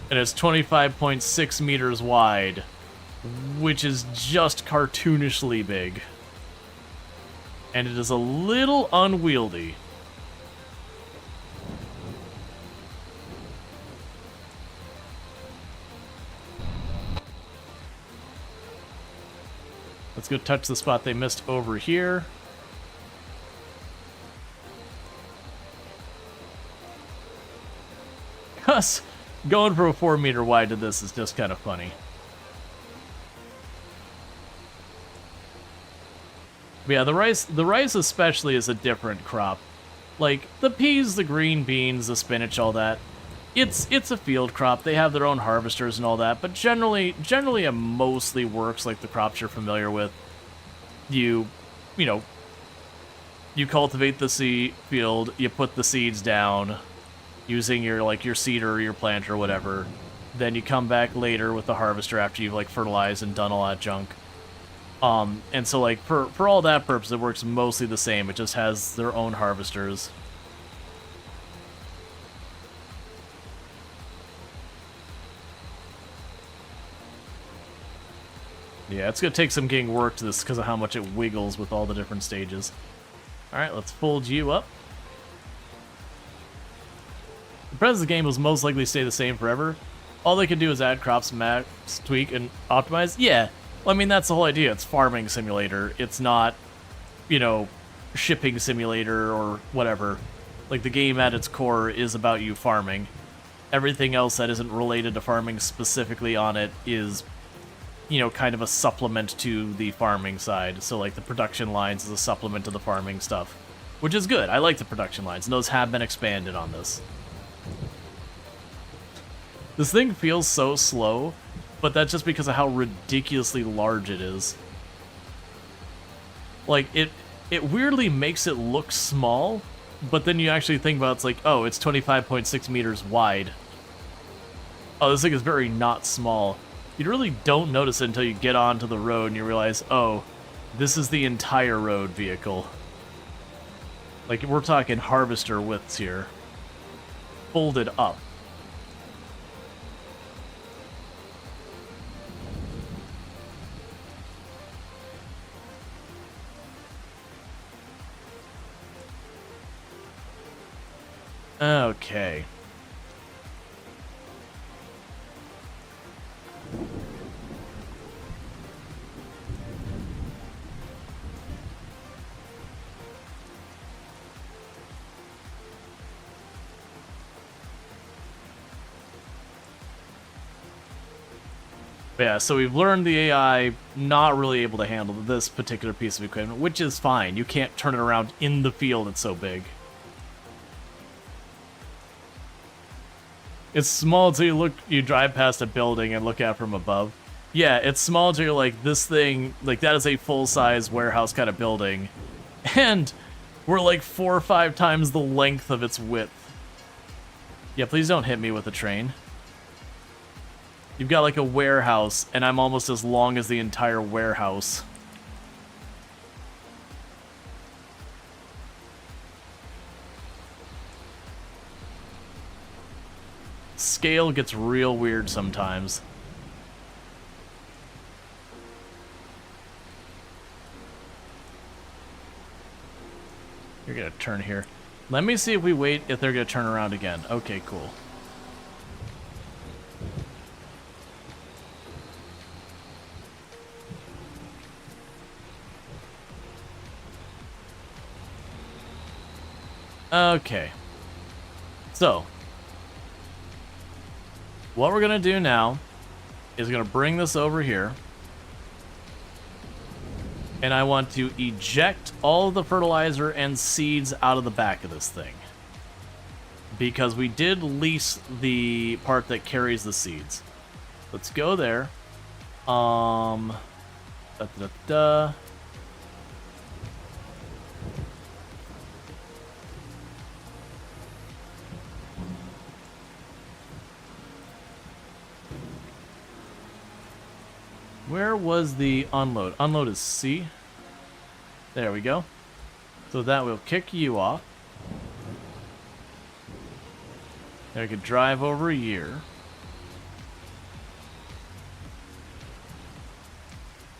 And it's 25.6 meters wide, which is just cartoonishly big. And it is a little unwieldy. Let's go touch the spot they missed over here. Us going for a 4 meter wide to this is just kind of funny. But yeah, the rice especially is a different crop. Like, the peas, the green beans, the spinach, all that, it's a field crop. They have their own harvesters and all that, but generally it mostly works like the crops you're familiar with. You know, you cultivate the seed field, you put the seeds down using your seeder or your planter or whatever. Then you come back later with the harvester after you've like fertilized and done all that junk. And so like for all that purpose, it works mostly the same. It just has their own harvesters. Yeah, it's gonna take some getting work to this because of how much it wiggles with all the different stages. Alright, let's fold you up. The premise of the game will most likely stay the same forever. All they can do is add crops, max, tweak, and optimize. Yeah, well, I mean, that's the whole idea. It's farming simulator. It's not, shipping simulator or whatever. Like, the game at its core is about you farming. Everything else that isn't related to farming specifically on it is, kind of a supplement to the farming side. So, like, the production lines is a supplement to the farming stuff, which is good. I like the production lines, and those have been expanded on this. This thing feels so slow, but that's just because of how ridiculously large it is. Like, it weirdly makes it look small, but then you actually think about it, it's like, oh, it's 25.6 meters wide. Oh, this thing is very not small. You really don't notice it until you get onto the road and you realize, oh, this is the entire road vehicle. Like, we're talking harvester widths here. Folded up. Okay. Yeah, so we've learned the AI not really able to handle this particular piece of equipment, which is fine. You can't turn it around in the field, it's so big. It's small until you drive past a building and look at it from above. Yeah, it's small until you're like, this thing, like that is a full-size warehouse kind of building. And we're like 4 or 5 times the length of its width. Yeah, please don't hit me with a train. You've got like a warehouse, and I'm almost as long as the entire warehouse. Scale gets real weird sometimes. You're gonna turn here. Let me see if we wait if they're gonna turn around again. Okay, cool. Okay. So, what we're gonna do now is gonna bring this over here. And I want to eject all of the fertilizer and seeds out of the back of this thing. Because we did lease the part that carries the seeds. Let's go there. Where was the unload? Unload is C. There we go. So that will kick you off. There, we could drive over here.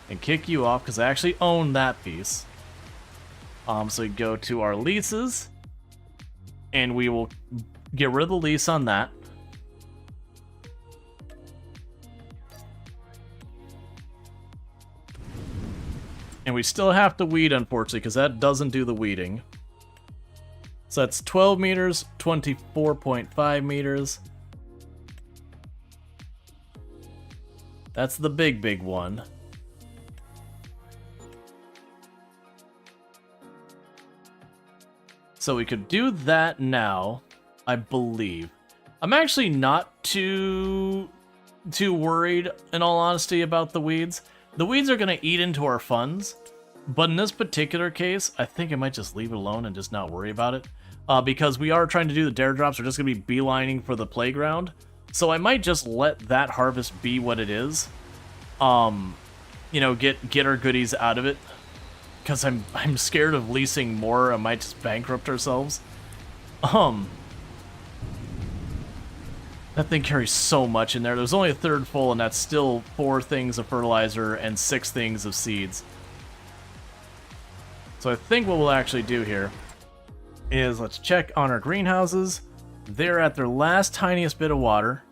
And kick you off, because I actually own that piece. So we go to our leases. And we will get rid of the lease on that. And we still have to weed, unfortunately, because that doesn't do the weeding. So that's 12 meters, 24.5 meters. That's the big one. So we could do that now, I believe. I'm actually not too worried, in all honesty, about the weeds. The weeds are going to eat into our funds, but in this particular case, I think I might just leave it alone and just not worry about it. Because we are trying to do the dare drops, we're just going to be beelining for the playground. So I might just let that harvest be what it is. You know, get our goodies out of it. Because I'm scared of leasing more, I might just bankrupt ourselves. That thing carries so much in there. There's only a third full, and that's still 4 things of fertilizer and 6 things of seeds. So I think what we'll actually do here is let's check on our greenhouses. They're at their last tiniest bit of water.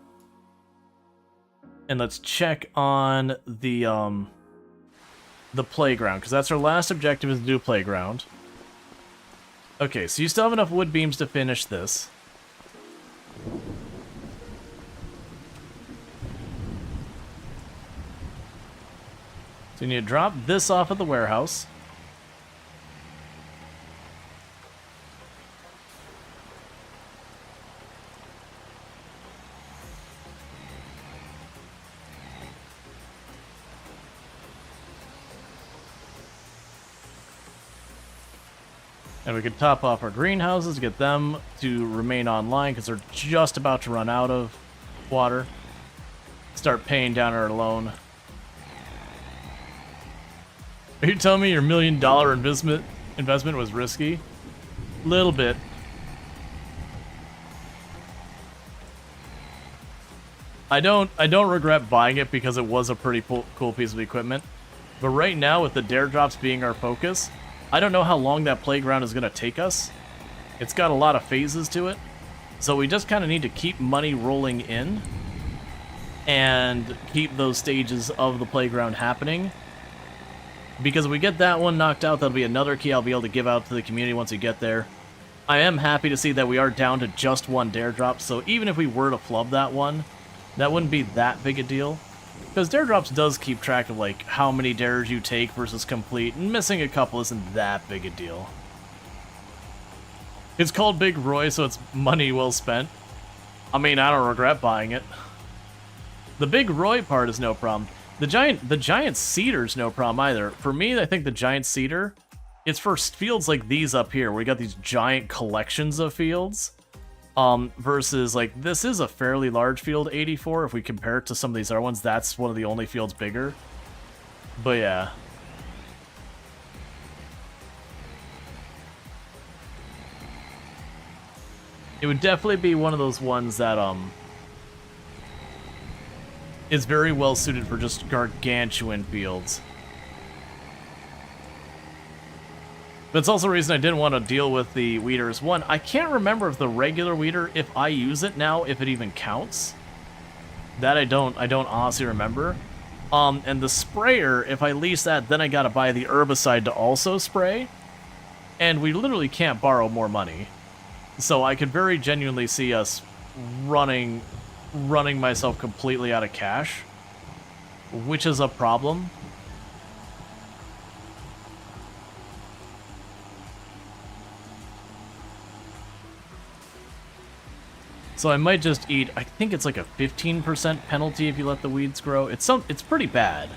And let's check on the playground, because that's our last objective, is to do playground. Okay, so you still have enough wood beams to finish this. So you need to drop this off at the warehouse. And we could top off our greenhouses, get them to remain online because they're just about to run out of water. Start paying down our loan. Are you telling me your $1 million investment was risky? Little bit. I don't regret buying it because it was a pretty cool piece of equipment. But right now, with the dare drops being our focus, I don't know how long that playground is going to take us. It's got a lot of phases to it. So we just kind of need to keep money rolling in and keep those stages of the playground happening. Because if we get that one knocked out, that'll be another key I'll be able to give out to the community once we get there. I am happy to see that we are down to just 1 dare drop, so even if we were to flub that one, that wouldn't be that big a deal. Because dare drops does keep track of like how many dares you take versus complete, and missing a couple isn't that big a deal. It's called Big Roy, so it's money well spent. I mean, I don't regret buying it. The Big Roy part is no problem. The giant cedar's no problem either. For me, I think the giant cedar, it's for fields like these up here, where we got these giant collections of fields. Versus, like, this is a fairly large field, 84. If we compare it to some of these other ones, that's one of the only fields bigger. But yeah. It would definitely be one of those ones that, is very well suited for just gargantuan fields. That's also a reason I didn't want to deal with the weeders. One, I can't remember if the regular weeder, if I use it now, if it even counts. That I don't honestly remember. And the sprayer, if I lease that, then I gotta buy the herbicide to also spray. And we literally can't borrow more money. So I could very genuinely see us running myself completely out of cash, which is a problem. So I might just eat, I think it's like a 15% penalty if you let the weeds grow. It's pretty bad.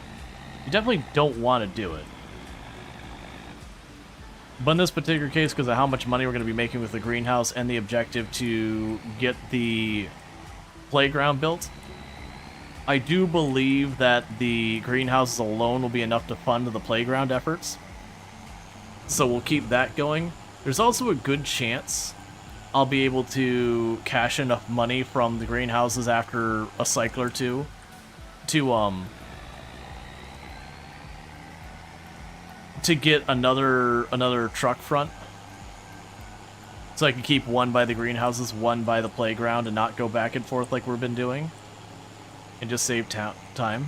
You definitely don't want to do it. But in this particular case, because of how much money we're going to be making with the greenhouse and the objective to get the playground built, I do believe that the greenhouses alone will be enough to fund the playground efforts. So we'll keep that going. There's also a good chance I'll be able to cash enough money from the greenhouses after a cycle or two to get another truck front. So I can keep one by the greenhouses, one by the playground, and not go back and forth like we've been doing. And just save time.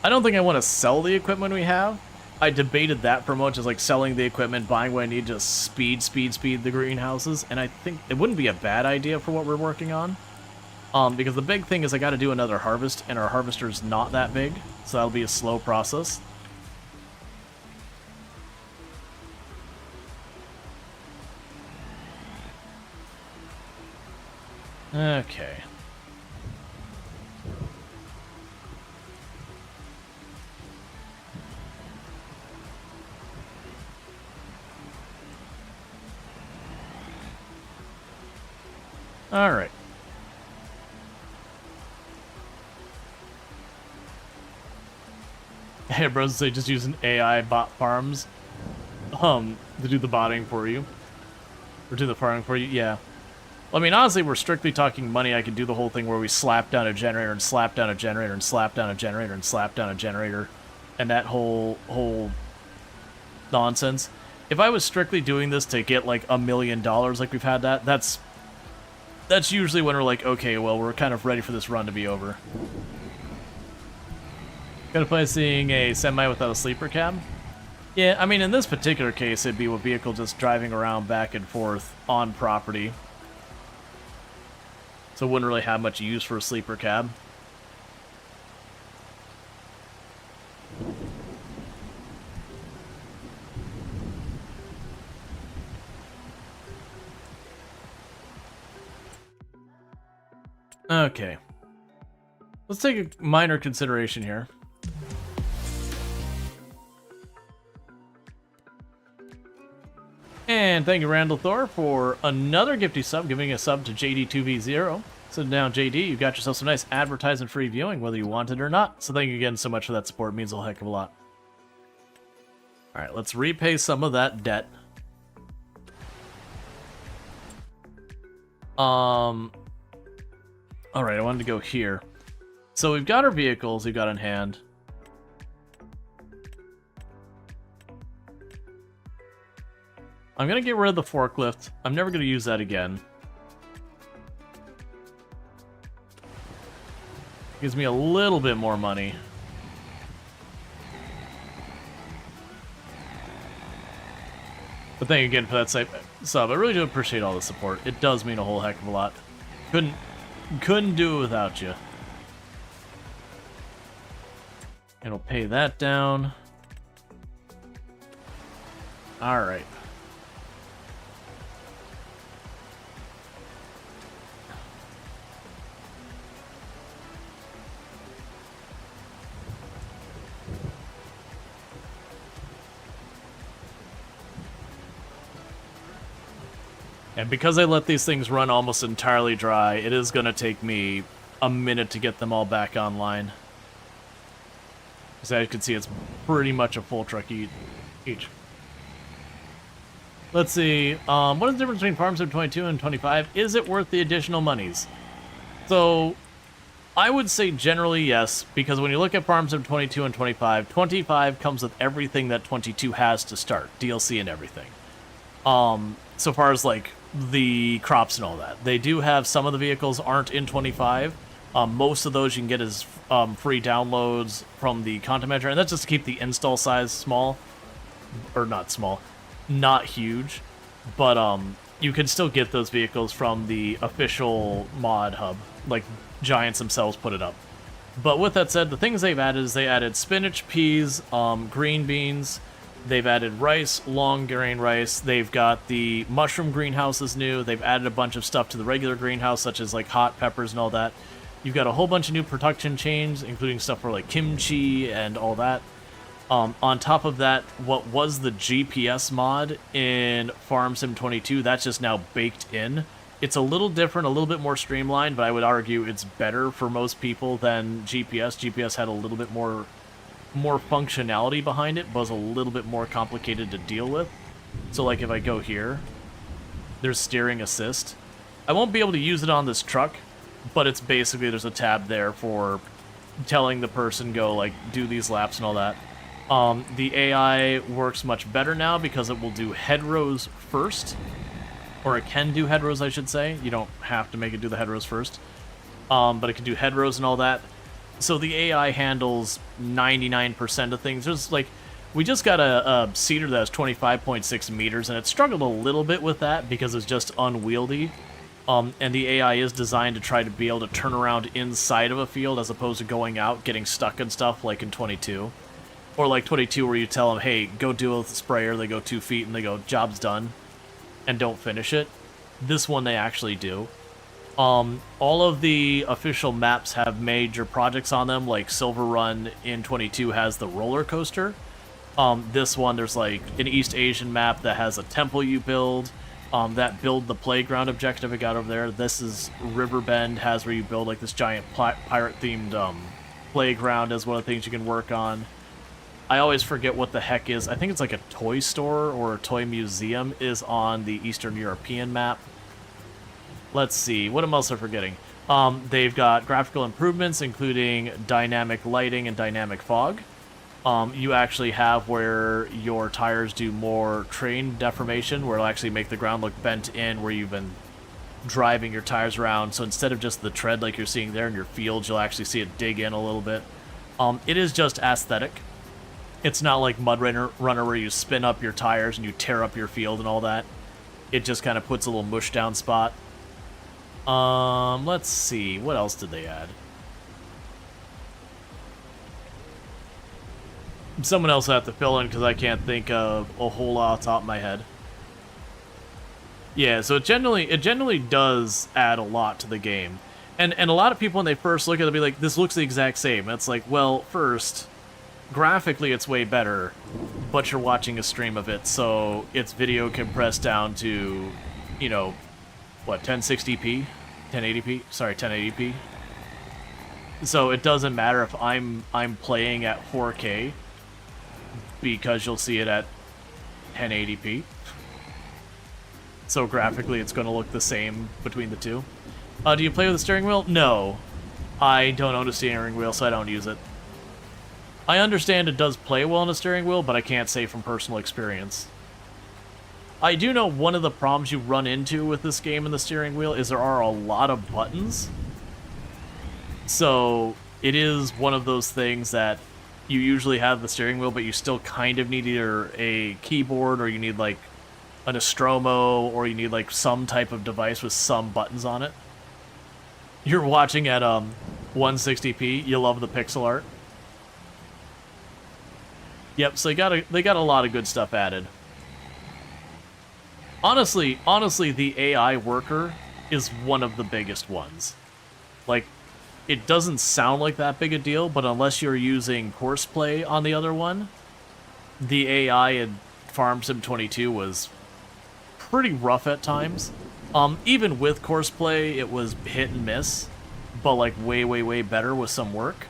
I don't think I want to sell the equipment we have. I debated that for much as like selling the equipment, buying what I need to speed the greenhouses, and I think it wouldn't be a bad idea for what we're working on. Because the big thing is I got to do another harvest, and our harvester's not that big, so that'll be a slow process. Okay. All right. Hey, bros, say just use an AI bot farms, to do the botting for you, or do the farming for you. Yeah. Well, I mean, honestly, we're strictly talking money. I could do the whole thing where we slap down a generator and slap down a generator and slap down a generator and slap down a generator, and that whole nonsense. If I was strictly doing this to get like $1 million, like we've had that's usually when we're like, okay, well, we're kind of ready for this run to be over. Gonna play seeing a semi without a sleeper cab? Yeah, I mean, in this particular case, it'd be a vehicle just driving around back and forth on property. So it wouldn't really have much use for a sleeper cab. Okay. Let's take a minor consideration here. And thank you, Randall Thor, for another gifty sub, giving a sub to JD2V0. So now, JD, you got yourself some nice advertisement-free viewing, whether you want it or not. So thank you again so much for that support. It means a heck of a lot. All right, let's repay some of that debt. All right, I wanted to go here. So we've got our vehicles we've got in hand. I'm going to get rid of the forklift. I'm never going to use that again. Gives me a little bit more money. But thank you again for that sub. I really do appreciate all the support. It does mean a whole heck of a lot. Couldn't do it without you. It'll pay that down. All right. And because I let these things run almost entirely dry, it is going to take me a minute to get them all back online. As you can see, it's pretty much a full truck each. Let's see, what is the difference between Farm Sim 22 and 25? Is it worth the additional monies? So, I would say generally yes, because when you look at Farm Sim 22 and 25, 25 comes with everything that 22 has to start, DLC and everything. So far as like the crops and all that. They do have some of the vehicles aren't in 25. Most of those you can get as free downloads from the content manager, and that's just to keep the install size small, or not small, not huge, but you can still get those vehicles from the official mod hub, like Giants themselves put it up. But with that said, the things they've added is they added spinach, peas, green beans. They've added rice, long grain rice. They've got the mushroom greenhouse is new. They've added a bunch of stuff to the regular greenhouse, such as like hot peppers and all that. You've got a whole bunch of new production chains, including stuff for like kimchi and all that. On top of that, what was the GPS mod in Farm Sim 22, that's just now baked in. It's a little different, a little bit more streamlined, but I would argue it's better for most people than GPS. GPS had a little bit more functionality behind it, but was a little bit more complicated to deal with. So like if I go here, there's steering assist. I won't be able to use it on this truck, but it's basically there's a tab there for telling the person go like do these laps and all that. The AI works much better now because it will do head rows first, or it can do head rows, I should say. You don't have to make it do the head rows first, but it can do head rows and all that. So the AI handles 99% of things. There's like, we just got a seeder that has 25.6 meters, and it struggled a little bit with that because it's just unwieldy. And the AI is designed to try to be able to turn around inside of a field as opposed to going out, getting stuck and stuff like in 22. Or like 22 where you tell them, hey, go do it with the sprayer, they go 2 feet and they go, job's done, and don't finish it. This one they actually do. All of the official maps have major projects on them, like Silver Run in 22 has the roller coaster. This one, there's like an East Asian map that has a temple you build. That build the playground objective I got over there. This is Riverbend, has where you build like this giant pirate-themed playground as one of the things you can work on. I always forget what the heck is. I think it's like a toy store or a toy museum is on the Eastern European map. Let's see, what else am I forgetting? They've got graphical improvements, including dynamic lighting and dynamic fog. You actually have where your tires do more train deformation, where it'll actually make the ground look bent in where you've been driving your tires around. So instead of just the tread like you're seeing there in your fields, you'll actually see it dig in a little bit. It is just aesthetic. It's not like Mud Runner where you spin up your tires and you tear up your field and all that. It just kind of puts a little mush down spot. Let's see, what else did they add? Someone else will have to fill in because I can't think of a whole lot off the top of my head. Yeah, so it generally does add a lot to the game. And a lot of people when they first look at it, they'll be like, this looks the exact same. And it's like, well, first, graphically it's way better, but you're watching a stream of it, so it's video compressed down to, you know, what, 1060p? 1080p? Sorry, 1080p. So it doesn't matter if I'm playing at 4K, because you'll see it at 1080p. So graphically it's going to look the same between the two. Do you play with a steering wheel? No. I don't own a steering wheel, so I don't use it. I understand it does play well on a steering wheel, but I can't say from personal experience. I do know one of the problems you run into with this game and the steering wheel is there are a lot of buttons. So it is one of those things that you usually have the steering wheel, but you still kind of need either a keyboard or you need like an Nostromo or you need like some type of device with some buttons on it. You're watching at 160p. You love the pixel art. Yep, so they got a lot of good stuff added. Honestly, the AI worker is one of the biggest ones. Like, it doesn't sound like that big a deal, but unless you're using Courseplay on the other one, the AI in Farm Sim 22 was pretty rough at times. Even with Courseplay, it was hit and miss, but like way, way, way better with some work.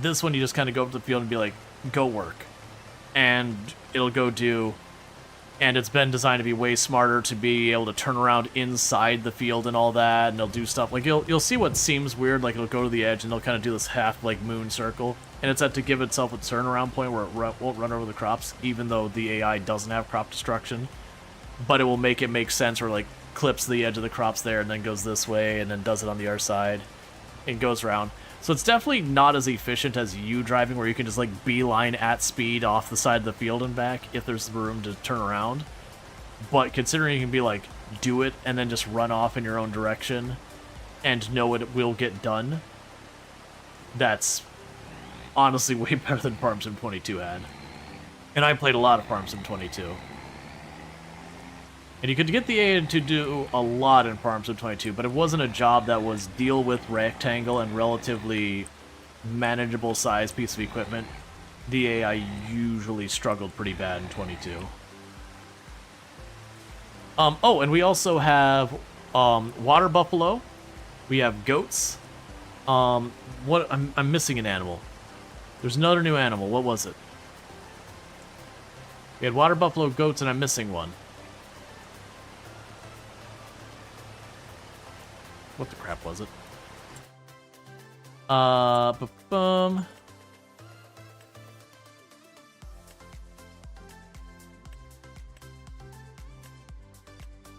This one, you just kind of go up to the field and be like, go work. And it'll go do... And it's been designed to be way smarter to be able to turn around inside the field and all that, and it'll do stuff. Like, you'll see what seems weird, like it'll go to the edge and it'll kind of do this half, like, moon circle. And it's at to give itself a turnaround point where it won't run over the crops, even though the AI doesn't have crop destruction. But it will make it make sense where, like, clips the edge of the crops there and then goes this way and then does it on the other side and goes around. So it's definitely not as efficient as you driving, where you can just like beeline at speed off the side of the field and back if there's room to turn around. But considering you can be like, do it and then just run off in your own direction and know it will get done, that's honestly way better than Farm Sim 22 had. And I played a lot of Farm Sim 22. And you could get the AI to do a lot in Farm Sim 22, but it wasn't a job that was deal with rectangle and relatively manageable size piece of equipment. The AI usually struggled pretty bad in 22. Oh, and we also have water buffalo. We have goats. I'm missing an animal. There's another new animal. What was it? We had water buffalo, goats, and I'm missing one. What the crap was it? Boom.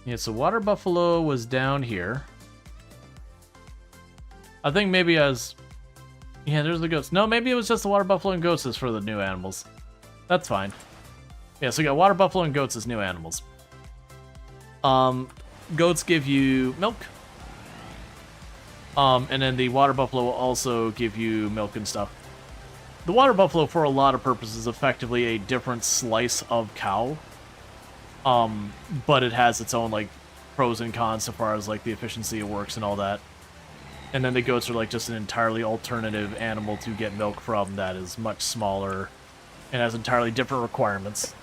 Yeah, so water buffalo was down here. I think maybe as... Yeah, there's the goats. No, maybe it was just the water buffalo and goats as for the new animals. That's fine. Yeah, so we got water buffalo and goats as new animals. Goats give you milk. And then the water buffalo will also give you milk and stuff. The water buffalo, for a lot of purposes, is effectively a different slice of cow. But it has its own, like, pros and cons so far as like the efficiency it works and all that. And then the goats are like just an entirely alternative animal to get milk from that is much smaller and has entirely different requirements.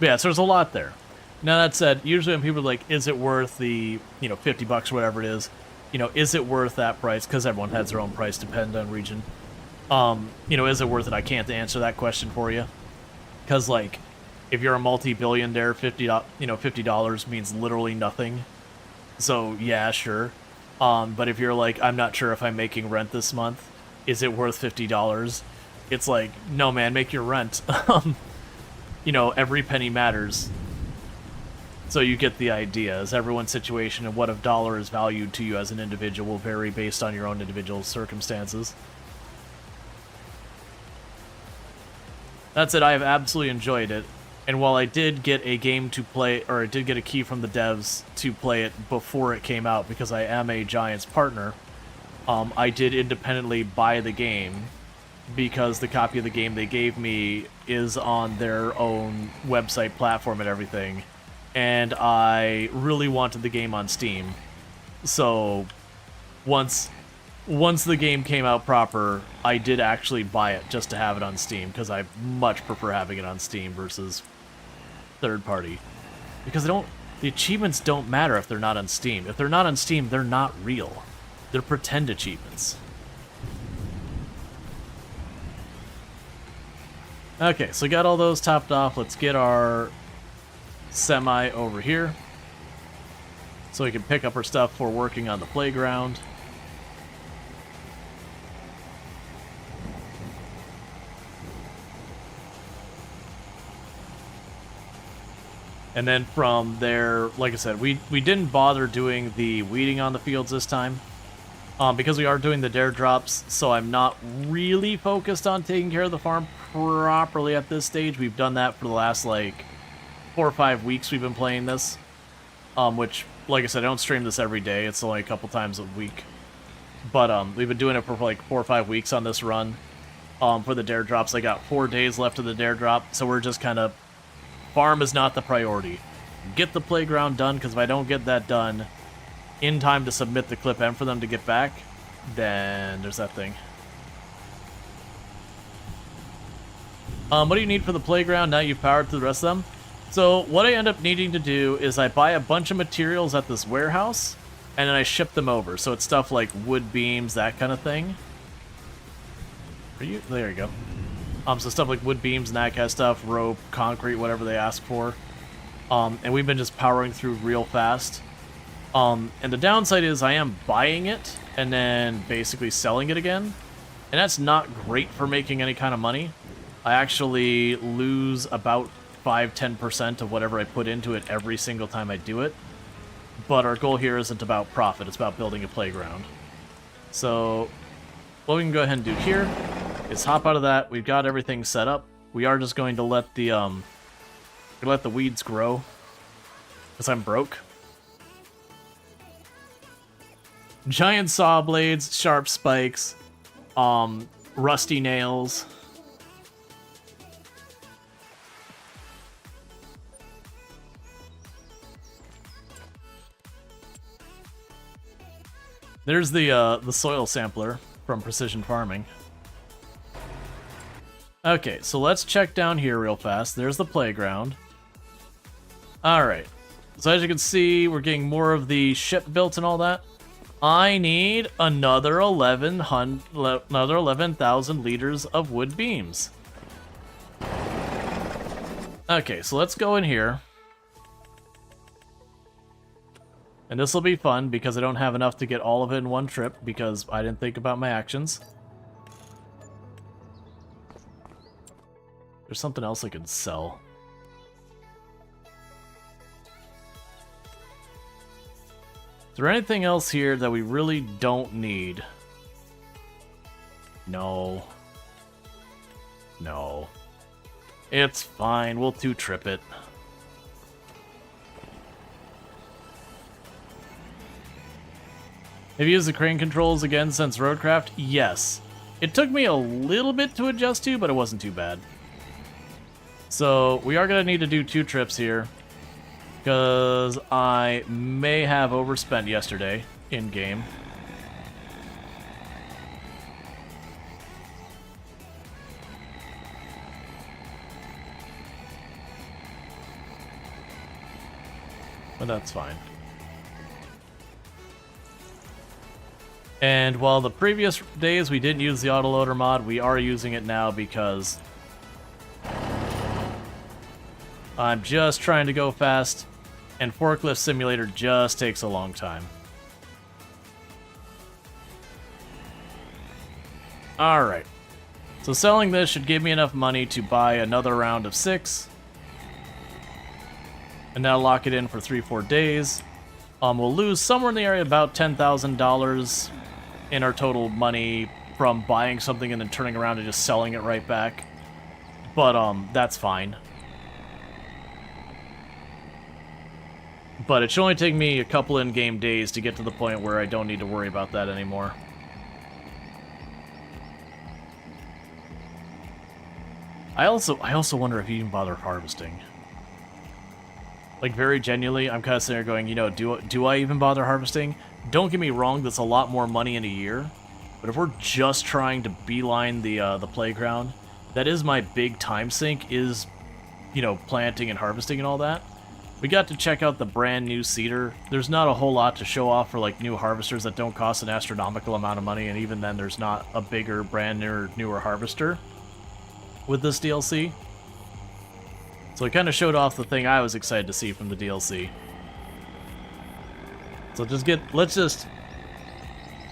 But yeah, so there's a lot there. Now that said, usually when people are like, is it worth the, you know, $50 or whatever it is, you know, is it worth that price? Because everyone has their own price depending on region. You know, is it worth it? I can't answer that question for you. Because, like, if you're a multi-billionaire, $50 means literally nothing. So, yeah, sure. But if you're like, I'm not sure if I'm making rent this month, is it worth $50? It's like, no, man, make your rent. You know, every penny matters. So you get the idea. As everyone's situation and what a dollar is valued to you as an individual will vary based on your own individual circumstances. That said, I have absolutely enjoyed it. And while I did get a game to play, or I did get a key from the devs to play it before it came out because I am a Giants partner, I did independently buy the game because the copy of the game they gave me is on their own website platform and everything. And I really wanted the game on Steam. So once the game came out proper, I did actually buy it just to have it on Steam because I much prefer having it on Steam versus third party. Because the achievements don't matter if they're not on Steam. If they're not on Steam, they're not real. They're pretend achievements. Okay, so got all those topped off. Let's get our semi over here so we can pick up our stuff for working on the playground. And then from there, like I said, we didn't bother doing the weeding on the fields this time because we are doing the dare drops, so I'm not really focused on taking care of the farm properly at this stage. We've done that for the last, like, 4 or 5 weeks we've been playing this, which, like I said, I don't stream this every day. It's only a couple times a week. But we've been doing it for, like, 4 or 5 weeks on this run for the dare drops. I got 4 days left of the dare drop, so we're just kind of... Farm is not the priority. Get the playground done, because if I don't get that done in time to submit the clip and for them to get back, then there's that thing. What do you need for the playground now you've powered through the rest of them? So what I end up needing to do is I buy a bunch of materials at this warehouse, and then I ship them over. So it's stuff like wood beams, that kind of thing. Are you? There you go. So stuff like wood beams and that kind of stuff, rope, concrete, whatever they ask for. And we've been just powering through real fast. And the downside is I am buying it and then basically selling it again. And that's not great for making any kind of money. I actually lose about 5-10% of whatever I put into it every single time I do it. But our goal here isn't about profit, it's about building a playground. So what we can go ahead and do here is hop out of that. We've got everything set up. We are just going to let the weeds grow because I'm broke. Giant saw blades, sharp spikes, rusty nails. There's the soil sampler from Precision Farming. Okay, so let's check down here real fast. There's the playground. Alright. So as you can see, we're getting more of the ship built and all that. I need another 11,000 liters of wood beams. Okay, so let's go in here. And this will be fun because I don't have enough to get all of it in one trip because I didn't think about my actions. There's something else I could sell. Is there anything else here that we really don't need? No. No. It's fine. We'll two-trip it. Have you used the crane controls again since Roadcraft? Yes. It took me a little bit to adjust to, but it wasn't too bad. So we are going to need to do 2 trips here, because I may have overspent yesterday in-game. But that's fine. And while the previous days we didn't use the autoloader mod, we are using it now because I'm just trying to go fast, and Forklift Simulator just takes a long time. Alright. So selling this should give me enough money to buy another round of 6. And now lock it in for 3-4 days. We'll lose somewhere in the area about $10,000 in our total money from buying something and then turning around and just selling it right back. But that's fine. But it should only take me a couple in-game days to get to the point where I don't need to worry about that anymore. I also wonder if you even bother harvesting. Like, very genuinely, I'm kind of sitting there going, you know, do I even bother harvesting? Don't get me wrong, that's a lot more money in a year. But if we're just trying to beeline the playground, that is my big time sink, is, you know, planting and harvesting and all that. We got to check out the brand new seeder. There's not a whole lot to show off for, like, new harvesters that don't cost an astronomical amount of money, and even then there's not a bigger, brand newer harvester with this DLC. So it kind of showed off the thing I was excited to see from the DLC. So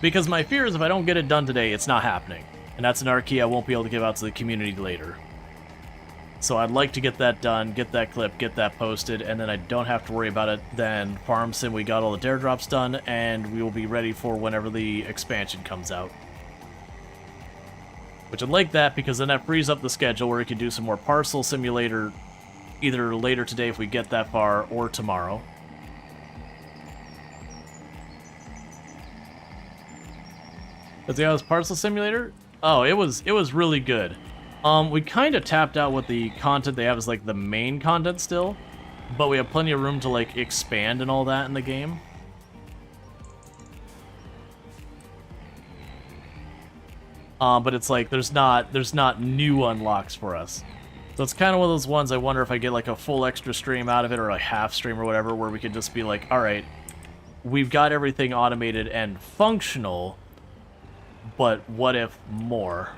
because my fear is if I don't get it done today, it's not happening. And that's another key I won't be able to give out to the community later. So I'd like to get that done, get that clip, get that posted, and then I don't have to worry about it. Then Farm Sim, we got all the dare drops done, and we will be ready for whenever the expansion comes out. Which I'd like that, because then that frees up the schedule where we can do some more Parcel Simulator either later today if we get that far, or tomorrow. But the Parcel Simulator? Oh, it was really good. We kind of tapped out what the content they have is like the main content still, but we have plenty of room to like expand and all that in the game. But it's like there's not new unlocks for us. So it's kind of one of those ones I wonder if I get like a full extra stream out of it or a half stream or whatever, where we could just be like, all right, we've got everything automated and functional, but what if more?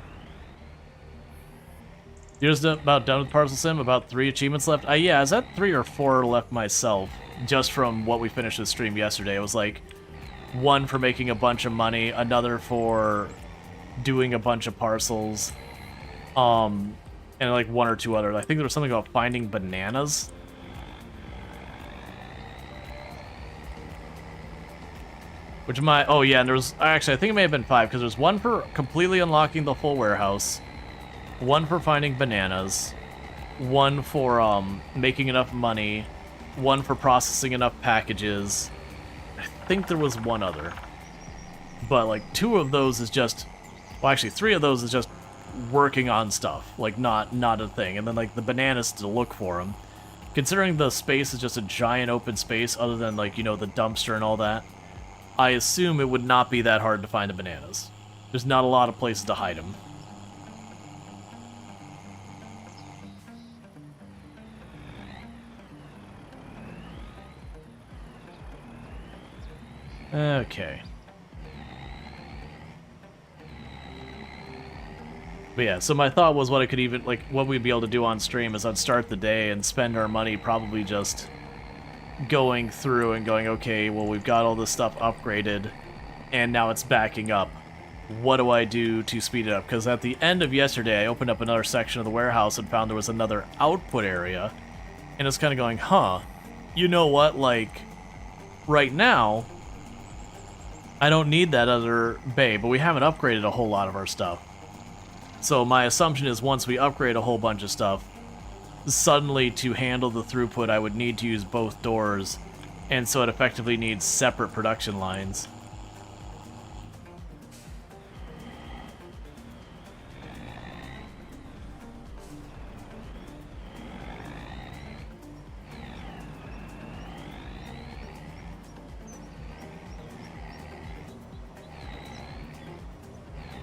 You're just about done with Parcel Sim? About 3 achievements left? Yeah, I was at 3 or 4 left myself, just from what we finished the stream yesterday. It was like 1 for making a bunch of money, another for doing a bunch of parcels, and like 1 or 2 others. I think there was something about finding bananas. Which oh yeah, and there was, actually I think it may have been 5, because there's 1 for completely unlocking the full warehouse, 1 for finding bananas, 1 for making enough money, 1 for processing enough packages. I think there was 1 other. But like 2 of those is just, well actually 3 of those is just working on stuff, like not a thing. And then like the bananas to look for them. Considering the space is just a giant open space other than like, you know, the dumpster and all that, I assume it would not be that hard to find the bananas. There's not a lot of places to hide them. Okay. But yeah, so my thought was what I could even, like, what we'd be able to do on stream is I'd start the day and spend our money probably just going through and going, okay, well, we've got all this stuff upgraded, and now it's backing up. What do I do to speed it up? Because at the end of yesterday, I opened up another section of the warehouse and found there was another output area, and it's kind of going, huh, you know what, like, right now, I don't need that other bay, but we haven't upgraded a whole lot of our stuff. So my assumption is once we upgrade a whole bunch of stuff, suddenly to handle the throughput I would need to use both doors, and so it effectively needs separate production lines.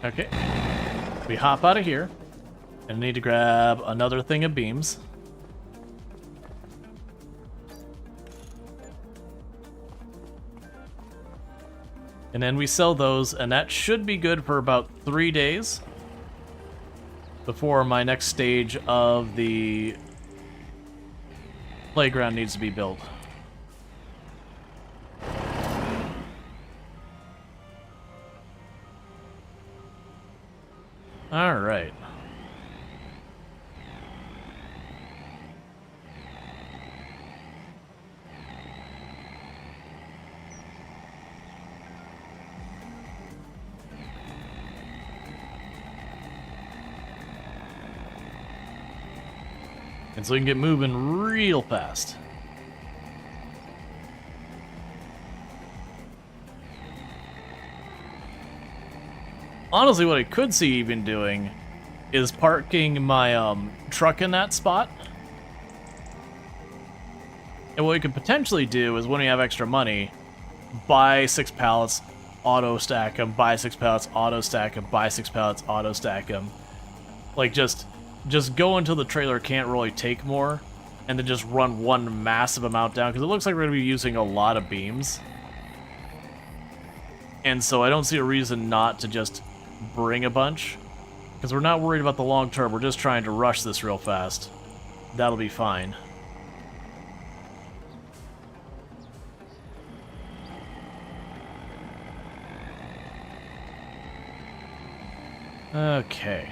Okay. We hop out of here. And need to grab another thing of beams. And then we sell those, and that should be good for about 3 days before my next stage of the playground needs to be built. All right. And so we can get moving real fast. Honestly, what I could see even doing is parking my truck in that spot. And what we could potentially do is when we have extra money, buy 6 pallets, auto stack them, buy 6 pallets, auto stack them, buy 6 pallets, auto stack them. Like just go until the trailer can't really take more, and then just run one massive amount down, because it looks like we're going to be using a lot of beams. And so I don't see a reason not to just bring a bunch, because we're not worried about the long term, we're just trying to rush this real fast. That'll be fine. Okay.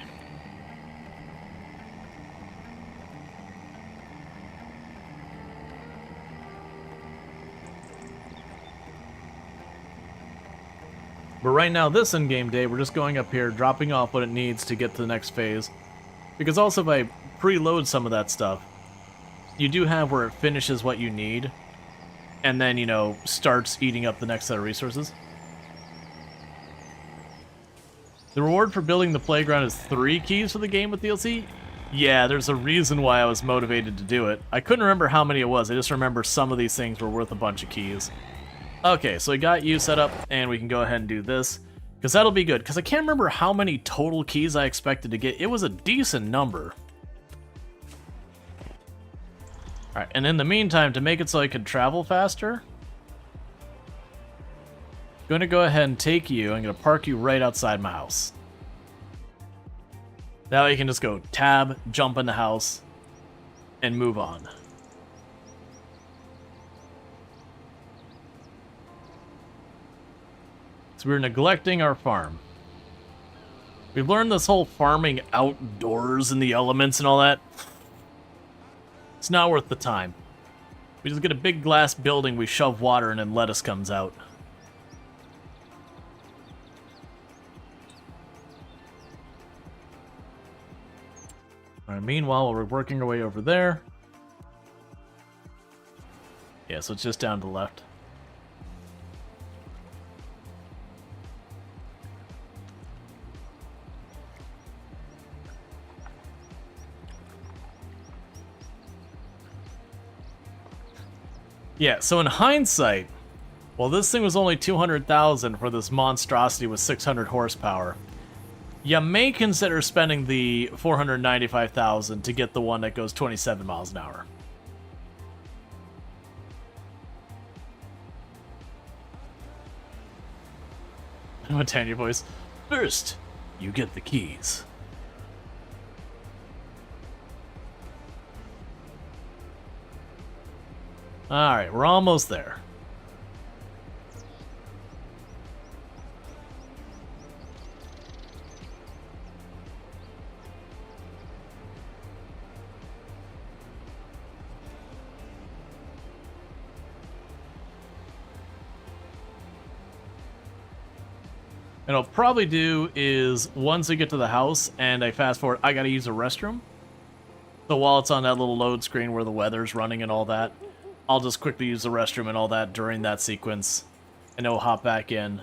But right now, this in-game day, we're just going up here, dropping off what it needs to get to the next phase. Because also, if I preload some of that stuff, you do have where it finishes what you need, and then, you know, starts eating up the next set of resources. The reward for building the playground is 3 keys for the game with DLC? Yeah, there's a reason why I was motivated to do it. I couldn't remember how many it was, I just remember some of these things were worth a bunch of keys. Okay, so I got you set up, and we can go ahead and do this, because that'll be good, because I can't remember how many total keys I expected to get. It was a decent number. Alright, and in the meantime, to make it so I could travel faster, I'm going to go ahead and take you. I'm going to park you right outside my house. That way you can just go tab, jump in the house, and move on. So we're neglecting our farm. We've learned this whole farming outdoors in the elements and all that. It's not worth the time. We just get a big glass building, we shove water in, and lettuce comes out. Alright, meanwhile, we're working our way over there. Yeah, so it's just down to the left. Yeah, so in hindsight, well, this thing was only 200,000 for this monstrosity with 600 horsepower. You may consider spending the 495,000 to get the one that goes 27 miles an hour. I'm a Tanya voice. First, you get the keys. Alright, we're almost there. And what I'll probably do is, once I get to the house and I fast forward, I gotta use a restroom. So while it's on that little load screen where the weather's running and all that, I'll just quickly use the restroom and all that during that sequence, and it'll hop back in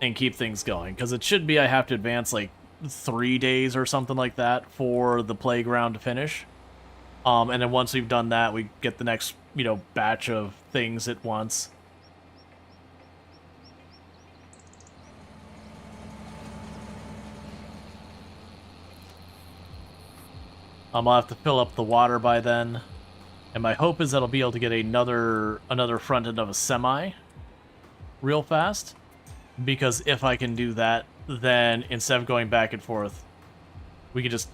and keep things going. Because it should be I have to advance like 3 days or something like that for the playground to finish. And then once we've done that, we get the next, you know, batch of things at once. I'll have to fill up the water by then. And my hope is that I'll be able to get another front end of a semi real fast. Because if I can do that, then instead of going back and forth, we can just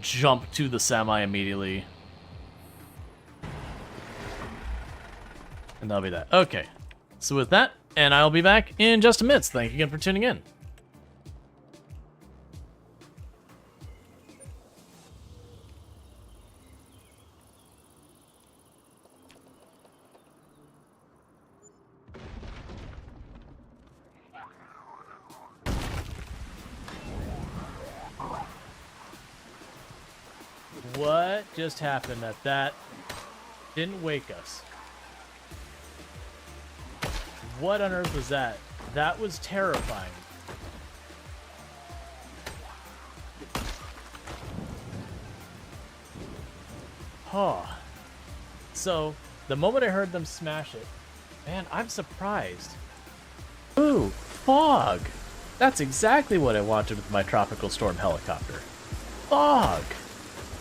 jump to the semi immediately. And that'll be that. Okay. So with that, and I'll be back in just a minute. Thank you again for tuning in. What just happened that didn't wake us? What on earth was that? That was terrifying. Huh. So, the moment I heard them smash it, man, I'm surprised. Ooh, fog! That's exactly what I wanted with my tropical storm helicopter. Fog!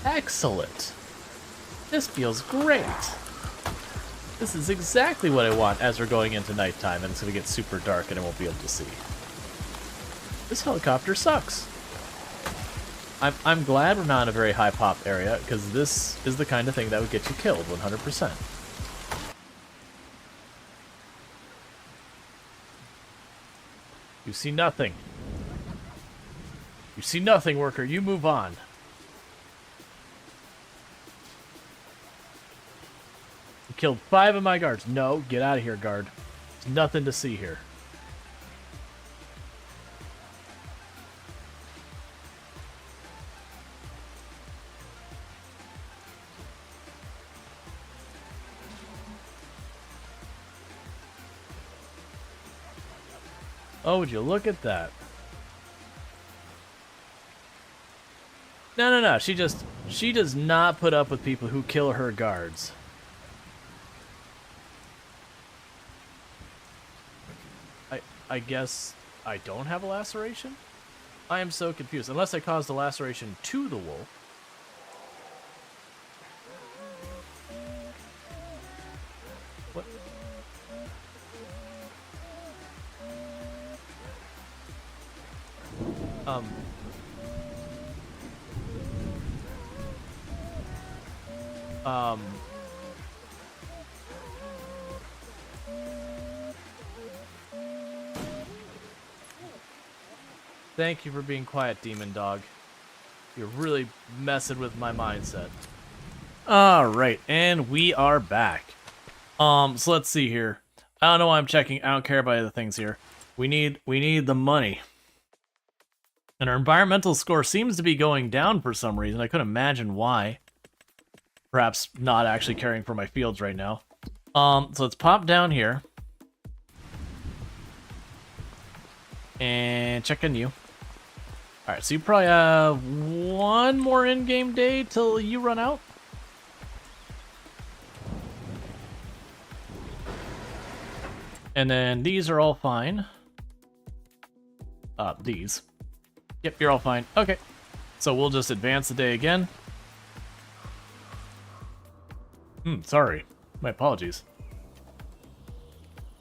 Excellent! This feels great! This is exactly what I want as we're going into nighttime and it's going to get super dark and I won't be able to see. This helicopter sucks. I'm glad we're not in a very high pop area because this is the kind of thing that would get you killed 100%. You see nothing. You see nothing, worker. You move on. Killed 5 of my guards. No, get out of here, guard. There's nothing to see here. Oh, would you look at that? No. She does not put up with people who kill her guards. I guess I don't have a laceration? I am so confused. Unless I caused a laceration to the wolf. What? Thank you for being quiet, demon dog. You're really messing with my mindset. Alright, and we are back. So let's see here. I don't know why I'm checking. I don't care about other things here. We need the money. And our environmental score seems to be going down for some reason. I couldn't imagine why. Perhaps not actually caring for my fields right now. So let's pop down here. And check on you. Alright, so you probably have one more in-game day till you run out. And then these are all fine. These. Yep, you're all fine. Okay. So we'll just advance the day again. Sorry. My apologies.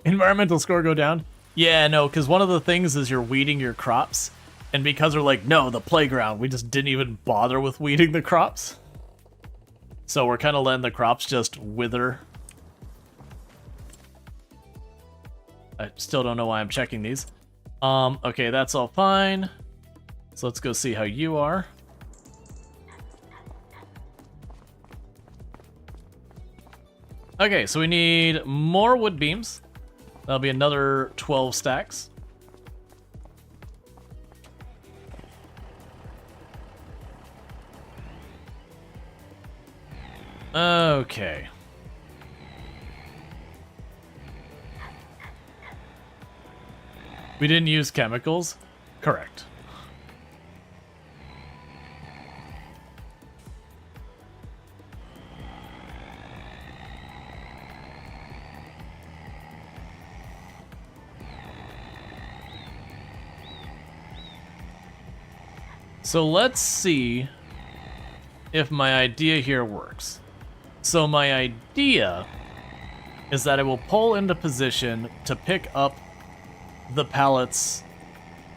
Environmental score go down? Yeah, no, because one of the things is you're weeding your crops. And because we're like, no, the playground, we just didn't even bother with weeding the crops. So we're kind of letting the crops just wither. I still don't know why I'm checking these. Okay, that's all fine. So let's go see how you are. Okay, so we need more wood beams. That'll be another 12 stacks. Okay. We didn't use chemicals? Correct. So let's see if my idea here works. So my idea is that I will pull into position to pick up the pallets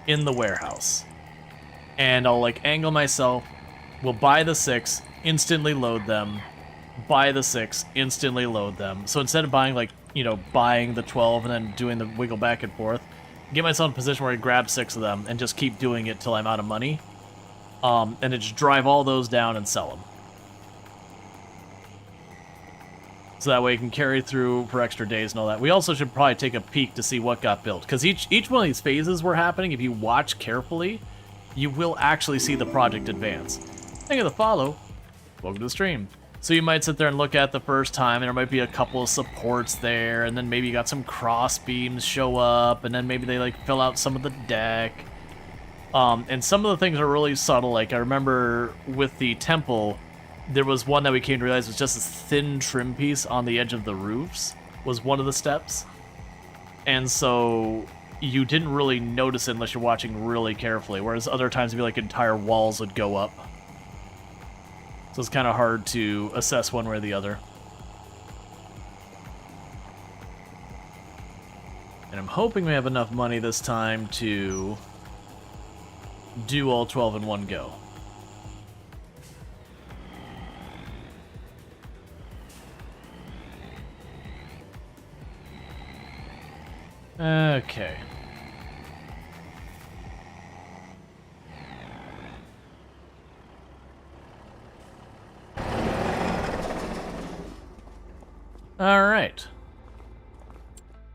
in the warehouse. And I'll like angle myself, we'll buy the 6, instantly load them, buy the 6, instantly load them. So instead of buying like, you know, buying the 12 and then doing the wiggle back and forth, get myself in a position where I grab 6 of them and just keep doing it till I'm out of money. And then just drive all those down and sell them. So that way you can carry through for extra days and all that. We also should probably take a peek to see what got built. Because each one of these phases were happening, if you watch carefully, you will actually see the project advance. Thank you for the follow. Welcome to the stream. So you might sit there and look at the first time, and there might be a couple of supports there, and then maybe you got some cross beams show up, and then maybe they like fill out some of the deck. And some of the things are really subtle. Like I remember with the temple, there was one that we came to realize was just this thin trim piece on the edge of the roofs was one of the steps. And so you didn't really notice it unless you're watching really carefully, whereas other times it'd be like entire walls would go up. So it's kind of hard to assess one way or the other. And I'm hoping we have enough money this time to do all 12 in one go. Okay. All right.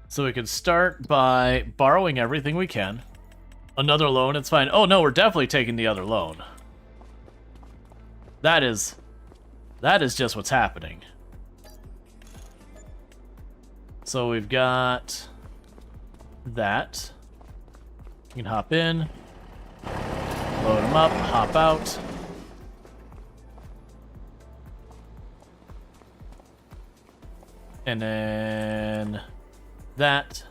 So we can start by borrowing everything we can. Another loan, it's fine. Oh no, we're definitely taking the other loan. That is just what's happening. So we've got that. You can hop in, load them up, hop out. And then that.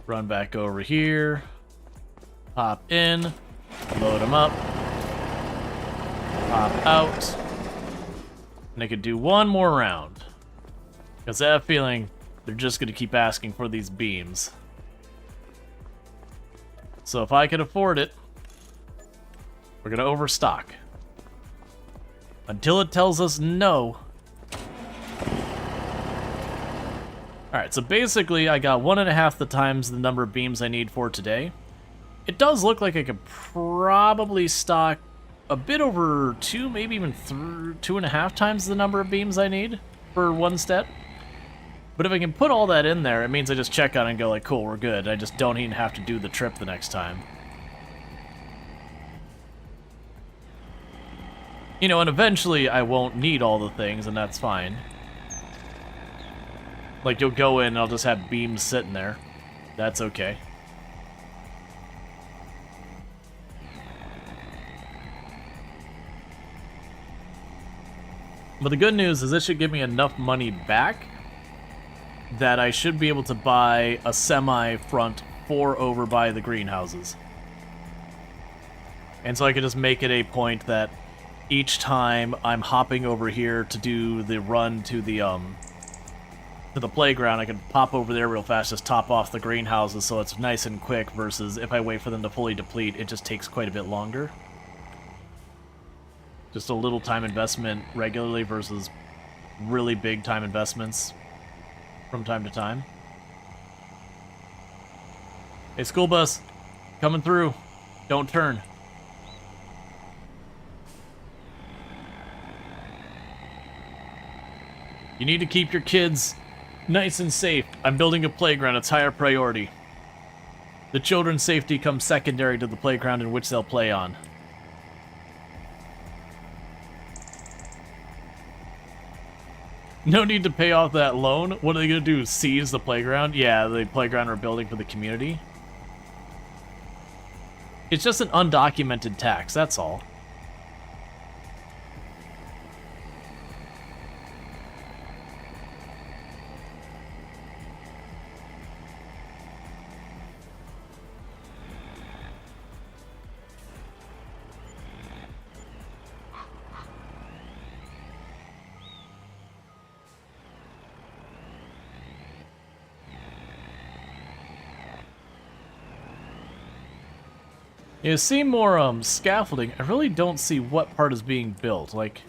Run back over here, hop in, load them up, hop out, and I could do one more round. Because I have a feeling they're just going to keep asking for these beams. So if I can afford it, we're going to overstock. Until it tells us no. Alright, so basically I got 1.5 the times the number of beams I need for today. It does look like I could probably stock a bit over 2, maybe even 2.5 times the number of beams I need for one step. But if I can put all that in there, it means I just check on it and go like, cool, we're good. I just don't even have to do the trip the next time. You know, and eventually I won't need all the things, and that's fine. Like, you'll go in and I'll just have beams sitting there. That's okay. But the good news is this should give me enough money back that I should be able to buy a semi-front for over by the greenhouses. And so I can just make it a point that each time I'm hopping over here to do the run to the playground, I can pop over there real fast, just top off the greenhouses so it's nice and quick, versus if I wait for them to fully deplete, it just takes quite a bit longer. Just a little time investment regularly versus really big time investments from time to time. Hey, school bus, coming through. Don't turn. You need to keep your kids nice and safe. I'm building a playground. It's higher priority. The children's safety comes secondary to the playground in which they'll play on. No need to pay off that loan. What are they going to do? Seize the playground? Yeah, the playground we're building for the community. It's just an undocumented tax, that's all. You see more scaffolding. I really don't see what part is being built. Like,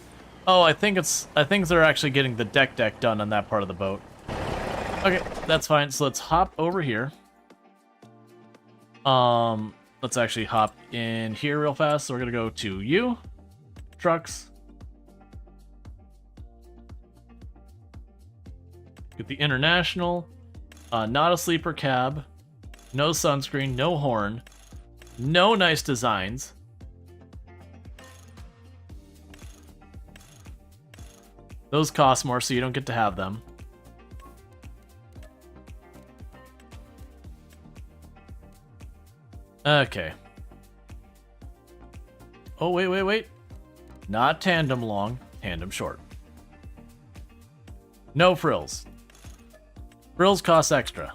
oh, I think they're actually getting the deck done on that part of the boat. Okay, that's fine. So let's hop over here. Let's actually hop in here real fast. So we're gonna go to you, trucks. Get the international, not a sleeper cab, no sunscreen, no horn, no nice designs. Those cost more, so you don't get to have them. Okay. Oh, wait. Not tandem long, tandem short. No frills. Frills cost extra.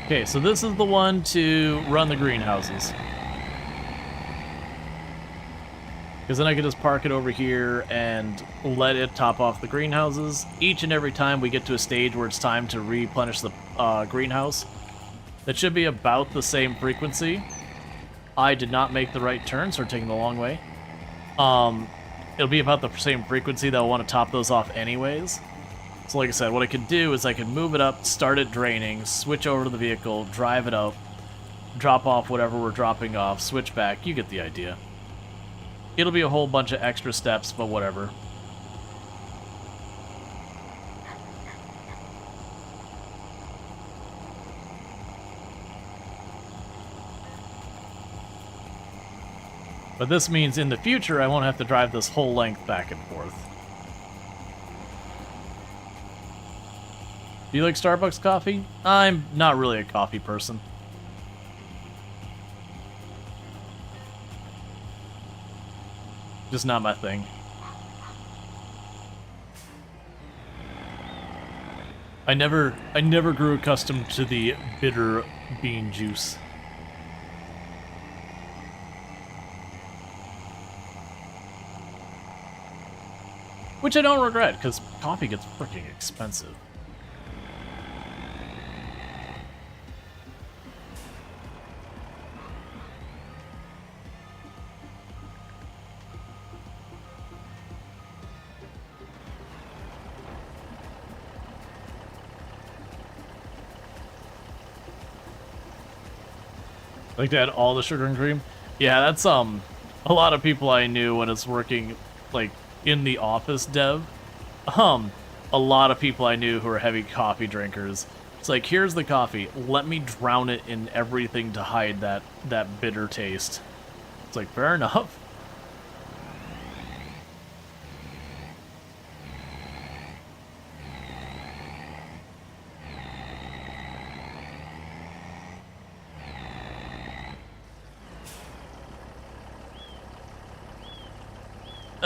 Okay, so this is the one to run the greenhouses. Because then I can just park it over here and let it top off the greenhouses. Each and every time we get to a stage where it's time to replenish the greenhouse, that should be about the same frequency. I did not make the right turn, so we're taking the long way. It'll be about the same frequency that I'll want to top those off anyways. So like I said, what I could do is I could move it up, start it draining, switch over to the vehicle, drive it up, drop off whatever we're dropping off, switch back. You get the idea. It'll be a whole bunch of extra steps, but whatever. But this means in the future I won't have to drive this whole length back and forth. Do you like Starbucks coffee? I'm not really a coffee person. Just not my thing. I never grew accustomed to the bitter bean juice. Which I don't regret, because coffee gets freaking expensive. Like to add all the sugar and cream? Yeah, that's a lot of people I knew when it's working like in the office dev. A lot of people I knew who are heavy coffee drinkers. It's like, here's the coffee, let me drown it in everything to hide that bitter taste. It's like, fair enough.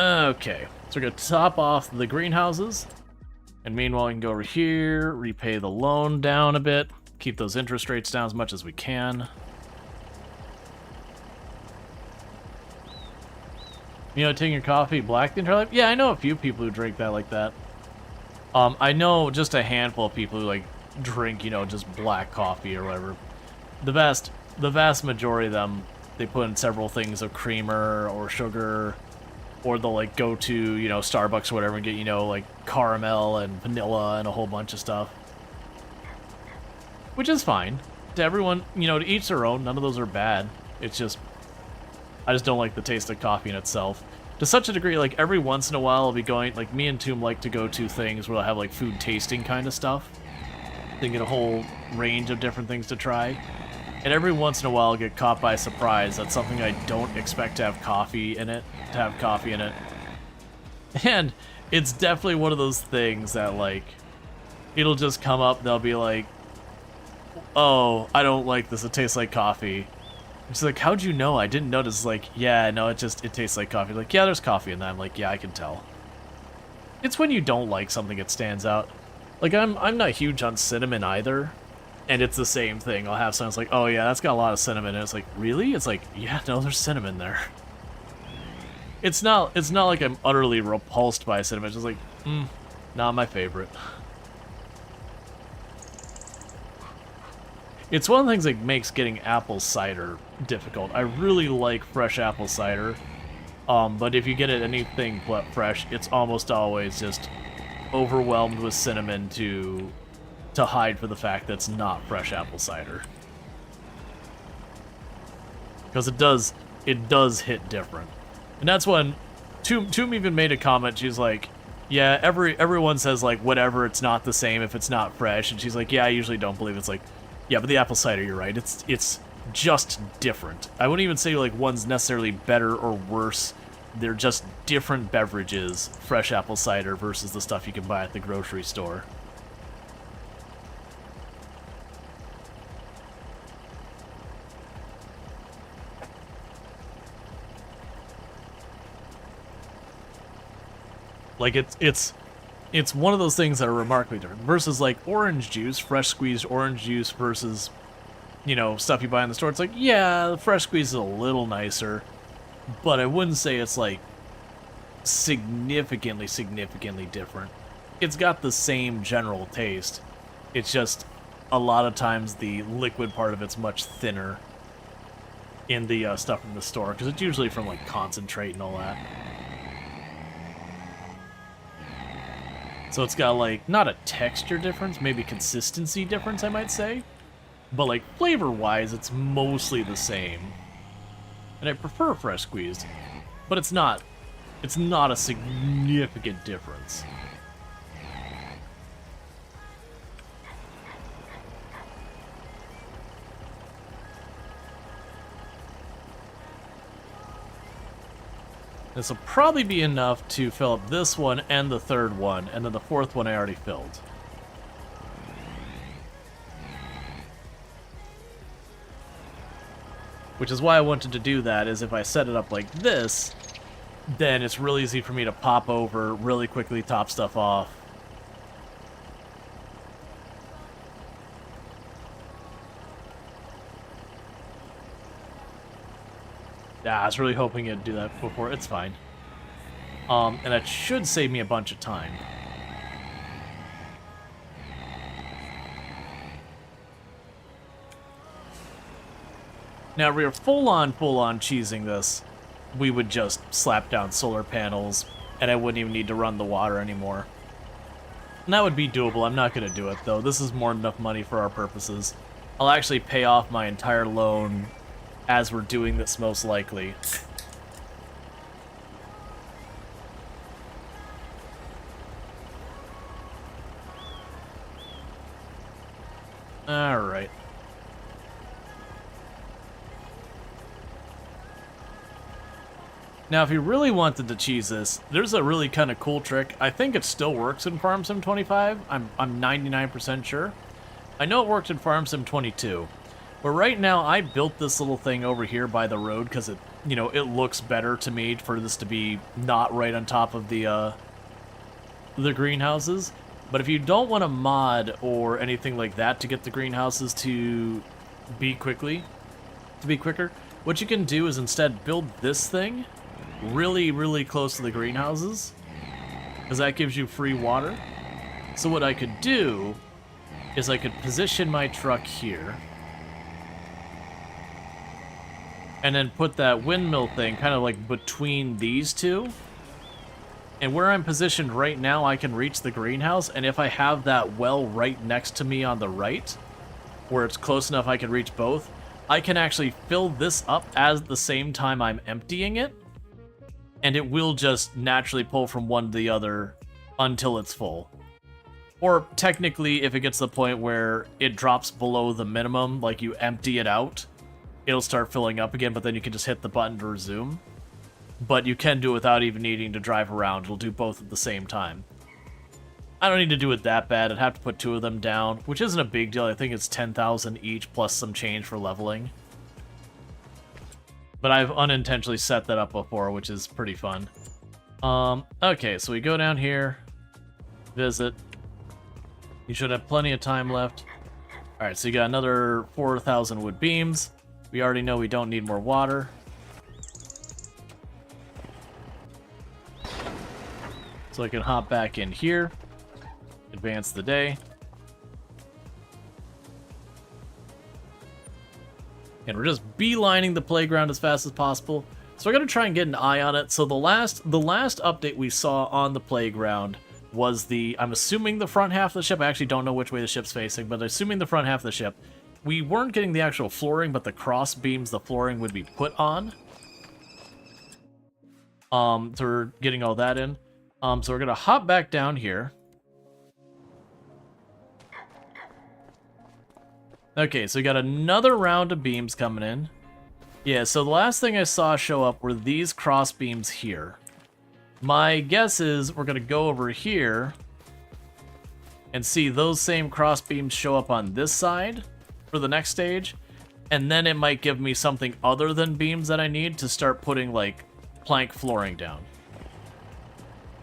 Okay, so we're gonna top off the greenhouses, and meanwhile we can go over here, repay the loan down a bit, keep those interest rates down as much as we can. You know, taking your coffee black the entire life? Yeah, I know a few people who drink that like that. I know just a handful of people who like drink, you know, just black coffee or whatever. The vast majority of them, they put in several things of creamer or sugar. Or they'll like go to, you know, Starbucks or whatever and get, you know, like caramel and vanilla and a whole bunch of stuff. Which is fine. To everyone, you know, to each their own. None of those are bad. It's just, I just don't like the taste of coffee in itself. To such a degree, like every once in a while I'll be going, like me and Toom like to go to things where they'll have like food tasting kind of stuff. They get a whole range of different things to try. And every once in a while I'll get caught by surprise at something I don't expect to have coffee in it. And it's definitely one of those things that, like, it'll just come up, they'll be like, oh, I don't like this, it tastes like coffee. It's like, how'd you know? I didn't notice. Like, yeah, no, it tastes like coffee. Like, yeah, there's coffee in that. I'm like, yeah, I can tell. It's when you don't like something it stands out. Like, I'm not huge on cinnamon either. And it's the same thing. I'll have someone like, oh yeah, that's got a lot of cinnamon. And it's like, really? It's like, yeah, no, there's cinnamon there. It's not like I'm utterly repulsed by cinnamon. It's just like, not my favorite. It's one of the things that makes getting apple cider difficult. I really like fresh apple cider, but if you get it anything but fresh, it's almost always just overwhelmed with cinnamon to hide for the fact that it's not fresh apple cider. Because it does hit different. And that's when Toom even made a comment. She's like, yeah, everyone says like whatever, it's not the same if it's not fresh. And she's like, yeah, I usually don't believe it's like, yeah, but the apple cider, you're right. It's just different. I wouldn't even say like one's necessarily better or worse. They're just different beverages, fresh apple cider versus the stuff you can buy at the grocery store. Like it's one of those things that are remarkably different versus like orange juice, fresh squeezed orange juice versus, you know, stuff you buy in the store. It's like, yeah, the fresh squeeze is a little nicer, but I wouldn't say it's like significantly different. It's got the same general taste. It's just a lot of times the liquid part of it's much thinner in the stuff from the store because it's usually from like concentrate and all that. So it's got, like, not a texture difference, maybe consistency difference, I might say. But, like, flavor-wise, it's mostly the same. And I prefer fresh squeezed. But it's not a significant difference. This will probably be enough to fill up this one and the third one, and then the fourth one I already filled. Which is why I wanted to do that, is if I set it up like this, then it's really easy for me to pop over, really quickly top stuff off. Yeah, I was really hoping it'd do that before. It's fine. And that should save me a bunch of time. Now, if we were full-on cheesing this, we would just slap down solar panels, and I wouldn't even need to run the water anymore. And that would be doable. I'm not going to do it, though. This is more than enough money for our purposes. I'll actually pay off my entire loan as we're doing this, most likely. Alright. Now, if you really wanted to cheese this, there's a really kind of cool trick. I think it still works in Farm Sim 25. I'm 99% sure. I know it worked in Farm Sim 22. But right now, I built this little thing over here by the road because it, you know, it looks better to me for this to be not right on top of the greenhouses. But if you don't want to mod or anything like that to get the greenhouses to be quicker, what you can do is instead build this thing really close to the greenhouses, because that gives you free water. So what I could do is I could position my truck here, and then put that windmill thing kind of like between these two. And where I'm positioned right now, I can reach the greenhouse, and if I have that well right next to me on the right, where it's close enough I can reach both, I can actually fill this up at the same time I'm emptying it, and it will just naturally pull from one to the other until it's full. Or technically, if it gets to the point where it drops below the minimum, like you empty it out, it'll start filling up again, but then you can just hit the button to resume. But you can do it without even needing to drive around. It'll do both at the same time. I don't need to do it that bad. I'd have to put two of them down, which isn't a big deal. I think it's 10,000 each plus some change for leveling. But I've unintentionally set that up before, which is pretty fun. Okay, so we go down here, visit. You should have plenty of time left. Alright, so you got another 4,000 wood beams. We already know we don't need more water. So I can hop back in here, advance the day. And we're just beelining the playground as fast as possible. So we're gonna try and get an eye on it. So the last update we saw on the playground was I'm assuming the front half of the ship. I actually don't know which way the ship's facing, but assuming the front half of the ship, we weren't getting the actual flooring, but the cross beams the flooring would be put on. So we're getting all that in. So we're gonna hop back down here. Okay, so we got another round of beams coming in. Yeah, so the last thing I saw show up were these cross beams here. My guess is we're gonna go over here and see those same cross beams show up on this side for the next stage, and then it might give me something other than beams that I need to start putting, like, plank flooring down.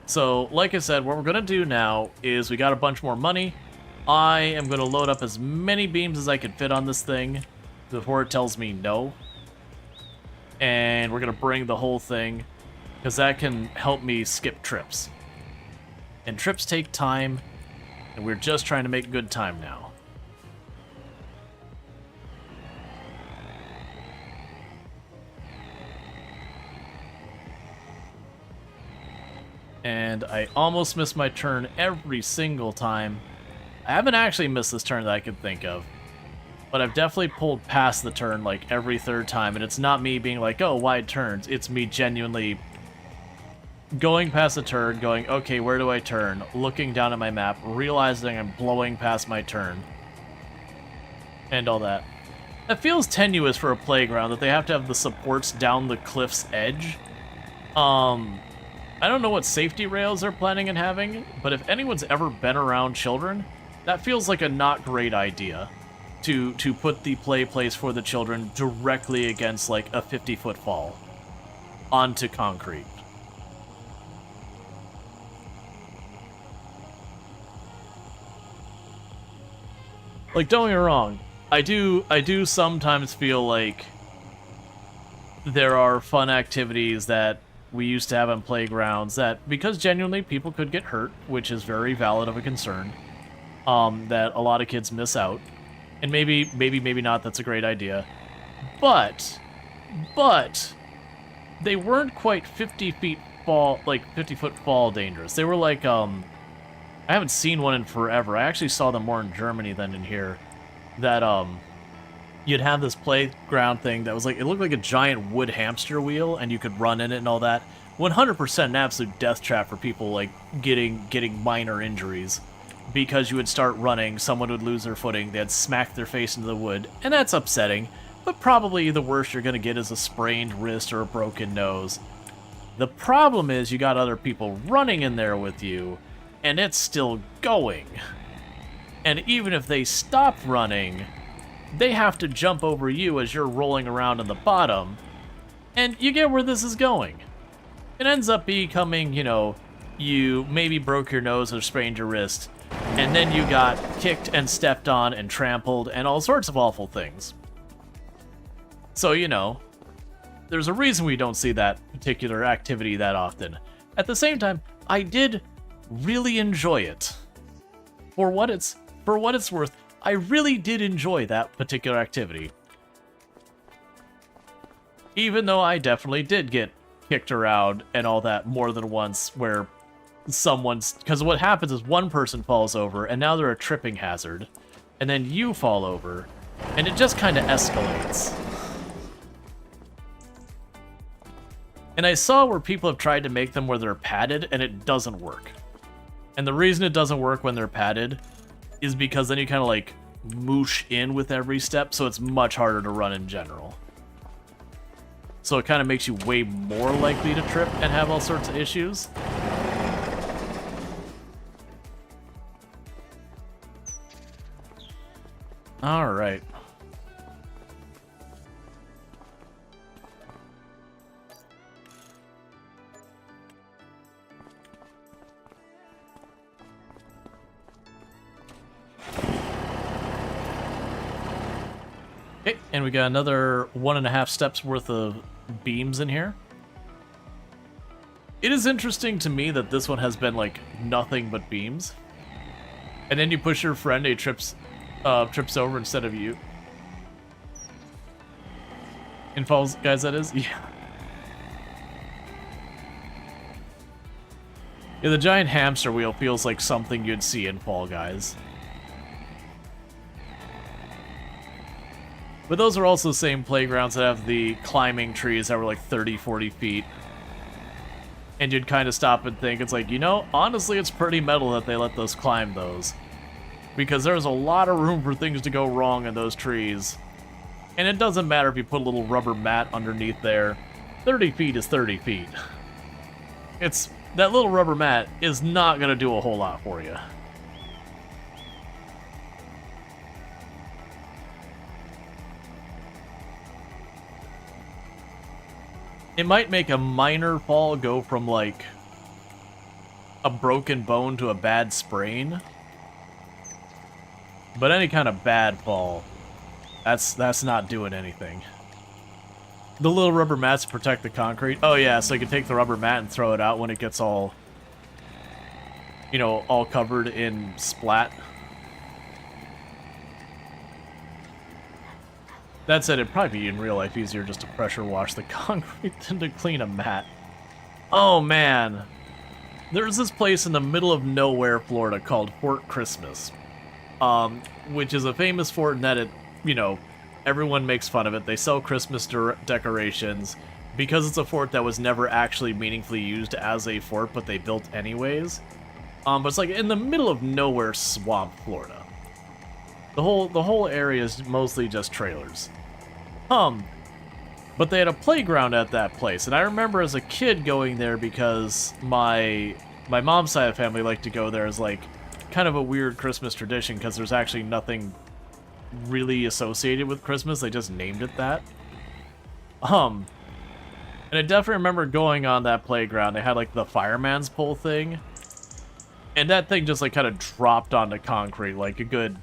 So, like I said, what we're gonna do now is we got a bunch more money. I am gonna load up as many beams as I can fit on this thing before it tells me no. And we're gonna bring the whole thing, because that can help me skip trips. And trips take time, and we're just trying to make good time now. And I almost miss my turn every single time. I haven't actually missed this turn that I can think of, but I've definitely pulled past the turn like every third time, and it's not me being like, oh, wide turns. It's me genuinely going past the turn, going, okay, where do I turn? Looking down at my map, realizing I'm blowing past my turn, and all that. It feels tenuous for a playground that they have to have the supports down the cliff's edge. I don't know what safety rails they're planning on having, but if anyone's ever been around children, that feels like a not great idea to put the play place for the children directly against like a 50-foot fall onto concrete. Like, don't get me wrong, I do sometimes feel like there are fun activities that we used to have on playgrounds that, because genuinely people could get hurt, which is very valid of a concern, that a lot of kids miss out. And maybe not, that's a great idea. But they weren't quite 50 feet fall, like 50-foot fall dangerous. They were like, I haven't seen one in forever. I actually saw them more in Germany than in here. That, you'd have this playground thing that was like, it looked like a giant wood hamster wheel, and you could run in it and all that. 100% an absolute death trap for people, like, getting minor injuries. Because you would start running, someone would lose their footing, they'd smack their face into the wood, and that's upsetting. But probably the worst you're gonna get is a sprained wrist or a broken nose. The problem is you got other people running in there with you, and it's still going. And even if they stop running, they have to jump over you as you're rolling around on the bottom, and you get where this is going. It ends up becoming, you know, you maybe broke your nose or sprained your wrist, and then you got kicked and stepped on and trampled and all sorts of awful things. So, you know, there's a reason we don't see that particular activity that often. At the same time, I did really enjoy it. For what it's worth, I really did enjoy that particular activity. Even though I definitely did get kicked around and all that more than once, where because what happens is one person falls over and now they're a tripping hazard, and then you fall over, and it just kind of escalates. And I saw where people have tried to make them where they're padded, and it doesn't work. And the reason it doesn't work when they're padded is because then you kind of like moosh in with every step, so it's much harder to run in general. So it kind of makes you way more likely to trip and have all sorts of issues. All right. Okay, and we got another 1.5 steps worth of beams in here. It is interesting to me that this one has been like nothing but beams. And then you push your friend, he trips over instead of you. In Falls, guys, that is? Yeah. Yeah, the giant hamster wheel feels like something you'd see in Fall Guys. But those are also the same playgrounds that have the climbing trees that were like 30, 40 feet. And you'd kind of stop and think, it's like, you know, honestly, it's pretty metal that they let us climb those. Because there's a lot of room for things to go wrong in those trees. And it doesn't matter if you put a little rubber mat underneath there. 30 feet is 30 feet. That little rubber mat is not going to do a whole lot for you. It might make a minor fall go from, like, a broken bone to a bad sprain. But any kind of bad fall, that's not doing anything. The little rubber mats protect the concrete. Oh yeah, so you can take the rubber mat and throw it out when it gets all, you know, all covered in splat. That said, it'd probably be in real life easier just to pressure wash the concrete than to clean a mat. Oh man. There's this place in the middle of nowhere, Florida called Fort Christmas. Which is a famous fort in that it, you know, everyone makes fun of it. They sell Christmas decorations because it's a fort that was never actually meaningfully used as a fort, but they built anyways. But it's like in the middle of nowhere swamp, Florida. The whole area is mostly just trailers. But they had a playground at that place, and I remember as a kid going there because my mom's side of the family liked to go there as like kind of a weird Christmas tradition because there's actually nothing really associated with Christmas. They just named it that. And I definitely remember going on that playground. They had like the fireman's pole thing, and that thing just like kind of dropped onto concrete, like a good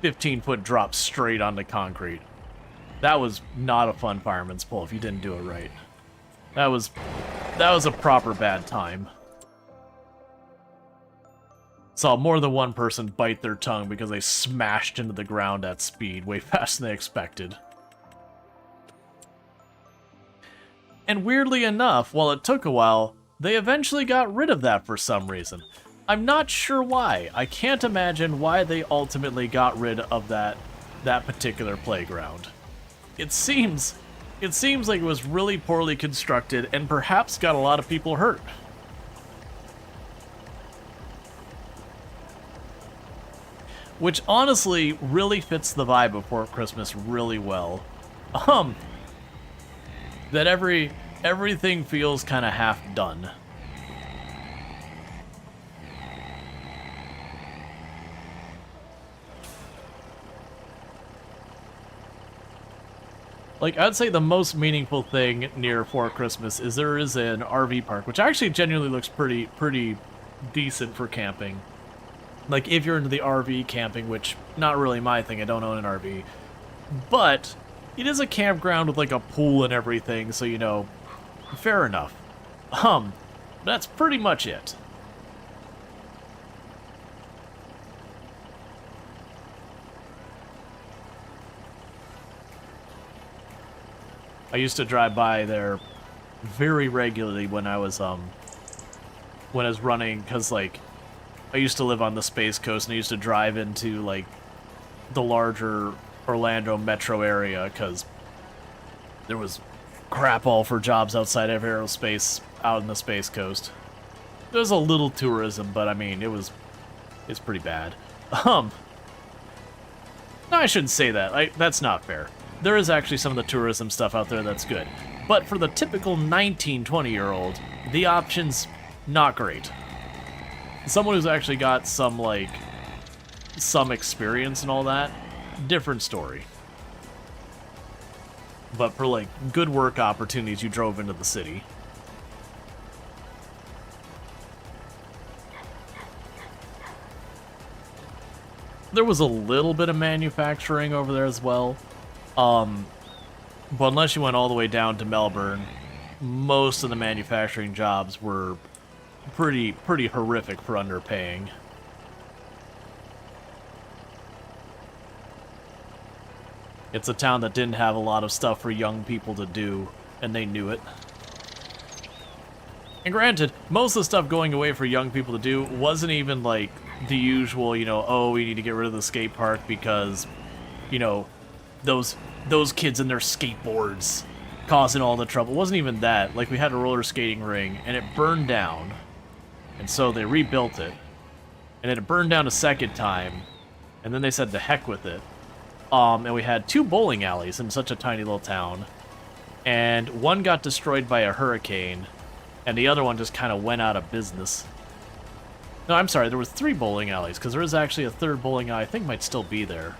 15-foot drop straight onto concrete. That was not a fun fireman's pole if you didn't do it right. That was a proper bad time. Saw more than one person bite their tongue because they smashed into the ground at speed way faster than they expected. And weirdly enough, while it took a while, they eventually got rid of that for some reason. I'm not sure why. I can't imagine why they ultimately got rid of that particular playground. It seems like it was really poorly constructed and perhaps got a lot of people hurt. Which honestly really fits the vibe of Fort Christmas really well. That everything feels kind of half done. Like, I'd say the most meaningful thing near Fort Christmas is there is an RV park, which actually genuinely looks pretty decent for camping. Like, if you're into the RV camping, which, not really my thing, I don't own an RV. But, it is a campground with, like, a pool and everything, so, you know, fair enough. That's pretty much it. I used to drive by there very regularly when I was running, because, like, I used to live on the Space Coast, and I used to drive into, like, the larger Orlando metro area, because there was crap all for jobs outside of aerospace out in the Space Coast. There was a little tourism, but, I mean, it's pretty bad. No, I shouldn't say that. That's not fair. There is actually some of the tourism stuff out there that's good. But for the typical 19, 20-year-old, the option's not great. Someone who's actually got some experience and all that, different story. But for, like, good work opportunities, you drove into the city. There was a little bit of manufacturing over there as well. But unless you went all the way down to Melbourne, most of the manufacturing jobs were pretty horrific for underpaying. It's a town that didn't have a lot of stuff for young people to do, and they knew it. And granted, most of the stuff going away for young people to do wasn't even like the usual, you know, oh, we need to get rid of the skate park because, you know, those kids and their skateboards causing all the trouble. It wasn't even that. Like, we had a roller skating ring, and it burned down. And so they rebuilt it. And it burned down a second time. And then they said, to heck with it. And we had 2 bowling alleys in such a tiny little town. And one got destroyed by a hurricane. And the other one just kind of went out of business. No, I'm sorry, there was 3 bowling alleys, because there is actually a 3rd bowling alley I think might still be there.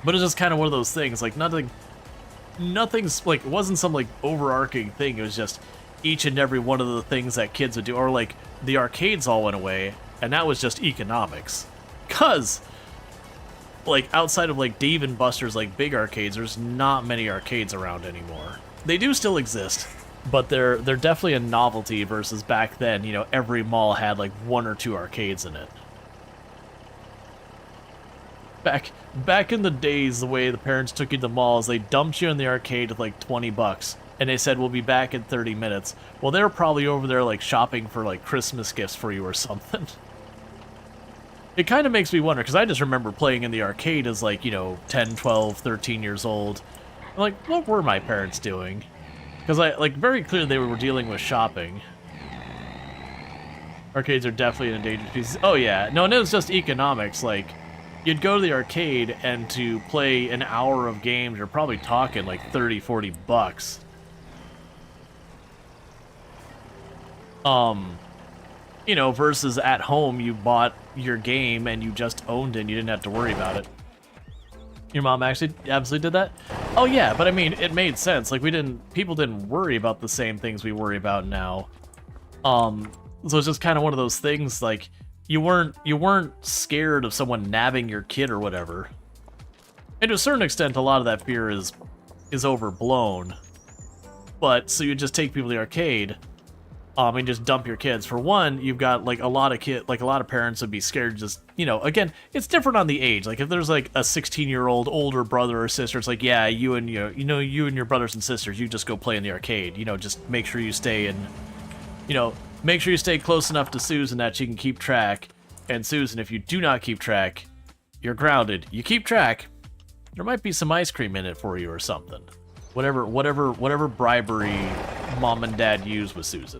But it's just kind of one of those things, like nothing's, like, it wasn't some, like, overarching thing, it was just each and every one of the things that kids would do, or, like, the arcades all went away, and that was just economics. 'Cause, like, outside of, like, Dave & Buster's, like, big arcades, there's not many arcades around anymore. They do still exist, but they're definitely a novelty versus back then, you know, every mall had, like, 1 or 2 arcades in it. Back in the days, the way the parents took you to the malls, they dumped you in the arcade with, like, 20 bucks, and they said, we'll be back in 30 minutes. Well, they were probably over there, like, shopping for, like, Christmas gifts for you or something. It kind of makes me wonder, because I just remember playing in the arcade as, like, you know, 10, 12, 13 years old. I'm like, what were my parents doing? Because, like, very clearly they were dealing with shopping. Arcades are definitely an endangered species. Oh, yeah. No, and it was just economics, like, you'd go to the arcade, and to play an hour of games, you're probably talking like 30, 40 bucks. You know, versus at home, you bought your game and you just owned it and you didn't have to worry about it. Your mom actually absolutely did that? Oh yeah, but I mean, it made sense. Like, people didn't worry about the same things we worry about now. So it's just kind of one of those things, like, you weren't scared of someone nabbing your kid or whatever. And to a certain extent, a lot of that fear is overblown. But so you just take people to the arcade, and just dump your kids. For one, you've got like a lot of parents would be scared. Just, you know, again, it's different on the age. Like, if there's like a 16-year-old older brother or sister, it's like, yeah, you and your brothers and sisters, you just go play in the arcade. You know, just make sure you stay in, you know. Make sure you stay close enough to Susan that she can keep track. And Susan, if you do not keep track, you're grounded. You keep track, there might be some ice cream in it for you or something. Whatever bribery mom and dad use with Susan.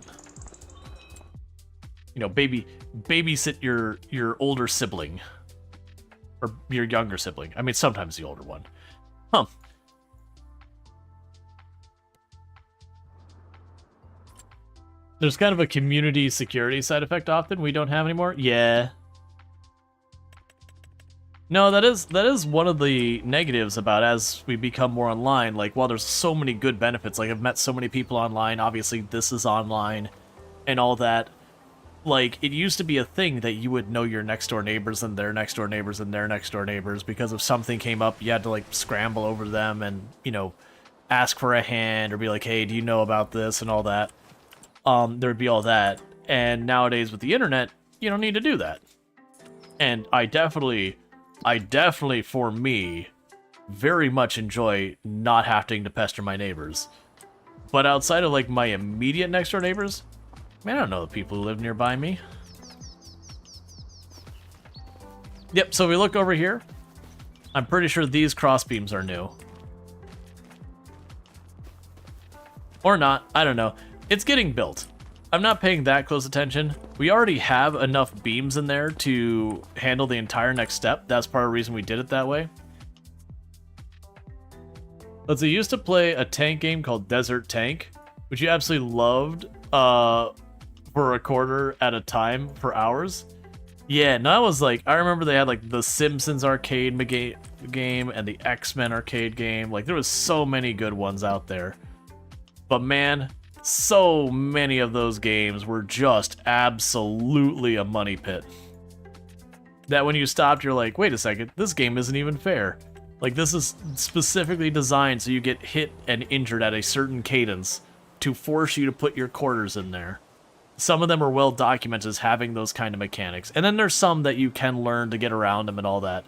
You know, babysit your older sibling. Or your younger sibling. I mean, sometimes the older one. Huh. There's kind of a community security side effect often we don't have anymore. Yeah. No, that is one of the negatives about as we become more online. Like, while there's so many good benefits, like I've met so many people online, obviously this is online and all that. Like, it used to be a thing that you would know your next door neighbors and their next door neighbors and their next door neighbors, because if something came up, you had to like scramble over them and, you know, ask for a hand or be like, hey, do you know about this and all that. There'd be all that. And nowadays with the internet, you don't need to do that. And I definitely, for me, very much enjoy not having to pester my neighbors. But outside of, like, my immediate next-door neighbors, man, I don't know the people who live nearby me. Yep, so we look over here. I'm pretty sure these crossbeams are new. Or not, I don't know. It's getting built. I'm not paying that close attention. We already have enough beams in there to handle the entire next step. That's part of the reason we did it that way. Let's see, I used to play a tank game called Desert Tank, which you absolutely loved for a quarter at a time for hours. Yeah, and I was like, I remember they had like the Simpsons arcade game and the X-Men arcade game. Like, there was so many good ones out there. But man, so many of those games were just absolutely a money pit. That when you stopped, you're like, wait a second, this game isn't even fair. Like, this is specifically designed so you get hit and injured at a certain cadence to force you to put your quarters in there. Some of them are well documented as having those kind of mechanics. And then there's some that you can learn to get around them and all that.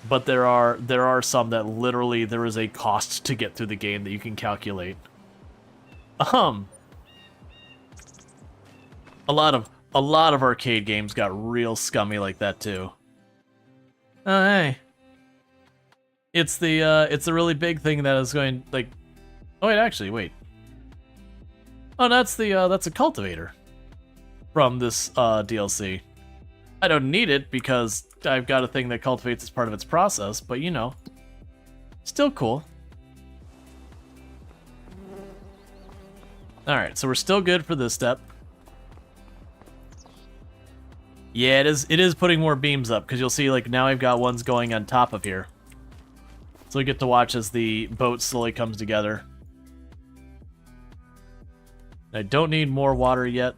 But there are some that literally there is a cost to get through the game that you can calculate. A lot of arcade games got real scummy like that too. Oh hey. It's the really big thing that is going like. Oh wait, actually, wait. Oh, that's a cultivator from this DLC. I don't need it because I've got a thing that cultivates as part of its process, but you know, still cool. All right, so we're still good for this step. Yeah, it is putting more beams up because you'll see like now I've got ones going on top of here. So we get to watch as the boat slowly comes together. I don't need more water yet.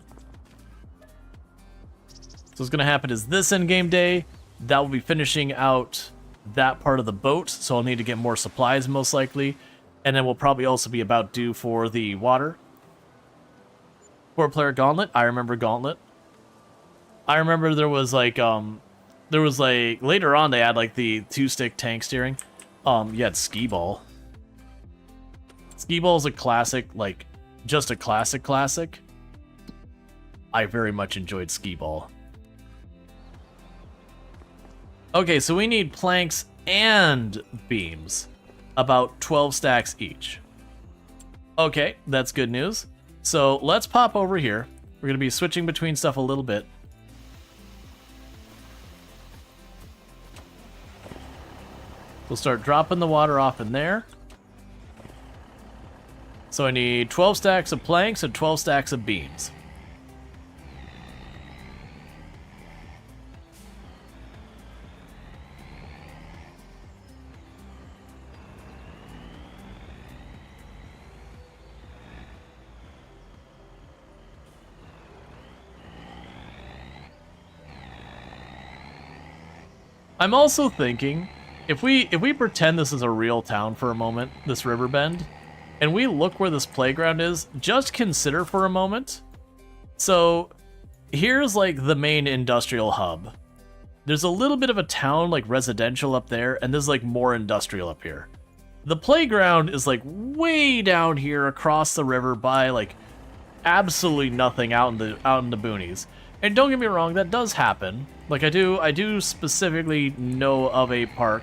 So what's going to happen is this endgame day, that will be finishing out that part of the boat, so I'll need to get more supplies most likely. And then we'll probably also be about due for the water. 4-player Gauntlet, I remember Gauntlet. I remember there was like, later on they had like the 2-stick tank steering. You had Skee Ball. Skee Ball is a classic, like, just a classic. I very much enjoyed Skee Ball. Okay, so we need planks and beams. About 12 stacks each. Okay, that's good news. So let's pop over here. We're going to be switching between stuff a little bit. We'll start dropping the water off in there. So I need 12 stacks of planks and 12 stacks of beams. I'm also thinking, if we pretend this is a real town for a moment, this river bend, and we look where this playground is, just consider for a moment. So here's like the main industrial hub. There's a little bit of a town, like residential up there, and there's like more industrial up here. The playground is like way down here across the river by like absolutely nothing out in the boonies. And don't get me wrong, that does happen. Like I do specifically know of a park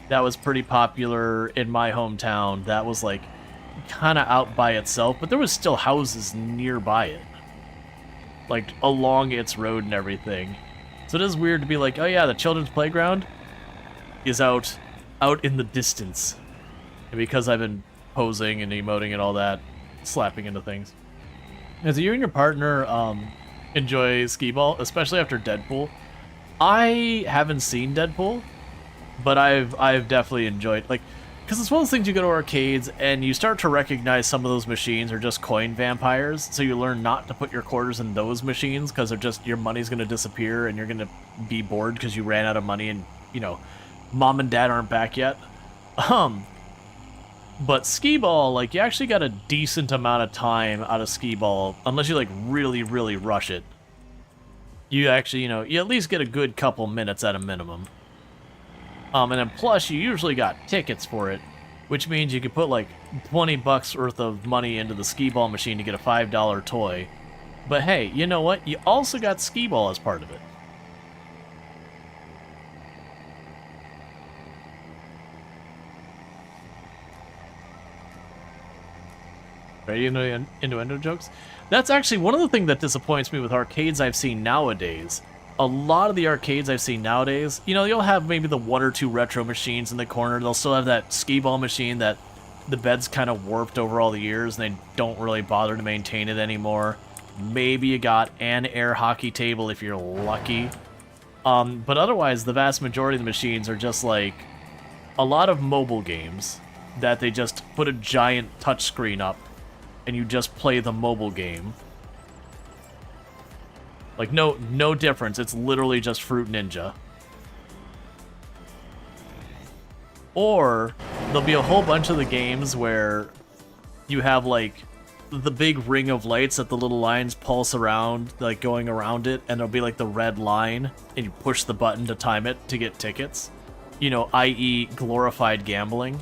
that was pretty popular in my hometown that was like kind of out by itself, but there was still houses nearby it, like along its road and everything. So it is weird to be like, oh yeah, the children's playground is out in the distance. And because I've been posing and emoting and all that, slapping into things. As you and your partner enjoy Skee Ball, especially after Deadpool. I haven't seen Deadpool, but I've definitely enjoyed, like, because it's one of those things you go to arcades and you start to recognize some of those machines are just coin vampires, so you learn not to put your quarters in those machines because they're just, your money's going to disappear and you're going to be bored because you ran out of money and, you know, mom and dad aren't back yet. But Skee Ball, like, you actually got a decent amount of time out of Skee Ball, unless you, like, really, really rush it. You actually, you know, you at least get a good couple minutes at a minimum. And then plus, you usually got tickets for it, which means you could put, like, 20 bucks worth of money into the Skee Ball machine to get a $5 toy. But hey, you know what? You also got Skee Ball as part of it. Ready into innuendo jokes? That's actually one of the things that disappoints me with arcades I've seen nowadays. A lot of the arcades I've seen nowadays, you know, you'll have maybe the 1 or 2 retro machines in the corner. They'll still have that Skee Ball machine that the bed's kind of warped over all the years and they don't really bother to maintain it anymore. Maybe you got an air hockey table if you're lucky. But otherwise, the vast majority of the machines are just like a lot of mobile games that they just put a giant touchscreen up and you just play the mobile game. Like, no difference. It's literally just Fruit Ninja. Or there'll be a whole bunch of the games where you have like the big ring of lights that the little lines pulse around, like going around it, and there'll be like the red line, and you push the button to time it to get tickets. You know, i.e. glorified gambling.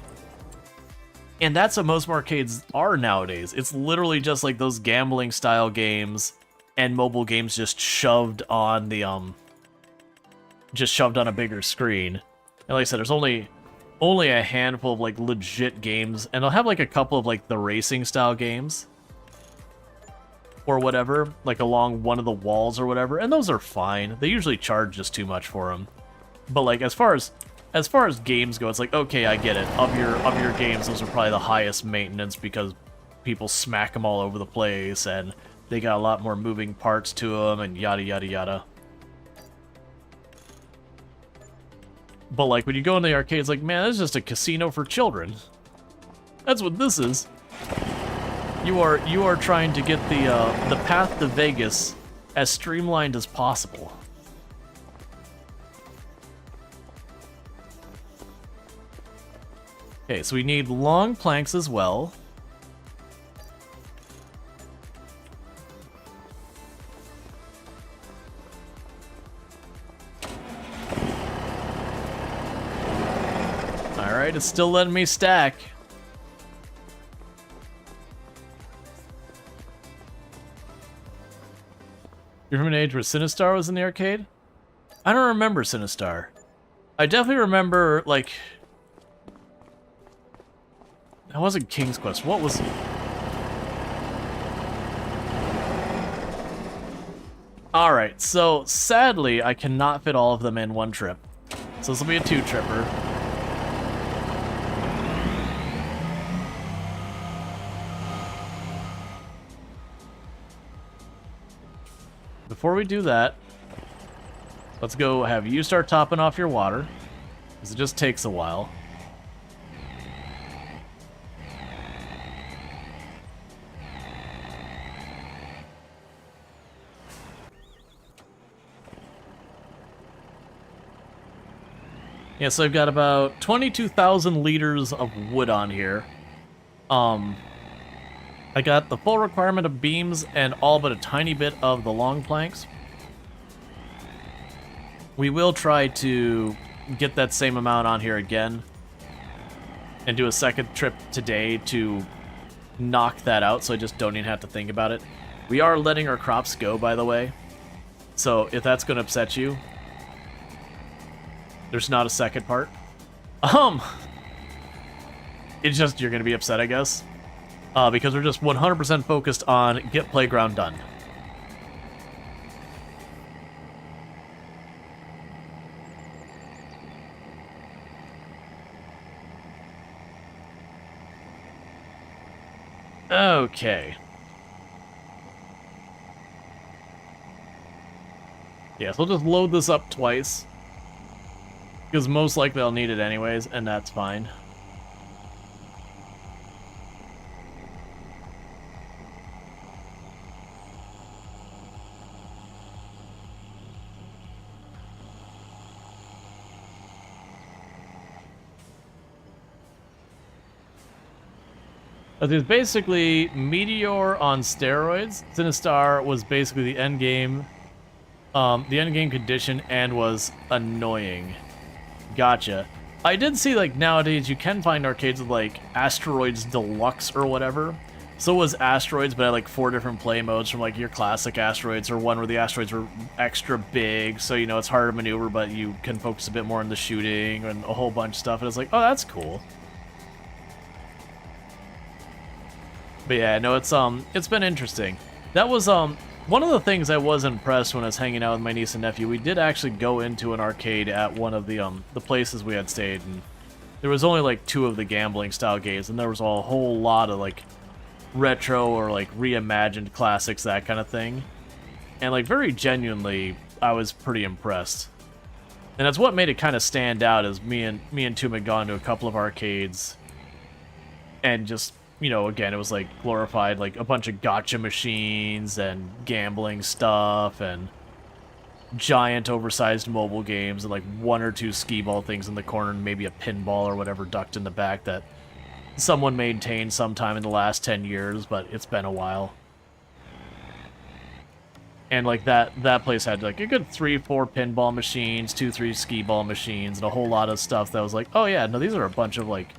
And that's what most arcades are nowadays. It's literally just like those gambling style games and mobile games just shoved on the just shoved on a bigger screen. And like I said, there's only a handful of like legit games, and they'll have like a couple of like the racing style games or whatever, like along one of the walls or whatever, and those are fine. They usually charge just too much for them. But like as far as games go, it's like, okay, I get it. Of your games, those are probably the highest maintenance because people smack them all over the place and they got a lot more moving parts to them and yada yada yada. But like when you go in the arcade, it's like, man, this is just a casino for children. That's what this is. You are trying to get the path to Vegas as streamlined as possible. Okay, so we need long planks as well. Alright, it's still letting me stack. You're from an age where Sinistar was in the arcade? I don't remember Sinistar. I definitely remember, like... That wasn't King's Quest. What was... Alright, so sadly, I cannot fit all of them in one trip. So this will be a two-tripper. Before we do that, let's go have you start topping off your water, because it just takes a while. Yeah, so I've got about 22,000 liters of wood on here. I got the full requirement of beams and all but a tiny bit of the long planks. We will try to get that same amount on here again and do a second trip today to knock that out so I just don't even have to think about it. We are letting our crops go, by the way, so if that's going to upset you, there's not a second part. It's just you're going to be upset, I guess. Because we're just 100% focused on get playground done. Okay. Yeah, so we'll just load this up twice. Because most likely I'll need it anyways, and that's fine. It's basically Meteor on steroids. Sinistar was basically the end game condition and was annoying. Gotcha. I did see, like, nowadays you can find arcades with, like, Asteroids Deluxe or whatever. So it was Asteroids, but I had, like, 4 different play modes from, like, your classic Asteroids, or one where the asteroids were extra big, so, you know, it's harder to maneuver, but you can focus a bit more on the shooting and a whole bunch of stuff, and it's like, oh, that's cool. But yeah, no, it's been interesting. That was, one of the things I was impressed when I was hanging out with my niece and nephew. We did actually go into an arcade at one of the places we had stayed, and there was only, like, 2 of the gambling style games, and there was a whole lot of, like, retro or, like, reimagined classics, that kind of thing. And, like, very genuinely, I was pretty impressed. And that's what made it kind of stand out, is me and Toom had gone to a couple of arcades, and just... You know, again, it was like glorified, like a bunch of gotcha machines and gambling stuff, and giant oversized mobile games and like one or two skee ball things in the corner and maybe a pinball or whatever ducked in the back that someone maintained sometime in the last 10 years, but it's been a while. And like that place had like a good 3-4 pinball machines, 2-3 skee ball machines, and a whole lot of stuff that was like, oh yeah, no, these are a bunch of like,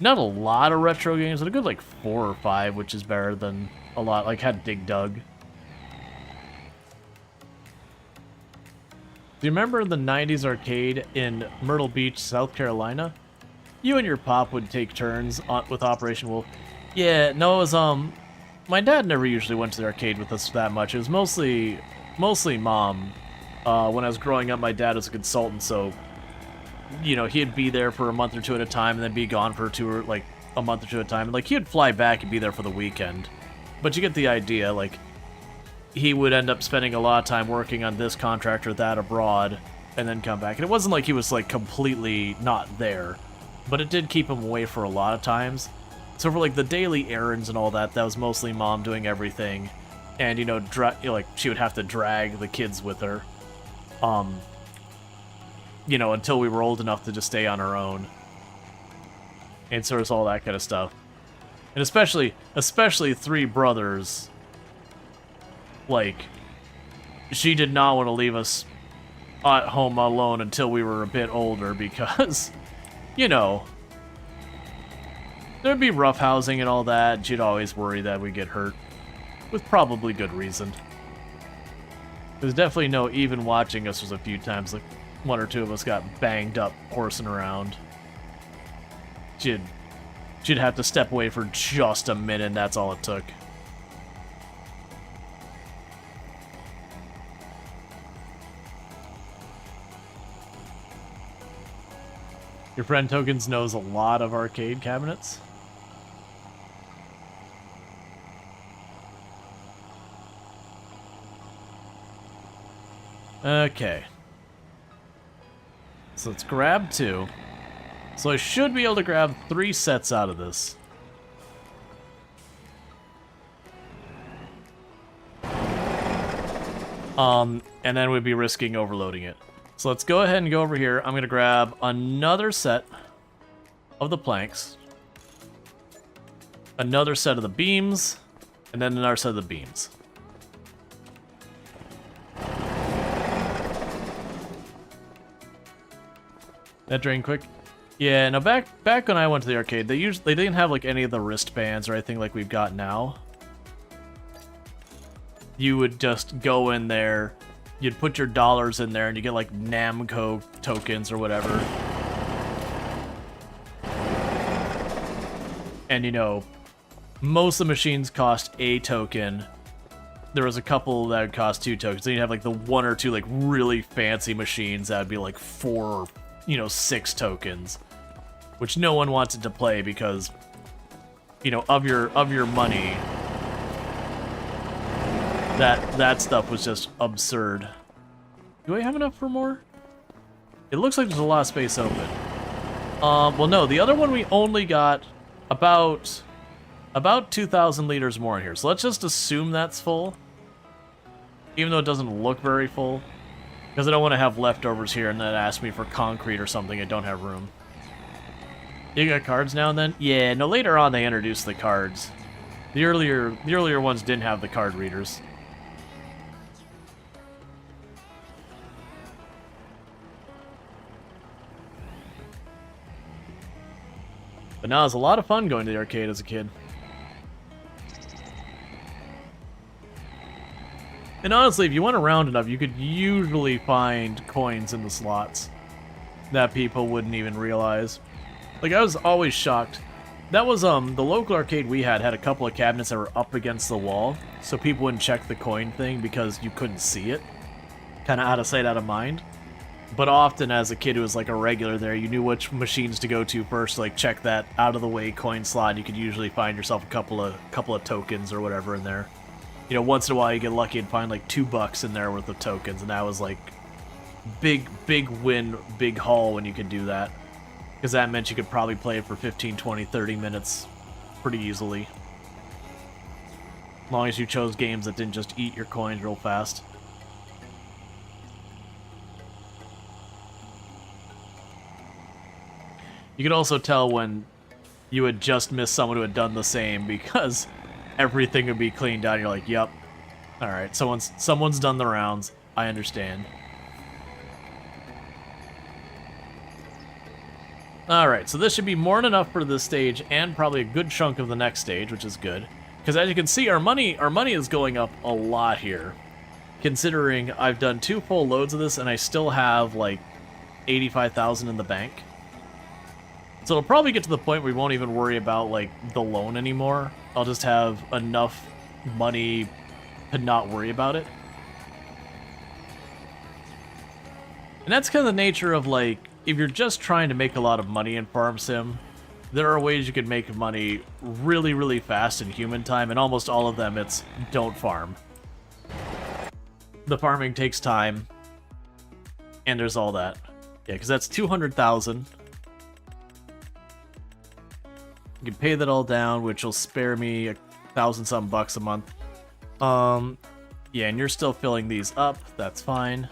not a lot of retro games, but a good like 4 or 5, which is better than a lot. Like had Dig Dug. Do you remember the 90s arcade in Myrtle Beach, South Carolina? You and your pop would take turns with Operation Wolf. Yeah, no, it was, my dad never usually went to the arcade with us that much. It was mostly Mom. When I was growing up, my dad was a consultant, so, you know, he'd be there for a month or two at a time and then be gone for a month or two at a time. And, like, he'd fly back and be there for the weekend. But you get the idea, like, he would end up spending a lot of time working on this contract or that abroad and then come back. And it wasn't like he was, like, completely not there. But it did keep him away for a lot of times. So for, like, the daily errands and all that, that was mostly Mom doing everything. And, you know, like, she would have to drag the kids with her. You know, until we were old enough to just stay on our own. And so there's all that kind of stuff. And especially 3 brothers, like, she did not want to leave us at home alone until we were a bit older because, you know, there'd be roughhousing and all that, and she'd always worry that we'd get hurt. With probably good reason. There's definitely no even watching us was a few times, like, 1 or 2 of us got banged up horsing around. She'd have to step away for just a minute, and that's all it took. Your friend Tokens knows a lot of arcade cabinets. Okay. So let's grab 2. So I should be able to grab 3 sets out of this. And then we'd be risking overloading it. So let's go ahead and go over here. I'm going to grab another set of the planks. Another set of the beams. And then another set of the beams. That drained quick. Yeah, no, back when I went to the arcade, they didn't have like any of the wristbands or anything like we've got now. You would just go in there, you'd put your dollars in there, and you get like Namco tokens or whatever. And you know, most of the machines cost a token. There was a couple that would cost 2 tokens. Then you'd have like the 1 or 2 like really fancy machines that would be like 4 or, you know, 6 tokens, which no one wanted to play because, you know, of your money, that stuff was just absurd. Do I have enough for more? It looks like there's a lot of space open. Well, no, the other one we only got about 2,000 liters more in here, so let's just assume that's full, even though it doesn't look very full. Because I don't want to have leftovers here and then ask me for concrete or something. I don't have room. You got cards now and then? Yeah, no, later on they introduced the cards. The earlier ones didn't have the card readers. But now it's a lot of fun going to the arcade as a kid. And honestly, if you went around enough, you could usually find coins in the slots that people wouldn't even realize. Like, I was always shocked. That was, the local arcade we had a couple of cabinets that were up against the wall, so people wouldn't check the coin thing because you couldn't see it. Kind of out of sight, out of mind. But often, as a kid who was, like, a regular there, you knew which machines to go to first, like, check that out-of-the-way coin slot, and you could usually find yourself a couple of tokens or whatever in there. You know, once in a while you get lucky and find like $2 in there worth of tokens, and that was like big win, big haul when you could do that. Because that meant you could probably play it for 15, 20, 30 minutes pretty easily. As long as you chose games that didn't just eat your coins real fast. You could also tell when you had just missed someone who had done the same because everything would be cleaned out. You're like, yep. Alright, someone's done the rounds. I understand. Alright, so this should be more than enough for this stage and probably a good chunk of the next stage, which is good. Because as you can see, our money is going up a lot here. Considering I've done 2 full loads of this and I still have like 85,000 in the bank. So it'll probably get to the point where we won't even worry about like the loan anymore. I'll just have enough money to not worry about it. And that's kind of the nature of like, if you're just trying to make a lot of money in Farm Sim, there are ways you can make money really, really fast in human time, and almost all of them it's don't farm. The farming takes time, and there's all that. Yeah, because that's 200,000. You can pay that all down, which will spare me 1,000-something bucks a month. Yeah, and you're still filling these up. That's fine.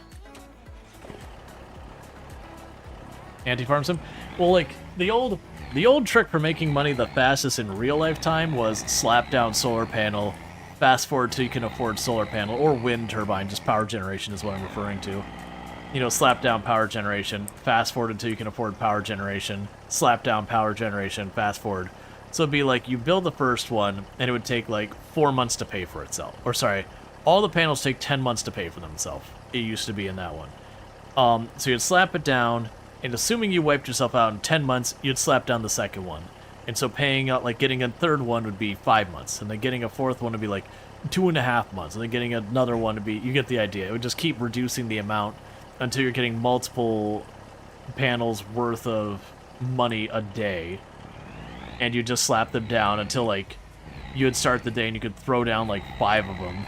Anti-farm sim? Well, like, the old trick for making money the fastest in real life time was slap down solar panel, fast forward till you can afford solar panel, or wind turbine, just power generation is what I'm referring to. You know, slap down power generation, fast forward until you can afford power generation, slap down power generation, fast forward. So it'd be like, you build the first one, and it would take like 4 months to pay for itself. Or sorry, all the panels take 10 months to pay for themselves. It used to be in that one. So you'd slap it down, and assuming you wiped yourself out in 10 months, you'd slap down the second one. And so paying out, like getting a third one would be 5 months, and then getting a fourth one would be like 2.5 months, and then getting another one would be, you get the idea. It would just keep reducing the amount until you're getting multiple panels worth of money a day. And you just slap them down until like you would start the day and you could throw down like 5 of them.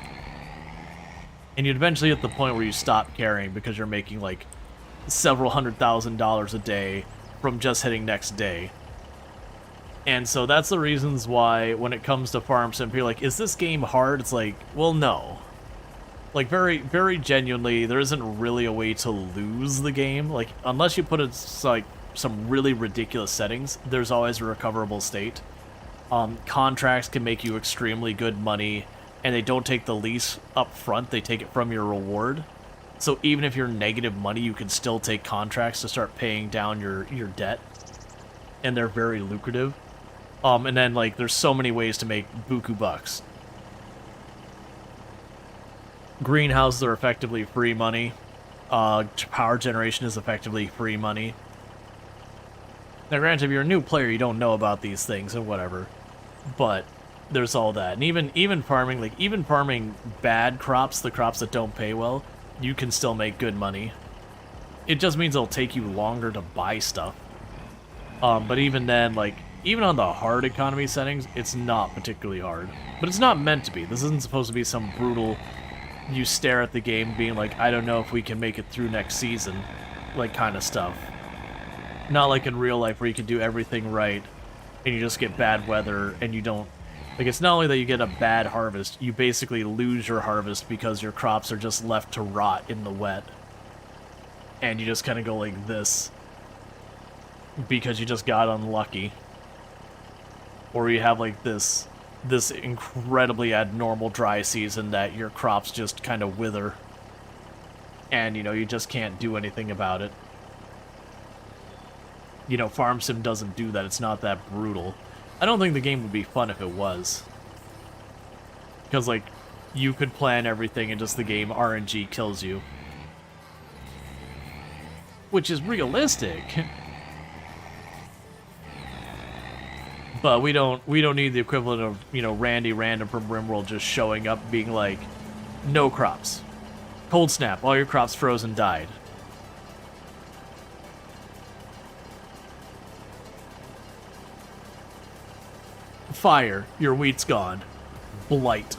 And you'd eventually hit the point where you stop caring because you're making like several $100,000 a day from just hitting next day. And so that's the reasons why when it comes to Farm Sim, you're like, is this game hard? It's like, well, no. Like, very, very genuinely, there isn't really a way to lose the game. Like, unless you put it, like, some really ridiculous settings, there's always a recoverable state. Contracts can make you extremely good money, and they don't take the lease up front, they take it from your reward. So even if you're negative money, you can still take contracts to start paying down your debt. And they're very lucrative. And then, like, there's so many ways to make buku bucks. Greenhouses are effectively free money. Power generation is effectively free money. Now, granted, if you're a new player, you don't know about these things and whatever. But there's all that. And even farming, like, even farming bad crops, the crops that don't pay well, you can still make good money. It just means it'll take you longer to buy stuff. But even then, like, even on the hard economy settings, it's not particularly hard. But it's not meant to be. This isn't supposed to be some brutal, you stare at the game being like, I don't know if we can make it through next season, like, kind of stuff. Not like in real life where you can do everything right, and you just get bad weather, and you don't... Like, it's not only that you get a bad harvest, you basically lose your harvest because your crops are just left to rot in the wet. And you just kind of go like this. Because you just got unlucky. Or you have, like, this incredibly abnormal dry season that your crops just kind of wither. And, you know, you just can't do anything about it. You know, Farm Sim doesn't do that. It's not that brutal. I don't think the game would be fun if it was. Because, like, you could plan everything and just the game RNG kills you. Which is realistic. But we don't need the equivalent of, you know, Randy Random from RimWorld just showing up being like, no crops. Cold snap, all your crops frozen died. Fire, your wheat's gone. Blight.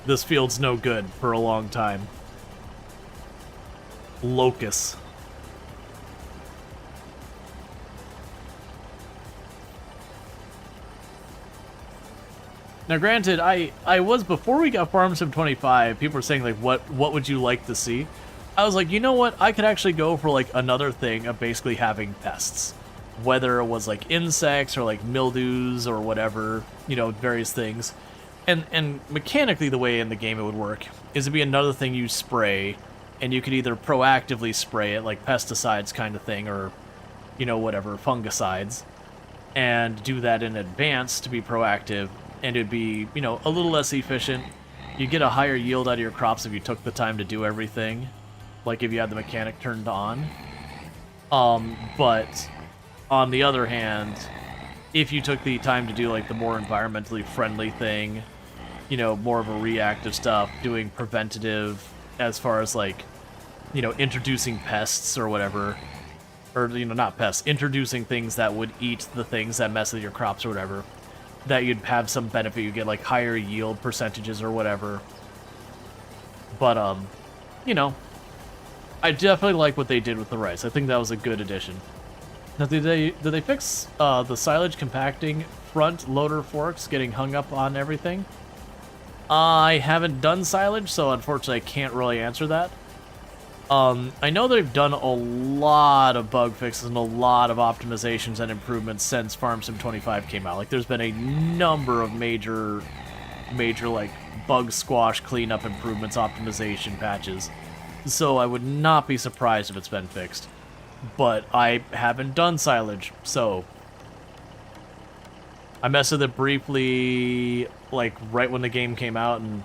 This field's no good for a long time. Locusts. Now, granted, I was, before we got Farm Sim 25, people were saying, like, what would you like to see? I was like, you know what? I could actually go for like another thing of basically having pests. Whether it was like insects or like mildews or whatever, you know, various things. And mechanically the way in the game it would work is it'd be another thing you spray, and you could either proactively spray it, like pesticides kind of thing, or, you know, whatever, fungicides, and do that in advance to be proactive, and it'd be, you know, a little less efficient. You get a higher yield out of your crops if you took the time to do everything, like if you had the mechanic turned on. But on the other hand, if you took the time to do like the more environmentally friendly thing, you know, more of a reactive stuff, doing preventative as far as like, you know, introducing pests or whatever, or, you know, not pests, introducing things that would eat the things that mess with your crops or whatever, that you'd have some benefit. You get like higher yield percentages or whatever. But, you know, I definitely like what they did with the rice. I think that was a good addition. Now, did they fix the silage compacting front loader forks getting hung up on everything? I haven't done silage, so unfortunately I can't really answer that. I know they've done a lot of bug fixes and a lot of optimizations and improvements since Farm Sim 25 came out. Like, there's been a number of major like bug squash, cleanup improvements, optimization patches. So I would not be surprised if it's been fixed. But I haven't done silage, so I messed with it briefly, like right when the game came out, and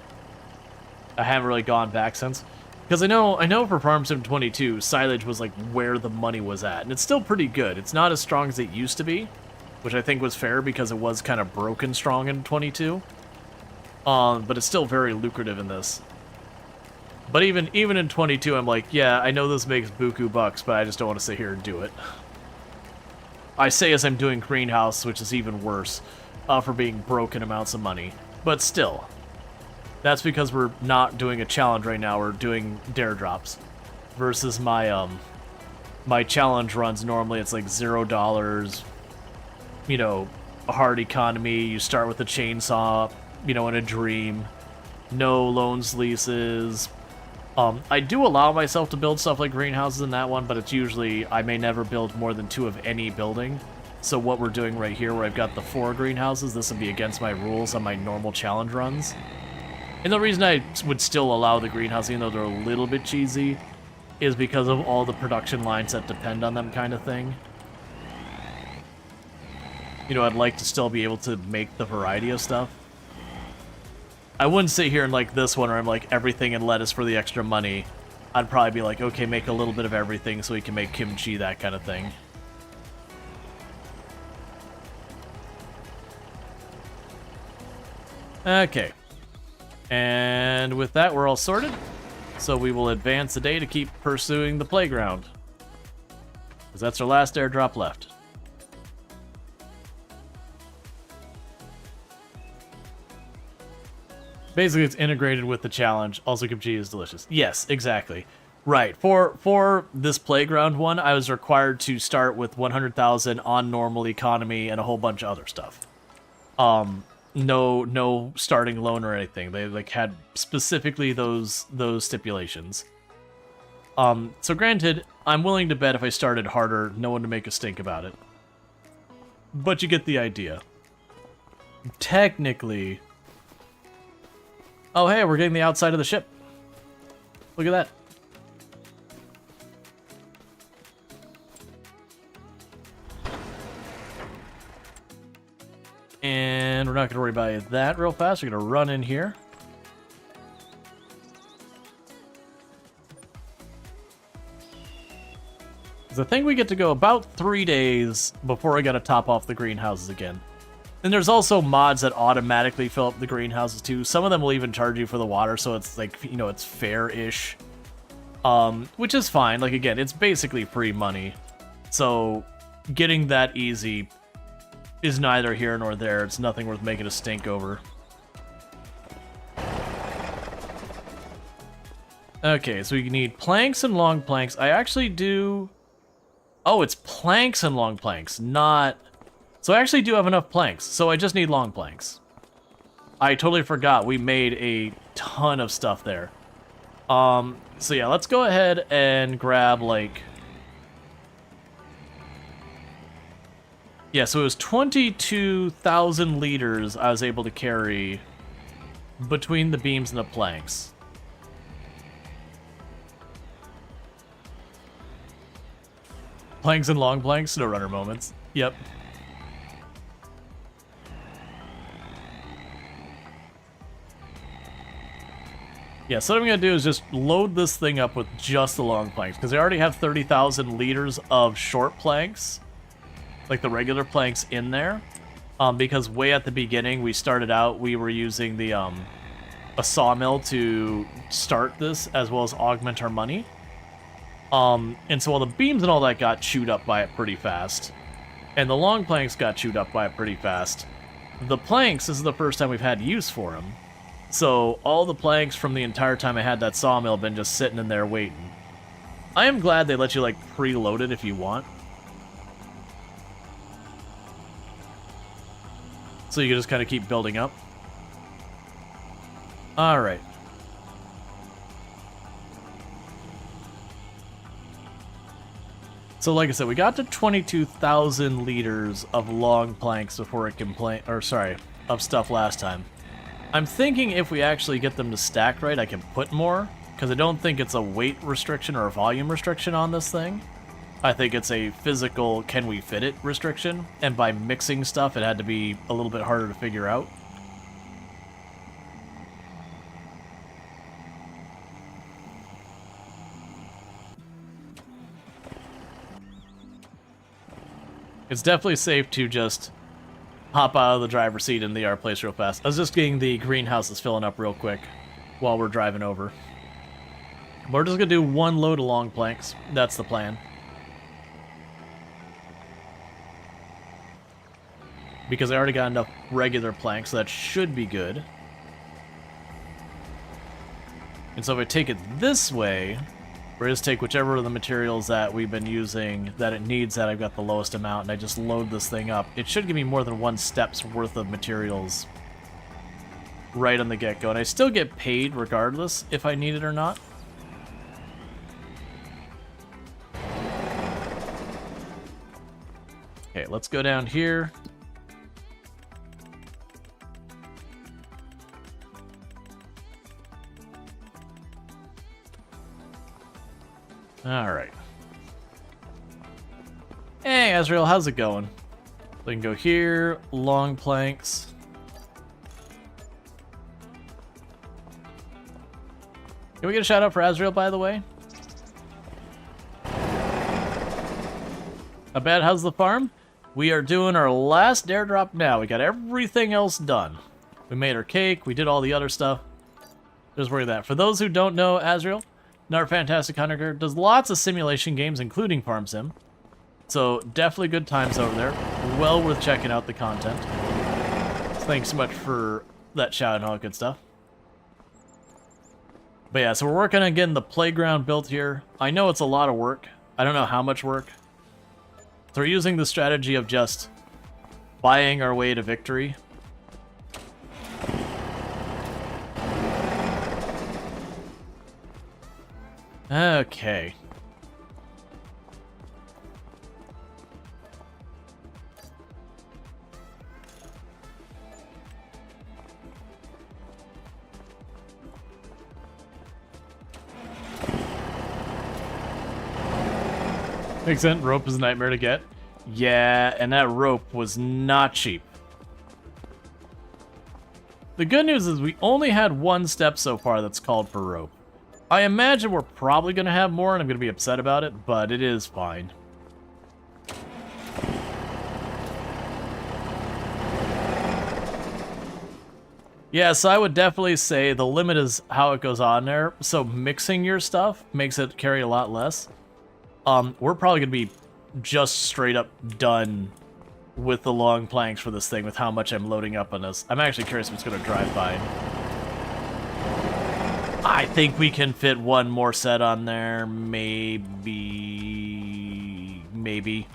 I haven't really gone back since. Because I know for Farm Sim 22, silage was like where the money was at, and it's still pretty good. It's not as strong as it used to be, which I think was fair because it was kind of broken strong in 22. But it's still very lucrative in this. But even in 22, I'm like, yeah, I know this makes buku bucks, but I just don't want to sit here and do it. I say as I'm doing greenhouse, which is even worse, for being broken amounts of money. But still, that's because we're not doing a challenge right now. We're doing dare drops, versus my my challenge runs. Normally, it's like $0. You know, a hard economy. You start with a chainsaw. You know, in a dream. No loans, leases. I do allow myself to build stuff like greenhouses in that one, but it's usually, I may never build more than 2 of any building. So what we're doing right here, where I've got the 4 greenhouses, this would be against my rules on my normal challenge runs. And the reason I would still allow the greenhouse, even though they're a little bit cheesy, is because of all the production lines that depend on them kind of thing. You know, I'd like to still be able to make the variety of stuff. I wouldn't sit here and like this one where I'm like everything and lettuce for the extra money. I'd probably be like, okay, make a little bit of everything so we can make kimchi, that kind of thing. Okay. And with that, we're all sorted. So we will advance the day to keep pursuing the playground. Because that's our last airdrop left. Basically, it's integrated with the challenge. Also, kimchi is delicious. Yes, exactly. Right. For this playground one, I was required to start with 100,000 on normal economy and a whole bunch of other stuff. No starting loan or anything. They like had specifically those stipulations. So granted, I'm willing to bet if I started harder, no one would make a stink about it. But you get the idea. Technically. Oh, hey, we're getting the outside of the ship. Look at that. And we're not going to worry about that real fast. We're going to run in here. Because I think we get to go about 3 days before I got to top off the greenhouses again. And there's also mods that automatically fill up the greenhouses too. Some of them will even charge you for the water, so it's like, you know, it's fair-ish. Which is fine. Like, again, it's basically free money. So, getting that easy is neither here nor there. It's nothing worth making a stink over. Okay, so we need planks and long planks. I actually do... Oh, it's planks and long planks, not... So I actually do have enough planks, so I just need long planks. I totally forgot we made a ton of stuff there. So yeah, let's go ahead and grab, like... Yeah, so it was 22,000 liters I was able to carry between the beams and the planks. Planks and long planks, no runner moments. Yep. Yeah, so what I'm going to do is just load this thing up with just the long planks, because I already have 30,000 liters of short planks, like the regular planks in there, because way at the beginning we started out, we were using the a sawmill to start this, as well as augment our money. And so all the beams and all that got chewed up by it pretty fast, and the long planks got chewed up by it pretty fast. The planks, this is the first time we've had use for them. So all the planks from the entire time I had that sawmill have been just sitting in there waiting. I am glad they let you, like, preload it if you want. So you can just kind of keep building up. Alright. So like I said, we got to 22,000 liters of long planks before it complained, or sorry, of stuff last time. I'm thinking if we actually get them to stack right, I can put more, because I don't think it's a weight restriction or a volume restriction on this thing. I think it's a physical, can we fit it restriction, and by mixing stuff, it had to be a little bit harder to figure out. It's definitely safe to just hop out of the driver's seat in the our place real fast. I was just getting the greenhouses filling up real quick while we're driving over. We're just going to do one load of long planks. That's the plan. Because I already got enough regular planks, so that should be good. And so if I take it this way, we're just take whichever of the materials that we've been using that it needs that I've got the lowest amount, and I just load this thing up. It should give me more than one step's worth of materials right on the get-go. And I still get paid regardless if I need it or not. Okay, let's go down here. Alright. Hey, Azrael, how's it going? We can go here, long planks. Can we get a shout out for Azrael, by the way? Not bad, how's the farm? We are doing our last airdrop now. We got everything else done. We made our cake, we did all the other stuff. Just worry that. For those who don't know Azrael, another fantastic hunter, does lots of simulation games, including Farm Sim. So definitely good times over there. Well worth checking out the content. So thanks so much for that shout and all that good stuff. But yeah, so we're working on getting the playground built here. I know it's a lot of work. I don't know how much work. So we're using the strategy of just buying our way to victory. Okay. Makes sense. Rope is a nightmare to get. Yeah, and that rope was not cheap. The good news is we only had one step so far that's called for rope. I imagine we're probably going to have more, and I'm going to be upset about it, but it is fine. Yeah, so I would definitely say the limit is how it goes on there. So mixing your stuff makes it carry a lot less. We're probably going to be just straight up done with the long planks for this thing with how much I'm loading up on this. I'm actually curious if it's going to drive fine. I think we can fit one more set on there. Maybe. Maybe.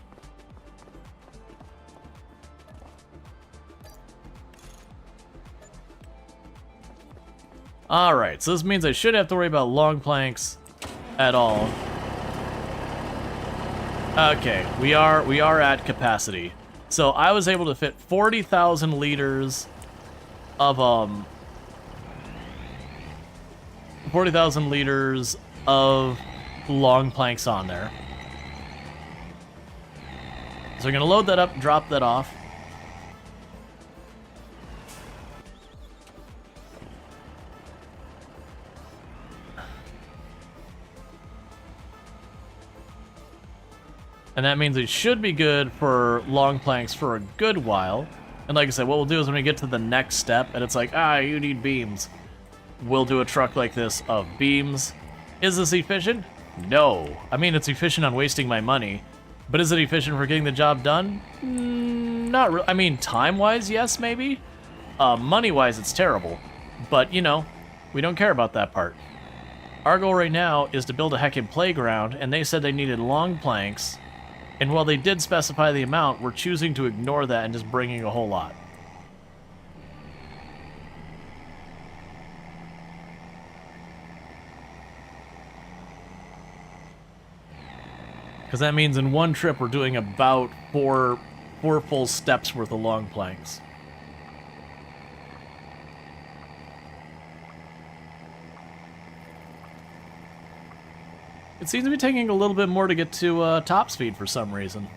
Alright, so this means I shouldn't have to worry about long planks at all. Okay, we are at capacity. So I was able to fit 40,000 liters of 40,000 liters of long planks on there. So we're gonna load that up, drop that off. And that means it should be good for long planks for a good while. And like I said, what we'll do is when we get to the next step, and it's like, you need beams, we'll do a truck like this of beams. Is this efficient? No. I mean, it's efficient on wasting my money, but is it efficient for getting the job done? Not really. I mean, time-wise, yes, maybe. Money-wise, it's terrible. But, you know, we don't care about that part. Our goal right now is to build a heckin' playground, and they said they needed long planks. And while they did specify the amount, we're choosing to ignore that and just bringing a whole lot. Because that means in one trip we're doing about four full steps worth of long planks. It seems to be taking a little bit more to get to top speed for some reason.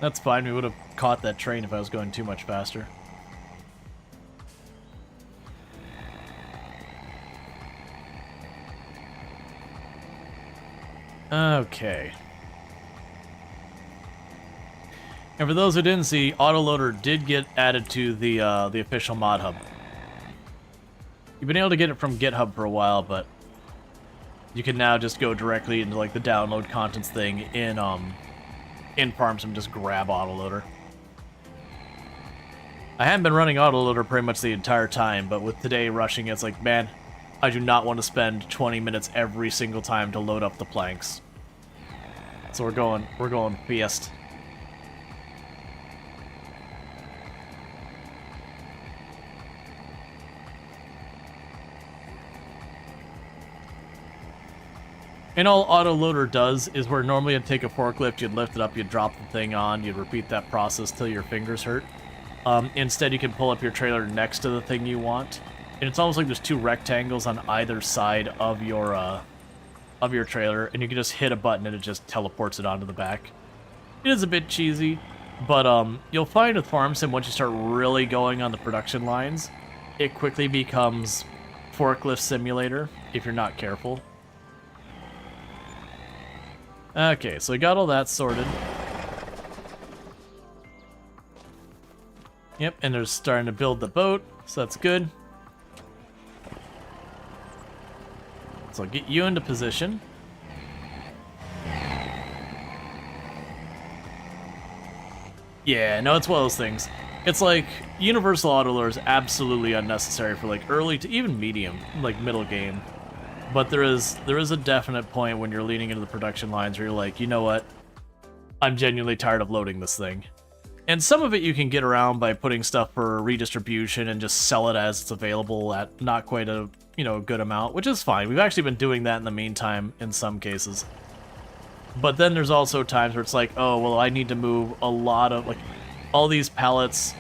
That's fine, we would have caught that train if I was going too much faster. Okay. And for those who didn't see, Autoloader did get added to the official mod hub. You've been able to get it from GitHub for a while, but you can now just go directly into like the download contents thing in Farms and just grab Autoloader. I haven't been running Autoloader pretty much the entire time, but with today rushing, it's like, man, I do not want to spend 20 minutes every single time to load up the planks. So we're going fast. And all Autoloader does is where normally you'd take a forklift, you'd lift it up, you'd drop the thing on, you'd repeat that process till your fingers hurt. Instead, you can pull up your trailer next to the thing you want. And it's almost like there's two rectangles on either side of your trailer, and you can just hit a button and it just teleports it onto the back. It is a bit cheesy, but you'll find with Farm Sim, once you start really going on the production lines, it quickly becomes Forklift Simulator if you're not careful. Okay, so we got all that sorted. Yep, and they're starting to build the boat, so that's good. So I'll get you into position. Yeah, no, it's one of those things. It's like, Universal Autoloader is absolutely unnecessary for like early to even medium, like middle game. But there is a definite point when you're leaning into the production lines where you're like, you know what? I'm genuinely tired of loading this thing. And some of it you can get around by putting stuff for redistribution and just sell it as it's available at not quite a, good amount, which is fine. We've actually been doing that in the meantime in some cases. But then there's also times where it's like, oh, well, I need to move a lot of, like, all these pallets,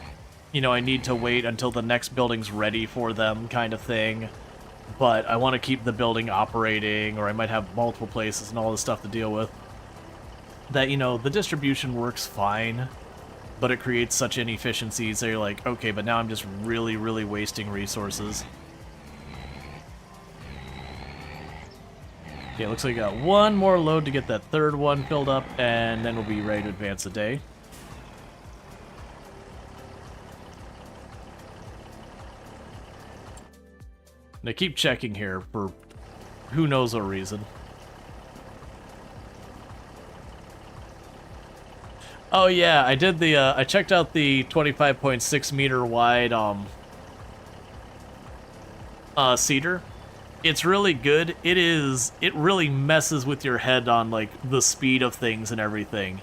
I need to wait until the next building's ready for them kind of thing. But I want to keep the building operating, or I might have multiple places and all this stuff to deal with. That, the distribution works fine, but it creates such inefficiencies that you're like, okay, but now I'm just really, really wasting resources. Okay, looks like we got one more load to get that third one filled up, and then we'll be ready to advance the day. And I keep checking here for who knows what reason. Oh yeah, I did the, I checked out the 25.6 meter wide, cedar. It's really good. It really messes with your head on, like, the speed of things and everything.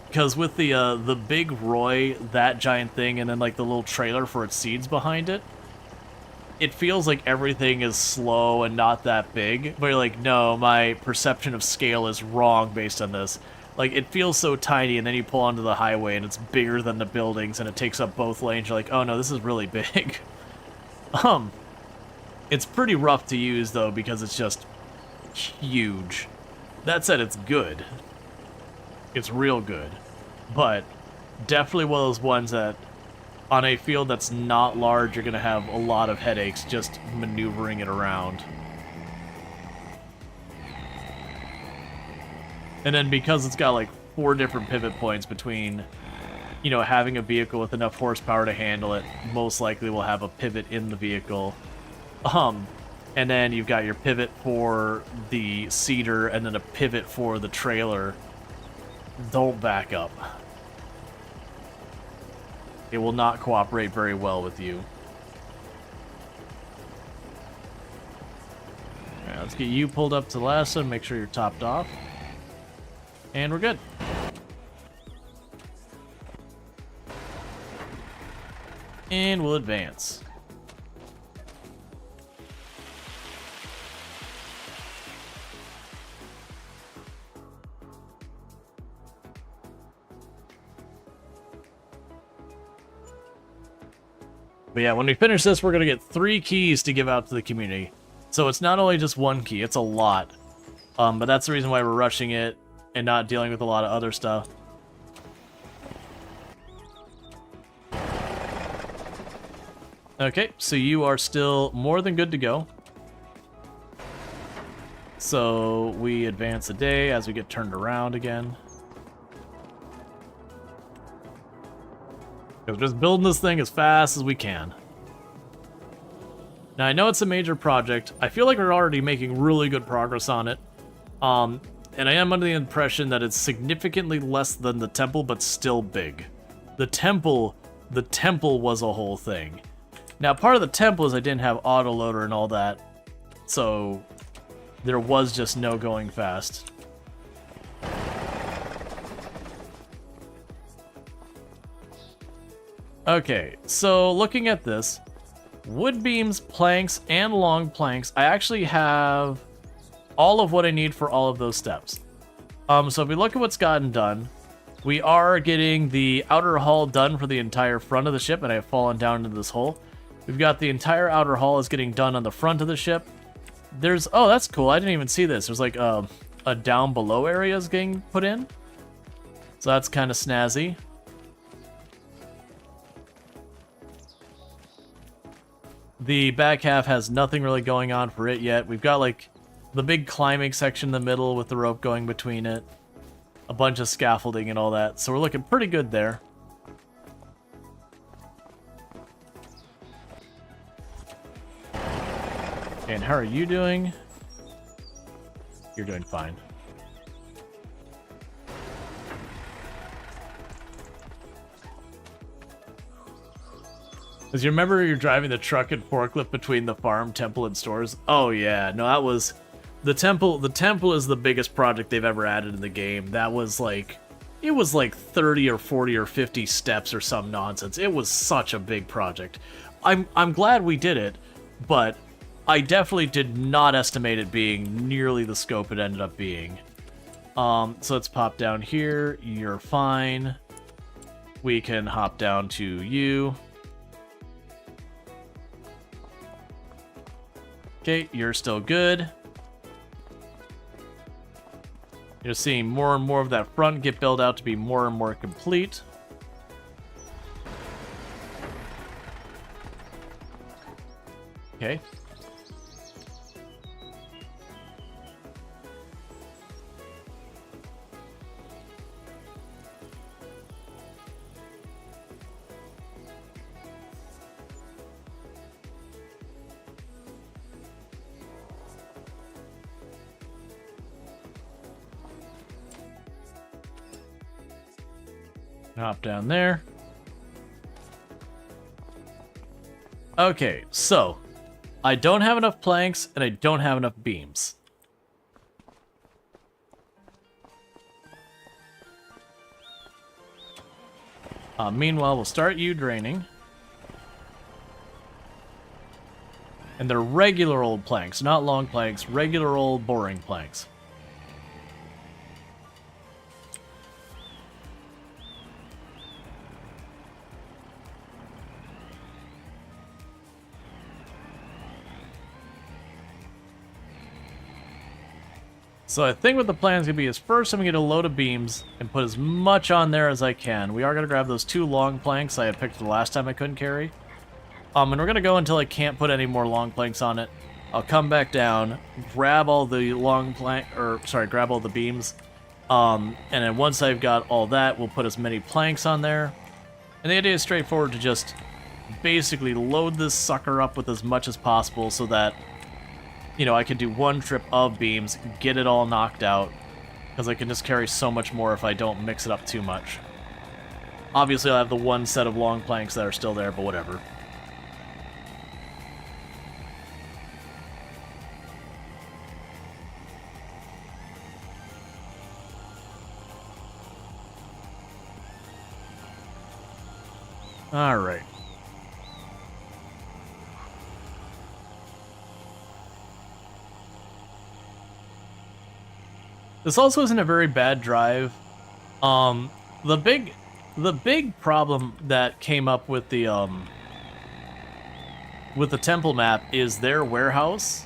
Because with the big Roy, that giant thing, and then, like, the little trailer for its seeds behind it, it feels like everything is slow and not that big, but you're like, no, my perception of scale is wrong based on this. Like, it feels so tiny, and then you pull onto the highway, and it's bigger than the buildings, and it takes up both lanes. You're like, oh no, this is really big. It's pretty rough to use, though, because it's just huge. That said, it's good. It's real good. But definitely one of those ones that, on a field that's not large, you're going to have a lot of headaches just maneuvering it around. And then because it's got like 4 different pivot points between, you know, having a vehicle with enough horsepower to handle it, most likely will have a pivot in the vehicle. And then you've got your pivot for the seater and then a pivot for the trailer. Don't back up. It will not cooperate very well with you. Alright, let's get you pulled up to the last one, make sure you're topped off. And we're good. And we'll advance. But yeah, when we finish this, we're going to get 3 keys to give out to the community. So it's not only just 1 key, it's a lot. But that's the reason why we're rushing it and not dealing with a lot of other stuff. Okay, so you are still more than good to go. So we advance a day as we get turned around again. We're just building this thing as fast as we can. Now, I know it's a major project. I feel like we're already making really good progress on it. And I am under the impression that it's significantly less than the temple, but still big. The temple was a whole thing. Now, part of the temple is I didn't have autoloader and all that, so there was just no going fast. Okay, so looking at this, wood beams, planks, and long planks, I actually have all of what I need for all of those steps. So if we look at what's gotten done, we are getting the outer hull done for the entire front of the ship, and I have fallen down into this hole. We've got the entire outer hull is getting done on the front of the ship. There's, oh, that's cool, I didn't even see this. There's like a down below area is getting put in. So that's kind of snazzy. The back half has nothing really going on for it yet. We've got like the big climbing section in the middle with the rope going between it. A bunch of scaffolding and all that. So we're looking pretty good there. And how are you doing? You're doing fine. Because you remember you're driving the truck and forklift between the farm, temple, and stores? Oh yeah, no, that was... The temple is the biggest project they've ever added in the game. That was like... It was like 30 or 40 or 50 steps or some nonsense. It was such a big project. I'm glad we did it, but I definitely did not estimate it being nearly the scope it ended up being. So let's pop down here. You're fine. We can hop down to you. Okay, you're still good. You're seeing more and more of that front get built out to be more and more complete. Okay. Hop down there. Okay, so I don't have enough planks and I don't have enough beams. Meanwhile, we'll start you draining. And they're regular old planks, not long planks, regular old boring planks. So I think what the plan is going to be is first I'm going to get a load of beams and put as much on there as I can. We are going to grab those 2 long planks I had picked the last time I couldn't carry. And we're going to go until I can't put any more long planks on it. I'll come back down, grab all the grab all the beams. And then once I've got all that, we'll put as many planks on there. And the idea is straightforward, to just basically load this sucker up with as much as possible so that, you know, I can do one trip of beams, get it all knocked out, because I can just carry so much more if I don't mix it up too much. Obviously, I'll have the one set of long planks that are still there, but whatever. All right. This also isn't a very bad drive. The big problem that came up with the temple map is their warehouse.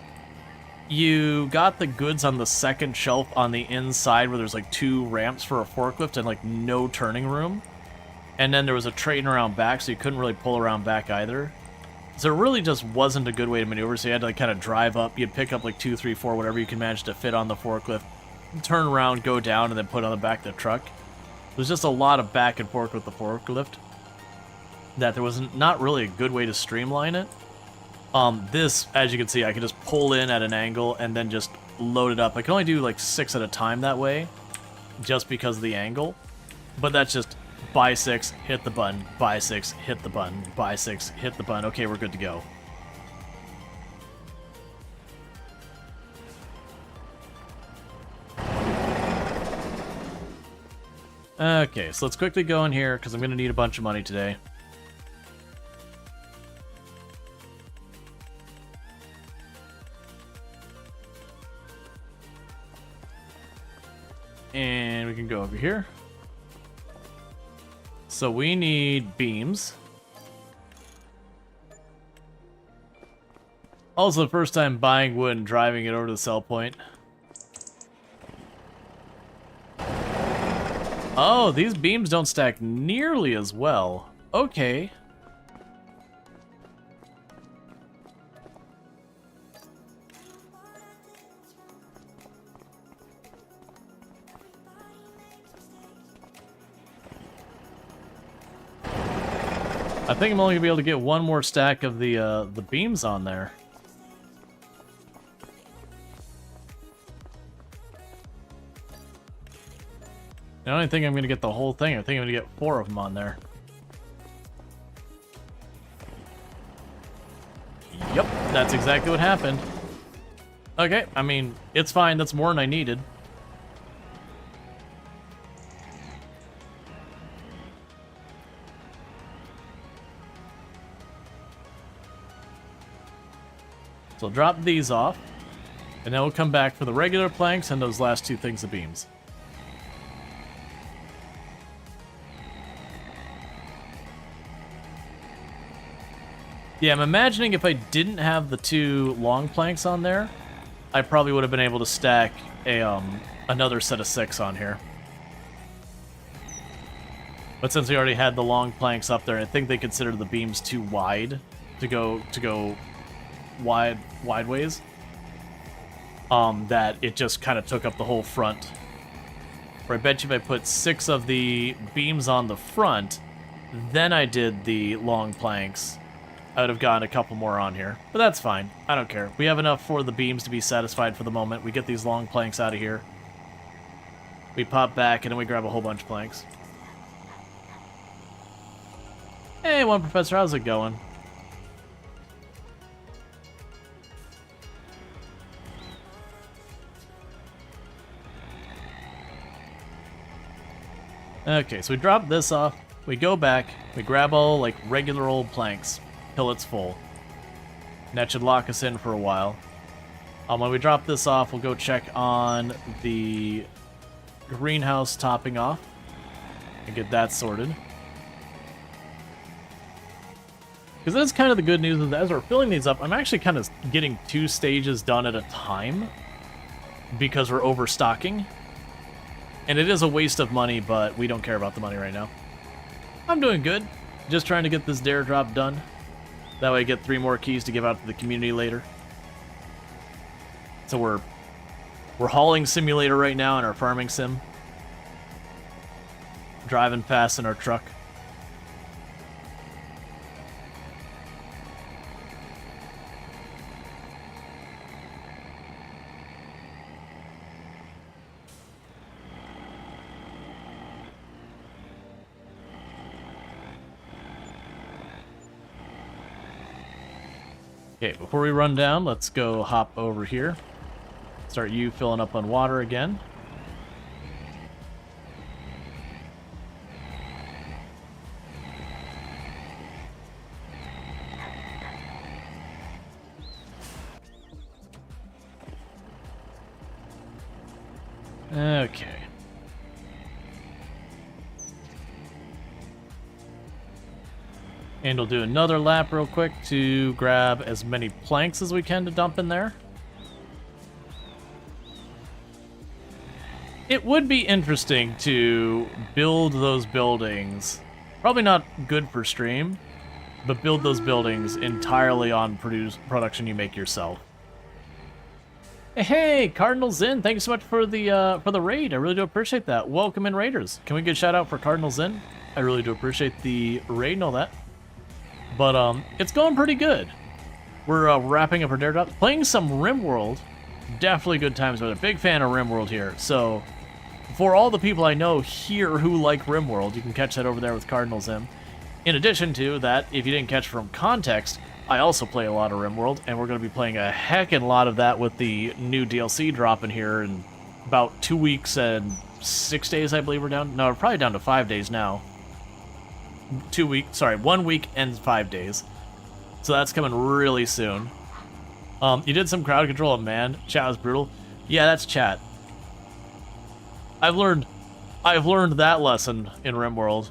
You got the goods on the second shelf on the inside where there's like 2 ramps for a forklift and like no turning room. And then there was a train around back, so you couldn't really pull around back either. So it really just wasn't a good way to maneuver, so you had to like kind of drive up. You'd pick up like 2, 3, 4, whatever you can manage to fit on the forklift, turn around, go down, and then put on the back of the truck. There's just a lot of back and forth with the forklift that there was not really a good way to streamline it. This, as you can see, I can just pull in at an angle and then just load it up. I can only do like 6 at a time that way, just because of the angle. But that's just buy 6, hit the button, buy 6, hit the button, buy 6, hit the button. Okay, we're good to go. Okay, so let's quickly go in here, because I'm going to need a bunch of money today. And we can go over here. So we need beams. Also, the first time buying wood and driving it over to the sell point. Oh, these beams don't stack nearly as well. Okay. I think I'm only gonna be able to get one more stack of the beams on there. I don't think I'm gonna get the whole thing. I think I'm gonna get 4 of them on there. Yep, that's exactly what happened. Okay, I mean, it's fine. That's more than I needed. So I'll drop these off, and then we'll come back for the regular planks and those last 2 things of beams. Yeah, I'm imagining if I didn't have the 2 long planks on there, I probably would have been able to stack a another set of 6 on here. But since we already had the long planks up there, I think they consider the beams too wide to go wide ways. That it just kind of took up the whole front. Where I bet you if I put 6 of the beams on the front, then I did the long planks, I would have gotten a couple more on here. But that's fine. I don't care. We have enough for the beams to be satisfied for the moment. We get these long planks out of here. We pop back, and then we grab a whole bunch of planks. Hey, One Professor, how's it going? Okay, so we drop this off, we go back, we grab all, like, regular old planks till it's full. That should lock us in for a while. When we drop this off, we'll go check on the greenhouse topping off and get that sorted. Because that's kind of the good news is that as we're filling these up, I'm actually kind of getting 2 stages done at a time because we're overstocking. And it is a waste of money, but we don't care about the money right now. I'm doing good. Just trying to get this dare drop done. That way I get 3 more keys to give out to the community later. So we're hauling simulator right now in our farming sim. Driving fast in our truck. Okay, before we run down, let's go hop over here. Start you filling up on water again. Okay. And we'll do another lap real quick to grab as many planks as we can to dump in there. It would be interesting to build those buildings. Probably not good for stream, but build those buildings entirely on production you make yourself. Hey, Cardinal Zin, thank you so much for the raid. I really do appreciate that. Welcome in, Raiders. Can we get a shout out for Cardinal Zin? I really do appreciate the raid and all that. But it's going pretty good. We're wrapping up our dare drop, playing some RimWorld. Definitely good times with it. Big fan of RimWorld here. So for all the people I know here who like RimWorld, you can catch that over there with Cardinal Zim. In addition to that, if you didn't catch from context, I also play a lot of RimWorld, and we're going to be playing a heckin' lot of that with the new DLC dropping here in about 2 weeks and 6 days, I believe we're down. No, we're probably down to 5 days now. 2 weeks, sorry, 1 week and 5 days. So that's coming really soon. You did some crowd control, man. Chat was brutal. Yeah, that's chat. I've learned that lesson in RimWorld.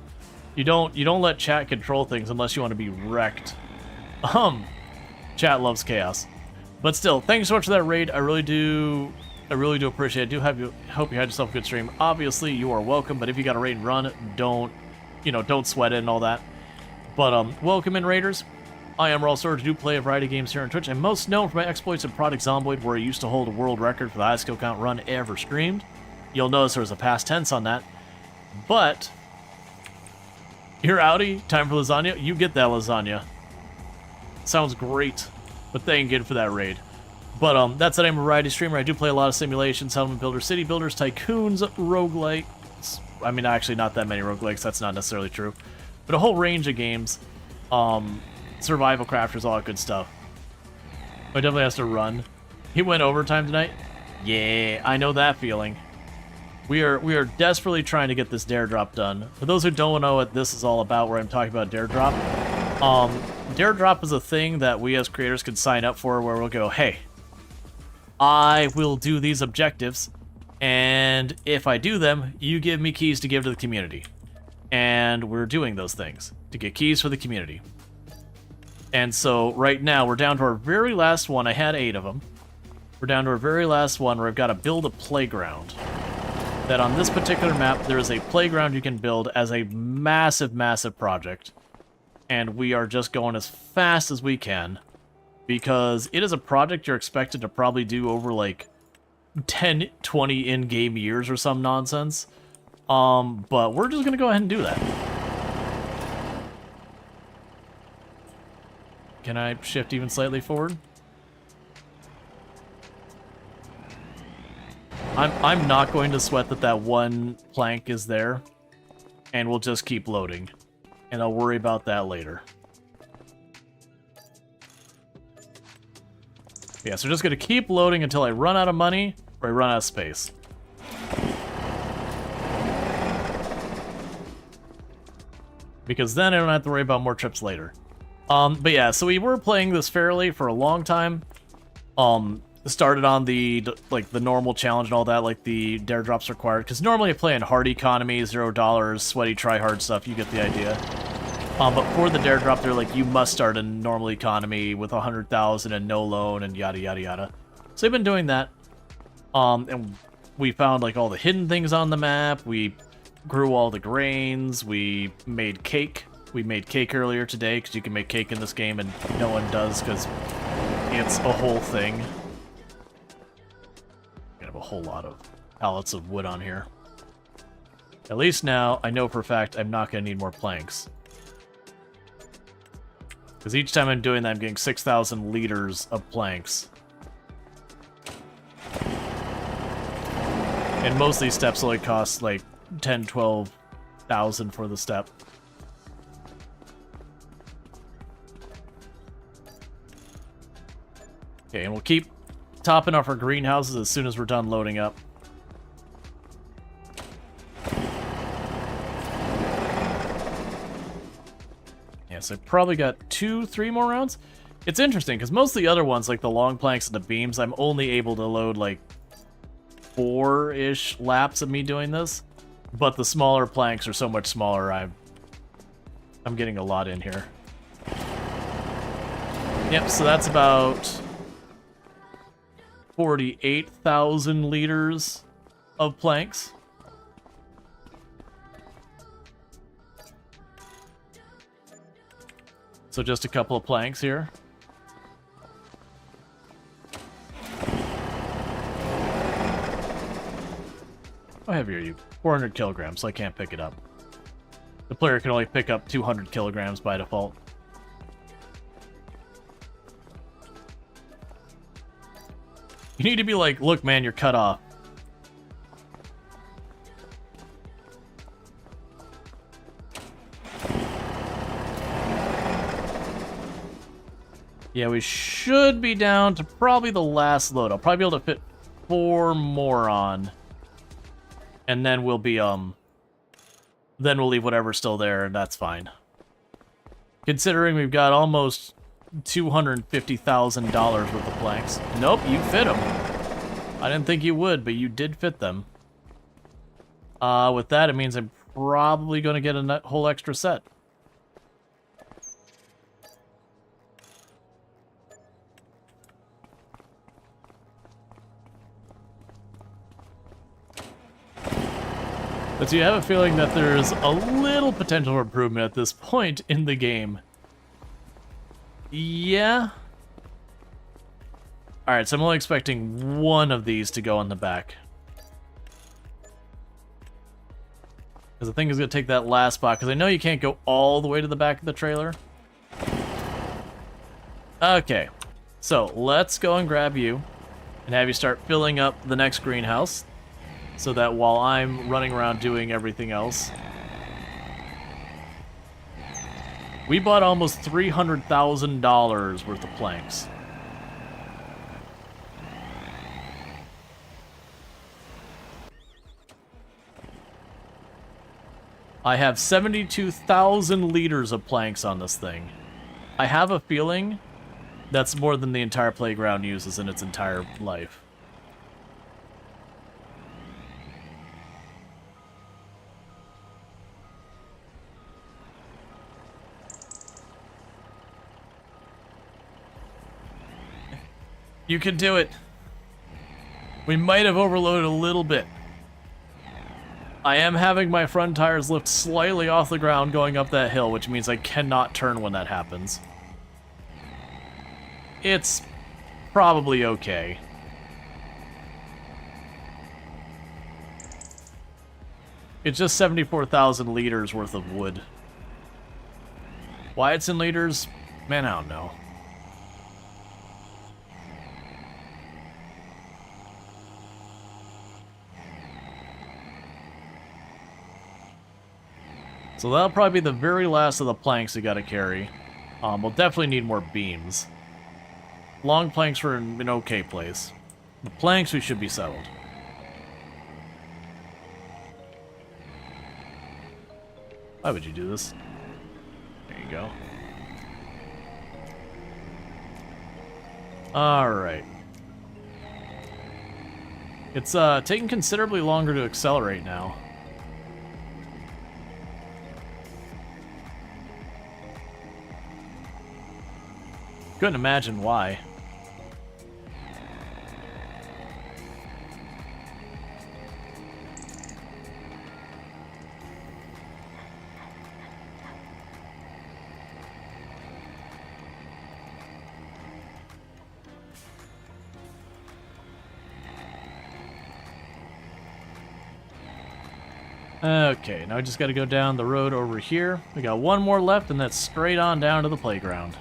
You don't let chat control things unless you want to be wrecked. Chat loves chaos. But still, thank you so much for that raid. I really do appreciate it. Hope you had yourself a good stream. Obviously, you are welcome, but if you got a raid and run, don't sweat it and all that. But welcome in, Raiders. I am Rual Storge. I do play a variety of games here on Twitch. I'm most known for my exploits in Project Zomboid, where I used to hold a world record for the highest kill count run ever streamed. You'll notice there was a past tense on that. But you're outie, time for lasagna. You get that lasagna. Sounds great. But thank you for that raid. But that's that I'm a variety streamer. I do play a lot of simulations, settlement builders, city builders, tycoons, roguelikes. I mean, actually not that many roguelikes, that's not necessarily true. But a whole range of games. Survival crafters, all that good stuff. I definitely has to run. He went overtime tonight? Yeah, I know that feeling. We are desperately trying to get this dare drop done. For those who don't know what this is all about, where I'm talking about dare drop, dare drop is a thing that we as creators can sign up for, where we'll go, hey, I will do these objectives, and if I do them, you give me keys to give to the community. And we're doing those things to get keys for the community. And so right now we're down to our very last one. I had 8 of them. We're down to our very last one where I've got to build a playground. That on this particular map, there is a playground you can build as a massive, massive project. And we are just going as fast as we can, because it is a project you're expected to probably do over like 10, 20 in-game years or some nonsense. But we're just going to go ahead and do that. Can I shift even slightly forward? I'm not going to sweat that one plank is there, and we'll just keep loading, and I'll worry about that later. Yeah, so we're just going to keep loading until I run out of money or I run out of space. Because then I don't have to worry about more trips later. But yeah, so we were playing this fairly for a long time. Started on the normal challenge and all that, like the dare drops required. Because normally I play in hard economy, $0, sweaty, try hard stuff. You get the idea. But for the dare drop, they're like, you must start in normal economy with 100,000 and no loan and yada yada yada. So I've been doing that. And we found like all the hidden things on the map. We grew all the grains. We made cake. We made cake earlier today because you can make cake in this game and no one does because it's a whole thing. I have a whole lot of pallets of wood on here. At least now I know for a fact I'm not going to need more planks. Because each time I'm doing that, I'm getting 6,000 liters of planks. And most of these steps only cost like 10, 12,000 for the step. Okay, and we'll keep topping off our greenhouses as soon as we're done loading up. Yes, I probably got 2-3 more rounds. It's interesting, because most of the other ones, like the long planks and the beams, I'm only able to load like 4-ish laps of me doing this. But the smaller planks are so much smaller, I'm getting a lot in here. Yep, so that's about 48,000 liters of planks. So just a couple of planks here. How heavy are you? 400 kilograms, so I can't pick it up. The player can only pick up 200 kilograms by default. You need to be like, look, man, you're cut off. Yeah, we should be down to probably the last load. I'll probably be able to fit 4 more on. And then we'll be, then we'll leave whatever's still there, and that's fine. Considering we've got almost $250,000 worth of planks. Nope, you fit them. I didn't think you would, but you did fit them. With that, it means I'm probably going to get a whole extra set. But so you have a feeling that there's a little potential for improvement at this point in the game. Yeah. Alright, so I'm only expecting one of these to go on the back. Because the thing is going to take that last spot, because I know you can't go all the way to the back of the trailer. Okay, so let's go and grab you and have you start filling up the next greenhouse so that while I'm running around doing everything else. We bought almost $300,000 worth of planks. I have 72,000 liters of planks on this thing. I have a feeling that's more than the entire playground uses in its entire life. You can do it. We might have overloaded a little bit. I am having my front tires lift slightly off the ground going up that hill, which means I cannot turn when that happens. It's probably okay. It's just 74,000 liters worth of wood. Why it's in liters? Man, I don't know. So that'll probably be the very last of the planks we gotta carry. We'll definitely need more beams. Long planks were in an okay place. The planks, we should be settled. Why would you do this? There you go. Alright. It's taking considerably longer to accelerate now. Couldn't imagine why. Okay, now I just got to go down the road over here. We got one more left, and that's straight on down to the playground.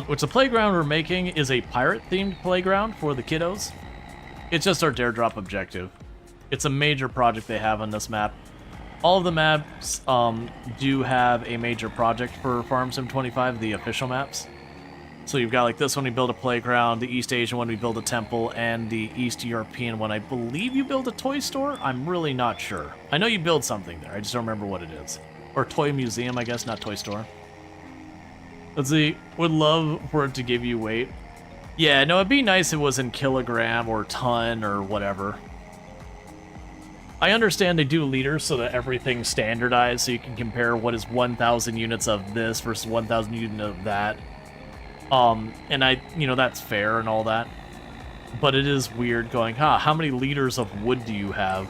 Which the playground we're making is a pirate-themed playground for the kiddos. It's just our dare drop objective. It's a major project they have on this map. All of the maps do have a major project for Farm Sim 25, the official maps. So you've got like this one, we build a playground, the East Asian one, we build a temple, and the East European one, I believe you build a toy store? I'm really not sure. I know you build something there, I just don't remember what it is. Or toy museum, I guess, not toy store. Let's see, would love for it to give you weight. Yeah, no, it'd be nice if it was in kilogram or ton or whatever. I understand they do liters so that everything's standardized, so you can compare what is 1,000 units of this versus 1,000 units of that. And you know, that's fair and all that. But it is weird going, how many liters of wood do you have?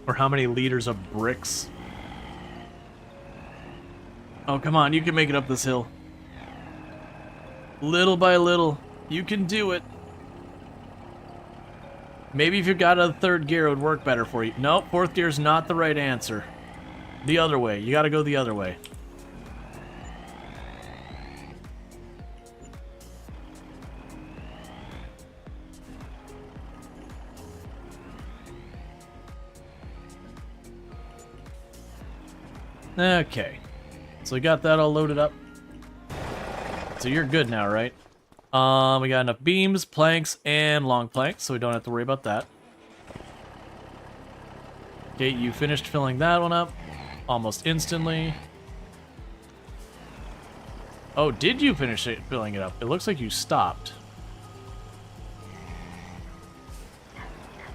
Or how many liters of bricks? Oh, come on, you can make it up this hill. Little by little, you can do it. Maybe if you got a third gear, it would work better for you. Nope, fourth gear's not the right answer. The other way. You gotta go the other way. Okay. So we got that all loaded up. So you're good now, right? We got enough beams, planks, and long planks, so we don't have to worry about that. Okay, you finished filling that one up almost instantly. Oh, did you finish filling it up? It looks like you stopped.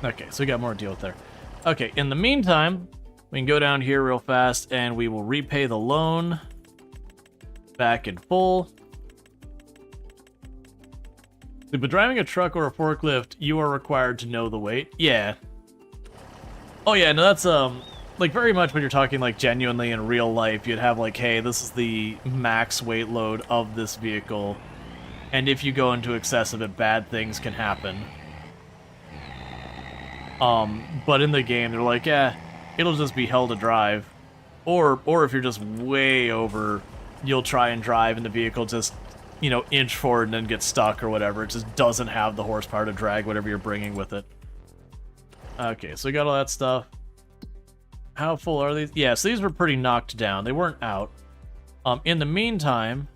Okay, so we got more to deal with there. Okay, in the meantime, we can go down here real fast, and we will repay the loan back in full. But driving a truck or a forklift, you are required to know the weight. Yeah. Oh yeah, no, that's like very much when you're talking like genuinely in real life, you'd have like, hey, this is the max weight load of this vehicle, and if you go into excess of it, bad things can happen. But in the game, they're like, it'll just be hell to drive, or if you're just way over, you'll try and drive, and the vehicle just, you know, inch forward and then get stuck or whatever. It just doesn't have the horsepower to drag whatever you're bringing with it. Okay, so we got all that stuff. How full are these? Yeah, so these were pretty knocked down. They weren't out. In the meantime,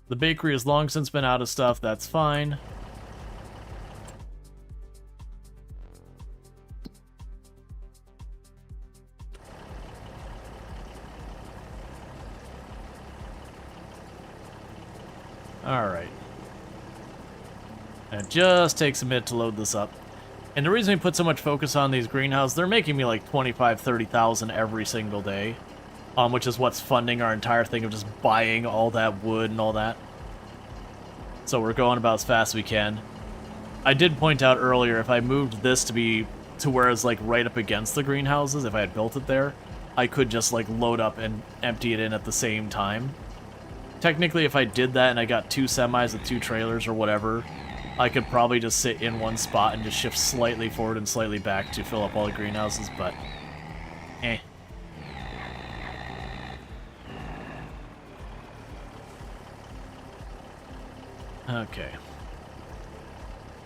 the bakery has long since been out of stuff. That's fine. Alright. And it just takes a minute to load this up. And the reason we put so much focus on these greenhouses, they're making me like 25, 30,000 every single day. Which is what's funding our entire thing of just buying all that wood and all that. So we're going about as fast as we can. I did point out earlier, if I moved this to where it's like right up against the greenhouses, if I had built it there, I could just like load up and empty it in at the same time. Technically, if I did that and I got 2 semis with 2 trailers or whatever, I could probably just sit in one spot and just shift slightly forward and slightly back to fill up all the greenhouses, but eh. Okay.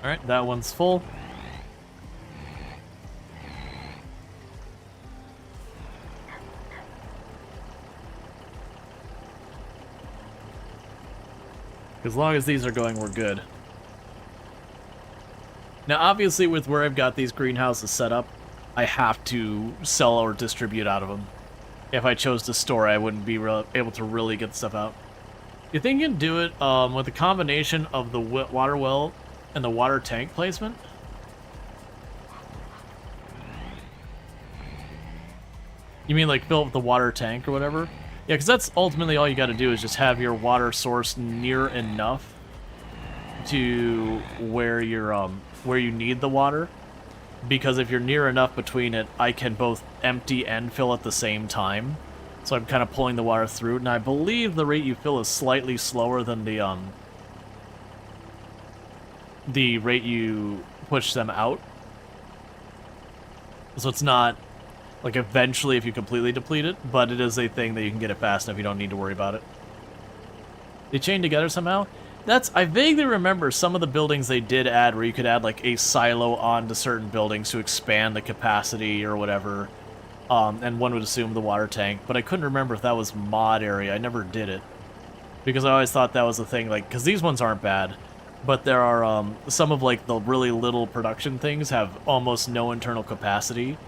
Alright, that one's full. As long as these are going, we're good. Now, obviously, with where I've got these greenhouses set up, I have to sell or distribute out of them. If I chose to store, I wouldn't be able to really get stuff out. You think you can do it with a combination of the water well and the water tank placement? You mean like fill up the water tank or whatever? Yeah, because that's ultimately all you got to do is just have your water source near enough to where you need the water. Because if you're near enough between it, I can both empty and fill at the same time. So I'm kind of pulling the water through, and I believe the rate you fill is slightly slower than the rate you push them out. So it's not like eventually if you completely deplete it, but it is a thing that you can get it fast enough, you don't need to worry about it. They chain together somehow? I vaguely remember some of the buildings they did add where you could add like a silo onto certain buildings to expand the capacity or whatever. And one would assume the water tank, but I couldn't remember if that was mod area. I never did it. Because I always thought that was the thing, like, because these ones aren't bad, but there are, some of, like, the really little production things have almost no internal capacity.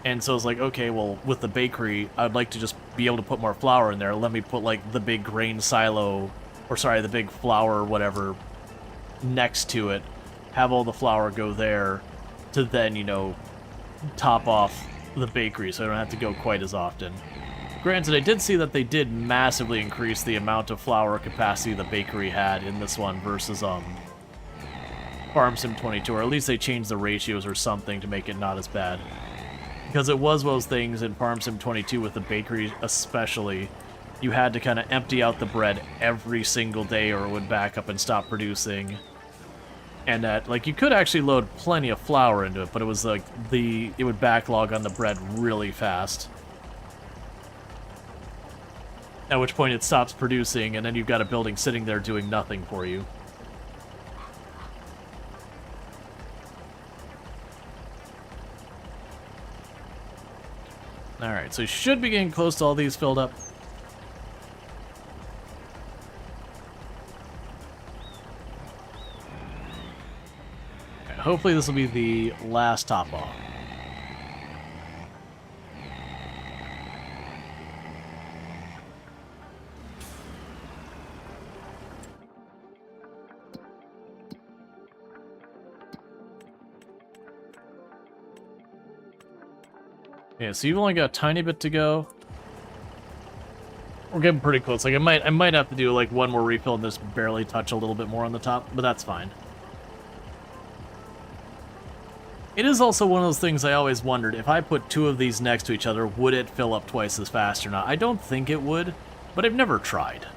And so it's like, okay, well, with the bakery, I'd like to just be able to put more flour in there. Let me put, like, the big grain silo, or sorry, the big flour or whatever next to it. Have all the flour go there to then, you know, top off the bakery so I don't have to go quite as often. Granted, I did see that they did massively increase the amount of flour capacity the bakery had in this one versus Farm Sim 22, or at least they changed the ratios or something to make it not as bad. Because it was one of those things in Farm Sim 22 with the bakery especially, you had to kind of empty out the bread every single day or it would back up and stop producing. And that, like, you could actually load plenty of flour into it, but it was like it would backlog on the bread really fast. At which point it stops producing, and then you've got a building sitting there doing nothing for you. Alright, so you should be getting close to all these filled up. Hopefully this will be the last top off. Yeah, so you've only got a tiny bit to go. We're getting pretty close. Like I might have to do like one more refill and just barely touch a little bit more on the top, but that's fine. It is also one of those things I always wondered, if I put two of these next to each other, would it fill up twice as fast or not? I don't think it would, but I've never tried.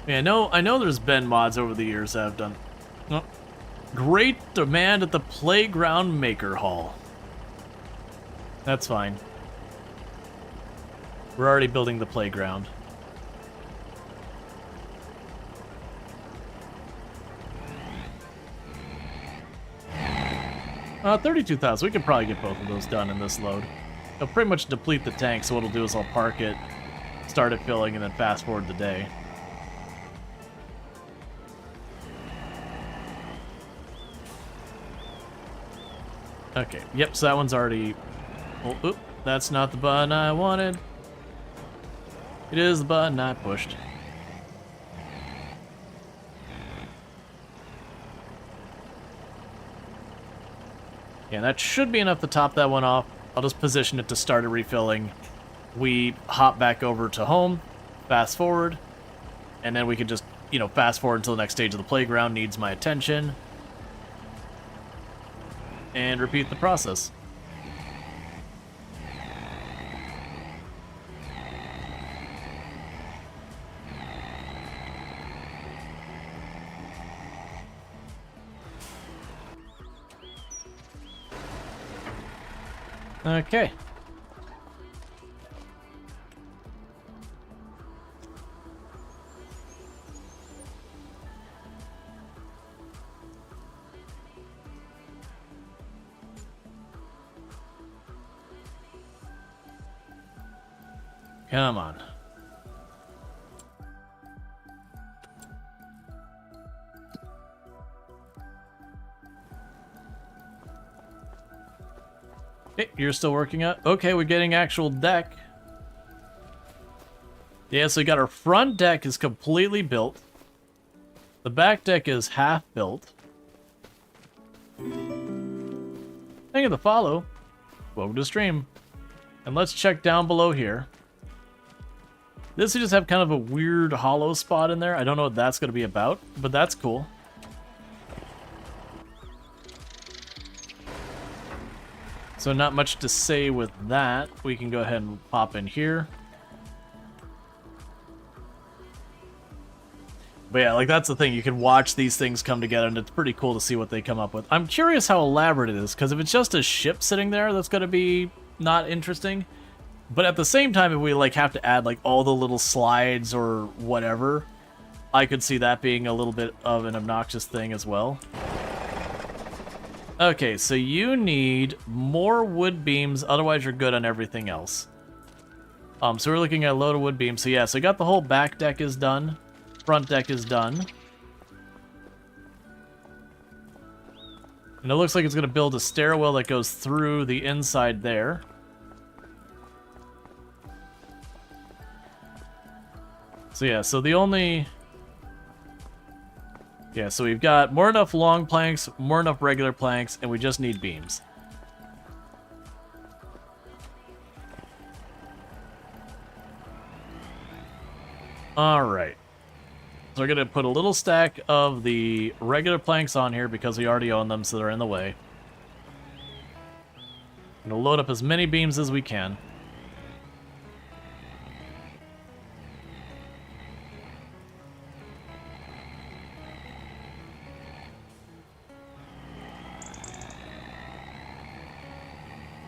Yeah, I know there's been mods over the years that have done... Oh, great demand at the Playground Maker Hall. That's fine. We're already building the playground. 32,000. We could probably get both of those done in this load. It'll pretty much deplete the tank, so what it'll do is I'll park it, start it filling, and then fast forward the day. Okay, yep, so that one's already... Oh, oop, that's not the button I wanted. It is the button I pushed. Yeah, that should be enough to top that one off. I'll just position it to start it refilling. We hop back over to home, fast forward, and then we can just, you know, fast forward until the next stage of the playground needs my attention. And repeat the process. Okay. Come on. Okay, you're still working out. Okay, we're getting actual deck. Yeah, so we got our front deck is completely built. The back deck is half built. Thank you for the follow. Welcome to the stream. And let's check down below here. This will just have kind of a weird hollow spot in there. I don't know what that's going to be about, but that's cool. So not much to say with that. We can go ahead and pop in here. But yeah, like that's the thing. You can watch these things come together, and it's pretty cool to see what they come up with. I'm curious how elaborate it is, because if it's just a ship sitting there, that's going to be not interesting. But at the same time, if we like have to add like all the little slides or whatever, I could see that being a little bit of an obnoxious thing as well. Okay, so you need more wood beams, otherwise you're good on everything else. So we're looking at a load of wood beams. So yeah, so I got the whole back deck is done. Front deck is done. And it looks like it's going to build a stairwell that goes through the inside there. So yeah, so the only... Yeah, so we've got more enough long planks, more enough regular planks, and we just need beams. Alright. So we're going to put a little stack of the regular planks on here because we already own them, so they're in the way. I'm going to load up as many beams as we can.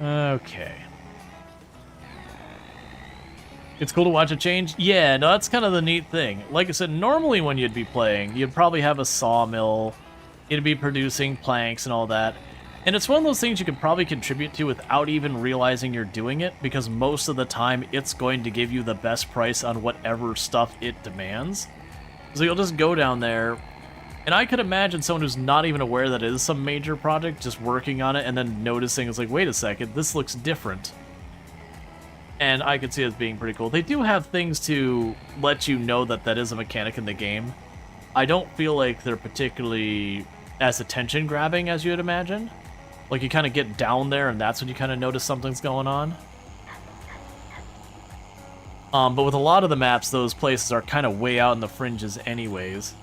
Okay. It's cool to watch it change? Yeah, no, that's kind of the neat thing. Like I said, normally when you'd be playing, you'd probably have a sawmill, it'd be producing planks and all that. And it's one of those things you could probably contribute to without even realizing you're doing it, because most of the time it's going to give you the best price on whatever stuff it demands. So you'll just go down there, and I could imagine someone who's not even aware that it is some major project just working on it and then noticing it's like, wait a second, this looks different. And I could see it as being pretty cool. They do have things to let you know that that is a mechanic in the game. I don't feel like they're particularly as attention-grabbing as you would imagine. Like, you kind of get down there, and that's when you kind of notice something's going on. But with a lot of the maps, those places are kind of way out in the fringes anyways.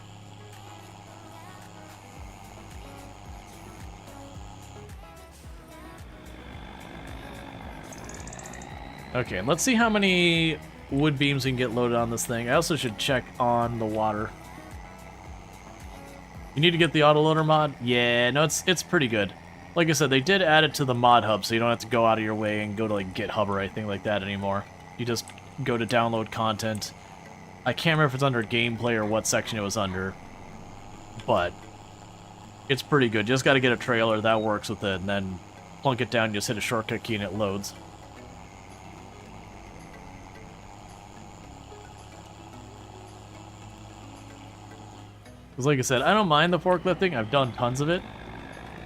Okay, let's see how many wood beams we can get loaded on this thing. I also should check on the water. You need to get the autoloader mod? Yeah, no, it's pretty good. Like I said, they did add it to the mod hub, so you don't have to go out of your way and go to like GitHub or anything like that anymore. You just go to download content. I can't remember if it's under gameplay or what section it was under, but it's pretty good. You just got to get a trailer that works with it, and then plunk it down, just hit a shortcut key and it loads. Because like I said, I don't mind the forklifting. I've done tons of it.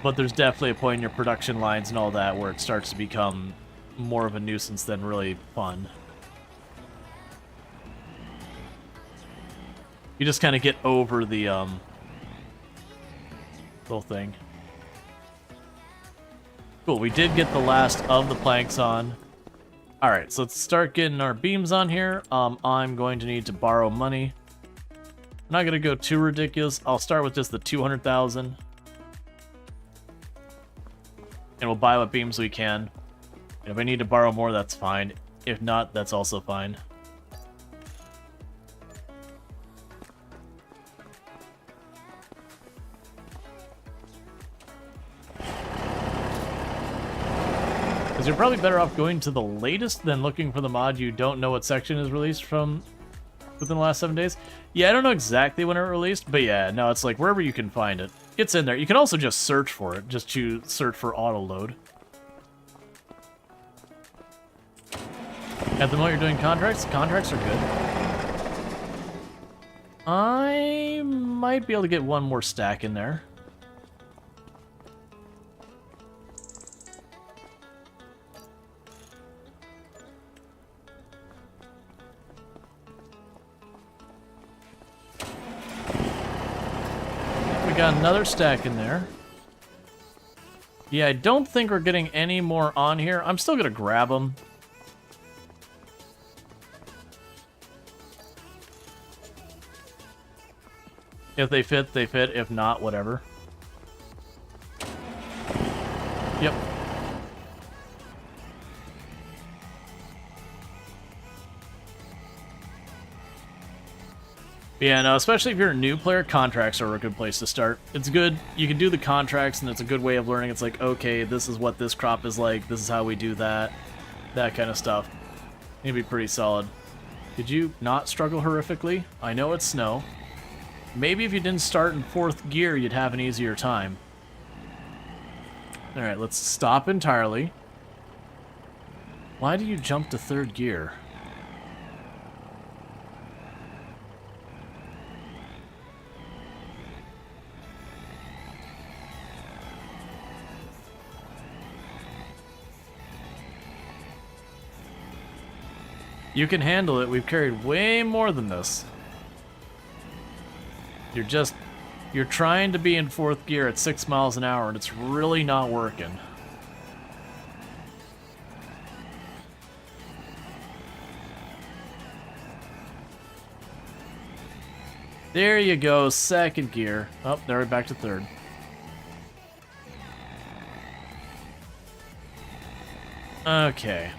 But there's definitely a point in your production lines and all that where it starts to become more of a nuisance than really fun. You just kind of get over the whole thing. Cool, we did get the last of the planks on. Alright, so let's start getting our beams on here. I'm going to need to borrow money. I'm not going to go too ridiculous. I'll start with just the 200,000. And we'll buy what beams we can. And if I need to borrow more, that's fine. If not, that's also fine. Because you're probably better off going to the latest than looking for the mod you don't know what section is released from within the last 7 days. Yeah, I don't know exactly when it released, but yeah, no, it's like wherever you can find it. It's in there. You can also just search for it. Just search for auto load. At the moment you're doing contracts, contracts are good. I might be able to get one more stack in there. We got another stack in there. Yeah, I don't think we're getting any more on here. I'm still gonna grab them. If they fit, they fit. If not, whatever. Yep. Yeah, no, especially if you're a new player, contracts are a good place to start. It's good. You can do the contracts, and it's a good way of learning. It's like, okay, this is what this crop is like. This is how we do that. That kind of stuff. It'd be pretty solid. Did you not struggle horrifically? I know it's snow. Maybe if you didn't start in 4th gear, you'd have an easier time. Alright, let's stop entirely. Why do you jump to 3rd gear? You can handle it. We've carried way more than this. You're trying to be in 4th gear at 6 miles an hour, and it's really not working. There you go, 2nd gear. Oh, there we're back to 3rd. Okay.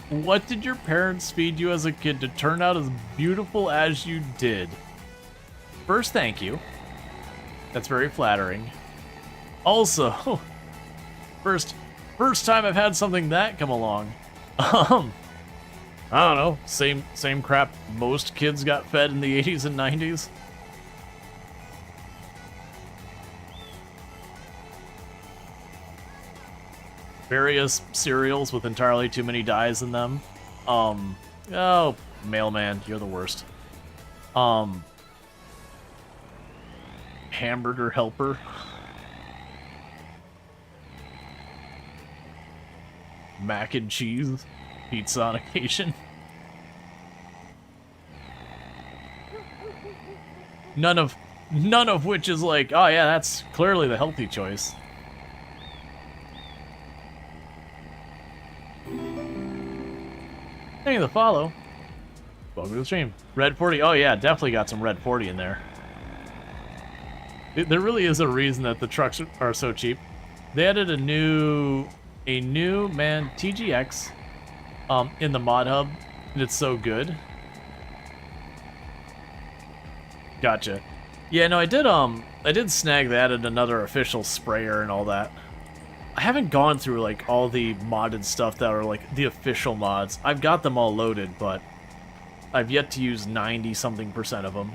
What did your parents feed you as a kid to turn out as beautiful as you did? First, thank you. That's very flattering. Also, first time I've had something that come along. I don't know, same crap most kids got fed in the 80s and 90s. Various cereals with entirely too many dyes in them. Oh, mailman, you're the worst. Hamburger helper. Mac and cheese. Pizza on occasion. None of which is like, oh yeah, that's clearly the healthy choice. Thank you for the follow. Welcome to the stream. Red 40. Oh yeah, definitely got some Red 40 in there. There really is a reason that the trucks are so cheap. They added a new TGX in the mod hub, and it's so good. Gotcha. Yeah, no, I did snag that and another official sprayer and all that. I haven't gone through like all the modded stuff that are like the official mods. I've got them all loaded, but I've yet to use 90-something% of them.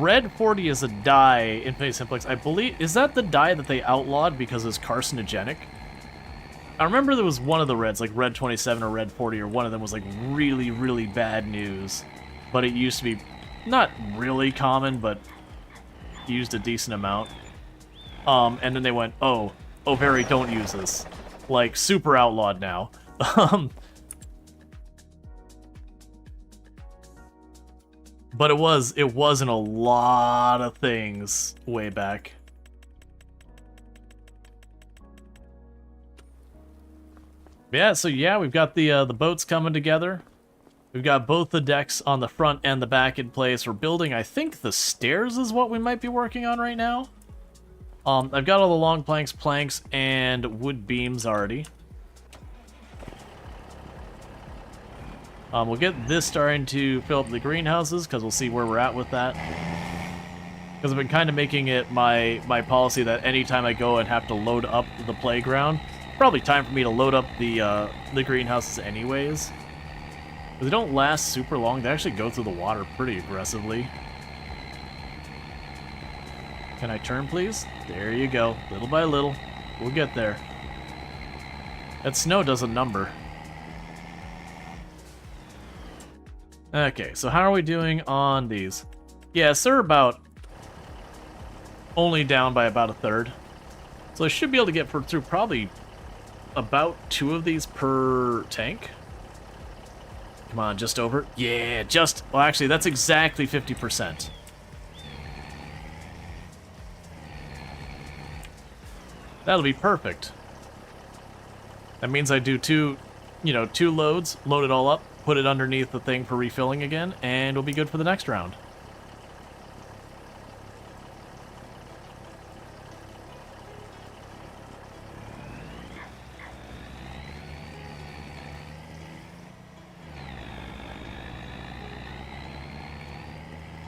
Red 40 is a dye in Infinity Simplex. I believe, is that the dye that they outlawed because it's carcinogenic? I remember there was one of the reds, like Red 27 or Red 40, or one of them was like really, really bad news. But it used to be not really common, but used a decent amount. And then they went, oh, Barry, don't use this. Like, super outlawed now. But it wasn't a lot of things way back. Yeah, so yeah, we've got the boats coming together. We've got both the decks on the front and the back in place. We're building, I think the stairs is what we might be working on right now. I've got all the long planks, and wood beams already. We'll get this starting to fill up the greenhouses, because we'll see where we're at with that. Because I've been kind of making it my policy that anytime I go and have to load up the playground, probably time for me to load up the greenhouses anyways. They don't last super long. They actually go through the water pretty aggressively. Can I turn, please? There you go. Little by little. We'll get there. That snow does a number. Okay, so how are we doing on these? Yes, they're about only down by about a third. So I should be able to get through probably about 2 of these per tank. Come on, just over. Yeah, just... Well, actually, that's exactly 50%. That'll be perfect. That means I do 2 loads, load it all up, put it underneath the thing for refilling again, and we'll be good for the next round.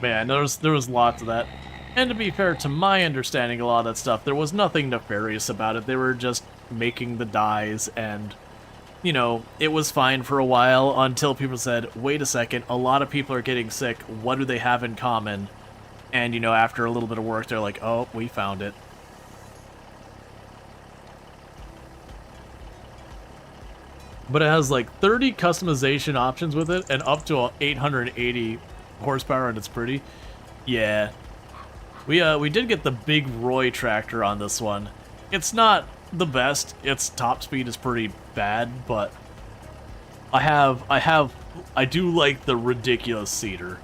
Man, there was lots of that. And to be fair, to my understanding, a lot of that stuff, there was nothing nefarious about it. They were just making the dyes, and, you know, it was fine for a while until people said, wait a second, a lot of people are getting sick. What do they have in common? And, you know, after a little bit of work, they're like, oh, we found it. But it has like 30 customization options with it, and up to 880 horsepower, and it's pretty. Yeah. We did get the big Roy tractor on this one. It's not the best. Its top speed is pretty bad, but I do like the ridiculous seeder.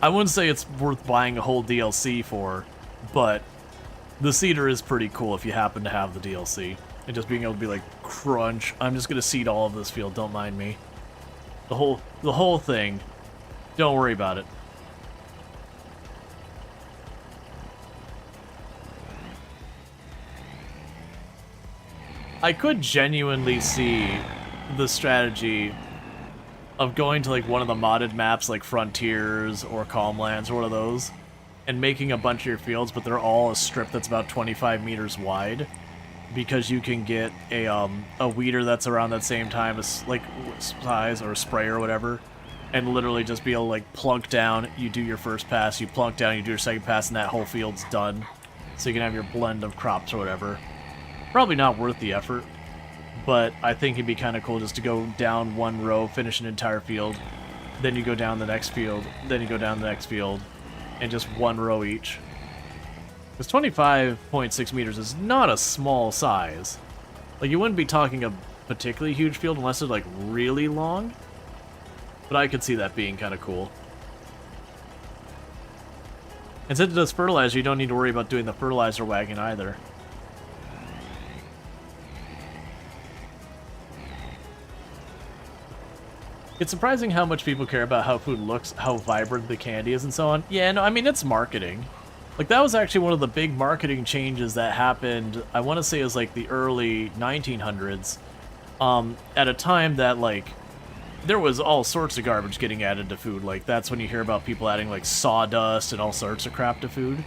I wouldn't say it's worth buying a whole DLC for, but the seeder is pretty cool if you happen to have the DLC. And just being able to be like, crunch, I'm just gonna seed all of this field, don't mind me. The whole thing. Don't worry about it. I could genuinely see the strategy of going to like one of the modded maps like Frontiers or Calmlands or one of those and making a bunch of your fields, but they're all a strip that's about 25 meters wide, because you can get a weeder that's around that same time as like size, or a sprayer or whatever, and literally just be able to like plunk down, you do your first pass, you plunk down, you do your second pass, and that whole field's done. So you can have your blend of crops or whatever. Probably not worth the effort, but I think it'd be kind of cool just to go down one row, finish an entire field, then you go down the next field, then you go down the next field, and just one row each. Because 25.6 meters is not a small size. Like, you wouldn't be talking a particularly huge field unless it's like really long, but I could see that being kind of cool. And since it does fertilizer, you don't need to worry about doing the fertilizer wagon either. It's surprising how much people care about how food looks, how vibrant the candy is, and so on. Yeah, no, I mean, it's marketing. Like, that was actually one of the big marketing changes that happened, I want to say it was like the early 1900s, at a time that, like, there was all sorts of garbage getting added to food. Like, that's when you hear about people adding, like, sawdust and all sorts of crap to food.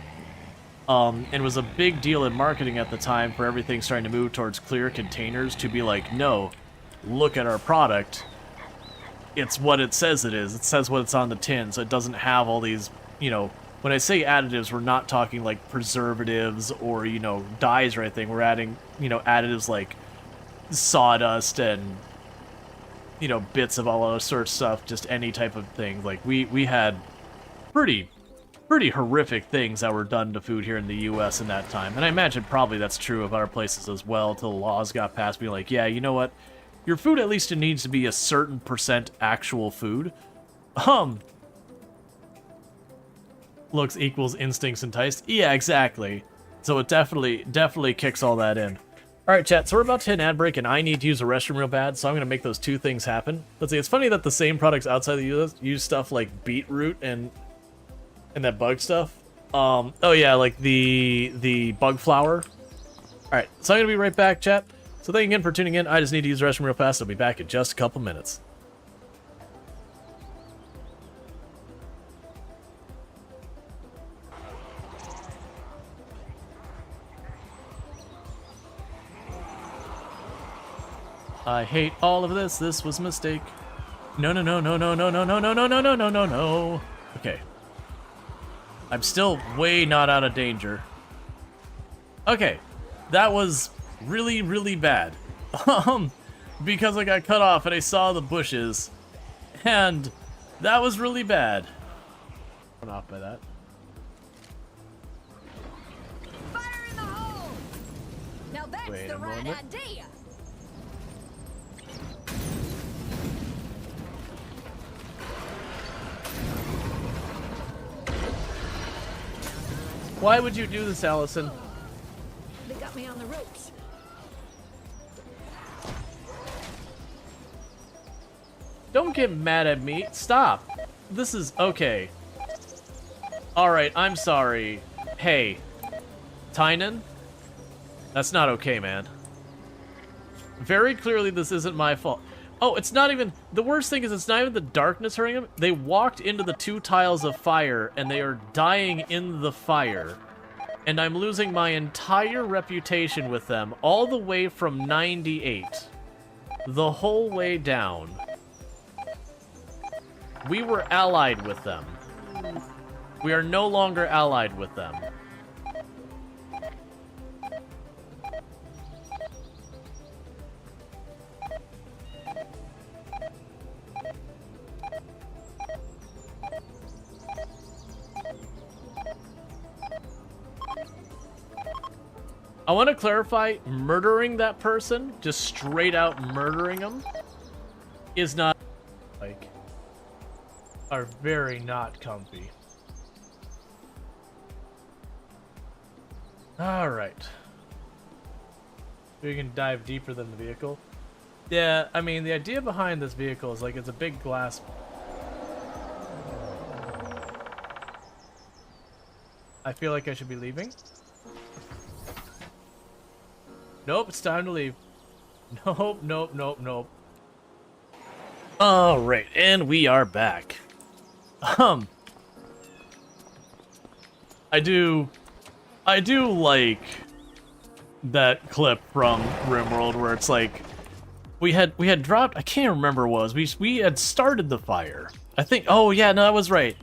And it was a big deal in marketing at the time for everything starting to move towards clear containers to be like, no, look at our product. It's what it says it is. It says what it's on the tin, so it doesn't have all these, you know, when I say additives, we're not talking like preservatives or, you know, dyes or anything. We're adding, you know, additives like sawdust and, you know, bits of all other sorts of stuff, just any type of thing. Like, we had pretty horrific things that were done to food here in the U.S. in that time. And I imagine probably that's true of other places as well, till the laws got passed being like, yeah, you know what? Your food, at least it needs to be a certain percent actual food. Looks equals instincts enticed. Yeah, exactly. So it definitely kicks all that in. Alright, chat, so we're about to hit an ad break, and I need to use the restroom real bad, so I'm going to make those two things happen. Let's see, it's funny that the same products outside the US use stuff like beetroot and that bug stuff. Oh yeah, like the bug flour. Alright, so I'm going to be right back, chat. So thank you again for tuning in. I just need to use the restroom real fast. I'll be back in just a couple minutes. I hate all of this. This was a mistake. No, no, no, no, no, no, no, no, no, no, no, no, no, no, no. Okay. I'm still way not out of danger. Okay. That was really, really bad. Because I got cut off and I saw the bushes. And that was really bad. I'm off by that. Fire in the hole! Now that's Wait the a right moment. idea. Why would you do this, Allison? They got me on the ropes. Don't get mad at me. Stop. This is okay. Alright, I'm sorry. Hey. Tynan? That's not okay, man. Very clearly this isn't my fault. Oh, it's not even... The worst thing is it's not even the darkness hurting them. They walked into the 2 tiles of fire, and they are dying in the fire. And I'm losing my entire reputation with them, all the way from 98. The whole way down. We were allied with them. We are no longer allied with them. I want to clarify, murdering that person, just straight out murdering them, is not, like, are very not comfy. Alright. We can dive deeper than the vehicle. Yeah, I mean, the idea behind this vehicle is, like, it's a big glass... I feel like I should be leaving. Nope, it's time to leave. Nope, nope, nope, nope. Alright, and we are back. I do like that clip from RimWorld where it's like we had dropped, I can't remember what it was. We had started the fire. I think, oh yeah, no, that was right.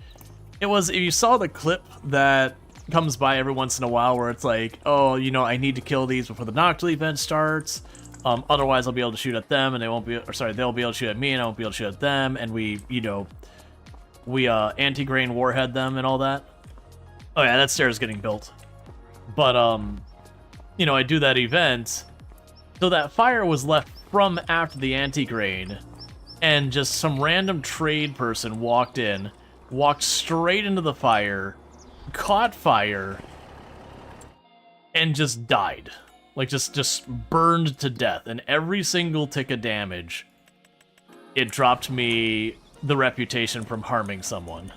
It was, if you saw the clip that comes by every once in a while where it's like, oh, you know, I need to kill these before the Noctil event starts. Otherwise I'll be able to shoot at them and they won't be, or sorry, they'll be able to shoot at me and I won't be able to shoot at them, and we, you know, we anti-grain warhead them and all that. Oh yeah, that stair is getting built. But you know, I do that event, so that fire was left from after the anti-grain, and just some random trade person walked in, walked straight into the fire, caught fire, and just died. Like, just burned to death. And every single tick of damage, it dropped me the reputation from harming someone.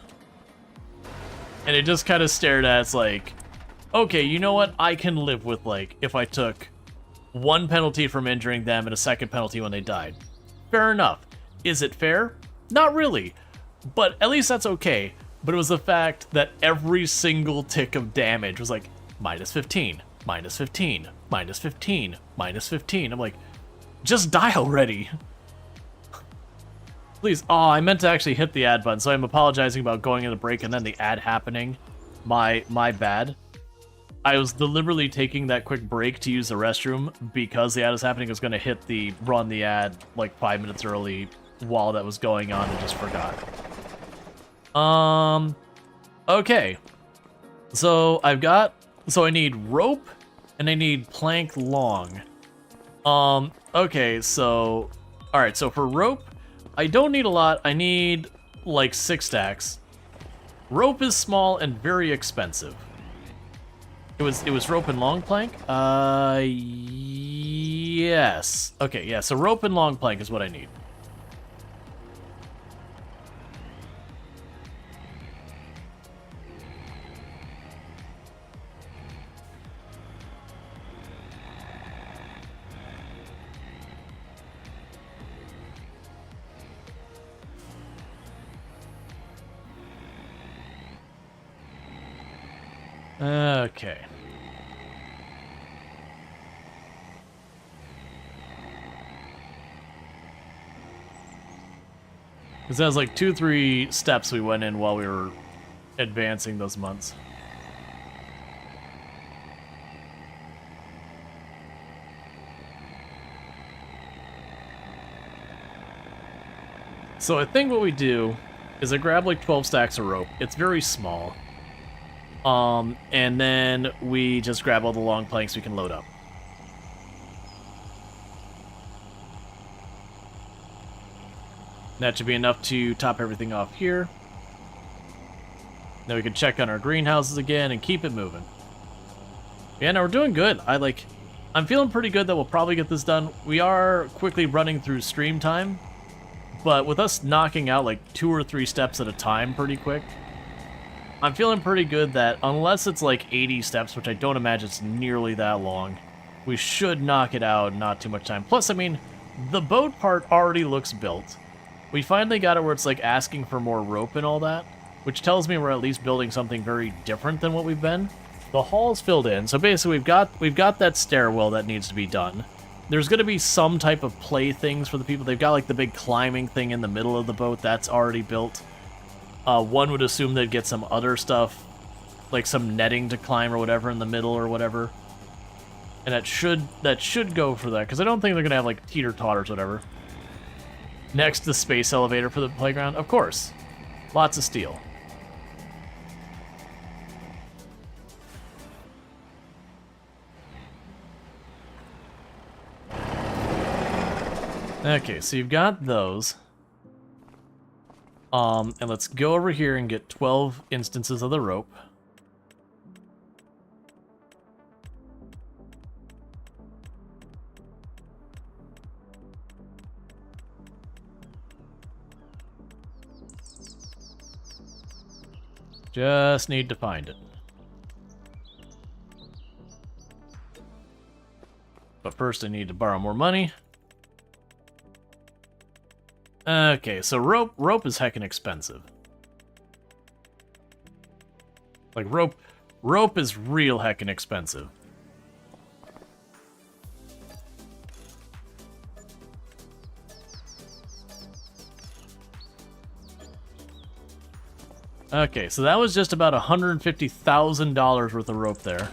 And it just kind of stared at us like, okay, you know what? I can live with, like, if I took 1 penalty from injuring them and a 2nd penalty when they died. Fair enough. Is it fair? Not really. But at least that's okay. But it was the fact that every single tick of damage was like, minus 15, minus 15, minus 15, minus 15. I'm like, just die already. Please. Oh, I meant to actually hit the ad button, so I'm apologizing about going in the break and then the ad happening. My bad. I was deliberately taking that quick break to use the restroom because the ad was happening. I was going to hit the run the ad like 5 minutes early while that was going on and just forgot. Okay. So I need rope and I need plank long. Okay, so, alright, so for rope, I don't need a lot. I need like 6 stacks. Rope is small and very expensive. It was rope and long plank? Yes. Okay, yeah, so rope and long plank is what I need. Okay. Because that was like 2-3 steps we went in while we were advancing those months. So I think what we do is I grab like 12 stacks of rope. It's very small. And then we just grab all the long planks we can load up. That should be enough to top everything off here. Then we can check on our greenhouses again and keep it moving. Yeah, no, we're doing good. I'm feeling pretty good that we'll probably get this done. We are quickly running through stream time, but with us knocking out like 2 or 3 steps at a time pretty quick, I'm feeling pretty good that unless it's like 80 steps, which I don't imagine it's nearly that long, we should knock it out in not too much time. Plus, I mean, the boat part already looks built. We finally got it where it's like asking for more rope and all that, which tells me we're at least building something very different than what we've been. The hall's filled in, so basically we've got that stairwell that needs to be done. There's going to be some type of play things for the people. They've got like the big climbing thing in the middle of the boat that's already built. One would assume they'd get some other stuff, like some netting to climb or whatever in the middle or whatever. And that should go for that, because I don't think they're going to have like teeter-totters or whatever. Next, the space elevator for the playground. Of course. Lots of steel. Okay, so you've got those. And let's go over here and get 12 instances of the rope. Just need to find it. But first I need to borrow more money. Okay, so rope is heckin' expensive. Like rope is real heckin' expensive. Okay, so that was just about $150,000 worth of rope there.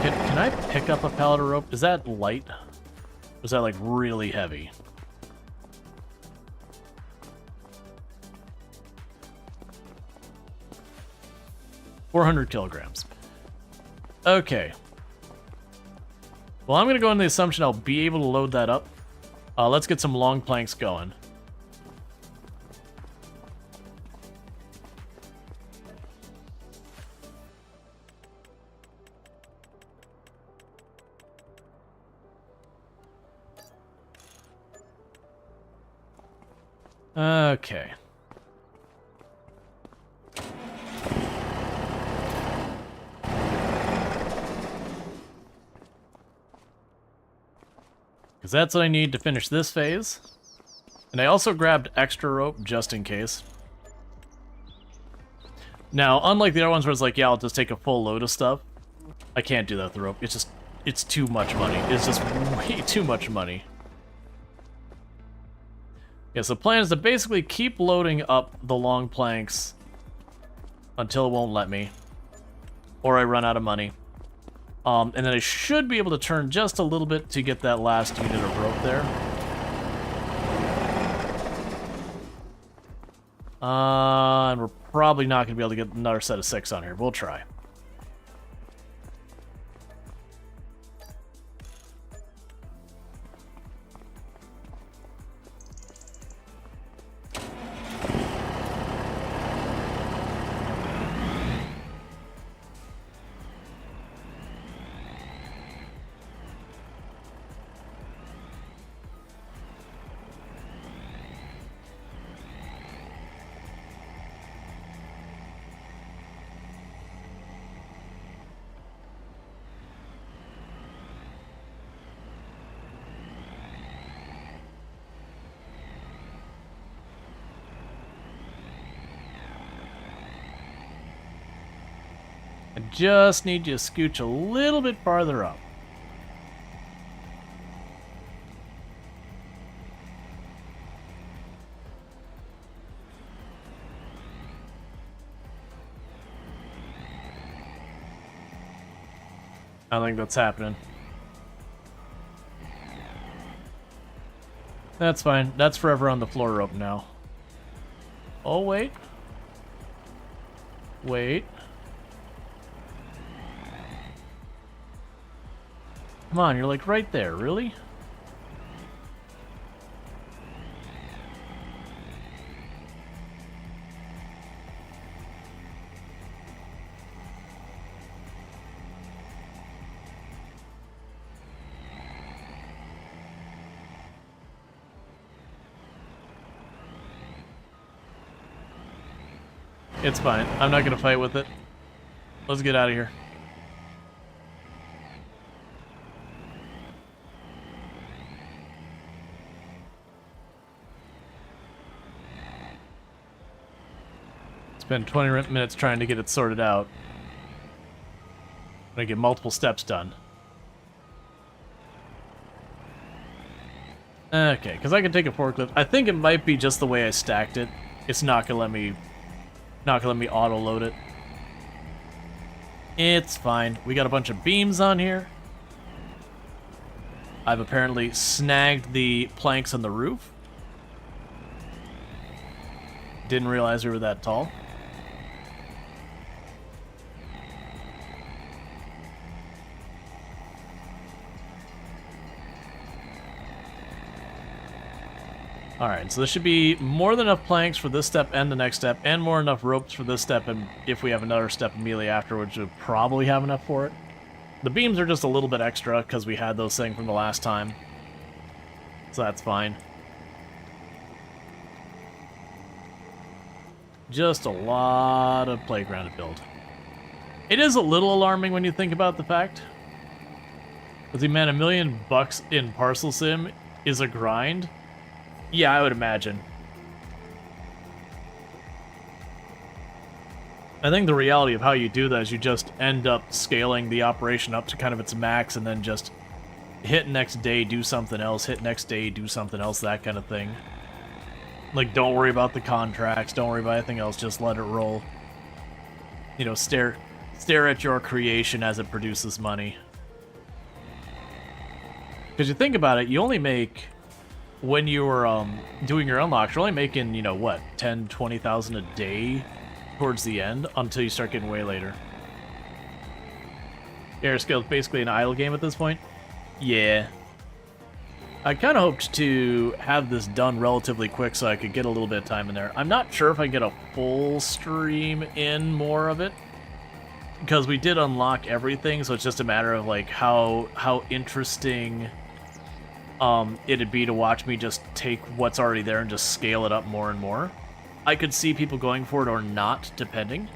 Can I pick up a pallet of rope? Is that light? Or is that like really heavy? $400 kilograms. Okay. Well, I'm going to go on the assumption I'll be able to load that up. Let's get some long planks going. Okay. Because that's what I need to finish this phase. And I also grabbed extra rope just in case. Now, unlike the other ones where it's like, yeah, I'll just take a full load of stuff, I can't do that with the rope. It's too much money. It's just way too much money. Yeah, so the plan is to basically keep loading up the long planks until it won't let me, or I run out of money. And then I should be able to turn just a little bit to get that last unit of rope there. And we're probably not going to be able to get another set of 6 on here. We'll try. I just need you to scooch a little bit farther up. I don't think that's happening. That's fine. That's forever on the floor rope now. Oh, wait. Wait. Come on, you're like right there, really? It's fine. I'm not gonna fight with it. Let's get out of here. Spend 20 minutes trying to get it sorted out. I'm gonna get multiple steps done. Okay, because I can take a forklift. I think it might be just the way I stacked it. It's not gonna let me auto load it. It's fine. We got a bunch of beams on here. I've apparently snagged the planks on the roof. Didn't realize we were that tall. Alright, so this should be more than enough planks for this step and the next step, and more enough ropes for this step, and if we have another step immediately afterwards, we'll probably have enough for it. The beams are just a little bit extra, because we had those things from the last time. So that's fine. Just a lot of playground to build. It is a little alarming when you think about the fact. Because, man, $1 million in Parcel Sim is a grind. Yeah, I would imagine. I think the reality of how you do that is you just end up scaling the operation up to kind of its max and then just hit next day, do something else, hit next day, do something else, that kind of thing. Like, don't worry about the contracts, don't worry about anything else, just let it roll. You know, stare at your creation as it produces money. Because you think about it, you only make... When you were doing your unlocks, you're only making, you know, what, 10, 20,000 a day towards the end until you start getting way later. Air Scale is basically an idle game at this point. Yeah. I kind of hoped to have this done relatively quick so I could get a little bit of time in there. I'm not sure if I get a full stream in more of it, because we did unlock everything, so it's just a matter of like how interesting it'd be to watch me just take what's already there and just scale it up more and more. I could see people going for it or not, depending.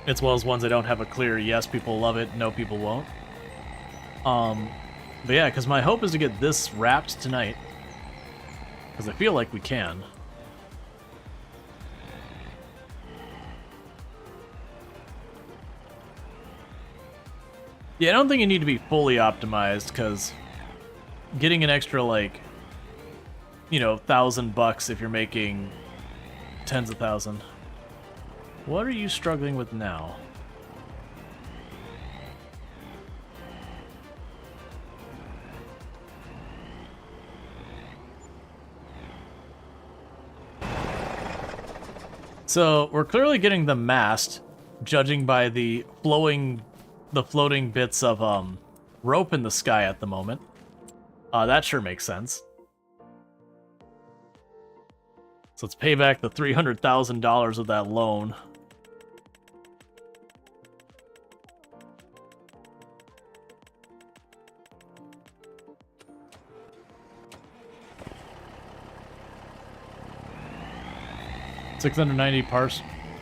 As well as ones that don't have a clear yes, people love it, no, people won't. But yeah, because my hope is to get this wrapped tonight. Because I feel like we can. Yeah, I don't think you need to be fully optimized, because getting an extra, like, you know, $1,000 if you're making tens of thousands. What are you struggling with now? So, we're clearly getting the mast, judging by the floating bits of rope in the sky at the moment. That sure makes sense. So let's pay back the $300,000 of that loan.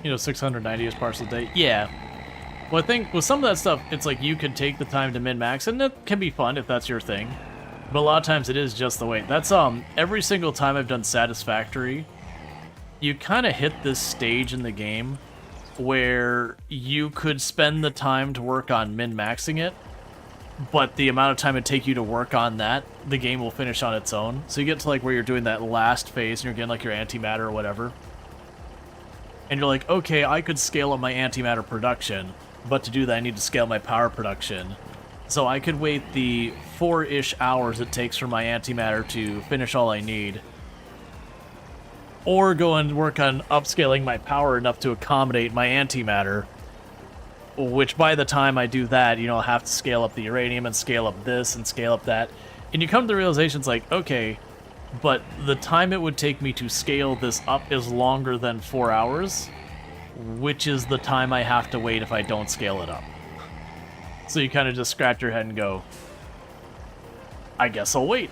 You know, 690 is parcel a day. Yeah. Well, I think with some of that stuff, it's like you could take the time to min-max, and that can be fun if that's your thing. But a lot of times it is just the wait. That's every single time I've done Satisfactory, you kind of hit this stage in the game where you could spend the time to work on min-maxing it, but the amount of time it'd take you to work on that, the game will finish on its own. So you get to like where you're doing that last phase and you're getting like your antimatter or whatever. And you're like, okay, I could scale up my antimatter production, but to do that I need to scale my power production. So I could wait the 4-ish hours it takes for my antimatter to finish all I need, or go and work on upscaling my power enough to accommodate my antimatter, which by the time I do that, you know, I'll have to scale up the uranium and scale up this and scale up that. And you come to the realization, it's like, okay, but the time it would take me to scale this up is longer than 4 hours, which is the time I have to wait if I don't scale it up. So you kind of just scratch your head and go, I guess I'll wait.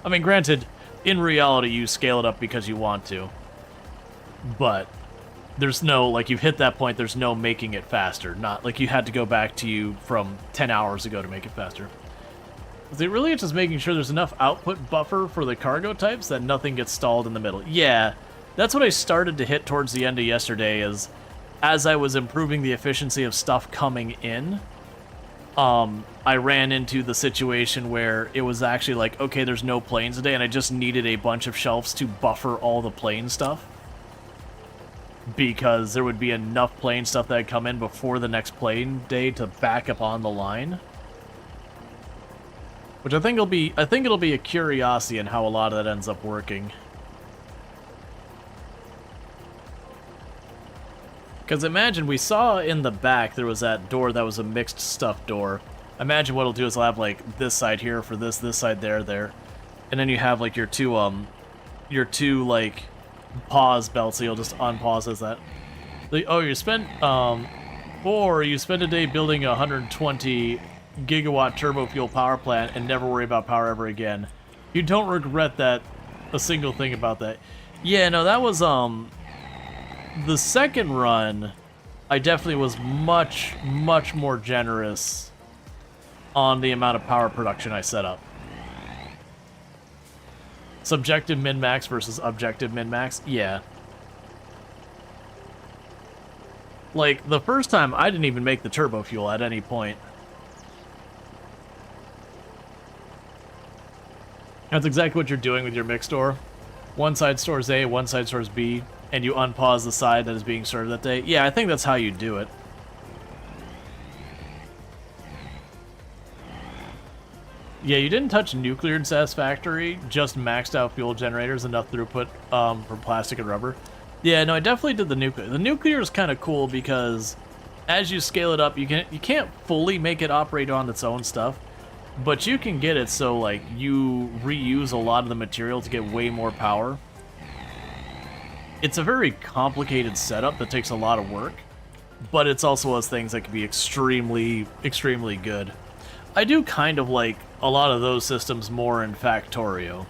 I mean, granted, in reality, you scale it up because you want to, but there's no, like, you've hit that point, there's no making it faster. Not like you had to go back to you from 10 hours ago to make it faster. Is it really just making sure there's enough output buffer for the cargo types that nothing gets stalled in the middle? Yeah, that's what I started to hit towards the end of yesterday, is as I was improving the efficiency of stuff coming in, I ran into the situation where it was actually like, okay, there's no planes today, and I just needed a bunch of shelves to buffer all the plane stuff, because there would be enough plane stuff that had come in before the next plane day to back up on the line. Which I think it'll be a curiosity in how a lot of that ends up working. Because imagine, we saw in the back there was that door that was a mixed stuff door. Imagine what it'll do is I'll have like this side here for this side there. And then you have like your two like pause belts, so you'll just unpause as that. Like, oh, you spent, or you spend a day building a 120 gigawatt turbo fuel power plant and never worry about power ever again. You don't regret that, a single thing about that. Yeah, no, that was, the second run, I definitely was much, much more generous on the amount of power production I set up. Subjective min-max versus objective min-max? Yeah. Like, the first time, I didn't even make the turbo fuel at any point. That's exactly what you're doing with your mix store. One side stores A, one side stores B, and you unpause the side that is being served that day. Yeah, I think that's how you do it. Yeah, you didn't touch nuclear in Satisfactory, just maxed out fuel generators, enough throughput for plastic and rubber. Yeah, no, I definitely did the nuclear. The nuclear is kind of cool because as you scale it up, you can't fully make it operate on its own stuff, but you can get it so like you reuse a lot of the material to get way more power. It's a very complicated setup that takes a lot of work, but it's also one of those things that can be extremely, extremely good. I do kind of like a lot of those systems more in Factorio.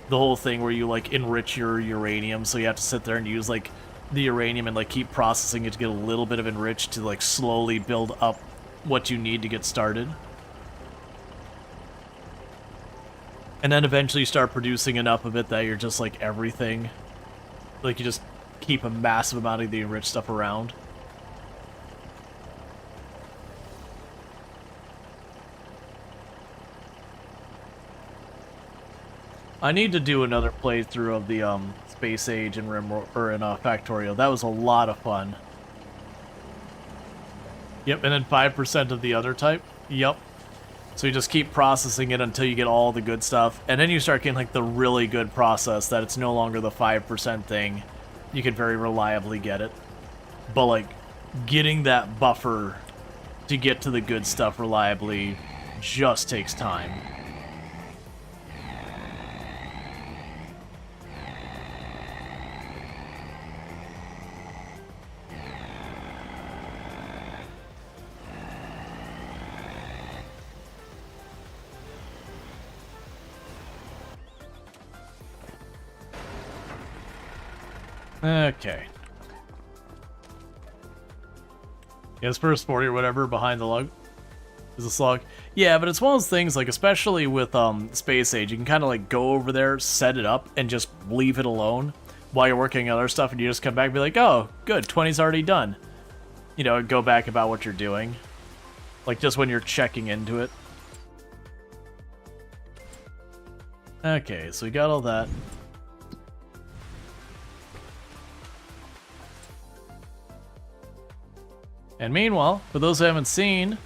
The whole thing where you like enrich your uranium, so you have to sit there and use like the uranium and like keep processing it to get a little bit of enriched to like slowly build up what you need to get started. And then eventually you start producing enough of it that you're just like everything. Like you just keep a massive amount of the enriched stuff around. I need to do another playthrough of the Space Age in Factorio. That was a lot of fun. Yep, and then 5% of the other type. Yep. So you just keep processing it until you get all the good stuff, and then you start getting like the really good process that it's no longer the 5% thing. You can very reliably get it. But like getting that buffer to get to the good stuff reliably just takes time. Okay. Yeah, it's first 40 or whatever behind the lug. Is a slug. Yeah, but it's one of those things, like, especially with Space Age, you can kind of, like, go over there, set it up, and just leave it alone while you're working on other stuff, and you just come back and be like, oh, good, 20's already done. you know, go back about what you're doing. Like, just when you're checking into it. Okay, so we got all that. And meanwhile, for those who haven't seen,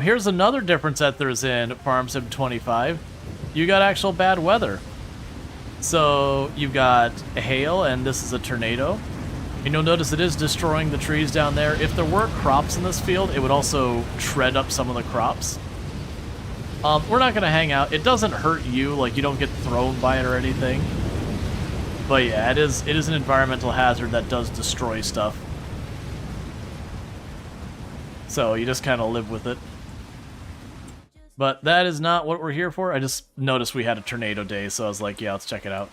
here's another difference that there's in Farm Sim 25. You got actual bad weather. So you've got hail, and this is a tornado. And you'll notice it is destroying the trees down there. If there were crops in this field, it would also shred up some of the crops. We're not going to hang out. It doesn't hurt you, like you don't get thrown by it or anything. But yeah, it is an environmental hazard that does destroy stuff. So you just kind of live with it. But that is not what we're here for. I just noticed we had a tornado day, so I was like, yeah, let's check it out.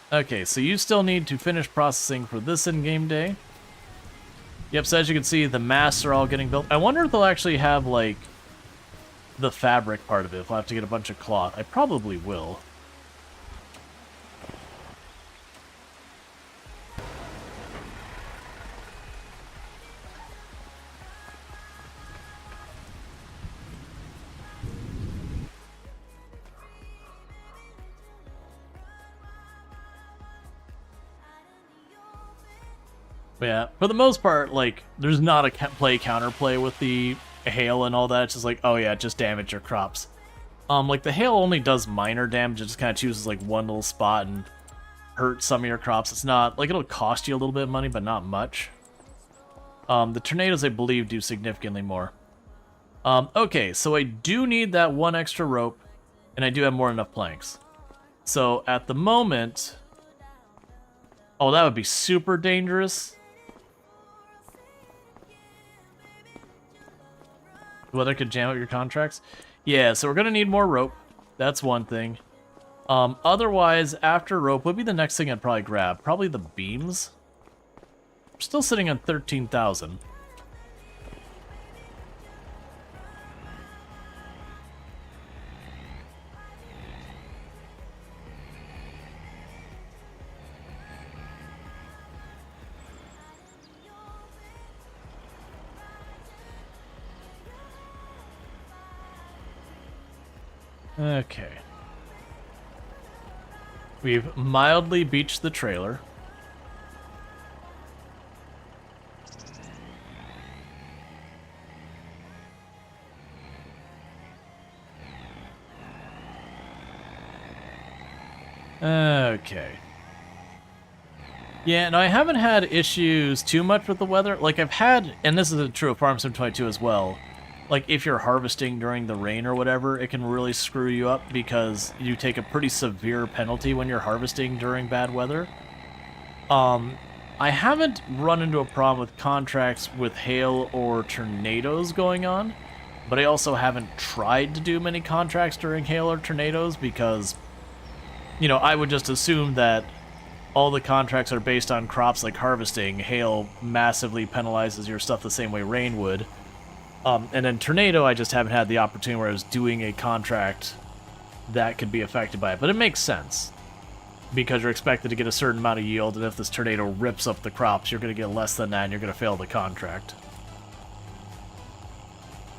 Okay, so you still need to finish processing for this in-game day. Yep, so as you can see, the masts are all getting built. I wonder if they'll actually have, like, the fabric part of it. If I'll have to get a bunch of cloth. I probably will. But yeah, for the most part, like, there's not a counterplay with the hail and all that. It's just like, oh yeah, just damage your crops. Like, the hail only does minor damage. It just kind of chooses, like, one little spot and hurts some of your crops. It's not, like, it'll cost you a little bit of money, but not much. The tornadoes, I believe, do significantly more. Okay, so I do need that one extra rope, and I do have more than enough planks. So, at the moment... Oh, that would be super dangerous. Weather could jam up your contracts. Yeah, so we're going to need more rope. That's one thing. Otherwise, after rope, would be the next thing I'd probably grab. Probably the beams. We're still sitting on 13,000. Okay. We've mildly beached the trailer. Okay. Yeah, no, I haven't had issues too much with the weather. Like, I've had, and this is true of Farm Sim 22 as well, like, if you're harvesting during the rain or whatever, it can really screw you up because you take a pretty severe penalty when you're harvesting during bad weather. I haven't run into a problem with contracts with hail or tornadoes going on, but I also haven't tried to do many contracts during hail or tornadoes because, you know, I would just assume that all the contracts are based on crops like harvesting. Hail massively penalizes your stuff the same way rain would. And then tornado, I just haven't had the opportunity where I was doing a contract that could be affected by it. But it makes sense, because you're expected to get a certain amount of yield, and if this tornado rips up the crops, you're going to get less than that, and you're going to fail the contract.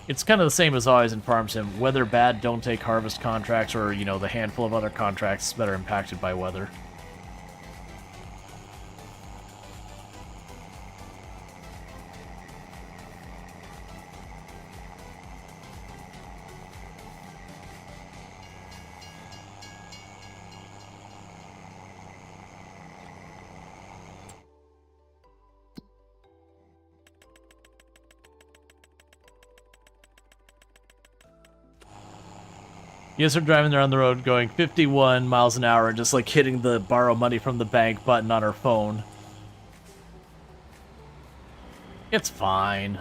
It's kind of the same as always in Farm Sim. Weather bad, don't take harvest contracts, or, you know, the handful of other contracts that are impacted by weather. Yes, we're driving there on the road going 51 miles an hour and just like hitting the borrow money from the bank button on our phone. It's fine.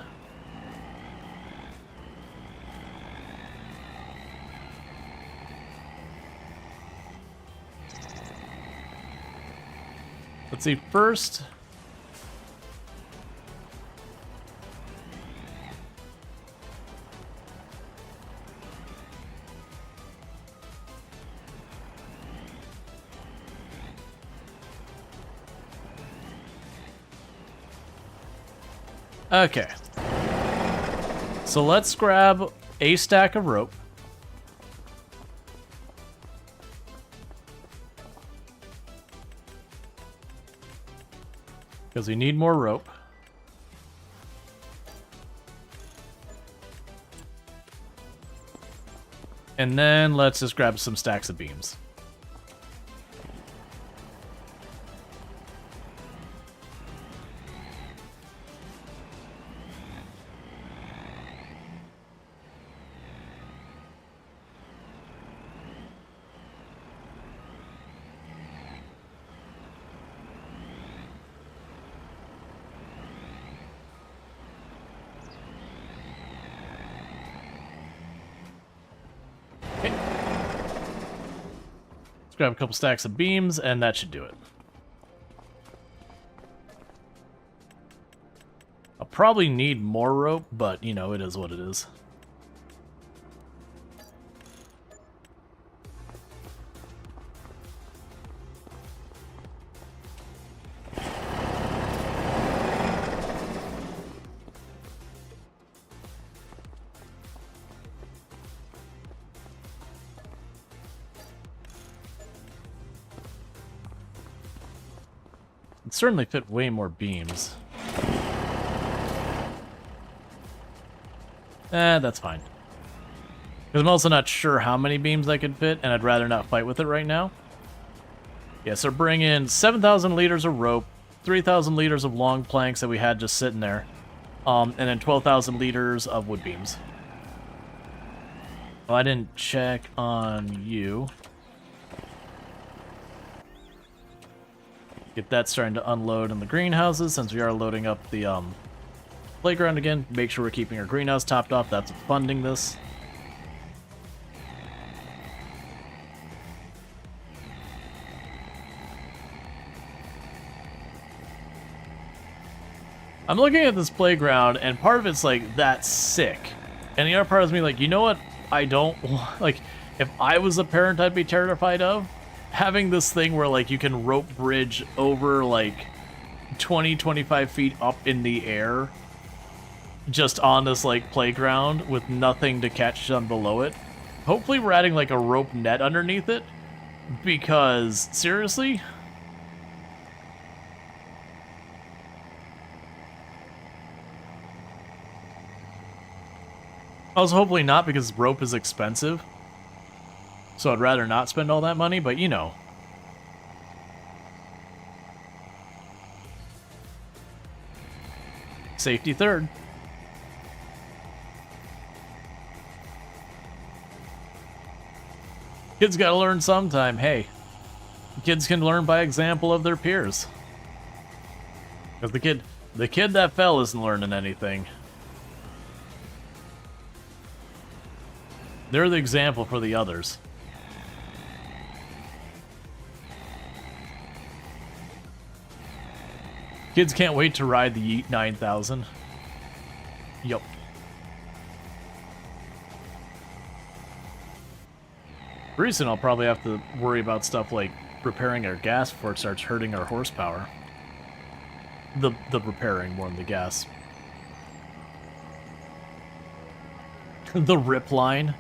Let's see, first... Okay. So let's grab a stack of rope. Because we need more rope. And then let's just grab some stacks of beams. Grab a couple stacks of beams, and that should do it. I'll probably need more rope, but, you know, it is what it is. It certainly fit way more beams. That's fine. Because I'm also not sure how many beams I could fit, and I'd rather not fight with it right now. Yeah, so bring in 7,000 liters of rope, 3,000 liters of long planks that we had just sitting there, and then 12,000 liters of wood beams. Oh, I didn't check on you. Get that starting to unload in the greenhouses, since we are loading up the playground again. Make sure we're keeping our greenhouse topped off. That's funding this. I'm looking at this playground, and part of it's like, that's sick. And the other part of me like, you know what I don't like, if I was a parent, I'd be terrified of having this thing where, like, you can rope bridge over, like, 20-25 feet up in the air just on this, like, playground with nothing to catch down below it. Hopefully we're adding, like, a rope net underneath it, because, seriously? Also, hopefully not, because rope is expensive. So I'd rather not spend all that money, but you know. Safety third. Kids gotta learn sometime. Hey, kids can learn by example of their peers. Because the kid that fell isn't learning anything. They're the example for the others. Kids can't wait to ride the Yeet 9000. Yup. Pretty soon I'll probably have to worry about stuff like repairing our gas before it starts hurting our horsepower. The repairing more than the gas. The rip line.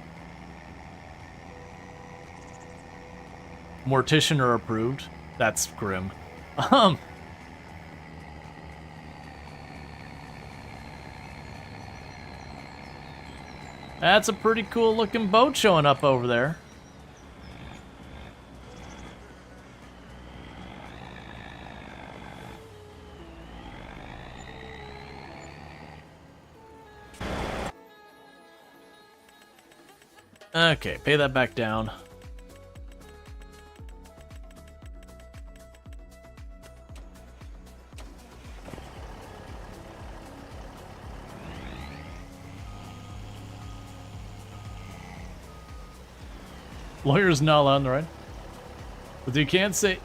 Mortician are approved. That's grim. That's a pretty cool looking boat showing up over there. Okay, pay that back down. Lawyer's not allowed on the ride. But you can't say,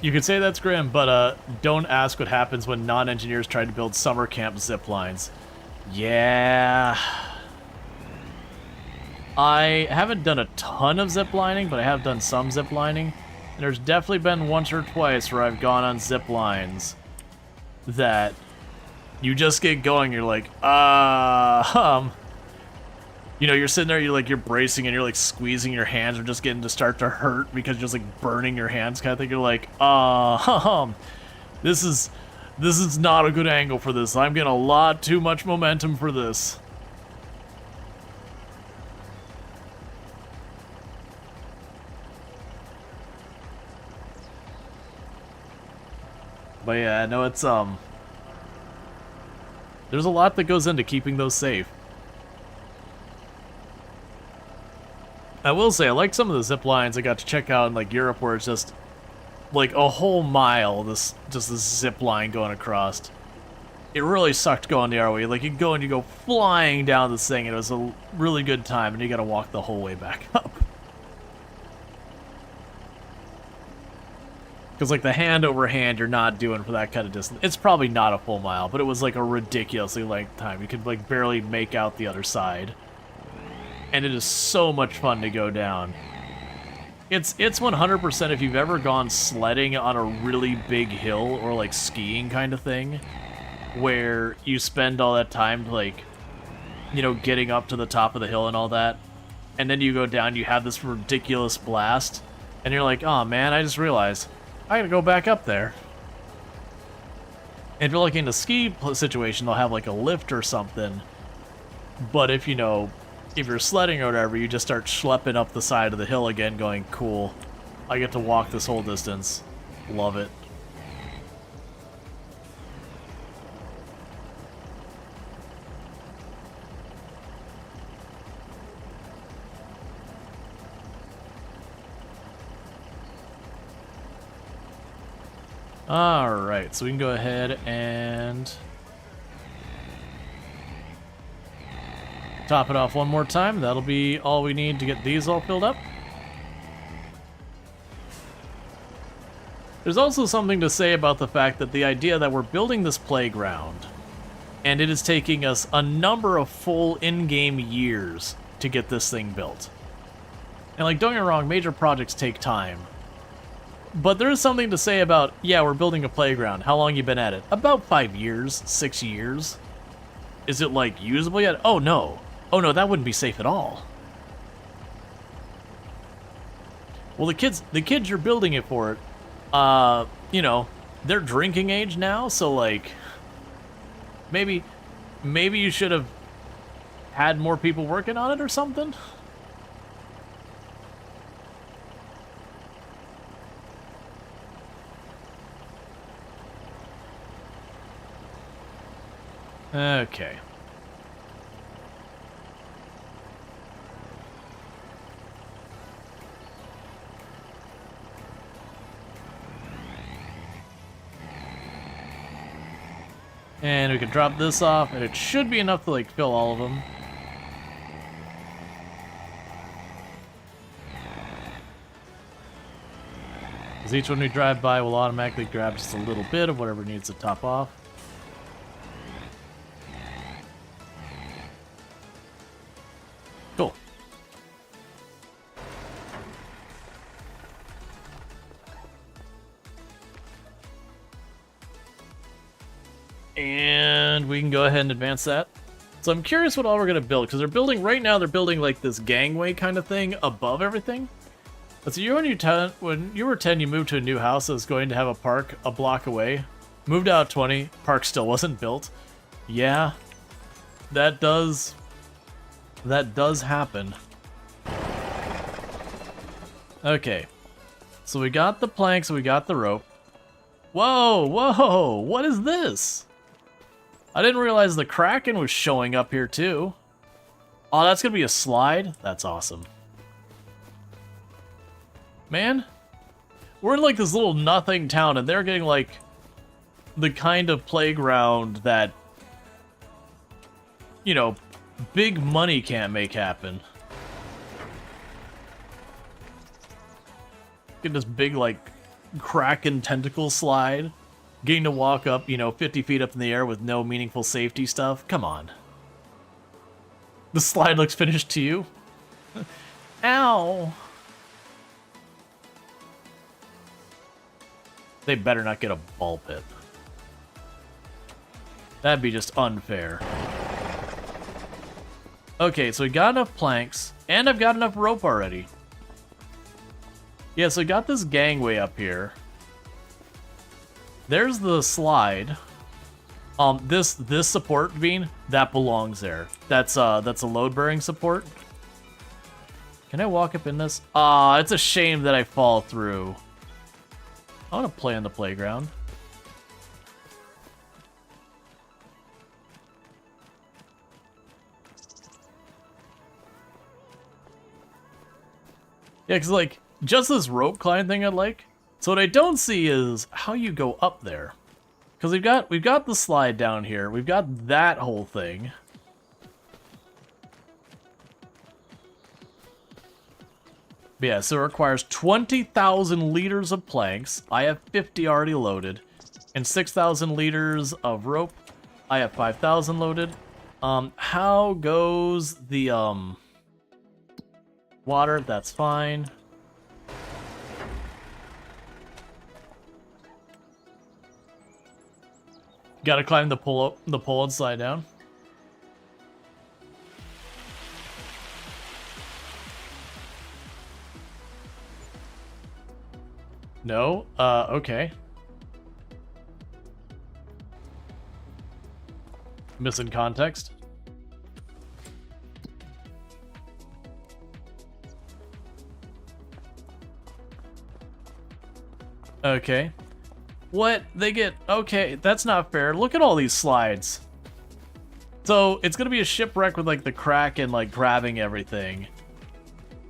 you could say that's grim, but don't ask what happens when non-engineers try to build summer camp zip lines. Yeah. I haven't done a ton of zip lining, but I have done some zip lining. And there's definitely been once or twice where I've gone on zip lines that You just get going, you're like, you know, you're sitting there, you're bracing and you're like squeezing your hands are just getting to start to hurt because you're just like burning your hands kind of thing. You're like, this is not a good angle for this. I'm getting a lot too much momentum for this. But yeah, no, it's, there's a lot that goes into keeping those safe. I will say, I like some of the zip lines I got to check out in, like, Europe, where it's just, like, a whole mile, just this zip line going across. It really sucked going the other way. Like, you go and you go flying down this thing, and it was a really good time, and you gotta walk the whole way back up. Because, like, the hand over hand you're not doing for that kind of distance. It's probably not a full mile, but it was, like, a ridiculously length time. You could, like, barely make out the other side. And it is so much fun to go down. It's 100% if you've ever gone sledding on a really big hill or, like, skiing kind of thing, where you spend all that time, like, you know, getting up to the top of the hill and all that, and then you go down, you have this ridiculous blast, and you're like, oh man, I just realized I gotta go back up there. And if you're like in a ski situation, they'll have like a lift or something. But if, you know, if you're sledding or whatever, you just start schlepping up the side of the hill again going, cool, I get to walk this whole distance. Love it. Alright, so we can go ahead and top it off one more time. That'll be all we need to get these all filled up. There's also something to say about the fact that the idea that we're building this playground, and it is taking us a number of full in-game years to get this thing built. And like, don't get me wrong, major projects take time. But there is something to say about, yeah, we're building a playground. How long you been at it? About 5 years, 6 years. Is it, like, usable yet? Oh, no. Oh, no, that wouldn't be safe at all. Well, the kids you're building it for, you know, they're drinking age now, so, like, maybe you should have had more people working on it or something? Okay. And we can drop this off, and it should be enough to, like, fill all of them. Because each one we drive by will automatically grab just a little bit of whatever needs to top off. Cool. And we can go ahead and advance that. So I'm curious what all we're going to build, because they're building, right now they're building like this gangway kind of thing above everything. But so when you were 10, you moved to a new house that was going to have a park a block away. Moved out at 20, park still wasn't built. Yeah, that does happen. Okay, so we got the planks, we got the rope. Whoa, whoa, what is this? I didn't realize the Kraken was showing up here too. Oh, that's gonna be a slide? That's awesome. Man, we're in like this little nothing town and they're getting like the kind of playground that, you know, big money can't make happen. Get this big, like, Kraken tentacle slide. Getting to walk up, you know, 50 feet up in the air with no meaningful safety stuff. Come on. The slide looks finished to you? Ow. They better not get a ball pit. That'd be just unfair. Okay, so we got enough planks, and I've got enough rope already. Yeah, so I got this gangway up here. There's the slide. This support beam, that belongs there. That's a load-bearing support. Can I walk up in this? It's a shame that I fall through. I want to play on the playground. Yeah, because, like, just this rope climb thing I'd like. So what I don't see is how you go up there. Because we've got the slide down here. We've got that whole thing. But yeah, so it requires 20,000 liters of planks. I have 50 already loaded. And 6,000 liters of rope. I have 5,000 loaded. How goes the, water? That's fine. Gotta climb the pole and slide down. No? Okay. Missing context. Okay. What? They get... Okay, that's not fair. Look at all these slides. So, it's gonna be a shipwreck with, like, the Kraken, like, grabbing everything.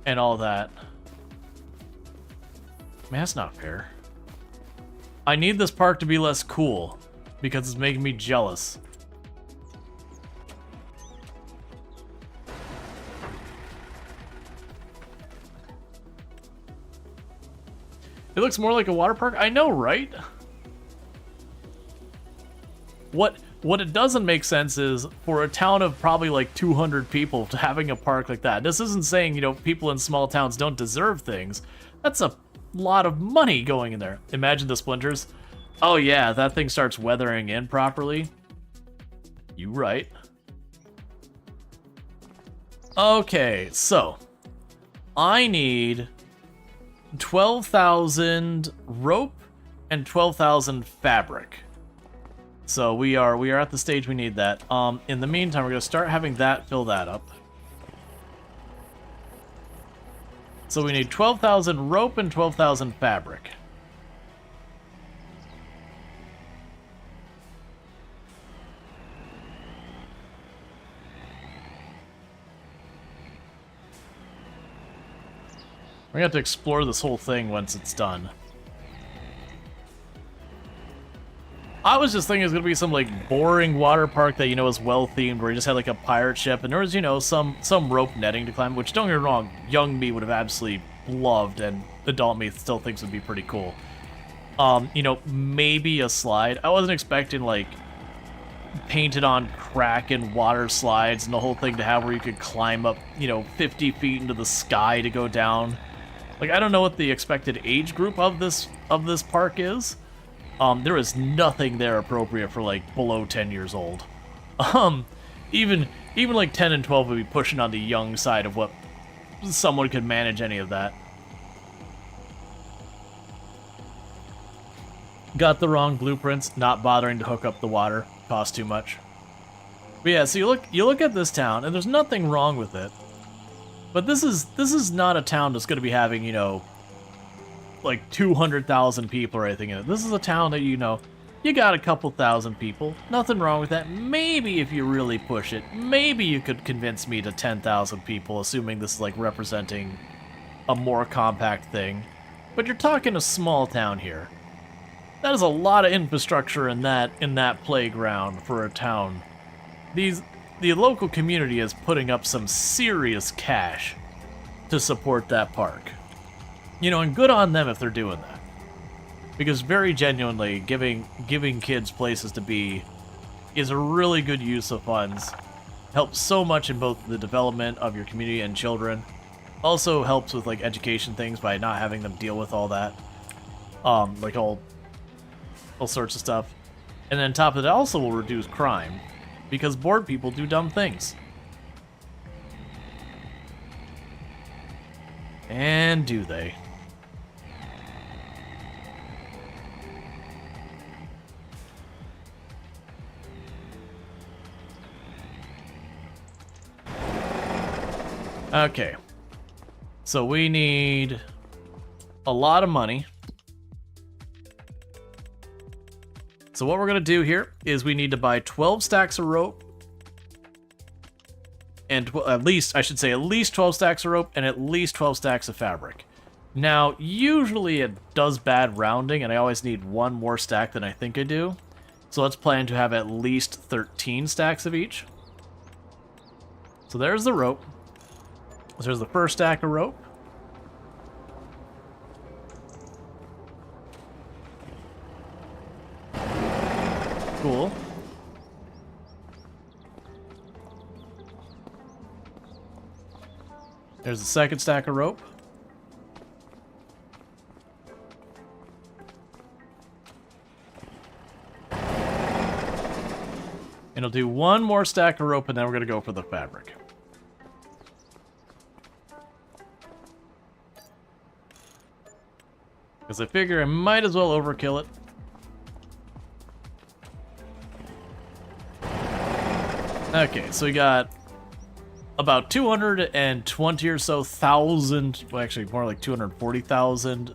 And all that. Man, that's not fair. I need this park to be less cool. Because it's making me jealous. It looks more like a water park. I know, right? What it doesn't make sense is for a town of probably like 200 people to having a park like that. This isn't saying, you know, people in small towns don't deserve things. That's a lot of money going in there. Imagine the splinters. Oh yeah, that thing starts weathering in properly. You right. Okay, so I need 12,000 rope and 12,000 fabric. So we are at the stage we need that. In the meantime, we're gonna start having that fill that up. So we need 12,000 rope and 12,000 fabric. We're gonna have to explore this whole thing once it's done. I was just thinking it's gonna be some like boring water park that, you know, is well themed, where you just had like a pirate ship and there was, you know, some rope netting to climb, which don't get me wrong, young me would have absolutely loved, and adult me still thinks would be pretty cool. You know, maybe a slide. I wasn't expecting like painted on Kraken water slides and the whole thing to have where you could climb up, you know, 50 feet into the sky to go down. Like, I don't know what the expected age group of this park is. There is nothing there appropriate for like below 10 years old. Even like 10 and 12 would be pushing on the young side of what someone could manage any of that. Got the wrong blueprints, not bothering to hook up the water, cost too much. But yeah, so you look at this town and there's nothing wrong with it. But this is not a town that's going to be having, you know, like 200,000 people or anything in it. This is a town that, you know, you got a couple thousand people. Nothing wrong with that. Maybe if you really push it, maybe you could convince me to 10,000 people, assuming this is like representing a more compact thing. But you're talking a small town here. That is a lot of infrastructure in that playground for a town. The local community is putting up some serious cash to support that park. You know, and good on them if they're doing that. Because very genuinely, giving kids places to be is a really good use of funds. Helps so much in both the development of your community and children. Also helps with like education things by not having them deal with all that. Like all sorts of stuff. And then on top of it also will reduce crime, because bored people do dumb things. And do they? Okay. So we need a lot of money. So what we're going to do here is we need to buy 12 stacks of rope. And at least 12 stacks of rope and at least 12 stacks of fabric. Now, usually it does bad rounding, and I always need one more stack than I think I do. So let's plan to have at least 13 stacks of each. So there's the rope. So there's the first stack of rope. Cool. There's the second stack of rope. And I'll do one more stack of rope, and then we're going to go for the fabric. Because I figure I might as well overkill it. Okay, so we got about 220 or so thousand, well actually more like 240,000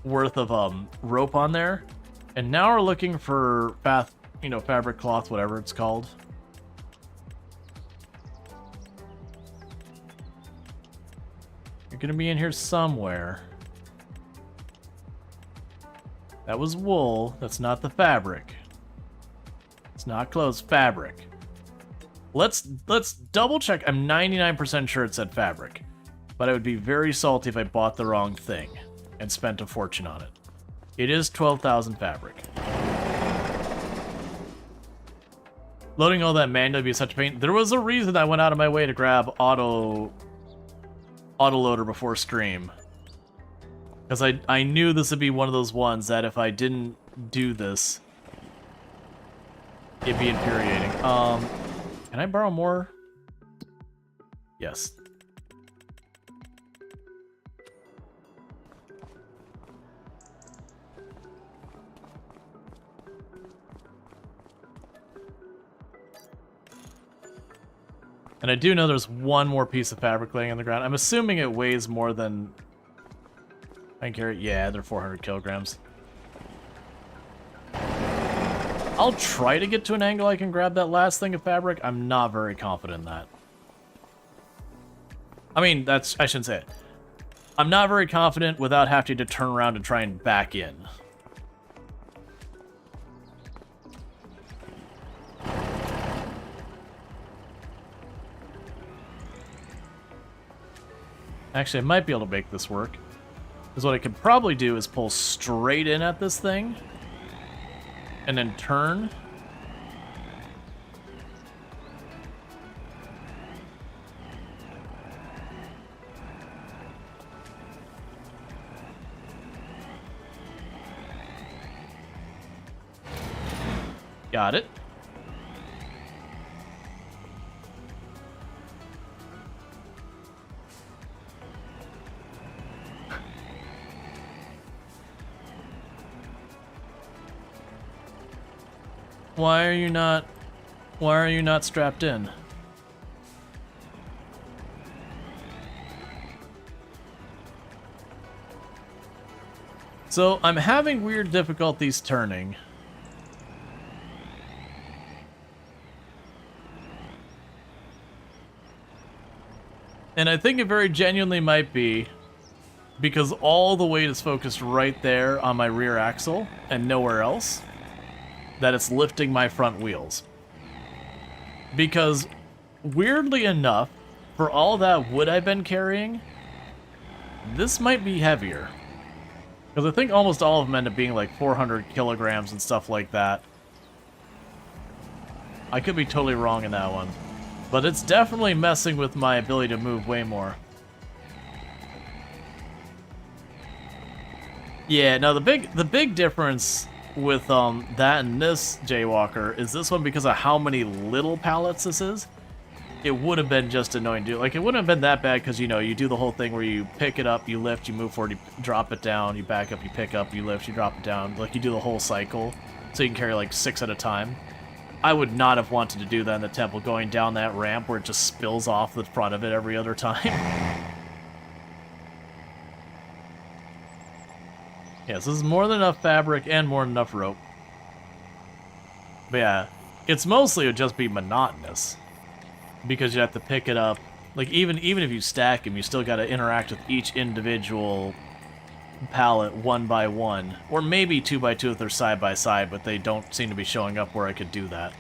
worth of rope on there. And now we're looking for fabric cloth, whatever it's called. You're gonna be in here somewhere. That was wool, that's not the fabric. It's not clothes, fabric. Let's double check. I'm 99% sure it said fabric, but I would be very salty if I bought the wrong thing and spent a fortune on it. It is 12,000 fabric. Loading all that manually would be such a pain. There was a reason I went out of my way to grab autoloader before stream, because I knew this would be one of those ones that if I didn't do this, it'd be infuriating. Can I borrow more? Yes. And I do know there's one more piece of fabric laying on the ground. I'm assuming it weighs more than I can carry. Yeah, they're 400 kilograms. I'll try to get to an angle I can grab that last thing of fabric. I'm not very confident in that. I mean, I shouldn't say it. I'm not very confident without having to turn around and try and back in. Actually, I might be able to make this work. Because what I could probably do is pull straight in at this thing. And then turn. Got it. Why are you not strapped in? So I'm having weird difficulties turning. And I think it very genuinely might be because all the weight is focused right there on my rear axle and nowhere else, that it's lifting my front wheels. Because, weirdly enough, for all that wood I've been carrying, this might be heavier. Because I think almost all of them end up being like 400 kilograms and stuff like that. I could be totally wrong in that one. But it's definitely messing with my ability to move way more. Yeah, now the big difference with that and this Jaywalker is this one, because of how many little pallets this is, it would have been just annoying to do. Like, it wouldn't have been that bad because, you know, you do the whole thing where you pick it up, you lift, you move forward, you drop it down, you back up, you pick up, you lift, you drop it down. Like, you do the whole cycle, so you can carry, like, 6 at a time. I would not have wanted to do that in the temple, going down that ramp where it just spills off the front of it every other time. Yes, this is more than enough fabric and more than enough rope. But yeah, it's mostly would just be monotonous, because you have to pick it up. Like, even if you stack them, you still got to interact with each individual pallet one by one, or maybe 2 by 2 if they're side by side, but they don't seem to be showing up where I could do that.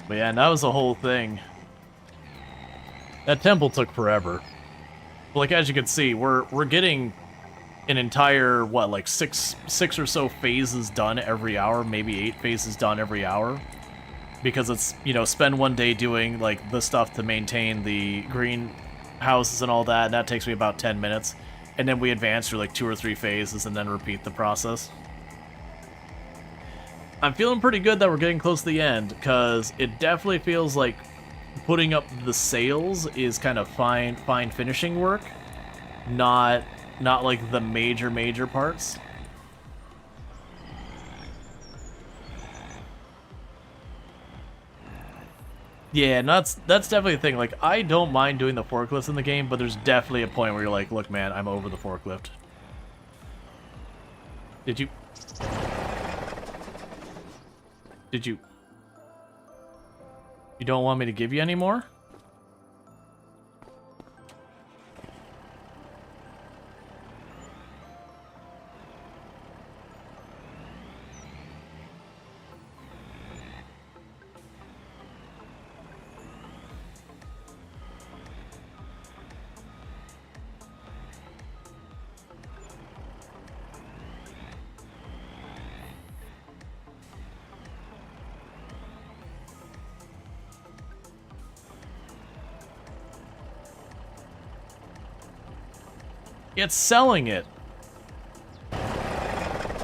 But yeah, and that was the whole thing. That temple took forever. But like, as you can see, we're getting an entire, what, like six or so phases done every hour, maybe 8 phases done every hour. Because it's, you know, spend one day doing, like, the stuff to maintain the greenhouses and all that, and that takes me about 10 minutes. And then we advance through, like, 2 or 3 phases and then repeat the process. I'm feeling pretty good that we're getting close to the end, because it definitely feels like putting up the sails is kind of fine finishing work, not like the major parts. Yeah, and that's definitely a thing. Like, I don't mind doing the forklifts in the game, but there's definitely a point where you're like, look, man, I'm over the forklift. Did you... You don't want me to give you any more? It's selling it.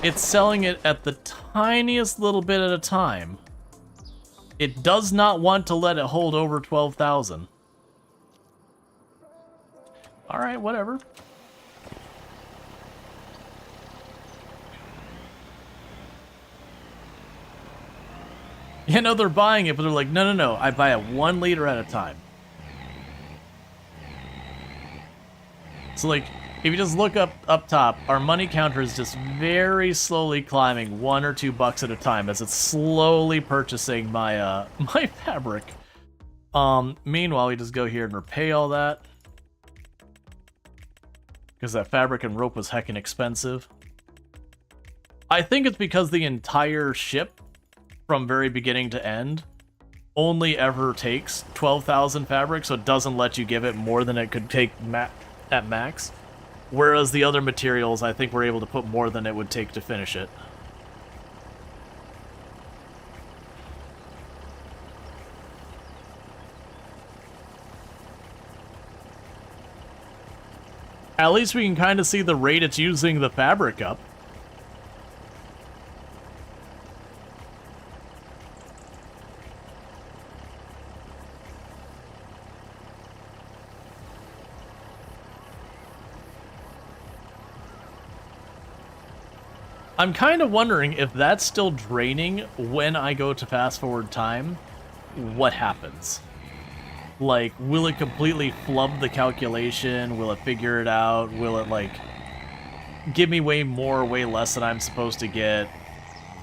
It's selling it at the tiniest little bit at a time. It does not want to let it hold over 12,000. Alright, whatever. You know, they're buying it, but they're like, no, I buy it 1 liter at a time. So, like, if you just look up top, our money counter is just very slowly climbing $1 or $2 at a time as it's slowly purchasing my my fabric. Meanwhile, we just go here and repay all that, because that fabric and rope was heckin' expensive. I think it's because the entire ship, from very beginning to end, only ever takes 12,000 fabric, so it doesn't let you give it more than it could take at max. Whereas the other materials, I think we're able to put more than it would take to finish it. At least we can kind of see the rate it's using the fabric up. I'm kind of wondering if that's still draining when I go to fast forward time, what happens? Like, will it completely flub the calculation? Will it figure it out? Will it, like, give me way more or way less than I'm supposed to get?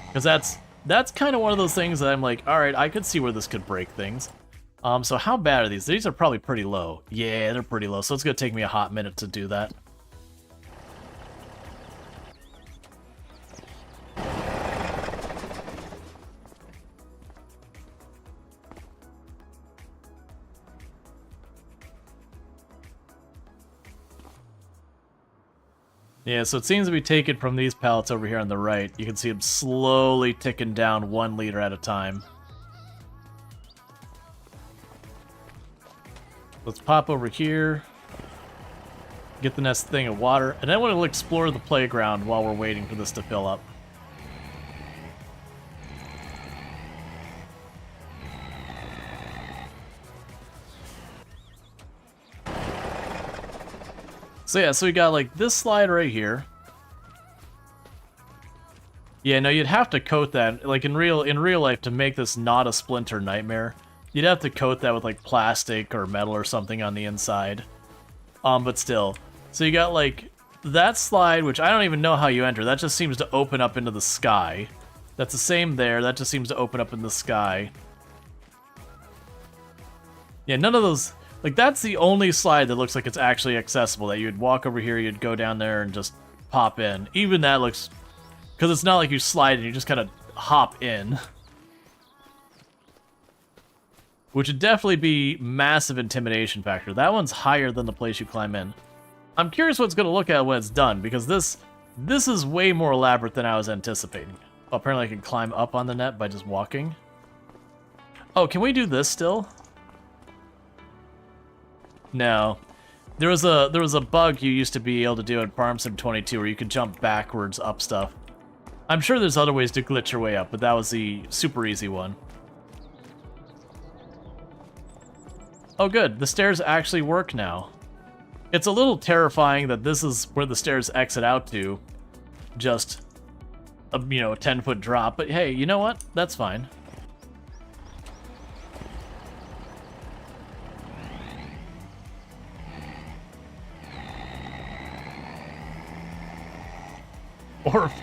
Because that's kind of one of those things that I'm like, alright, I could see where this could break things. So how bad are these? These are probably pretty low. Yeah, they're pretty low, so it's going to take me a hot minute to do that. Yeah, so it seems to be taken from these pallets over here on the right. You can see them slowly ticking down 1 liter at a time. Let's pop over here. Get the next thing of water. And then we'll explore the playground while we're waiting for this to fill up. So yeah, so we got like this slide right here. Yeah, no, you'd have to coat that like in real life to make this not a splinter nightmare. You'd have to coat that with like plastic or metal or something on the inside. But still. So you got like that slide, which I don't even know how you enter. That just seems to open up into the sky. That's the same there. That just seems to open up in the sky. Yeah, none of those. Like, that's the only slide that looks like it's actually accessible, that you'd walk over here, you'd go down there, and just pop in. Even that looks... Because it's not like you slide and you just kind of hop in. Which would definitely be massive intimidation factor. That one's higher than the place you climb in. I'm curious what it's going to look at when it's done, because this is way more elaborate than I was anticipating. Oh, apparently I can climb up on the net by just walking. Oh, can we do this still? No. There was a bug you used to be able to do in Farm Sim 22 where you could jump backwards up stuff. I'm sure there's other ways to glitch your way up, but that was the super easy one. Oh good, the stairs actually work now. It's a little terrifying that this is where the stairs exit out to. Just a, you know, a 10-foot drop, but hey, you know what? That's fine.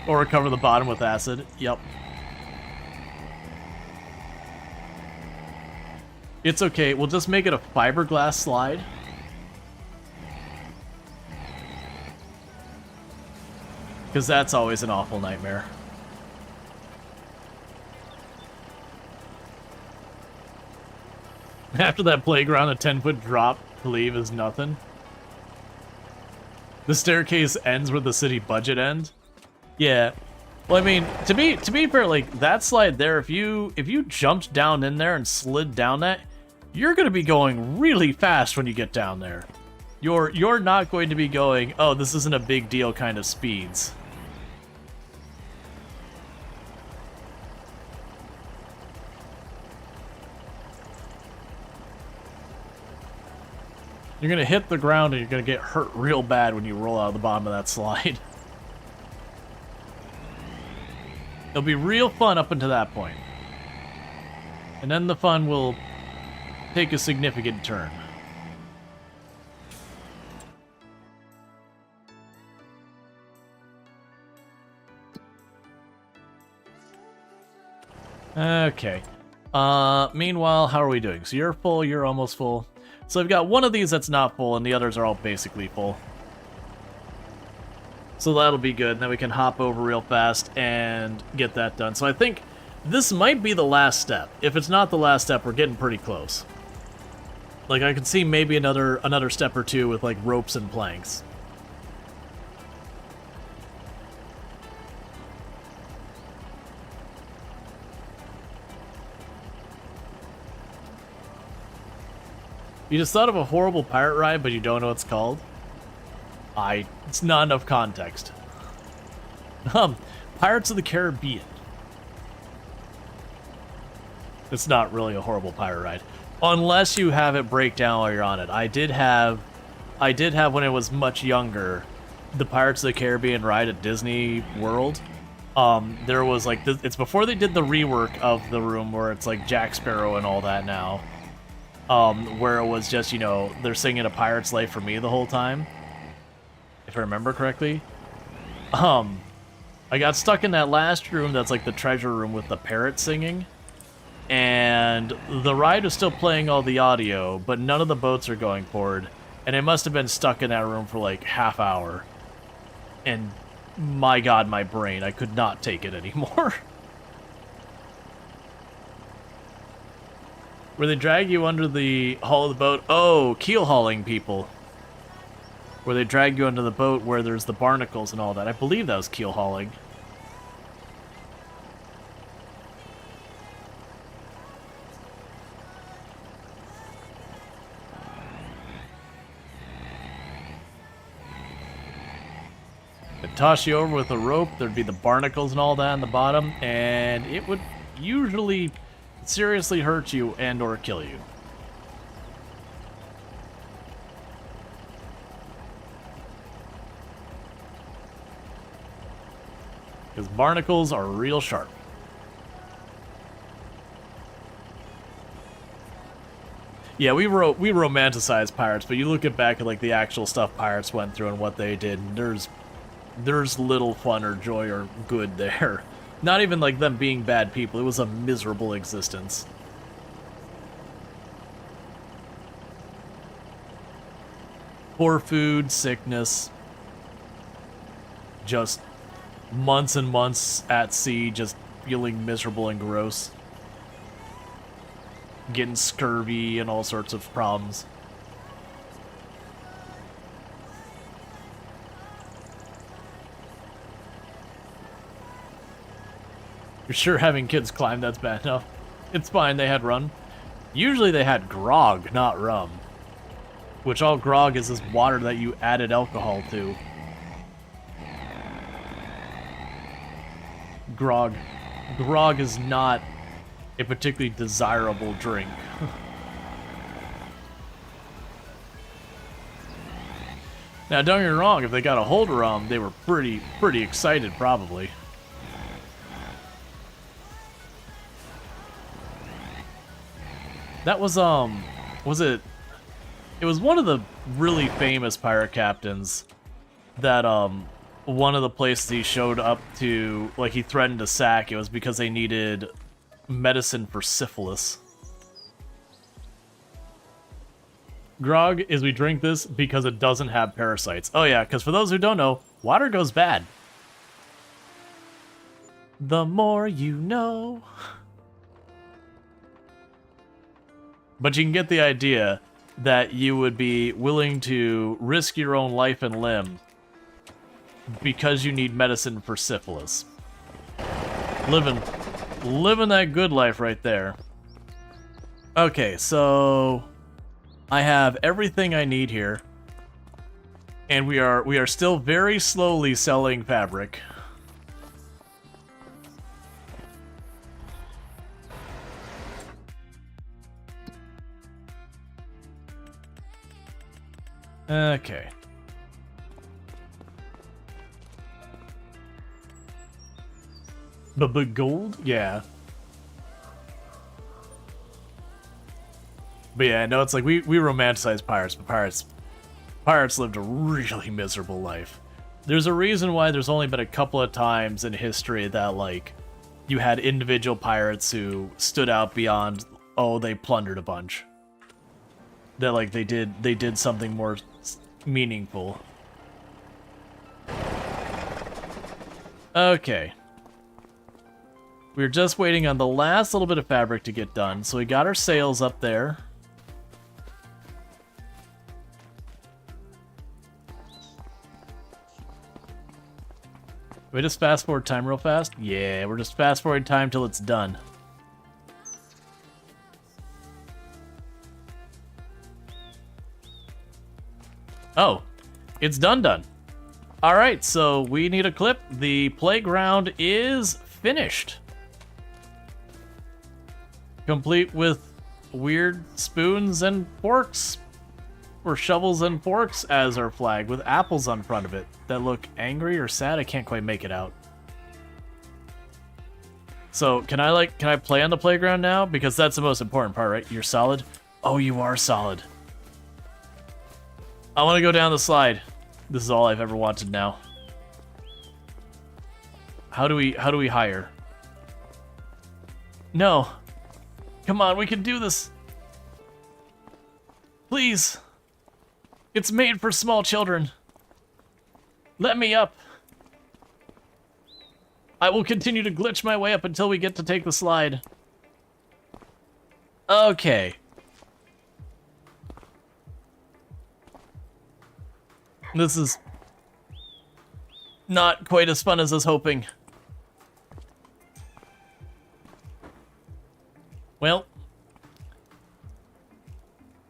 Or cover the bottom with acid. Yep. It's okay. We'll just make it a fiberglass slide. Because that's always an awful nightmare. After that playground, a 10-foot drop to leave is nothing. The staircase ends where the city budget ends. Yeah, well, I mean, to be fair, like that slide there, if you jumped down in there and slid down that, you're gonna be going really fast when you get down there. You're not going to be going, oh, this isn't a big deal kind of speeds. You're gonna hit the ground and you're gonna get hurt real bad when you roll out of the bottom of that slide. It'll be real fun up until that point. And then the fun will take a significant turn. Okay. Meanwhile, how are we doing? So you're full, you're almost full. So I've got one of these that's not full, and the others are all basically full. So that'll be good, and then we can hop over real fast and get that done. So I think this might be the last step. If it's not the last step, we're getting pretty close. Like, I could see maybe another step or two with, like, ropes and planks. You just thought of a horrible pirate ride, but you don't know what it's called? It's not enough context. Pirates of the Caribbean. It's not really a horrible pirate ride. Unless you have it break down while you're on it. I did have when I was much younger, the Pirates of the Caribbean ride at Disney World. There was like, it's before they did the rework of the room where it's like Jack Sparrow and all that now. Where it was just, you know, they're singing A Pirate's Life for Me the whole time. If I remember correctly. I got stuck in that last room that's like the treasure room with the parrot singing. And the ride was still playing all the audio, but none of the boats are going forward. And I must have been stuck in that room for like half hour. And my god, my brain, I could not take it anymore. Where they drag you under the hull of the boat. Oh, keel hauling people. Where they drag you under the boat where there's the barnacles and all that. I believe that was keel hauling. toss you over with a rope. There'd be the barnacles and all that on the bottom, and it would usually seriously hurt you and or kill you. Because barnacles are real sharp. Yeah, we romanticize pirates, but you look at back at like the actual stuff pirates went through and what they did, and there's little fun or joy or good there. Not even like them being bad people. It was a miserable existence. Poor food, sickness, just months and months at sea, just feeling miserable and gross. Getting scurvy and all sorts of problems. You're sure having kids climb that's bad enough? It's fine, they had rum. Usually they had grog, not rum. Which all grog is water that you added alcohol to. Grog. Grog is not a particularly desirable drink. Now, don't get me wrong, if they got a hold of rum, they were pretty excited, probably. That was, it was one of the really famous pirate captains that, one of the places he showed up to, like, he threatened to sack, it was because they needed medicine for syphilis. Grog is we drink this because it doesn't have parasites. Oh yeah, because for those who don't know, water goes bad. The more you know. But you can get the idea that you would be willing to risk your own life and limb because you need medicine for syphilis. Living that good life right there. Okay, so I have everything I need here, and we are still very slowly selling fabric. Okay. But gold? Yeah. But yeah, no, it's like we romanticize pirates, but pirates lived a really miserable life. There's a reason why there's only been a couple of times in history that, like, you had individual pirates who stood out beyond, oh, they plundered a bunch. That, like, they did something more meaningful. Okay. We're just waiting on the last little bit of fabric to get done. So we got our sails up there. We just fast forward time real fast? Yeah, we're just fast forwarding time till it's done. Oh, it's done. Alright, so we need a clip. The playground is finished. Complete with weird spoons and forks, or shovels and forks as our flag, with apples on front of it that look angry or sad. I can't quite make it out. So can I play on the playground now? Because that's the most important part, right? You're solid? Oh, you are solid. I want to go down the slide. This is all I've ever wanted now. How do we hire? No. Come on, we can do this. Please. It's made for small children. Let me up. I will continue to glitch my way up until we get to take the slide. Okay. This is not quite as fun as I was hoping. Well,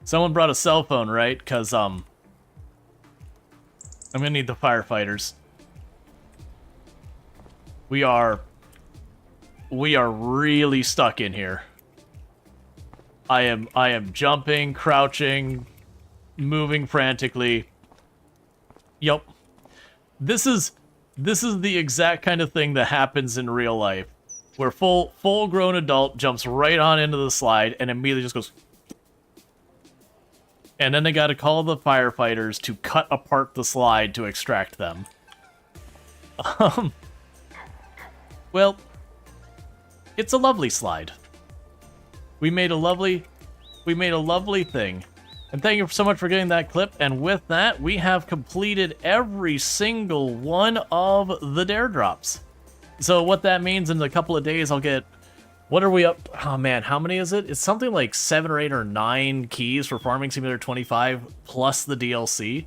someone brought a cell phone, right? Because, I'm gonna need the firefighters. We are really stuck in here. I am jumping, crouching, moving frantically. Yup. This is the exact kind of thing that happens in real life, where full-grown adult jumps right on into the slide and immediately just goes. And then they got to call the firefighters to cut apart the slide to extract them. Well, it's a lovely slide. We made a lovely thing. And thank you so much for getting that clip. And with that, we have completed every single one of the dare drops. So what that means, in a couple of days, I'll get... What are we up... Oh, man, how many is it? It's something like 7 or 8 or 9 keys for Farming Simulator 25, plus the DLC.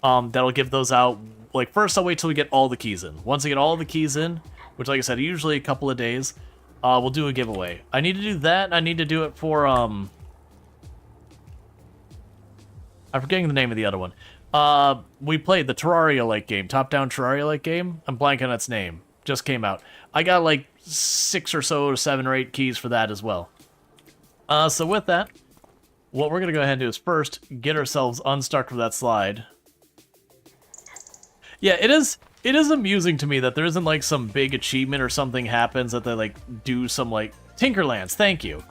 That'll give those out... Like, first I'll wait till we get all the keys in. Once I get all the keys in, which, like I said, usually a couple of days, we'll do a giveaway. I need to do that, and I need to do it for, I'm forgetting the name of the other one. We played the Terraria-like game, top-down Terraria-like game. I'm blanking on its name. Just came out. I got like 6 or so, 7 or 8 keys for that as well. So with that, what we're going to go ahead and do is first get ourselves unstuck from that slide. Yeah, it is amusing to me that there isn't like some big achievement or something happens that they like do some like Tinkerlands, thank you.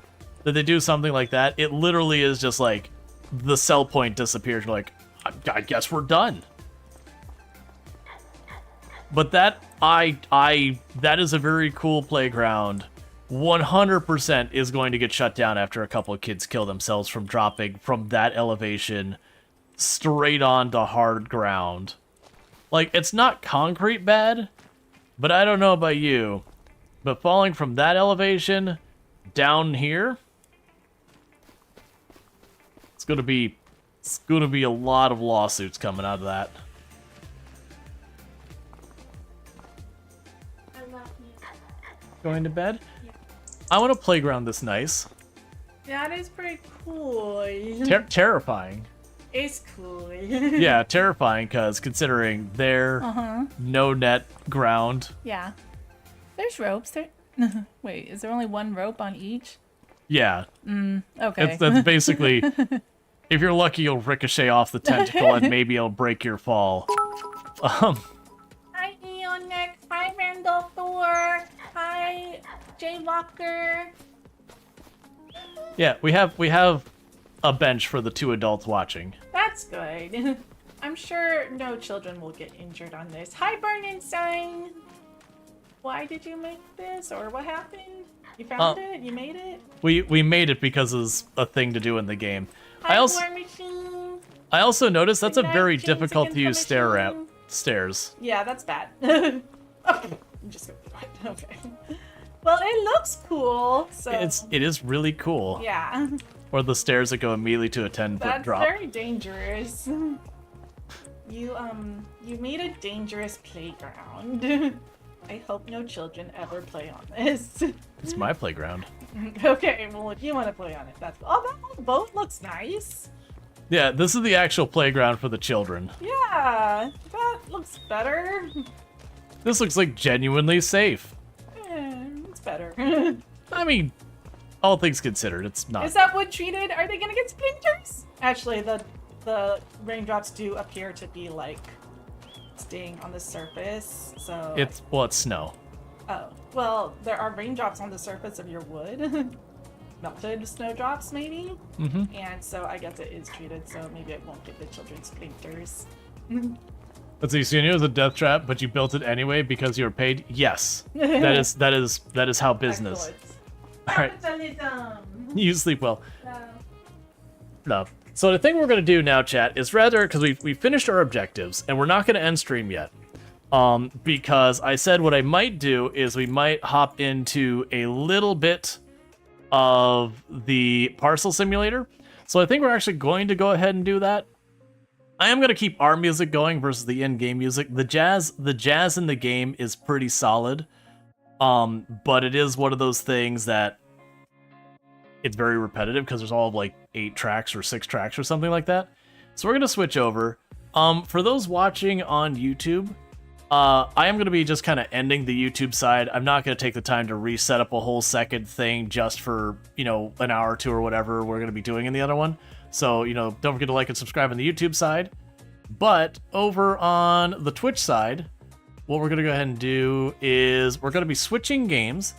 That they do something like that. It literally is just like the sell point disappears. You're like, I guess we're done. But that that is a very cool playground. 100% is going to get shut down after a couple of kids kill themselves from dropping from that elevation straight onto hard ground. Like, it's not concrete bad, but I don't know about you, but falling from that elevation down here, it's gonna be a lot of lawsuits coming out of that. I love you. Going to bed? Yeah. I want a playground this nice. That is pretty cool. Terrifying. It's cool. Yeah, terrifying, because considering their no net ground. Yeah. There's ropes. There. Wait, is there only one rope on each? Yeah. Okay. That's basically, if you're lucky, you'll ricochet off the tentacle and maybe it'll break your fall. Hi, Eonex. Hi, Randolph Thor. Hi, Jay Walker. Yeah, we have a bench for the 2 adults watching. That's good. I'm sure no children will get injured on this. Hi, Bernenstein. Why did you make this, or what happened? You found it? You made it? We made it because it's a thing to do in the game. Hi, War Machine. I also noticed that's a Good very night, difficult to use Machine. stairs. Yeah, that's bad. Okay, I'm just gonna. Okay. Well, it looks cool. So It is really cool. yeah. Or the stairs that go immediately to a 10-foot That's drop. very dangerous. You made a dangerous playground. I hope no children ever play on this. It's my playground. Okay, well if you want to play on it, that's that boat looks nice. Yeah, this is the actual playground for the children. Yeah, that looks better. This looks like genuinely safe. It's better. I mean, all things considered, it's not. Is that wood treated? Are they gonna get splinters? Actually, the raindrops do appear to be like staying on the surface, so It's snow. oh well, there are raindrops on the surface of your wood. Melted snowdrops, maybe. And so I guess it is treated, so maybe it won't give the children splinters. Let's see, so you knew it was a death trap, but you built it anyway because you were paid? Yes. That is how business. All right. Capitalism. You sleep well. No. No. So the thing we're going to do now, chat, is rather, because we finished our objectives, and we're not going to end stream yet. Because I said what I might do is we might hop into a little bit of the parcel simulator. So I think we're actually going to go ahead and do that. I am going to keep our music going versus the in-game music. The jazz in the game is pretty solid. But it is one of those things that it's very repetitive because there's all of like 8 tracks or 6 tracks or something like that. So we're going to switch over. For those watching on YouTube, I am going to be just kind of ending the YouTube side. I'm not going to take the time to reset up a whole second thing just for, you know, an hour or two or whatever we're going to be doing in the other one. So, you know, don't forget to like and subscribe on the YouTube side. But over on the Twitch side, what we're going to go ahead and do is we're going to be switching games.